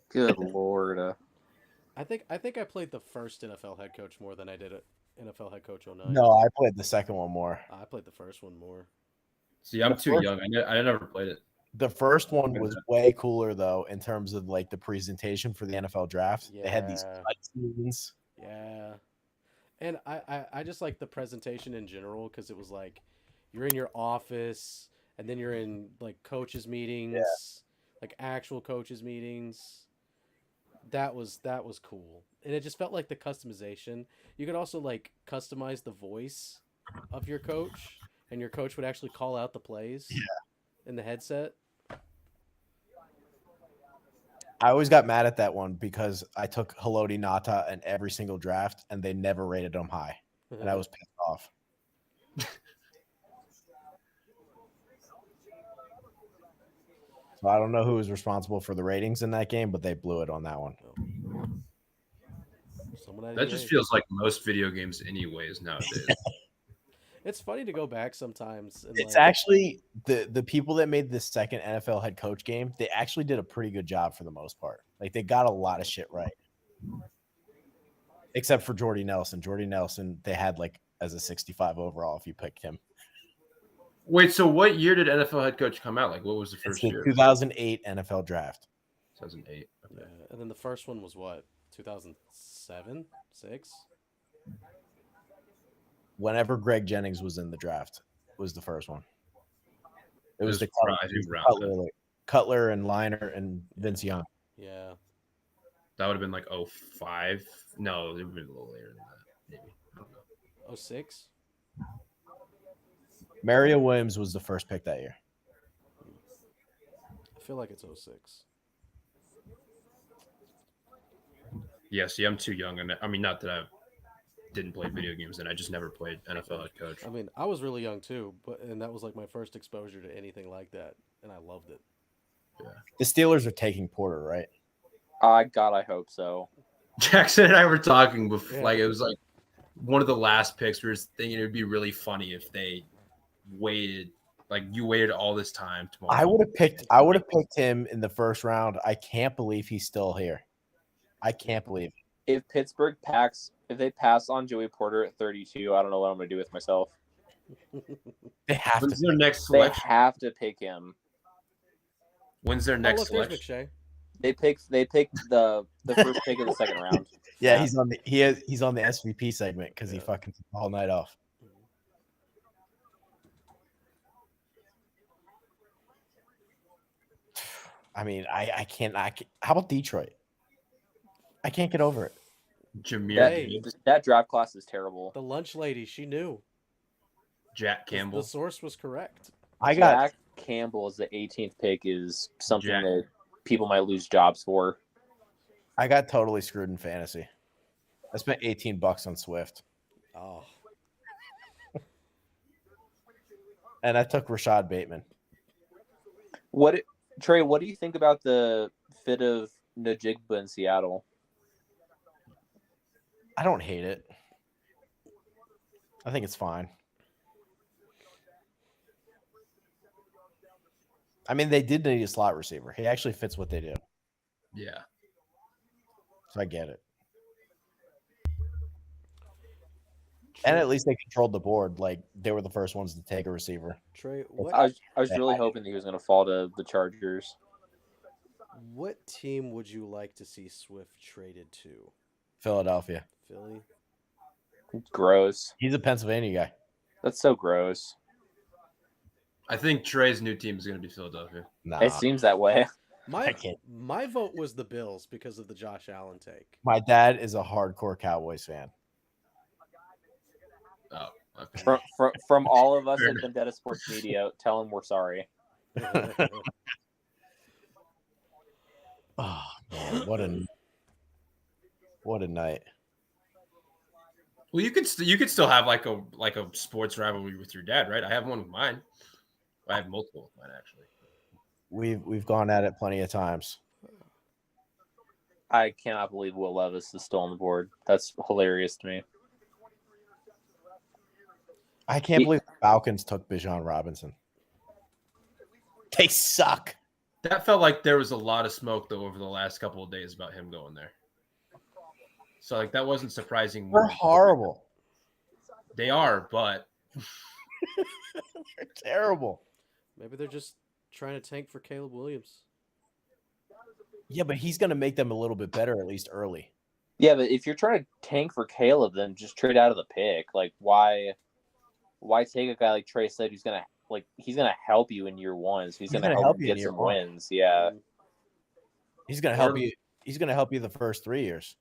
S15: Good Lord.
S1: I think I played the first NFL head coach more than I did it. NFL Head Coach 09.
S21: No, I played the second one more.
S1: I played the first one more.
S2: See, I'm too young. I never played it.
S21: The first one was way cooler though in terms of like the presentation for the NFL draft.
S1: Yeah.
S21: They had these cutscenes.
S1: Yeah. And I just like the presentation in general because it was like you're in your office and then you're in like coaches meetings, like actual coaches meetings. That was cool. And it just felt like the customization. You could also like customize the voice of your coach and your coach would actually call out the plays in the headset.
S21: I always got mad at that one because I took Haloti Ngata in every single draft and they never rated him high. And I was pissed off. So I don't know who was responsible for the ratings in that game, but they blew it on that one.
S2: That just feels like most video games anyways nowadays.
S1: It's funny to go back sometimes. And
S21: it's actually the people that made this second NFL head coach game, they actually did a pretty good job for the most part. Like they got a lot of shit right. Except for Jordy Nelson. Jordy Nelson, they had like as a 65 overall if you picked him.
S2: Wait, so what year did NFL head coach come out? Like what was the first year?
S21: 2008 NFL draft.
S2: 2008. Okay.
S1: Yeah. And then the first one was what? 2007? 6?
S21: Whenever Greg Jennings was in the draft, was the first one. It was the Cutler and Liner and Vince Young.
S1: Yeah.
S2: That would have been like 05. No, it would have been a little later than that. Maybe. I don't know.
S1: 06?
S21: Mario Williams was the first pick that year.
S1: I feel like it's 06.
S2: Yeah, see, I'm too young. And I mean, not that I didn't play video games, and I just never played NFL head coach.
S1: I mean, I was really young too, and that was like my first exposure to anything like that, and I loved it.
S2: Yeah.
S21: The Steelers are taking Porter, right?
S15: God, I hope so.
S2: Jackson and I were talking before, like it was like one of the last picks. We were thinking it would be really funny if they waited, like you waited all this time tomorrow.
S21: I would have picked him in the first round. I can't believe he's still here. I can't believe it.
S15: If Pittsburgh if they pass on Joey Porter at 32, I don't know what I'm going to do with myself.
S21: They have
S2: When's their next selection?
S15: They have to pick him.
S2: When's their next selection?
S15: They picked the first pick of the second round.
S21: Yeah, he's on the SVP segment because he fucking took all night off. I mean, I can't. How about Detroit? I can't get over it.
S15: That draft class is terrible.
S1: The lunch lady, she knew.
S2: Jack Campbell.
S1: The source was correct.
S15: Jack Campbell as the 18th pick is something that people might lose jobs for.
S21: I got totally screwed in fantasy. I spent $18 on Swift.
S1: Oh.
S21: And I took Rashad Bateman.
S15: Trey, what do you think about the fit of Najigba in Seattle?
S21: I don't hate it. I think it's fine. I mean, they did need a slot receiver. He actually fits what they do.
S2: Yeah.
S21: So I get it. And at least they controlled the board. Like, they were the first ones to take a receiver.
S1: Trey,
S15: I was really hoping that he was going to fall to the Chargers.
S1: What team would you like to see Swift traded to?
S21: Philadelphia.
S1: Philly?
S15: Gross.
S21: He's a Pennsylvania guy.
S15: That's so gross.
S2: I think Trey's new team is going to be Philadelphia.
S21: Nah.
S15: It seems that way.
S1: My vote was the Bills because of the Josh Allen take.
S21: My dad is a hardcore Cowboys fan.
S2: Oh, okay.
S15: From all of us at Vendetta Sports Media, tell him we're sorry.
S21: Oh man, what a night!
S2: Well, you could still have like a sports rivalry with your dad, right? I have one with mine. I have multiple with mine actually.
S21: We've gone at it plenty of times.
S15: I cannot believe Will Levis is still on the board. That's hilarious to me.
S21: I can't believe the Falcons took Bijan Robinson. They suck.
S2: That felt like there was a lot of smoke though over the last couple of days about him going there. So like that wasn't surprising.
S21: They're horrible.
S2: They are, but
S21: they're terrible.
S1: Maybe they're just trying to tank for Caleb Williams.
S21: Yeah, but he's going to make them a little bit better, at least early.
S15: Yeah, but if you're trying to tank for Caleb, then just trade out of the pick. Like, why take a guy like Trey said who's gonna he's gonna help you in year one, so he's gonna help you get some wins. Yeah,
S21: he's gonna help you. He's gonna help you the first 3 years.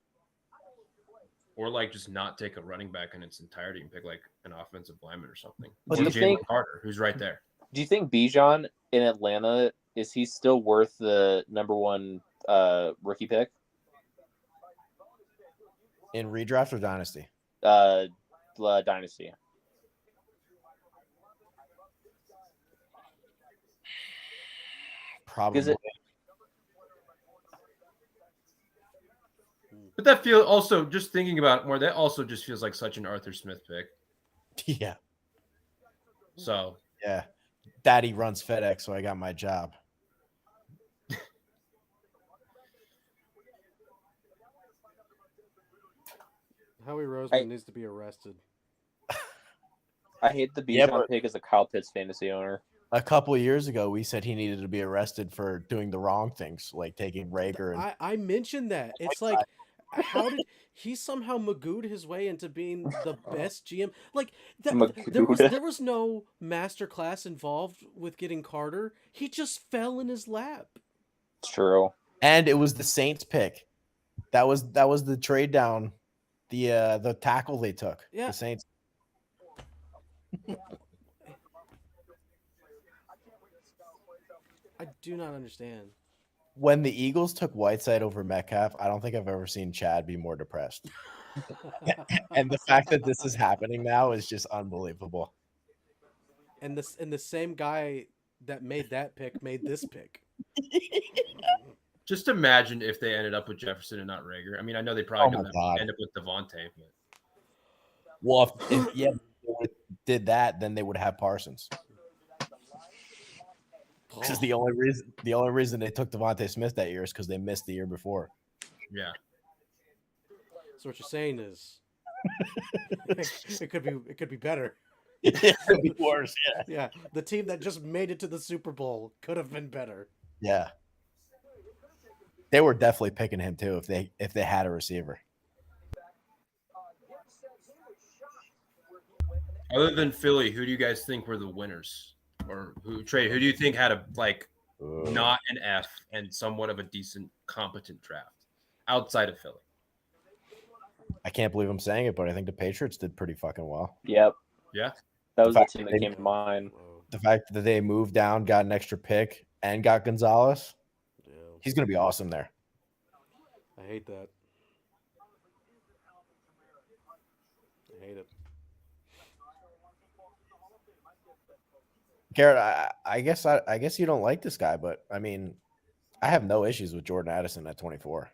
S2: Or like just not take a running back in its entirety and pick like an offensive lineman or something.
S15: But
S2: Or
S15: do you
S2: Jalen
S15: think-
S2: Carter, who's right there.
S15: Do you think Bijan in Atlanta is he still worth the number one rookie pick?
S21: In redraft or dynasty?
S15: Dynasty.
S21: Probably.
S2: But that feels also just thinking about it more. That also just feels like such an Arthur Smith pick.
S21: Yeah.
S2: So
S21: yeah, Daddy runs FedEx, so I got my job.
S1: Howie Roseman needs to be arrested.
S15: I hate the Bijan pick as a Kyle Pitts fantasy owner.
S21: A couple of years ago, we said he needed to be arrested for doing the wrong things, like taking Rager. And
S1: I mentioned that. It's like, how did he somehow magooed his way into being the best GM? Like there was no master class involved with getting Carter. He just fell in his lap.
S15: It's true.
S21: And it was the Saints pick. That was the trade down, the tackle they took.
S1: Yeah.
S21: The Saints.
S1: I do not understand.
S21: When the Eagles took Whiteside over Metcalf, I don't think I've ever seen Chad be more depressed. And the fact that this is happening now is just unbelievable.
S1: And the same guy that made that pick made this pick.
S2: just imagine if they ended up with Jefferson and not Rager. I mean, I know they probably
S21: Oh my God.
S2: end up with Devontae, but
S21: Well, if they did that, then they would have Parsons. Because the only reason they took Devontae Smith that year is because they missed the year before.
S2: Yeah.
S1: So what you're saying is it could be better.
S21: It could be worse. Yeah.
S1: Yeah. The team that just made it to the Super Bowl could have been better.
S21: Yeah. They were definitely picking him too if they had a receiver.
S2: Other than Philly, who do you guys think were the winners? Or who do you think had a not an F and somewhat of a decent, competent draft outside of Philly?
S21: I can't believe I'm saying it, but I think the Patriots did pretty fucking well.
S15: Yep.
S2: Yeah.
S15: That was the team that came to mind.
S21: The fact that they moved down, got an extra pick, and got Gonzalez, he's going to be awesome there.
S1: I hate that. I hate it.
S21: Garrett, I guess you don't like this guy, but I mean, I have no issues with Jordan Addison at 24.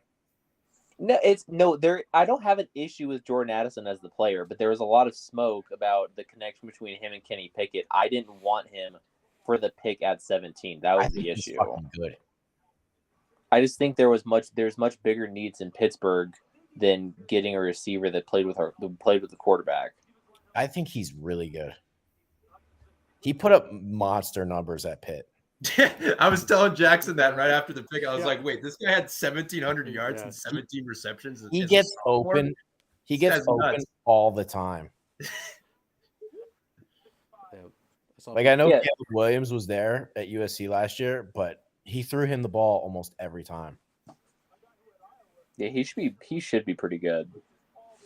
S15: I don't have an issue with Jordan Addison as the player, but there was a lot of smoke about the connection between him and Kenny Pickett. I didn't want him for the pick at 17. That was the issue.
S21: Good.
S15: I just think there's much bigger needs in Pittsburgh than getting a receiver that played with the quarterback.
S21: I think he's really good. He put up monster numbers at Pitt.
S2: I was telling Jackson that right after the pick. I was like, wait, this guy had 1,700 yards and 17 receptions.
S21: He gets open. He gets open all the time. Like, I know Caleb Williams was there at USC last year, but he threw him the ball almost every time.
S15: Yeah, he should be pretty good.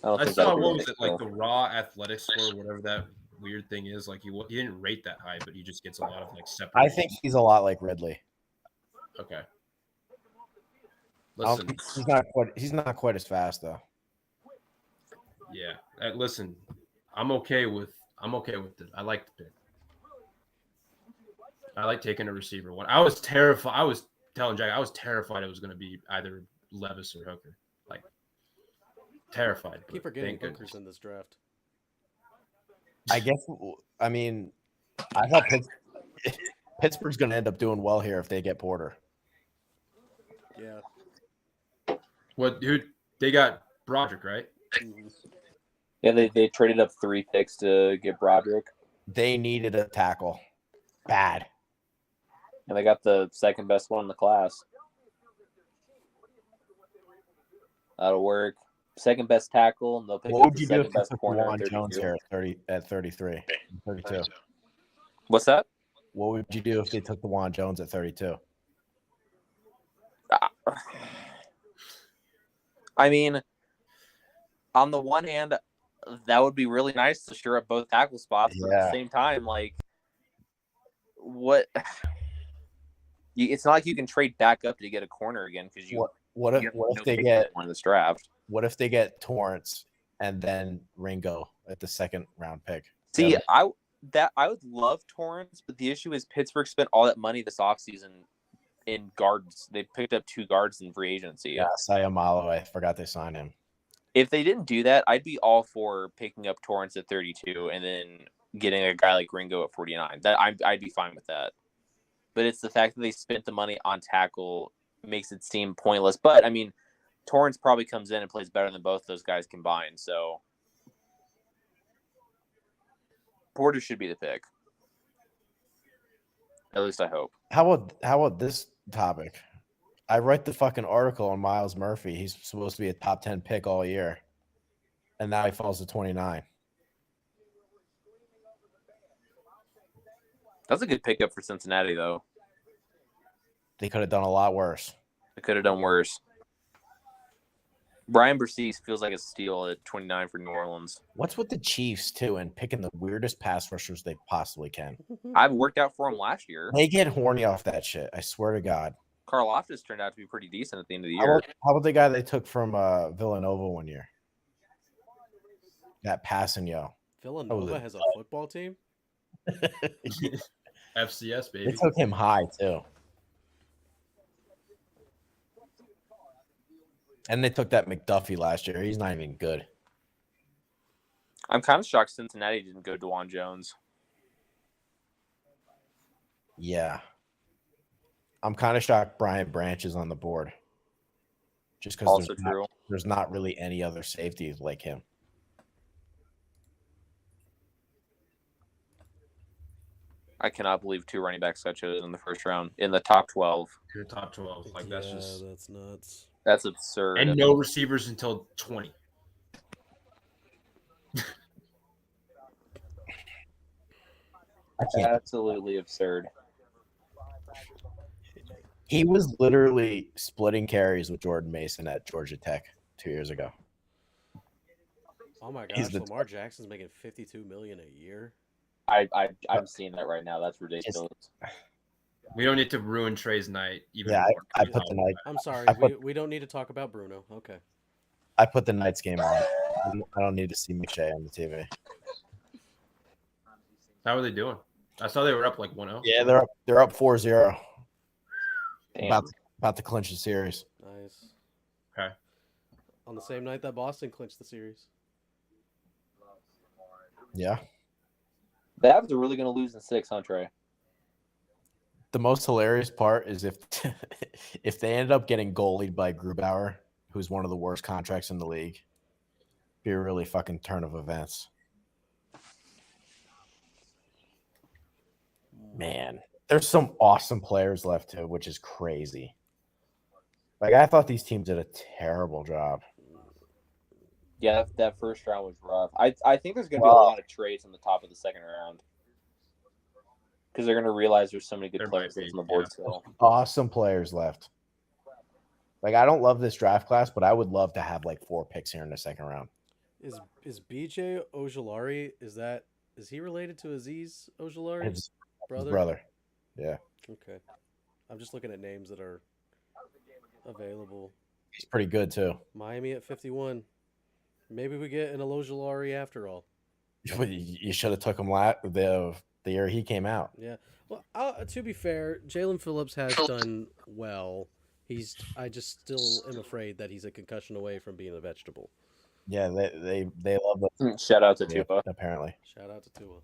S2: I saw what was it, like the raw athletics score, whatever that weird thing is. Like he didn't rate that high, but he just gets a lot of like separate.
S21: I think he's a lot like Ridley.
S2: Okay. Listen,
S21: he's not quite as fast though.
S2: Yeah. Listen, I'm okay with it. I like the pick. I like taking a receiver one. I was terrified. I was telling Jack I was terrified it was going to be either Levis or Hooker. Like terrified.
S1: Keep forgetting Hooker's in this draft.
S21: I guess. I mean, I thought Pittsburgh's going to end up doing well here if they get Porter.
S1: Yeah.
S2: Who they got? Broderick, right?
S15: Yeah, they traded up 3 picks to get Broderick.
S21: They needed a tackle. Bad.
S15: And they got the second best one in the class. That'll work. Second best tackle, and they'll pick up the second best corner at 32.
S21: Jones here at 33, 32?
S15: What's that?
S21: What would you do if they took DeJuan Jones at 32?
S15: I mean, on the one hand, that would be really nice to shore up both tackle spots, but at the same time, like, what? It's not like you can trade back up to get a corner again because you.
S21: What if they get
S15: one in this draft?
S21: What if they get Torrance and then Ringo at the second round pick?
S15: See, I would love Torrance, but the issue is Pittsburgh spent all that money this offseason in guards. They picked up 2 guards in free agency.
S21: Yeah, Sayamalo, I forgot they signed him.
S15: If they didn't do that, I'd be all for picking up Torrance at 32 and then getting a guy like Ringo at 49. I'd be fine with that. But it's the fact that they spent the money on tackle makes it seem pointless. But, I mean, Torrance probably comes in and plays better than both those guys combined. So Porter should be the pick. At least I hope.
S21: How about this topic? I write the fucking article on Miles Murphy. He's supposed to be a top 10 pick all year. And now he falls to 29.
S15: That's a good pickup for Cincinnati, though.
S21: They could have done a lot worse.
S15: They could have done worse. Brian Bercese feels like a steal at 29 for New Orleans.
S21: What's with the Chiefs, too, and picking the weirdest pass rushers they possibly can?
S15: I've worked out for them last year.
S21: They get horny off that shit. I swear to God.
S15: Karlaftis turned out to be pretty decent at the end of the year.
S21: How about the guy they took from Villanova one year? That passing yo.
S1: Villanova has a football team?
S2: FCS, baby.
S21: They took him high, too. And they took that McDuffie last year. He's not even good.
S15: I'm kind of shocked Cincinnati didn't go DeJuan Jones.
S21: Yeah. I'm kind of shocked Brian Branch is on the board. Just because there's not really any other safeties like him.
S15: I cannot believe 2 running backs got chosen in the first round in the top 12.
S2: Your top 12. Like, that's just...
S1: that's nuts.
S15: That's absurd.
S2: And no receivers until 20.
S15: Absolutely absurd.
S21: He was literally splitting carries with Jordan Mason at Georgia Tech 2 years ago.
S1: Oh my gosh, Lamar Jackson's making $52 million a year.
S15: I'm seeing that right now. That's ridiculous.
S2: We don't need to ruin Trey's night. Even
S21: yeah,
S2: more.
S21: I put the night.
S1: I'm sorry. We don't need to talk about Bruno. Okay.
S21: I put the Knights game on. I don't need to see McShay on the TV.
S2: How are they doing? I saw they were up like 1-0.
S21: Yeah, they're up 4-0. About to clinch the series.
S1: Nice.
S2: Okay.
S1: On the same night that Boston clinched the series.
S21: Yeah.
S15: The Avs are really going to lose in 6, huh, Trey?
S21: The most hilarious part is if they ended up getting goalied by Grubauer, who's one of the worst contracts in the league, be a really fucking turn of events. Man, there's some awesome players left too, which is crazy. Like, I thought these teams did a terrible job.
S15: Yeah, that first round was rough. I think there's going to be a lot of trades in the top of the second round. Because they're going to realize there's so many good players on the board still.
S21: Awesome players left. Like, I don't love this draft class, but I would love to have like 4 picks here in the second round.
S1: Is BJ Ojulari, is he related to Aziz Ojulari?
S21: His
S1: brother?
S21: Brother. Yeah.
S1: Okay. I'm just looking at names that are available.
S21: He's pretty good too.
S1: Miami at 51. Maybe we get an Ojulari after all.
S21: You should have took him the year he came out.
S1: Yeah. Well, to be fair, Jalen Phillips has done well. I just still am afraid that he's a concussion away from being a vegetable.
S21: Yeah, they love the
S15: shout out to Tua.
S21: Apparently.
S1: Shout out to Tua.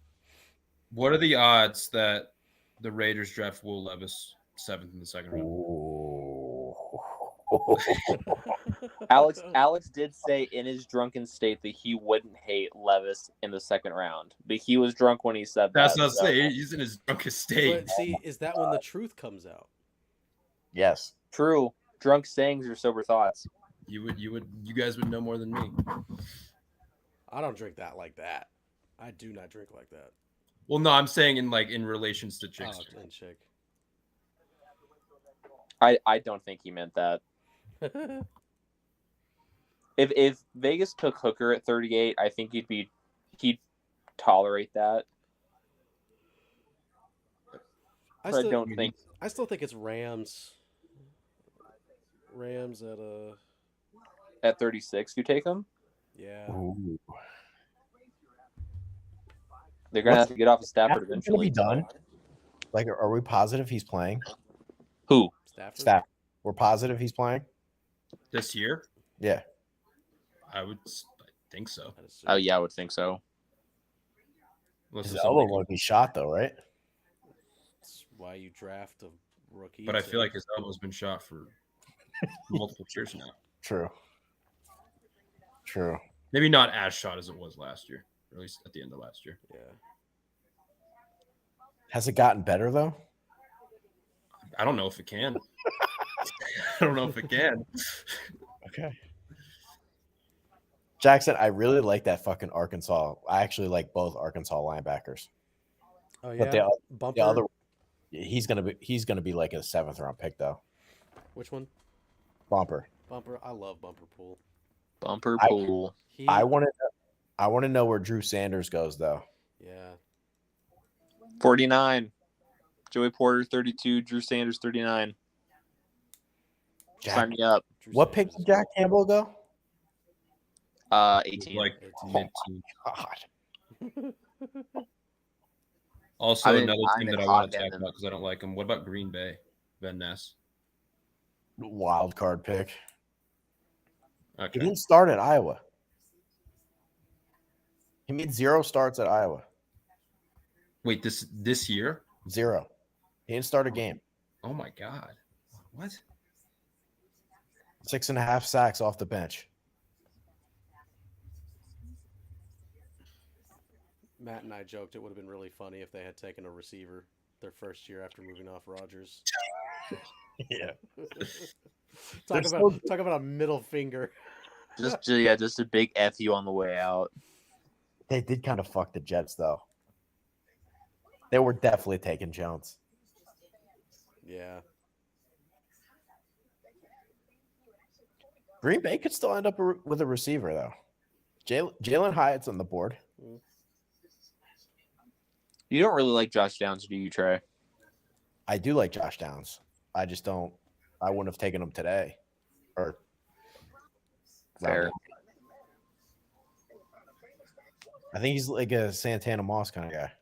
S2: What are the odds that the Raiders draft Will Levis 7th in the second round?
S15: Alex did say in his drunken state that he wouldn't hate Levis in the second round, but he was drunk when he said
S2: That's
S15: that.
S2: not saying he's in his drunken state.
S1: But see, is that when the truth comes out?
S21: Yes.
S15: True. Drunk sayings are sober thoughts.
S2: You guys would know more than me.
S1: I don't drink that like that. I do not drink like that.
S2: Well, no, I'm saying in relations to chicks.
S1: Oh, and chick.
S15: I don't think he meant that. If Vegas took Hooker at 38, I think he'd tolerate that.
S1: I still think it's Rams. Rams
S15: at 36. You take him?
S1: Yeah.
S21: Ooh.
S15: They're gonna have to get off of Stafford eventually.
S21: Be done. Like, are we positive he's playing?
S15: Who?
S21: Stafford. We're positive he's playing
S2: this year.
S21: Yeah,
S2: I think so.
S15: Oh yeah, I would think so.
S21: His elbow won't be shot though, right?
S1: That's why you draft a rookie.
S2: But I feel like his elbow's been shot for multiple years now.
S21: True.
S2: Maybe not as shot as it was last year, or at least at the end of last year.
S1: Yeah.
S21: Has it gotten better though?
S2: I don't know if it can. I don't know if it can.
S21: Okay. Jackson, I really like that fucking Arkansas. I actually like both Arkansas linebackers.
S1: Oh yeah.
S21: But the other, he's gonna be like a 7th round pick though.
S1: Which one?
S21: Bumper.
S1: I love Bumper Pool.
S15: Bumper Pool.
S21: I want to know where Drew Sanders goes though.
S1: Yeah.
S15: 49. Joey Porter 32. Drew Sanders 39. Sign me up.
S21: What pick did Jack Campbell go?
S15: 18.
S2: Like
S21: 18. God.
S2: Also, another team that I want to talk about because I don't like him. What about Green Bay? Van Ness.
S21: Wild card pick.
S2: Okay.
S21: He didn't start at Iowa. He made 0 starts at Iowa.
S2: Wait, this year?
S21: 0. He didn't start a game.
S2: Oh my God. What?
S21: 6.5 sacks off the bench.
S1: Matt and I joked it would have been really funny if they had taken a receiver their first year after moving off Rodgers.
S21: Yeah.
S1: Talk about a middle finger.
S15: Just a big F you on the way out.
S21: They did kind of fuck the Jets though. They were definitely taking Jones.
S1: Yeah.
S21: Green Bay could still end up with a receiver though. Jalen Hyatt's on the board.
S15: You don't really like Josh Downs, do you, Trey?
S21: I do like Josh Downs. I just don't. I wouldn't have taken him today. Or
S15: fair.
S21: I think he's like a Santana Moss kind of guy.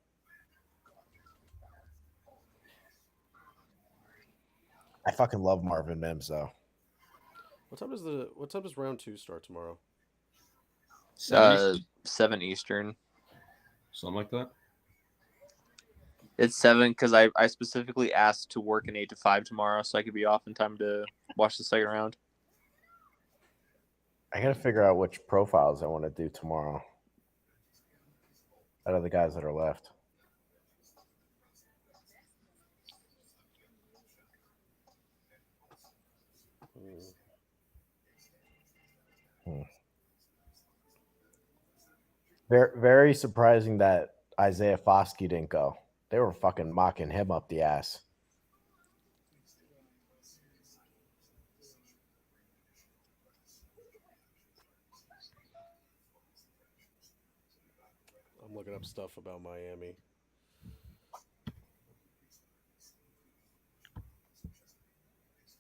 S21: I fucking love Marvin Mims though.
S1: What time does round 2 start tomorrow?
S15: 7 Eastern.
S2: Something like that.
S15: It's 7 because I specifically asked to work an 8 to 5 tomorrow, so I could be off in time to watch the second round.
S21: I gotta figure out which profiles I want to do tomorrow. Out of the guys that are left. Very, very surprising that Isaiah Foskey didn't go. They were fucking mocking him up the ass.
S1: I'm looking up stuff about Miami.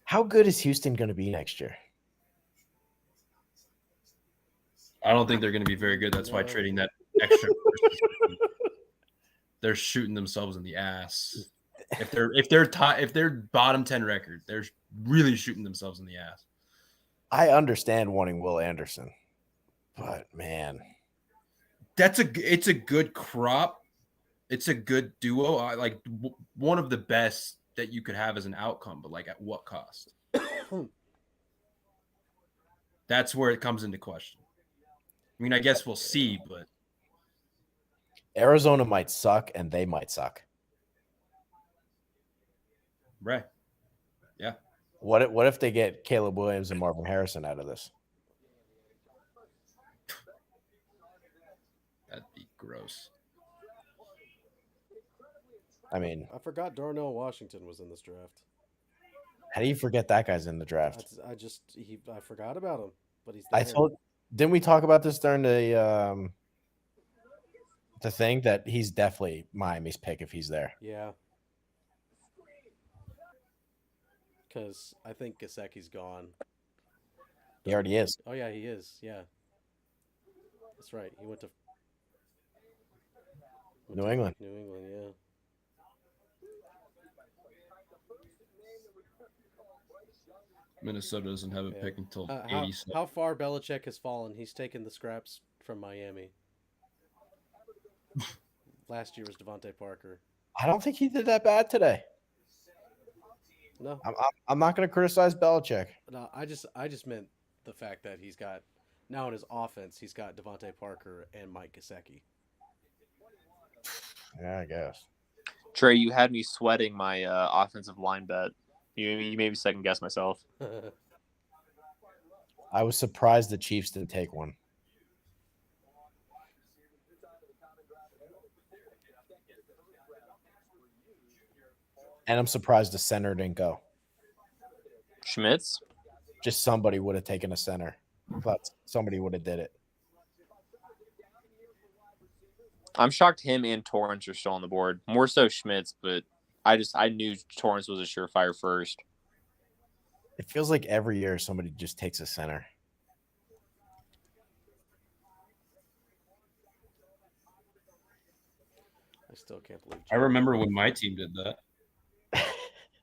S21: How good is Houston going to be next year?
S2: I don't think they're going to be very good. That's why trading that extra person, they're shooting themselves in the ass. If they're bottom 10 record, they're really shooting themselves in the ass.
S21: I understand wanting Will Anderson, but man,
S2: it's a good crop. It's a good duo. I like one of the best that you could have as an outcome, but like at what cost? That's where it comes into question. I mean, I guess we'll see, but
S21: Arizona might suck, and they might suck.
S2: Right. Yeah.
S21: What if they get Caleb Williams and Marvin Harrison out of this?
S2: That'd be gross.
S21: I mean,
S1: I forgot Darnell Washington was in this draft.
S21: How do you forget that guy's in the draft?
S1: I forgot about him, but he's there.
S21: Didn't we talk about this during the thing that he's definitely Miami's pick if he's there?
S1: Yeah. Because I think Gesicki's gone.
S21: He already is.
S1: Oh, yeah, he is. Yeah. That's right. He went to
S21: New England.
S1: New England, yeah.
S2: Minnesota doesn't have a pick until 87.
S1: How far Belichick has fallen. He's taken the scraps from Miami. Last year was Devontae Parker.
S21: I don't think he did that bad today.
S1: No,
S21: I'm not going to criticize Belichick.
S1: No, I just meant the fact that he's got now in his offense he's got Devontae Parker and Mike Gesicki.
S21: Yeah, I guess.
S15: Trey, you had me sweating my offensive line bet. You made me second guess myself.
S21: I was surprised the Chiefs didn't take one. And I'm surprised the center didn't go.
S15: Schmitz?
S21: Just somebody would have taken a center. But somebody would have did it.
S15: I'm shocked him and Torrance are still on the board. More so Schmitz, but I knew Torrance was a surefire first.
S21: It feels like every year somebody just takes a center.
S1: I still can't believe.
S2: I remember when my team did that.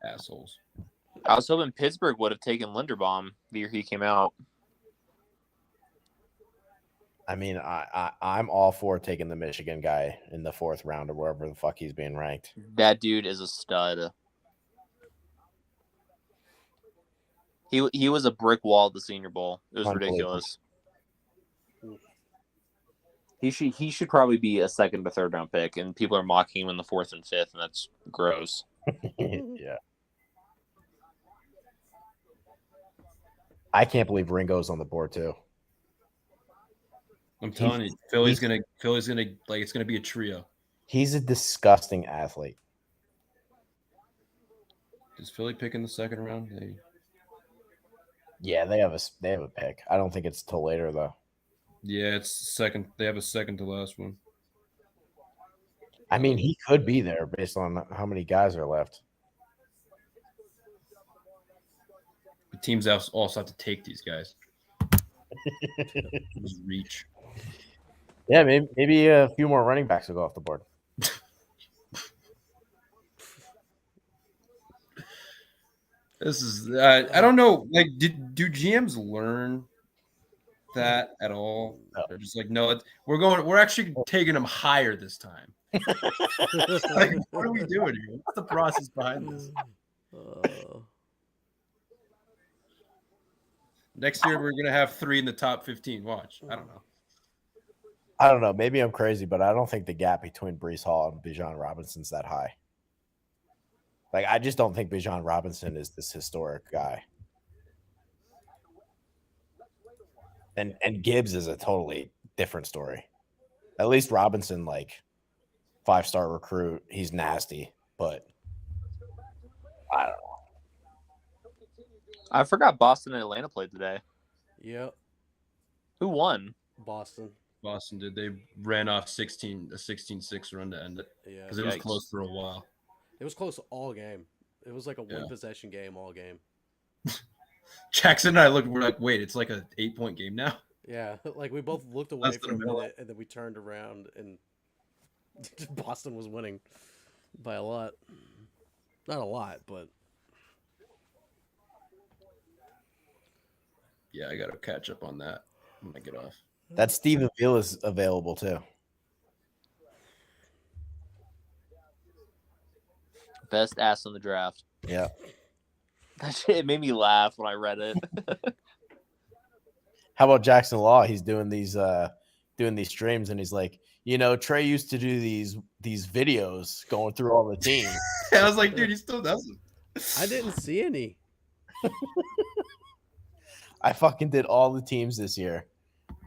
S2: Assholes.
S15: I was hoping Pittsburgh would have taken Linderbaum the year he came out.
S21: I mean, I'm all for taking the Michigan guy in the 4th round or wherever the fuck he's being ranked.
S15: That dude is a stud. He was a brick wall at the Senior Bowl. It was ridiculous. He should probably be a 2nd to 3rd round pick, and people are mocking him in the 4th and 5th, and that's gross.
S21: Yeah. I can't believe Ringo's on the board too.
S2: I'm telling you, Philly's gonna like it's gonna be a trio.
S21: He's a disgusting athlete.
S2: Does Philly pick in the 2nd round?
S21: Yeah, they have a pick. I don't think it's till later though.
S2: Yeah, it's second. They have a 2nd to last one.
S21: I mean, he could be there based on how many guys are left.
S2: The teams also have to take these guys. Just reach.
S21: Yeah, maybe a few more running backs will go off the board.
S2: This is I don't know. Like, do GMs learn that at all? No. They're just like, no, we're actually taking them higher this time. Like, what are we doing here? What's the process behind this? Next year we're gonna have 3 in the top 15. Watch. I don't know.
S21: I don't know. Maybe I'm crazy, but I don't think the gap between Breece Hall and Bijan Robinson's that high. Like, I just don't think Bijan Robinson is this historic guy. And Gibbs is a totally different story. At least Robinson, like, 5-star recruit. He's nasty, but I don't know.
S15: I forgot Boston and Atlanta played today.
S1: Yep.
S15: Who won?
S1: Boston.
S2: Boston did. They ran off a 16-6 run to end it.
S1: Yeah.
S2: Because it was close for a while.
S1: It was close all game. It was like a one-possession game all game.
S2: Jackson and I we're like, wait, it's like an 8-point game now?
S1: Yeah. Like, we both looked away for a minute, and then we turned around, and Boston was winning by a lot. Not a lot, but...
S2: Yeah, I got to catch up on that when I get off.
S21: That Steve Avila is available too.
S15: Best ass in the draft.
S21: Yeah.
S15: That shit made me laugh when I read it.
S21: How about Jackson Law? He's doing these streams, and he's like, Trey used to do these videos going through all the teams.
S2: I was like, dude, he still does it.
S1: I didn't see any.
S21: I fucking did all the teams this year.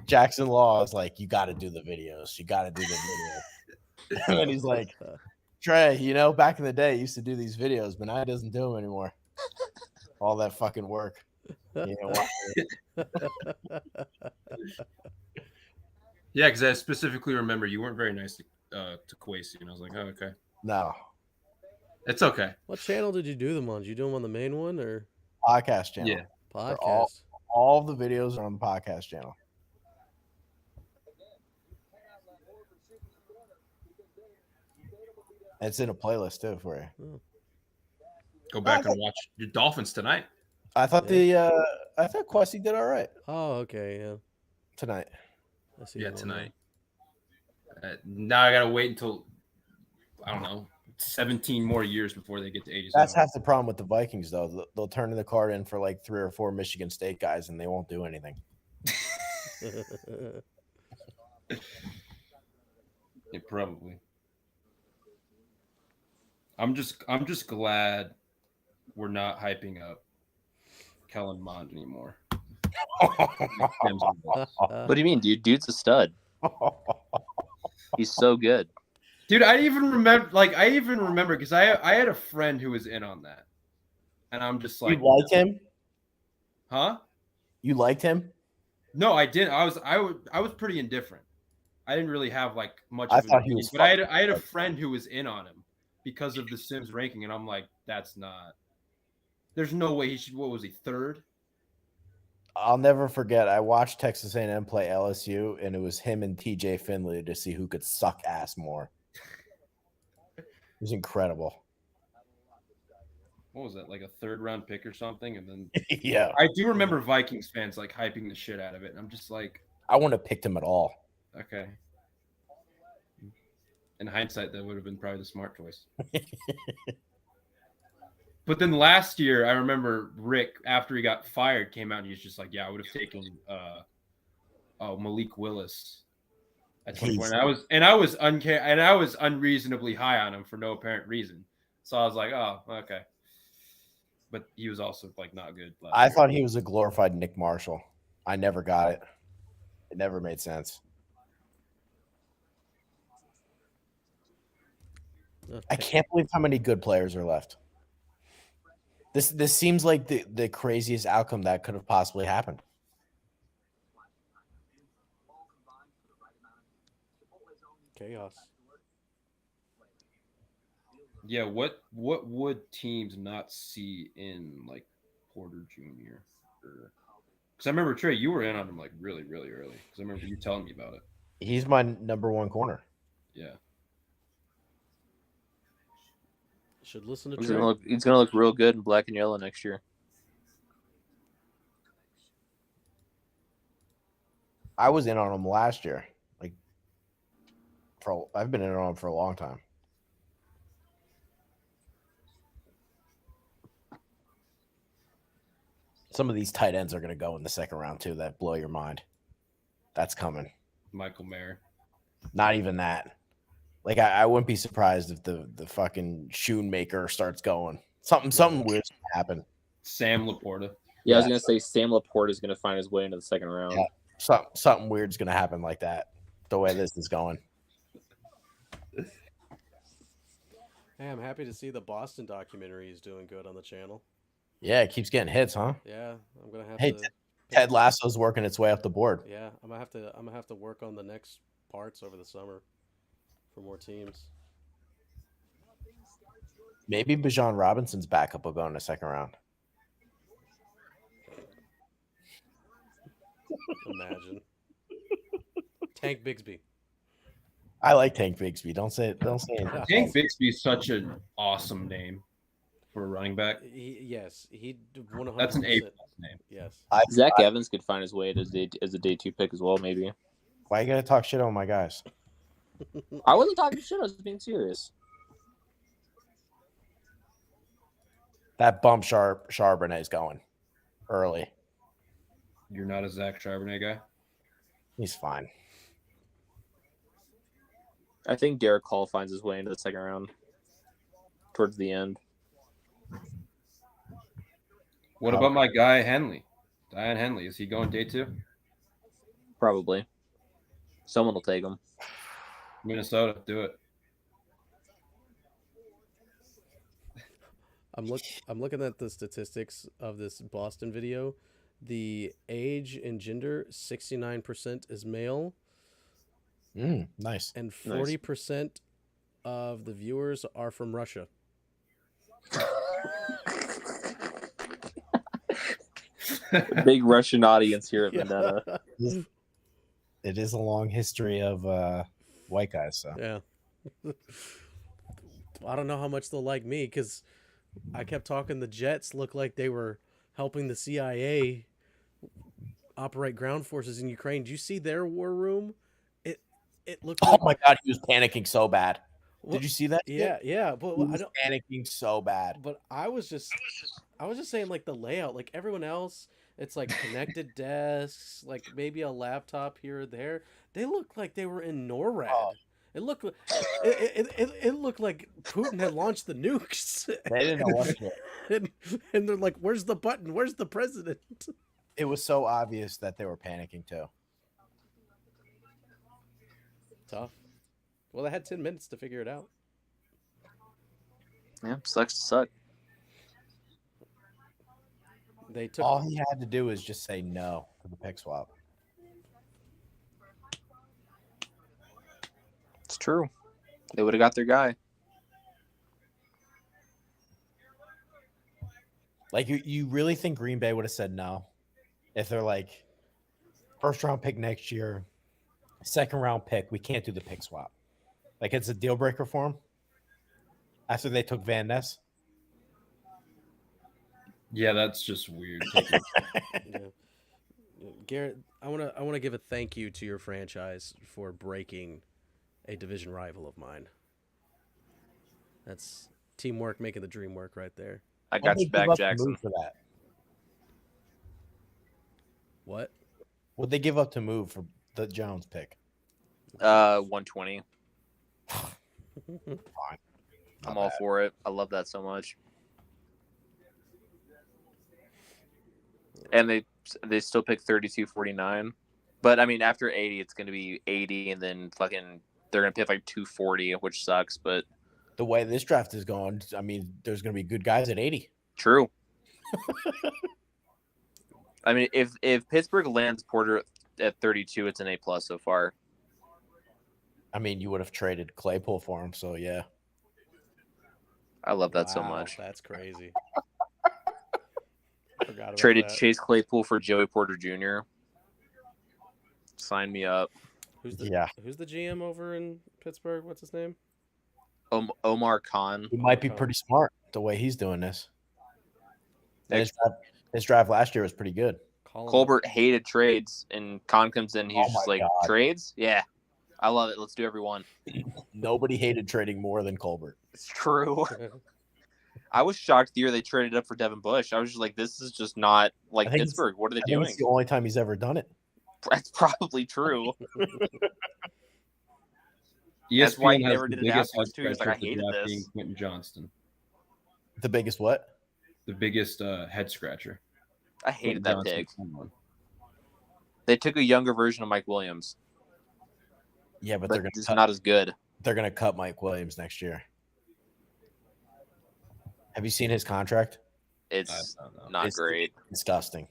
S21: Jackson Law is like, you got to do the videos. You got to do the videos. And then he's like, Trey, back in the day, I used to do these videos, but now he doesn't do them anymore. All that fucking work.
S2: Yeah, because I specifically remember you weren't very nice to Kwesi, and I was like, oh, okay.
S21: No.
S2: It's okay.
S1: What channel did you do them on? Did you do them on the main one or
S21: podcast channel?
S2: Yeah,
S1: podcast.
S21: All the videos are on the podcast channel. It's in a playlist too for you.
S2: Go back and watch your Dolphins tonight.
S21: I thought Kwesi did all right.
S1: Oh, okay, yeah.
S21: Tonight.
S2: Tonight. Now I gotta wait until I don't know 17 more years before they get to 87.
S21: That's half the problem with the Vikings, though. They'll turn the card in for like 3 or 4 Michigan State guys, and they won't do anything.
S2: Yeah, probably. I'm just glad we're not hyping up Kellen Mond anymore.
S15: What do you mean, dude? Dude's a stud. He's so good.
S2: Dude, I even remember because I had a friend who was in on that. And I'm just like,
S21: you liked him?
S2: Huh?
S21: You liked him?
S2: No, I didn't. I was pretty indifferent. I didn't really have like much
S21: I
S2: of an
S21: thought he
S2: opinion,
S21: was
S2: but I had a friend who was in on him because of the Sims ranking, and I'm like, there's no way he should. What was he, third?
S21: I'll never forget. I watched Texas A&M play LSU, and it was him and TJ Finley to see who could suck ass more. It was incredible.
S2: What was that, like a third-round pick or something? And then
S21: yeah,
S2: I do remember Vikings fans like hyping the shit out of it, and I'm just like,
S21: I wouldn't have picked him at all.
S2: Okay. In hindsight, that would have been probably the smart choice. But then last year, I remember Rick, after he got fired, came out and he was just like, "Yeah, I would have taken Malik Willis at 24." And I was unreasonably high on him for no apparent reason. So I was like, "Oh, okay." But he was also like not good.
S21: I thought he was a glorified Nick Marshall. I never got it. It never made sense. I can't believe how many good players are left. This seems like the craziest outcome that could have possibly happened.
S1: Chaos.
S2: Yeah, what would teams not see in like Porter Jr.? Because I remember, Trey, you were in on him like really, really early. Because I remember you telling me about it.
S21: He's my number one corner.
S2: Yeah.
S1: Should listen to
S15: He's
S1: Trey.
S15: gonna look real good in black and yellow next year.
S21: I was in on him last year. I've been in on him for a long time. Some of these tight ends are going to go in the second round too. That blow your mind. That's coming.
S2: Michael Mayer.
S21: Not even that. Like I wouldn't be surprised if the fucking Shoemaker starts going. Something weird's gonna happen.
S2: Sam Laporta.
S15: Yeah, I was gonna say Sam Laporta is gonna find his way into the second round.
S21: Yeah. Something weird's gonna happen like that. The way this is going.
S1: Hey, I'm happy to see the Boston documentary is doing good on the channel.
S21: Yeah, it keeps getting hits, huh?
S1: Yeah, I'm gonna have to.
S21: Ted Lasso's working its way up the board.
S1: Yeah, I'm gonna have to work on the next parts over the summer for more teams.
S21: Maybe Bijan Robinson's backup will go in the second round.
S1: Imagine. Tank Bigsby.
S21: I like Tank Bigsby. Don't say anything.
S2: Tank Bigsby is such an awesome name for a running back.
S1: Yes, he 100%.
S2: That's an A+ name.
S1: Yes.
S15: Zach Evans could find his way as a day 2 pick as well, maybe.
S21: Why you gotta talk shit on my guys?
S15: I wasn't talking shit. I was being serious.
S21: That bump Charbonnet's going early.
S2: You're not a Zach Charbonnet guy?
S21: He's fine.
S15: I think Derek Hall finds his way into the second round towards the end.
S2: What about my guy Henley? Diane Henley. Is he going day 2?
S15: Probably. Someone will take him.
S2: Minnesota, do it.
S1: I'm looking at the statistics of this Boston video. The age and gender, 69% is male.
S21: Nice.
S1: And 40% of the viewers are from Russia.
S15: Big Russian audience here at Vendetta.
S21: It is a long history of white guys. So
S1: yeah. I don't know how much they'll like me because I kept talking. The Jets look like they were helping the CIA operate ground forces in Ukraine. Did you see their war room? It looked.
S21: Oh my God, he was panicking so bad. Did you see that?
S1: Yeah, yeah. But
S21: he was panicking so bad.
S1: But I was just saying, like, the layout, like everyone else, it's like connected desks, like maybe a laptop here or there. They looked like they were in NORAD. Oh. It looked like Putin had launched the nukes.
S21: They didn't know what to do.
S1: And they're like, "Where's the button? Where's the president?"
S21: It was so obvious that they were panicking too.
S1: Tough. Well, they had 10 minutes to figure it out.
S15: Yeah, sucks to suck.
S21: They took all he had to do was just say no to the pick swap.
S15: It's true. They would have got their guy.
S21: Like, you really think Green Bay would have said no if they're like, first round pick next year, second round pick, we can't do the pick swap. Like, it's a deal breaker for them after they took Van Ness.
S2: Yeah, that's just weird.
S1: Yeah. Garrett, I want to give a thank you to your franchise for breaking a division rival of mine. That's teamwork making the dream work right there.
S15: I got you back, Jackson.
S21: For that.
S1: What?
S21: What'd they give up to move for the Jones pick?
S15: 120.
S21: Fine.
S15: I'm all for it. I love that so much. And they still pick 32-49. But I mean, after 80, it's going to be 80, and then fucking they're going to pick like 240, which sucks. But
S21: the way this draft is going, I mean, there's going to be good guys at 80.
S15: True. I mean, if Pittsburgh lands Porter at 32, it's an A+ so far.
S21: I mean, you would have traded Claypool for him, so yeah.
S15: I love that so much.
S1: That's crazy. Forgot about
S15: Traded
S1: that.
S15: Chase Claypool for Joey Porter Jr. Sign me up.
S1: Who's the GM over in Pittsburgh? What's his name?
S15: Omar Khan.
S21: He might be pretty smart the way he's doing this. His draft last year was pretty good.
S15: Colbert hated trades, and Khan comes in. He's just like, trades? Yeah. I love it. Let's do every one.
S21: Nobody hated trading more than Colbert.
S15: It's true. I was shocked the year they traded up for Devin Bush. I was just like, this is just not like Pittsburgh. What are they doing?
S21: It's the only time he's ever done it.
S15: That's probably true.
S2: That's
S15: why he never did it afterwards, too. He was like, I hated this.
S2: Quentin Johnston.
S21: The biggest what?
S2: The biggest head scratcher.
S15: I hated that pick. They took a younger version of Mike Williams.
S21: Yeah, but they're
S15: not as good.
S21: They're going to cut Mike Williams next year. Have you seen his contract?
S15: It's not great.
S21: Disgusting.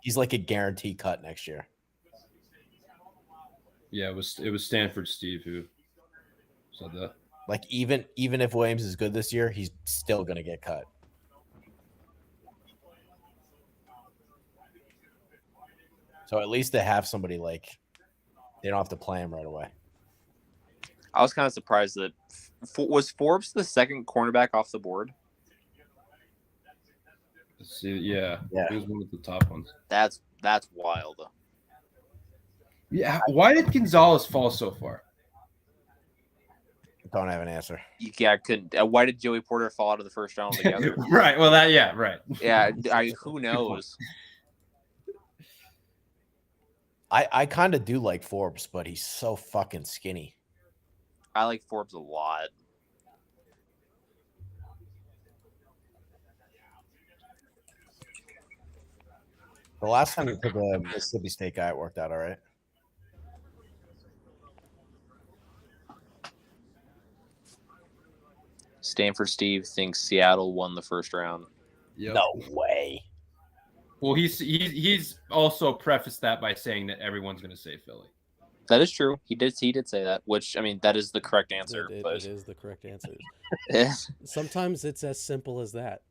S21: He's like a guaranteed cut next year.
S2: Yeah, it was Stanford Steve who said that.
S21: Like, even if Williams is good this year, he's still going to get cut. So at least they have somebody like they don't have to play him right away.
S15: I was kind of surprised that was Forbes the second cornerback off the board.
S2: Yeah, he was one of the top ones.
S15: That's wild.
S2: Yeah, why did Gonzalez fall so far?
S21: Don't have an answer.
S15: Yeah, I couldn't. Why did Joey Porter fall out of the first round altogether?
S2: Right. Well, right.
S15: Yeah, who knows?
S21: I kind of do like Forbes, but he's so fucking skinny.
S15: I like Forbes a lot.
S21: The last time he took a Mississippi State guy, it worked out all right.
S15: Stanford Steve thinks Seattle won the first round.
S2: Yep.
S21: No way.
S2: Well, he's also prefaced that by saying that everyone's going to say Philly.
S15: That is true. He did say that, which, I mean, that is the correct answer.
S1: It
S15: but
S1: is the correct answer. Sometimes it's as simple as that.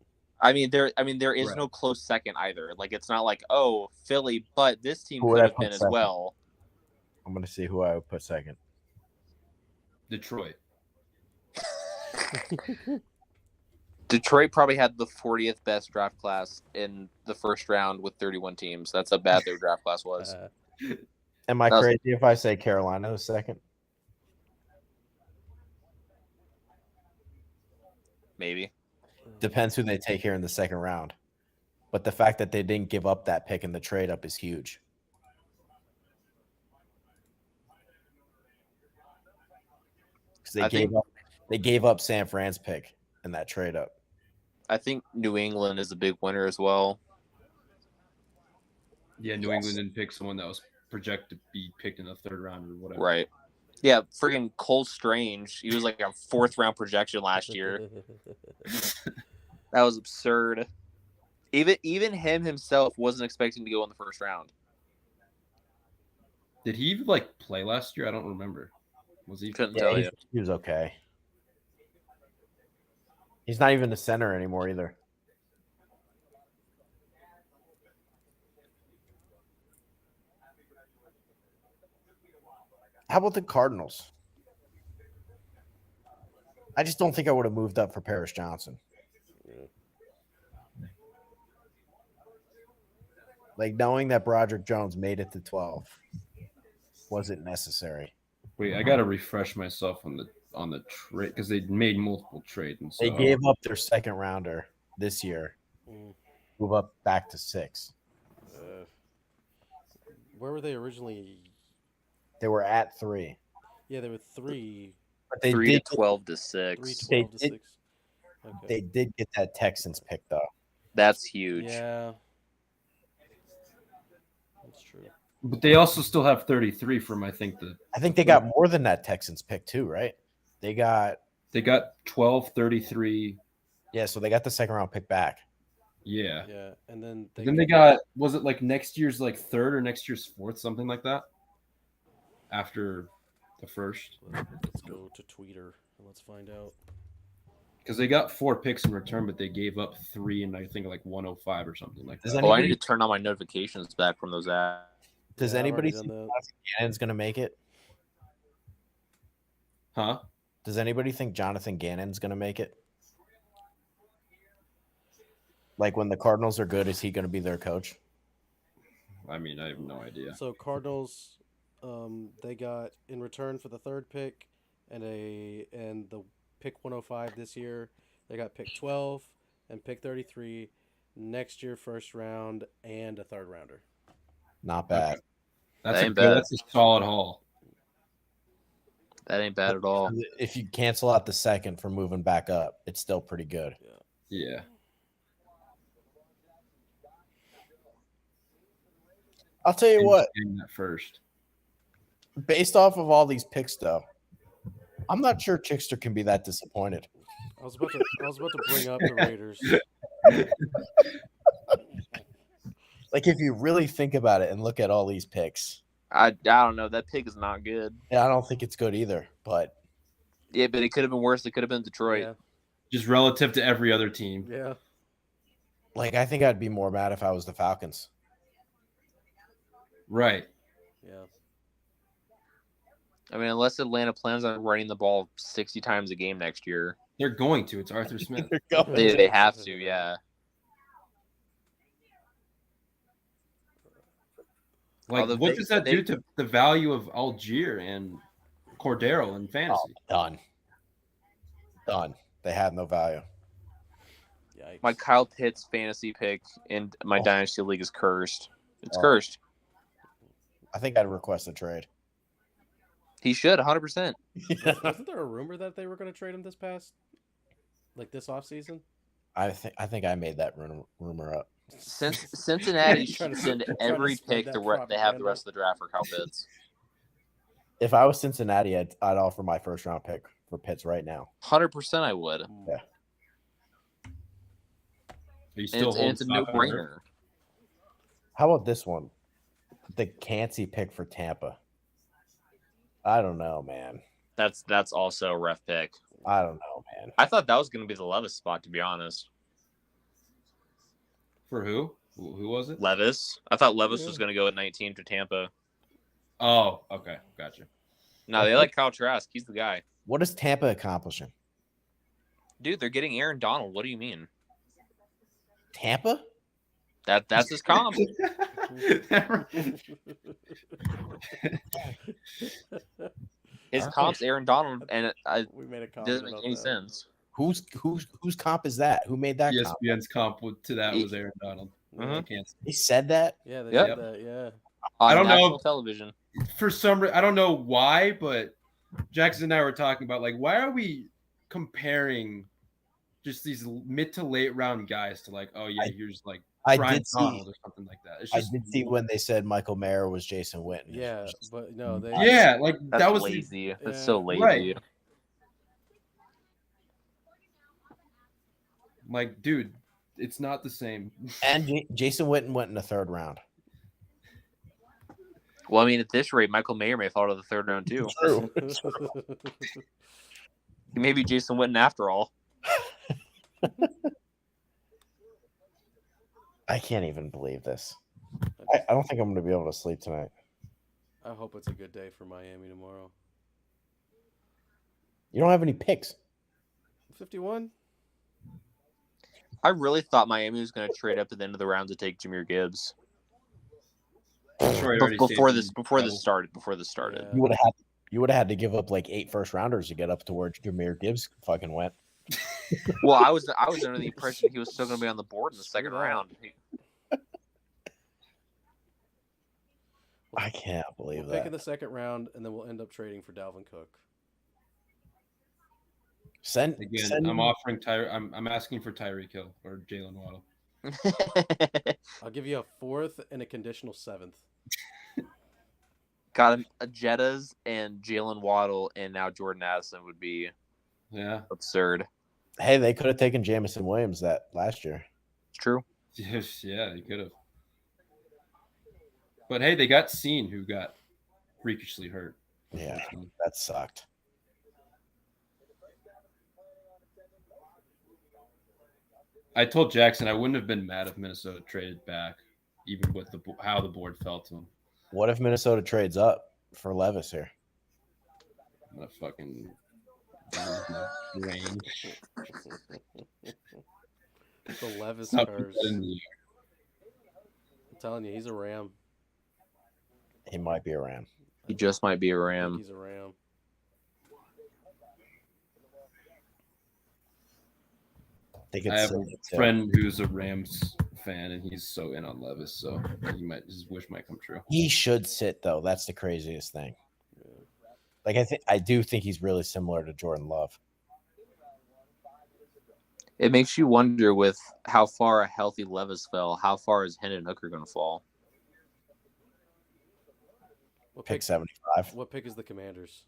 S15: I mean, there is
S2: Right.
S15: no close second either. Like, it's not like, oh, Philly, but this team
S21: Who would
S15: could
S21: I
S15: have
S21: put
S15: been as
S21: second?
S15: well.
S21: I'm going to see who I would put second.
S2: Detroit.
S15: Detroit probably had the 40th best draft class in the first round with 31 teams. That's how bad their draft class was.
S21: Am I crazy if I say Carolina is second?
S15: Maybe.
S21: Depends who they take here in the second round. But the fact that they didn't give up that pick in the trade up is huge. Because they gave up San Fran's pick in that trade up.
S15: I think New England is a big winner as well.
S2: Yeah, New England didn't pick someone that was projected to be picked in the third round or whatever.
S15: Right. Yeah, freaking Cole Strange. He was like a fourth round projection last year. That was absurd. Even him himself wasn't expecting to go in the first round.
S2: Did he even like play last year? I don't remember. Was he?
S15: Couldn't tell you.
S21: He was okay. He's not even the center anymore either. How about the Cardinals? I just don't think I would have moved up for Paris Johnson. Like, knowing that Broderick Jones made it to 12 wasn't necessary.
S2: Wait, I gotta refresh myself on the trade because they made multiple trades. And so
S21: they gave up their second rounder this year, move up back to 6.
S1: Where were they originally?
S21: They were at 3.
S1: Yeah, they were 3.
S21: But they
S15: 3
S21: did
S15: to 12 to 6.
S1: 3 12 to 6. Okay.
S21: They did get that Texans pick though.
S15: That's huge.
S1: Yeah. That's true.
S2: But they also still have 33 from I think
S21: they got more than that Texans pick too, right? They got
S2: 12, 33.
S21: Yeah, so they got the second round pick back.
S2: Yeah.
S1: Yeah, and then
S2: they got was it like next year's like third or next year's fourth, something like that? After the first.
S1: Let's go to Twitter and let's find out.
S2: Because they got 4 picks in return, but they gave up 3 and I think like 105 or something like that.
S15: I need to turn on my notifications back from those ads.
S21: Does anybody think Jonathan Gannon's going to make it?
S2: Huh?
S21: Does anybody think Jonathan Gannon's going to make it? Like, when the Cardinals are good, is he going to be their coach?
S2: I mean, I have no idea.
S1: So Cardinals, they got in return for the third pick and the pick 105 this year. They got pick 12 and pick 33 next year, first round and a third rounder.
S21: Not bad.
S2: That's a solid haul.
S15: That ain't bad at all.
S21: If you cancel out the second for moving back up, it's still pretty good.
S2: Yeah.
S21: I'll tell you what.
S2: That first.
S21: Based off of all these picks, though, I'm not sure Chickster can be that disappointed.
S1: I was about to bring up the Raiders.
S21: Like, if you really think about it and look at all these picks,
S15: I don't know. That pick is not good.
S21: Yeah, I don't think it's good either. But
S15: yeah, but it could have been worse. It could have been Detroit.
S1: Yeah.
S2: Just relative to every other team.
S1: Yeah.
S21: Like, I think I'd be more mad if I was the Falcons.
S2: Right.
S1: Yeah.
S15: I mean, unless Atlanta plans on running the ball 60 times a game next year.
S2: They're going to. It's Arthur Smith.
S15: They have to, yeah.
S2: Like, what does that do to the value of Algier and Cordero in fantasy?
S21: Done. They have no value.
S1: Yikes.
S15: My Kyle Pitts fantasy pick in my Dynasty League is cursed. It's cursed.
S21: I think I'd request a trade.
S15: He should 100%.
S1: Wasn't there a rumor that they were going to trade him this offseason?
S21: I think I made that rumor up.
S15: Since Cincinnati should send every pick they have the rest of the draft for Kyle Pitts.
S21: If I was Cincinnati, I'd offer my first round pick for Pitts right now.
S15: 100% I would.
S21: Yeah.
S15: It's a no-brainer.
S21: How about this one? The Cansey pick for Tampa. I don't know, man.
S15: That's also a ref pick.
S21: I don't know, man.
S15: I thought that was going to be the Levis spot, to be honest.
S2: For who? Who was it?
S15: Levis. I thought Levis was going to go at 19 to Tampa.
S2: Oh, okay. Gotcha.
S15: No, they like Kyle Trask. He's the guy.
S21: What is Tampa accomplishing?
S15: Dude, they're getting Aaron Donald. What do you mean?
S21: Tampa?
S15: That's his comp. His comp's Aaron Donald, and
S1: we made a comment
S15: doesn't make any sense.
S21: Whose comp is that? Who made that?
S2: ESPN's comp to that was Aaron Donald.
S21: He said that.
S1: Yeah, they said that. Yeah.
S2: I don't know.
S15: Television.
S2: For some reason, I don't know why, but Jackson and I were talking about why are we comparing just these mid to late round guys to here's Brian Donald or something like that. It's just,
S21: I did see when they said Michael Mayer was Jason Witten.
S1: Yeah, but no, they.
S2: Yeah, that was
S15: lazy. That's so lazy.
S2: Right. Dude, it's not the same.
S21: And Jason Witten went in the third round.
S15: Well, I mean, at this rate, Michael Mayer may fall to the third round too.
S21: True.
S15: Maybe Jason Witten after all.
S21: I can't even believe this. I don't think I'm going to be able to sleep tonight.
S1: I hope it's a good day for Miami tomorrow.
S21: You don't have any picks.
S1: 51.
S15: I really thought Miami was going to trade up to the end of the round to take Jahmyr Gibbs. Before this started.
S1: Yeah.
S21: You would have had to give up 8 first rounders to get up to where Jahmyr Gibbs fucking went.
S15: Well, I was under the impression he was still going to be on the board in the second round.
S21: I can't believe
S1: we'll
S21: that.
S1: Pick in the second round, and then we'll end up trading for Dalvin Cook.
S2: I'm offering I'm asking for Tyreek Hill or Jalen Waddle.
S1: I'll give you a 4th and a conditional 7th.
S15: Got him a Jettas and Jalen Waddle, and now Jordan Addison would be absurd.
S21: Hey, they could have taken Jamison Williams that last year.
S15: It's true.
S2: Yes, yeah, they could have. But hey, they got Seen, who got freakishly hurt.
S21: Yeah, that sucked.
S2: I told Jackson I wouldn't have been mad if Minnesota traded back, even with how the board felt to him.
S21: What if Minnesota trades up for Levis here?
S2: I'm gonna fucking range.
S1: The Levis curse. I'm telling you, he's a Ram.
S21: He might be a Ram.
S15: He just might be a Ram.
S1: He's a Ram.
S2: I have a friend who's a Rams fan, and he's so in on Levis, so his wish might come true.
S21: He should sit though. That's the craziest thing. I do think he's really similar to Jordan Love.
S15: It makes you wonder with how far a healthy Levis fell, how far is Hendon Hooker going to fall?
S21: Pick 75.
S1: What pick is the Commanders?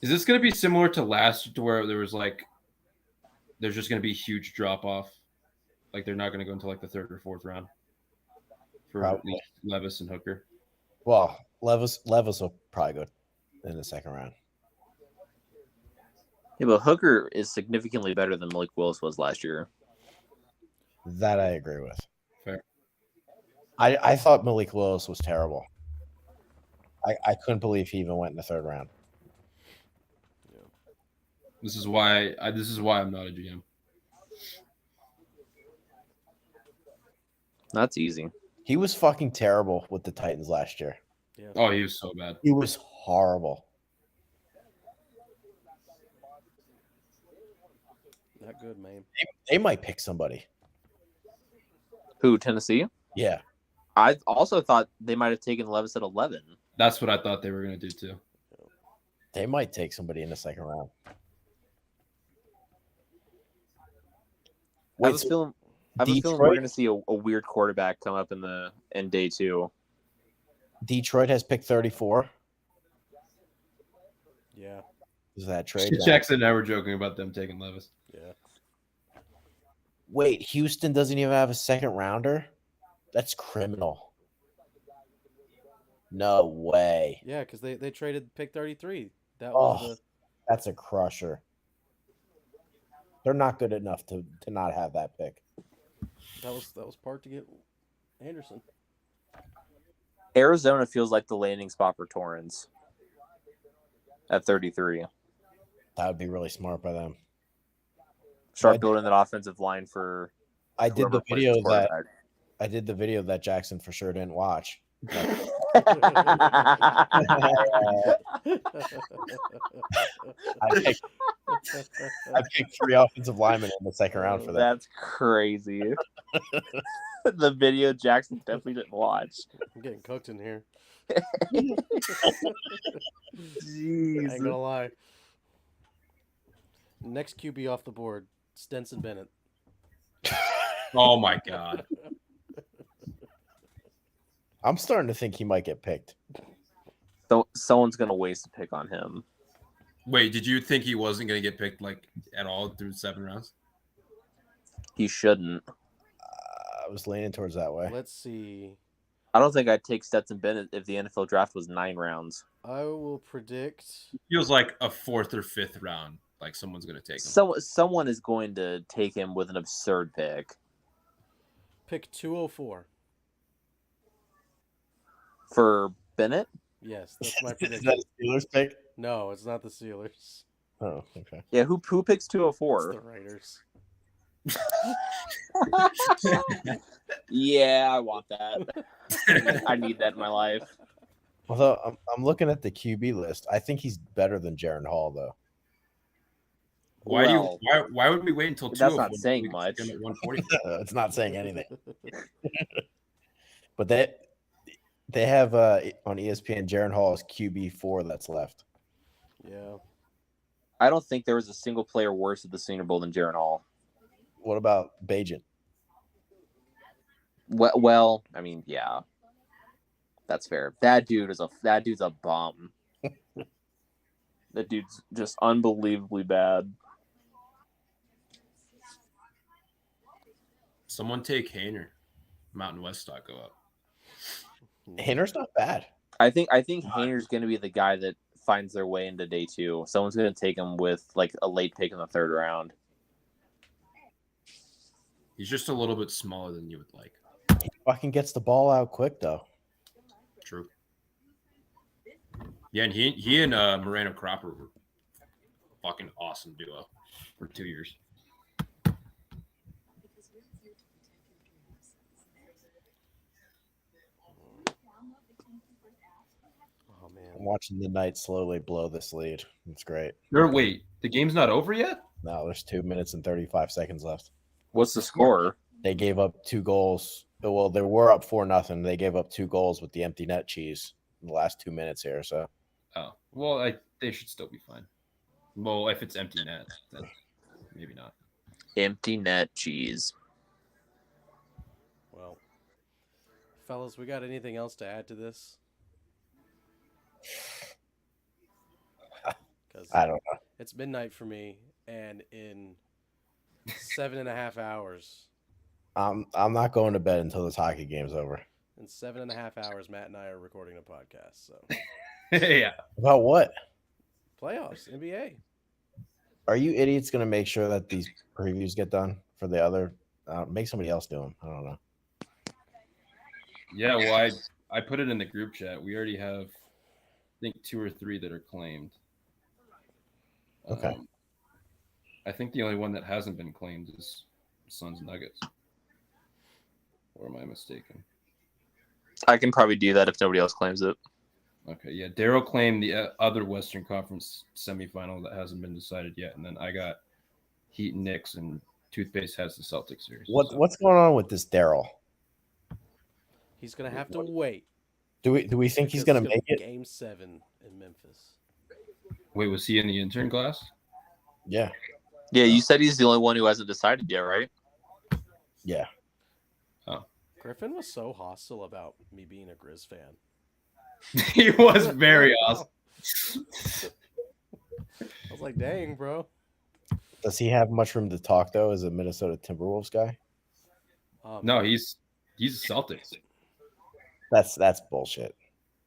S2: Is this going to be similar to last, to where there was there's just going to be a huge drop off? They're not going to go into the 3rd or 4th round for at least Levis and Hooker.
S21: Well, Levis will probably go in the 2nd round.
S15: Yeah, but Hooker is significantly better than Malik Willis was last year.
S21: That I agree with.
S2: Fair.
S21: I thought Malik Willis was terrible. I couldn't believe he even went in the 3rd round.
S2: Yeah. This is why I'm not a GM.
S15: That's easy.
S21: He was fucking terrible with the Titans last year.
S1: Yeah.
S2: Oh, he was so bad.
S21: He was horrible.
S1: Not good, man.
S21: They might pick somebody.
S15: Who, Tennessee?
S21: Yeah.
S15: I also thought they might have taken Levis at 11.
S2: That's what I thought they were going to do too.
S21: They might take somebody in the second round.
S15: I have a feeling we're going to see a weird quarterback come up in day 2.
S21: Detroit has picked 34.
S1: Yeah.
S21: Is that trade?
S2: Jackson and I were joking about them taking Levis.
S1: Yeah.
S21: Wait, Houston doesn't even have a second rounder? That's criminal. No way.
S1: Yeah, because they traded pick 33. That was
S21: that's a crusher. They're not good enough to not have that pick.
S1: That was part to get Anderson.
S15: Arizona feels like the landing spot for Torrens at 33.
S21: That would be really smart by them.
S15: Start building that offensive line for.
S21: I did the video that Jackson for sure didn't watch. I picked 3 offensive linemen in the second round for that.
S15: That's crazy. The video Jackson definitely didn't watch.
S1: I'm getting cooked in here.
S15: Jeez.
S1: I ain't gonna lie. Next QB off the board, Stenson Bennett.
S2: Oh my god.
S21: I'm starting to think he might get picked.
S15: So someone's gonna waste a pick on him.
S2: Wait, did you think he wasn't gonna get picked like at all through 7 rounds?
S15: He shouldn't.
S21: I was leaning towards that way.
S1: Let's see.
S15: I don't think I'd take Stetson Bennett if the NFL draft was 9 rounds.
S1: I will predict.
S2: Feels like a 4th or 5th round. Like someone's gonna take him.
S15: Someone is going to take him with an absurd pick.
S1: Pick 204.
S15: For Bennett?
S1: Yes, that's my prediction.
S21: Is that a Steelers pick?
S1: No, it's not the Steelers.
S21: Oh, okay.
S15: Yeah, who picks 204?
S1: It's the Raiders.
S15: Yeah, I want that. I need that in my life.
S21: Although I'm looking at the QB list, I think he's better than Jaron Hall, though.
S2: Why would we wait until 2?
S15: That's not saying much.
S2: At 140.
S21: It's not saying anything. But they have on ESPN Jaron Hall is QB4 that's left.
S1: Yeah.
S15: I don't think there was a single player worse at the Senior Bowl than Jaron Hall.
S21: What about Bagent?
S15: Well, I mean, yeah, that's fair. That dude's a bum. That dude's just unbelievably bad.
S2: Someone take Hainer. Mountain West stock go up.
S21: Hainer's not bad.
S15: I think Hainer's going to be the guy that finds their way into day 2. Someone's going to take him with like a late pick in the 3rd round.
S2: He's just a little bit smaller than you would like.
S21: He fucking gets the ball out quick, though.
S2: True. Yeah, and he and Moreno Cropper were a fucking awesome duo for 2 years.
S1: Oh man,
S21: I'm watching the Knights slowly blow this lead. It's great.
S2: Wait, the game's not over yet?
S21: No, there's 2 minutes and 35 seconds left.
S15: What's the score?
S21: They gave up 2 goals. Well, they were up 4-0. They gave up 2 goals with the empty net cheese in the last 2 minutes here. So,
S2: oh well, they should still be fine. Well, if it's empty net, then maybe not.
S15: Empty net cheese.
S1: Well, fellas, we got anything else to add to this?
S21: I don't know.
S1: It's midnight for me, and in 7.5 hours.
S21: I'm not going to bed until this hockey game's over.
S1: In 7.5 hours, Matt and I are recording a podcast. So,
S2: yeah.
S21: About what?
S1: Playoffs, NBA.
S21: Are you idiots going to make sure that these previews get done for the other? Make somebody else do them. I don't know.
S2: Yeah, well, I put it in the group chat. We already have, I think, 2 or 3 that are claimed.
S21: Okay.
S2: I think the only one that hasn't been claimed is Suns Nuggets. Or am I mistaken?
S15: I can probably do that if nobody else claims it.
S2: Okay, yeah. Daryl claimed the other Western Conference semifinal that hasn't been decided yet, and then I got Heat and Knicks, and Toothpaste has the Celtics series.
S21: What's going on with this Daryl?
S1: He's gonna have to wait.
S21: Do we think he's gonna make it?
S1: Game 7 in Memphis.
S2: Wait, was he in the intern class?
S21: Yeah.
S15: Yeah, you said he's the only one who hasn't decided yet, right?
S21: Yeah.
S2: Oh.
S1: Griffin was so hostile about me being a Grizz fan.
S2: He was very awesome.
S1: I was like, dang, bro.
S21: Does he have much room to talk though as a Minnesota Timberwolves guy?
S2: No, he's a Celtics.
S21: That's bullshit.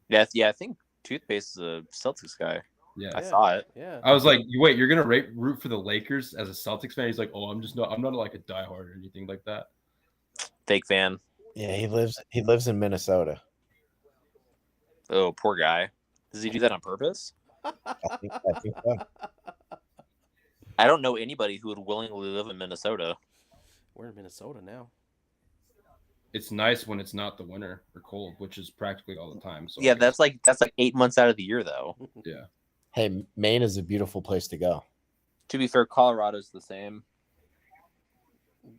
S15: Yeah, I think Toothpaste is a Celtics guy.
S2: Yeah,
S15: I saw it.
S1: Yeah.
S2: I was like, wait, you're gonna root for the Lakers as a Celtics fan? He's like, oh, I'm not like a diehard or anything like that.
S15: Fake fan.
S21: Yeah, he lives in Minnesota.
S15: Oh, poor guy. Does he do that on purpose?
S21: I think so.
S15: I don't know anybody who would willingly live in Minnesota.
S1: We're in Minnesota now.
S2: It's nice when it's not the winter or cold, which is practically all the time. So
S15: yeah, that's like 8 months out of the year, though.
S2: Yeah.
S21: Hey, Maine is a beautiful place to go.
S15: To be fair, Colorado's the same.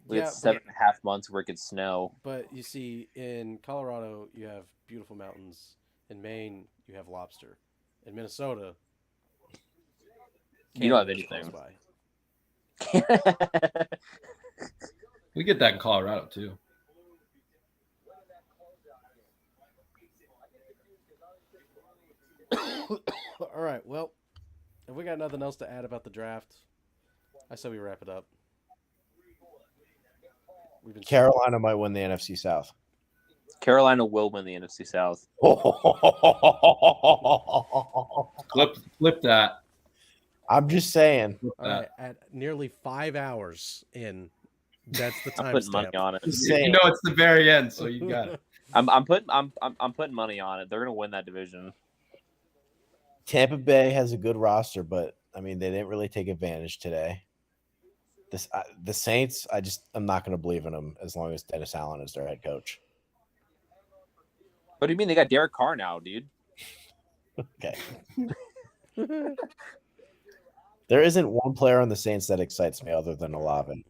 S15: We
S1: Yeah,
S15: had 7.5 months where it could snow.
S1: But you see, in Colorado, you have beautiful mountains. In Maine, you have lobster. In Minnesota,
S15: you don't have
S1: Canada's
S15: anything.
S1: close by.
S2: We get that in Colorado too.
S1: All right. Well, if we got nothing else to add about the draft, I say we wrap it up.
S21: Carolina might win the NFC South.
S15: Carolina will win the NFC South.
S2: Flip that.
S21: I'm just saying.
S1: All right, at nearly 5 hours in, that's the time.
S15: I'm putting money on it.
S2: You know it's the very end, so you got it.
S15: I'm putting money on it. They're gonna win that division.
S21: Tampa Bay has a good roster, but I mean they didn't really take advantage today. The Saints, I'm not going to believe in them as long as Dennis Allen is their head coach.
S15: What do you mean they got Derek Carr now, dude?
S21: Okay. There isn't one player on the Saints that excites me other than Olave.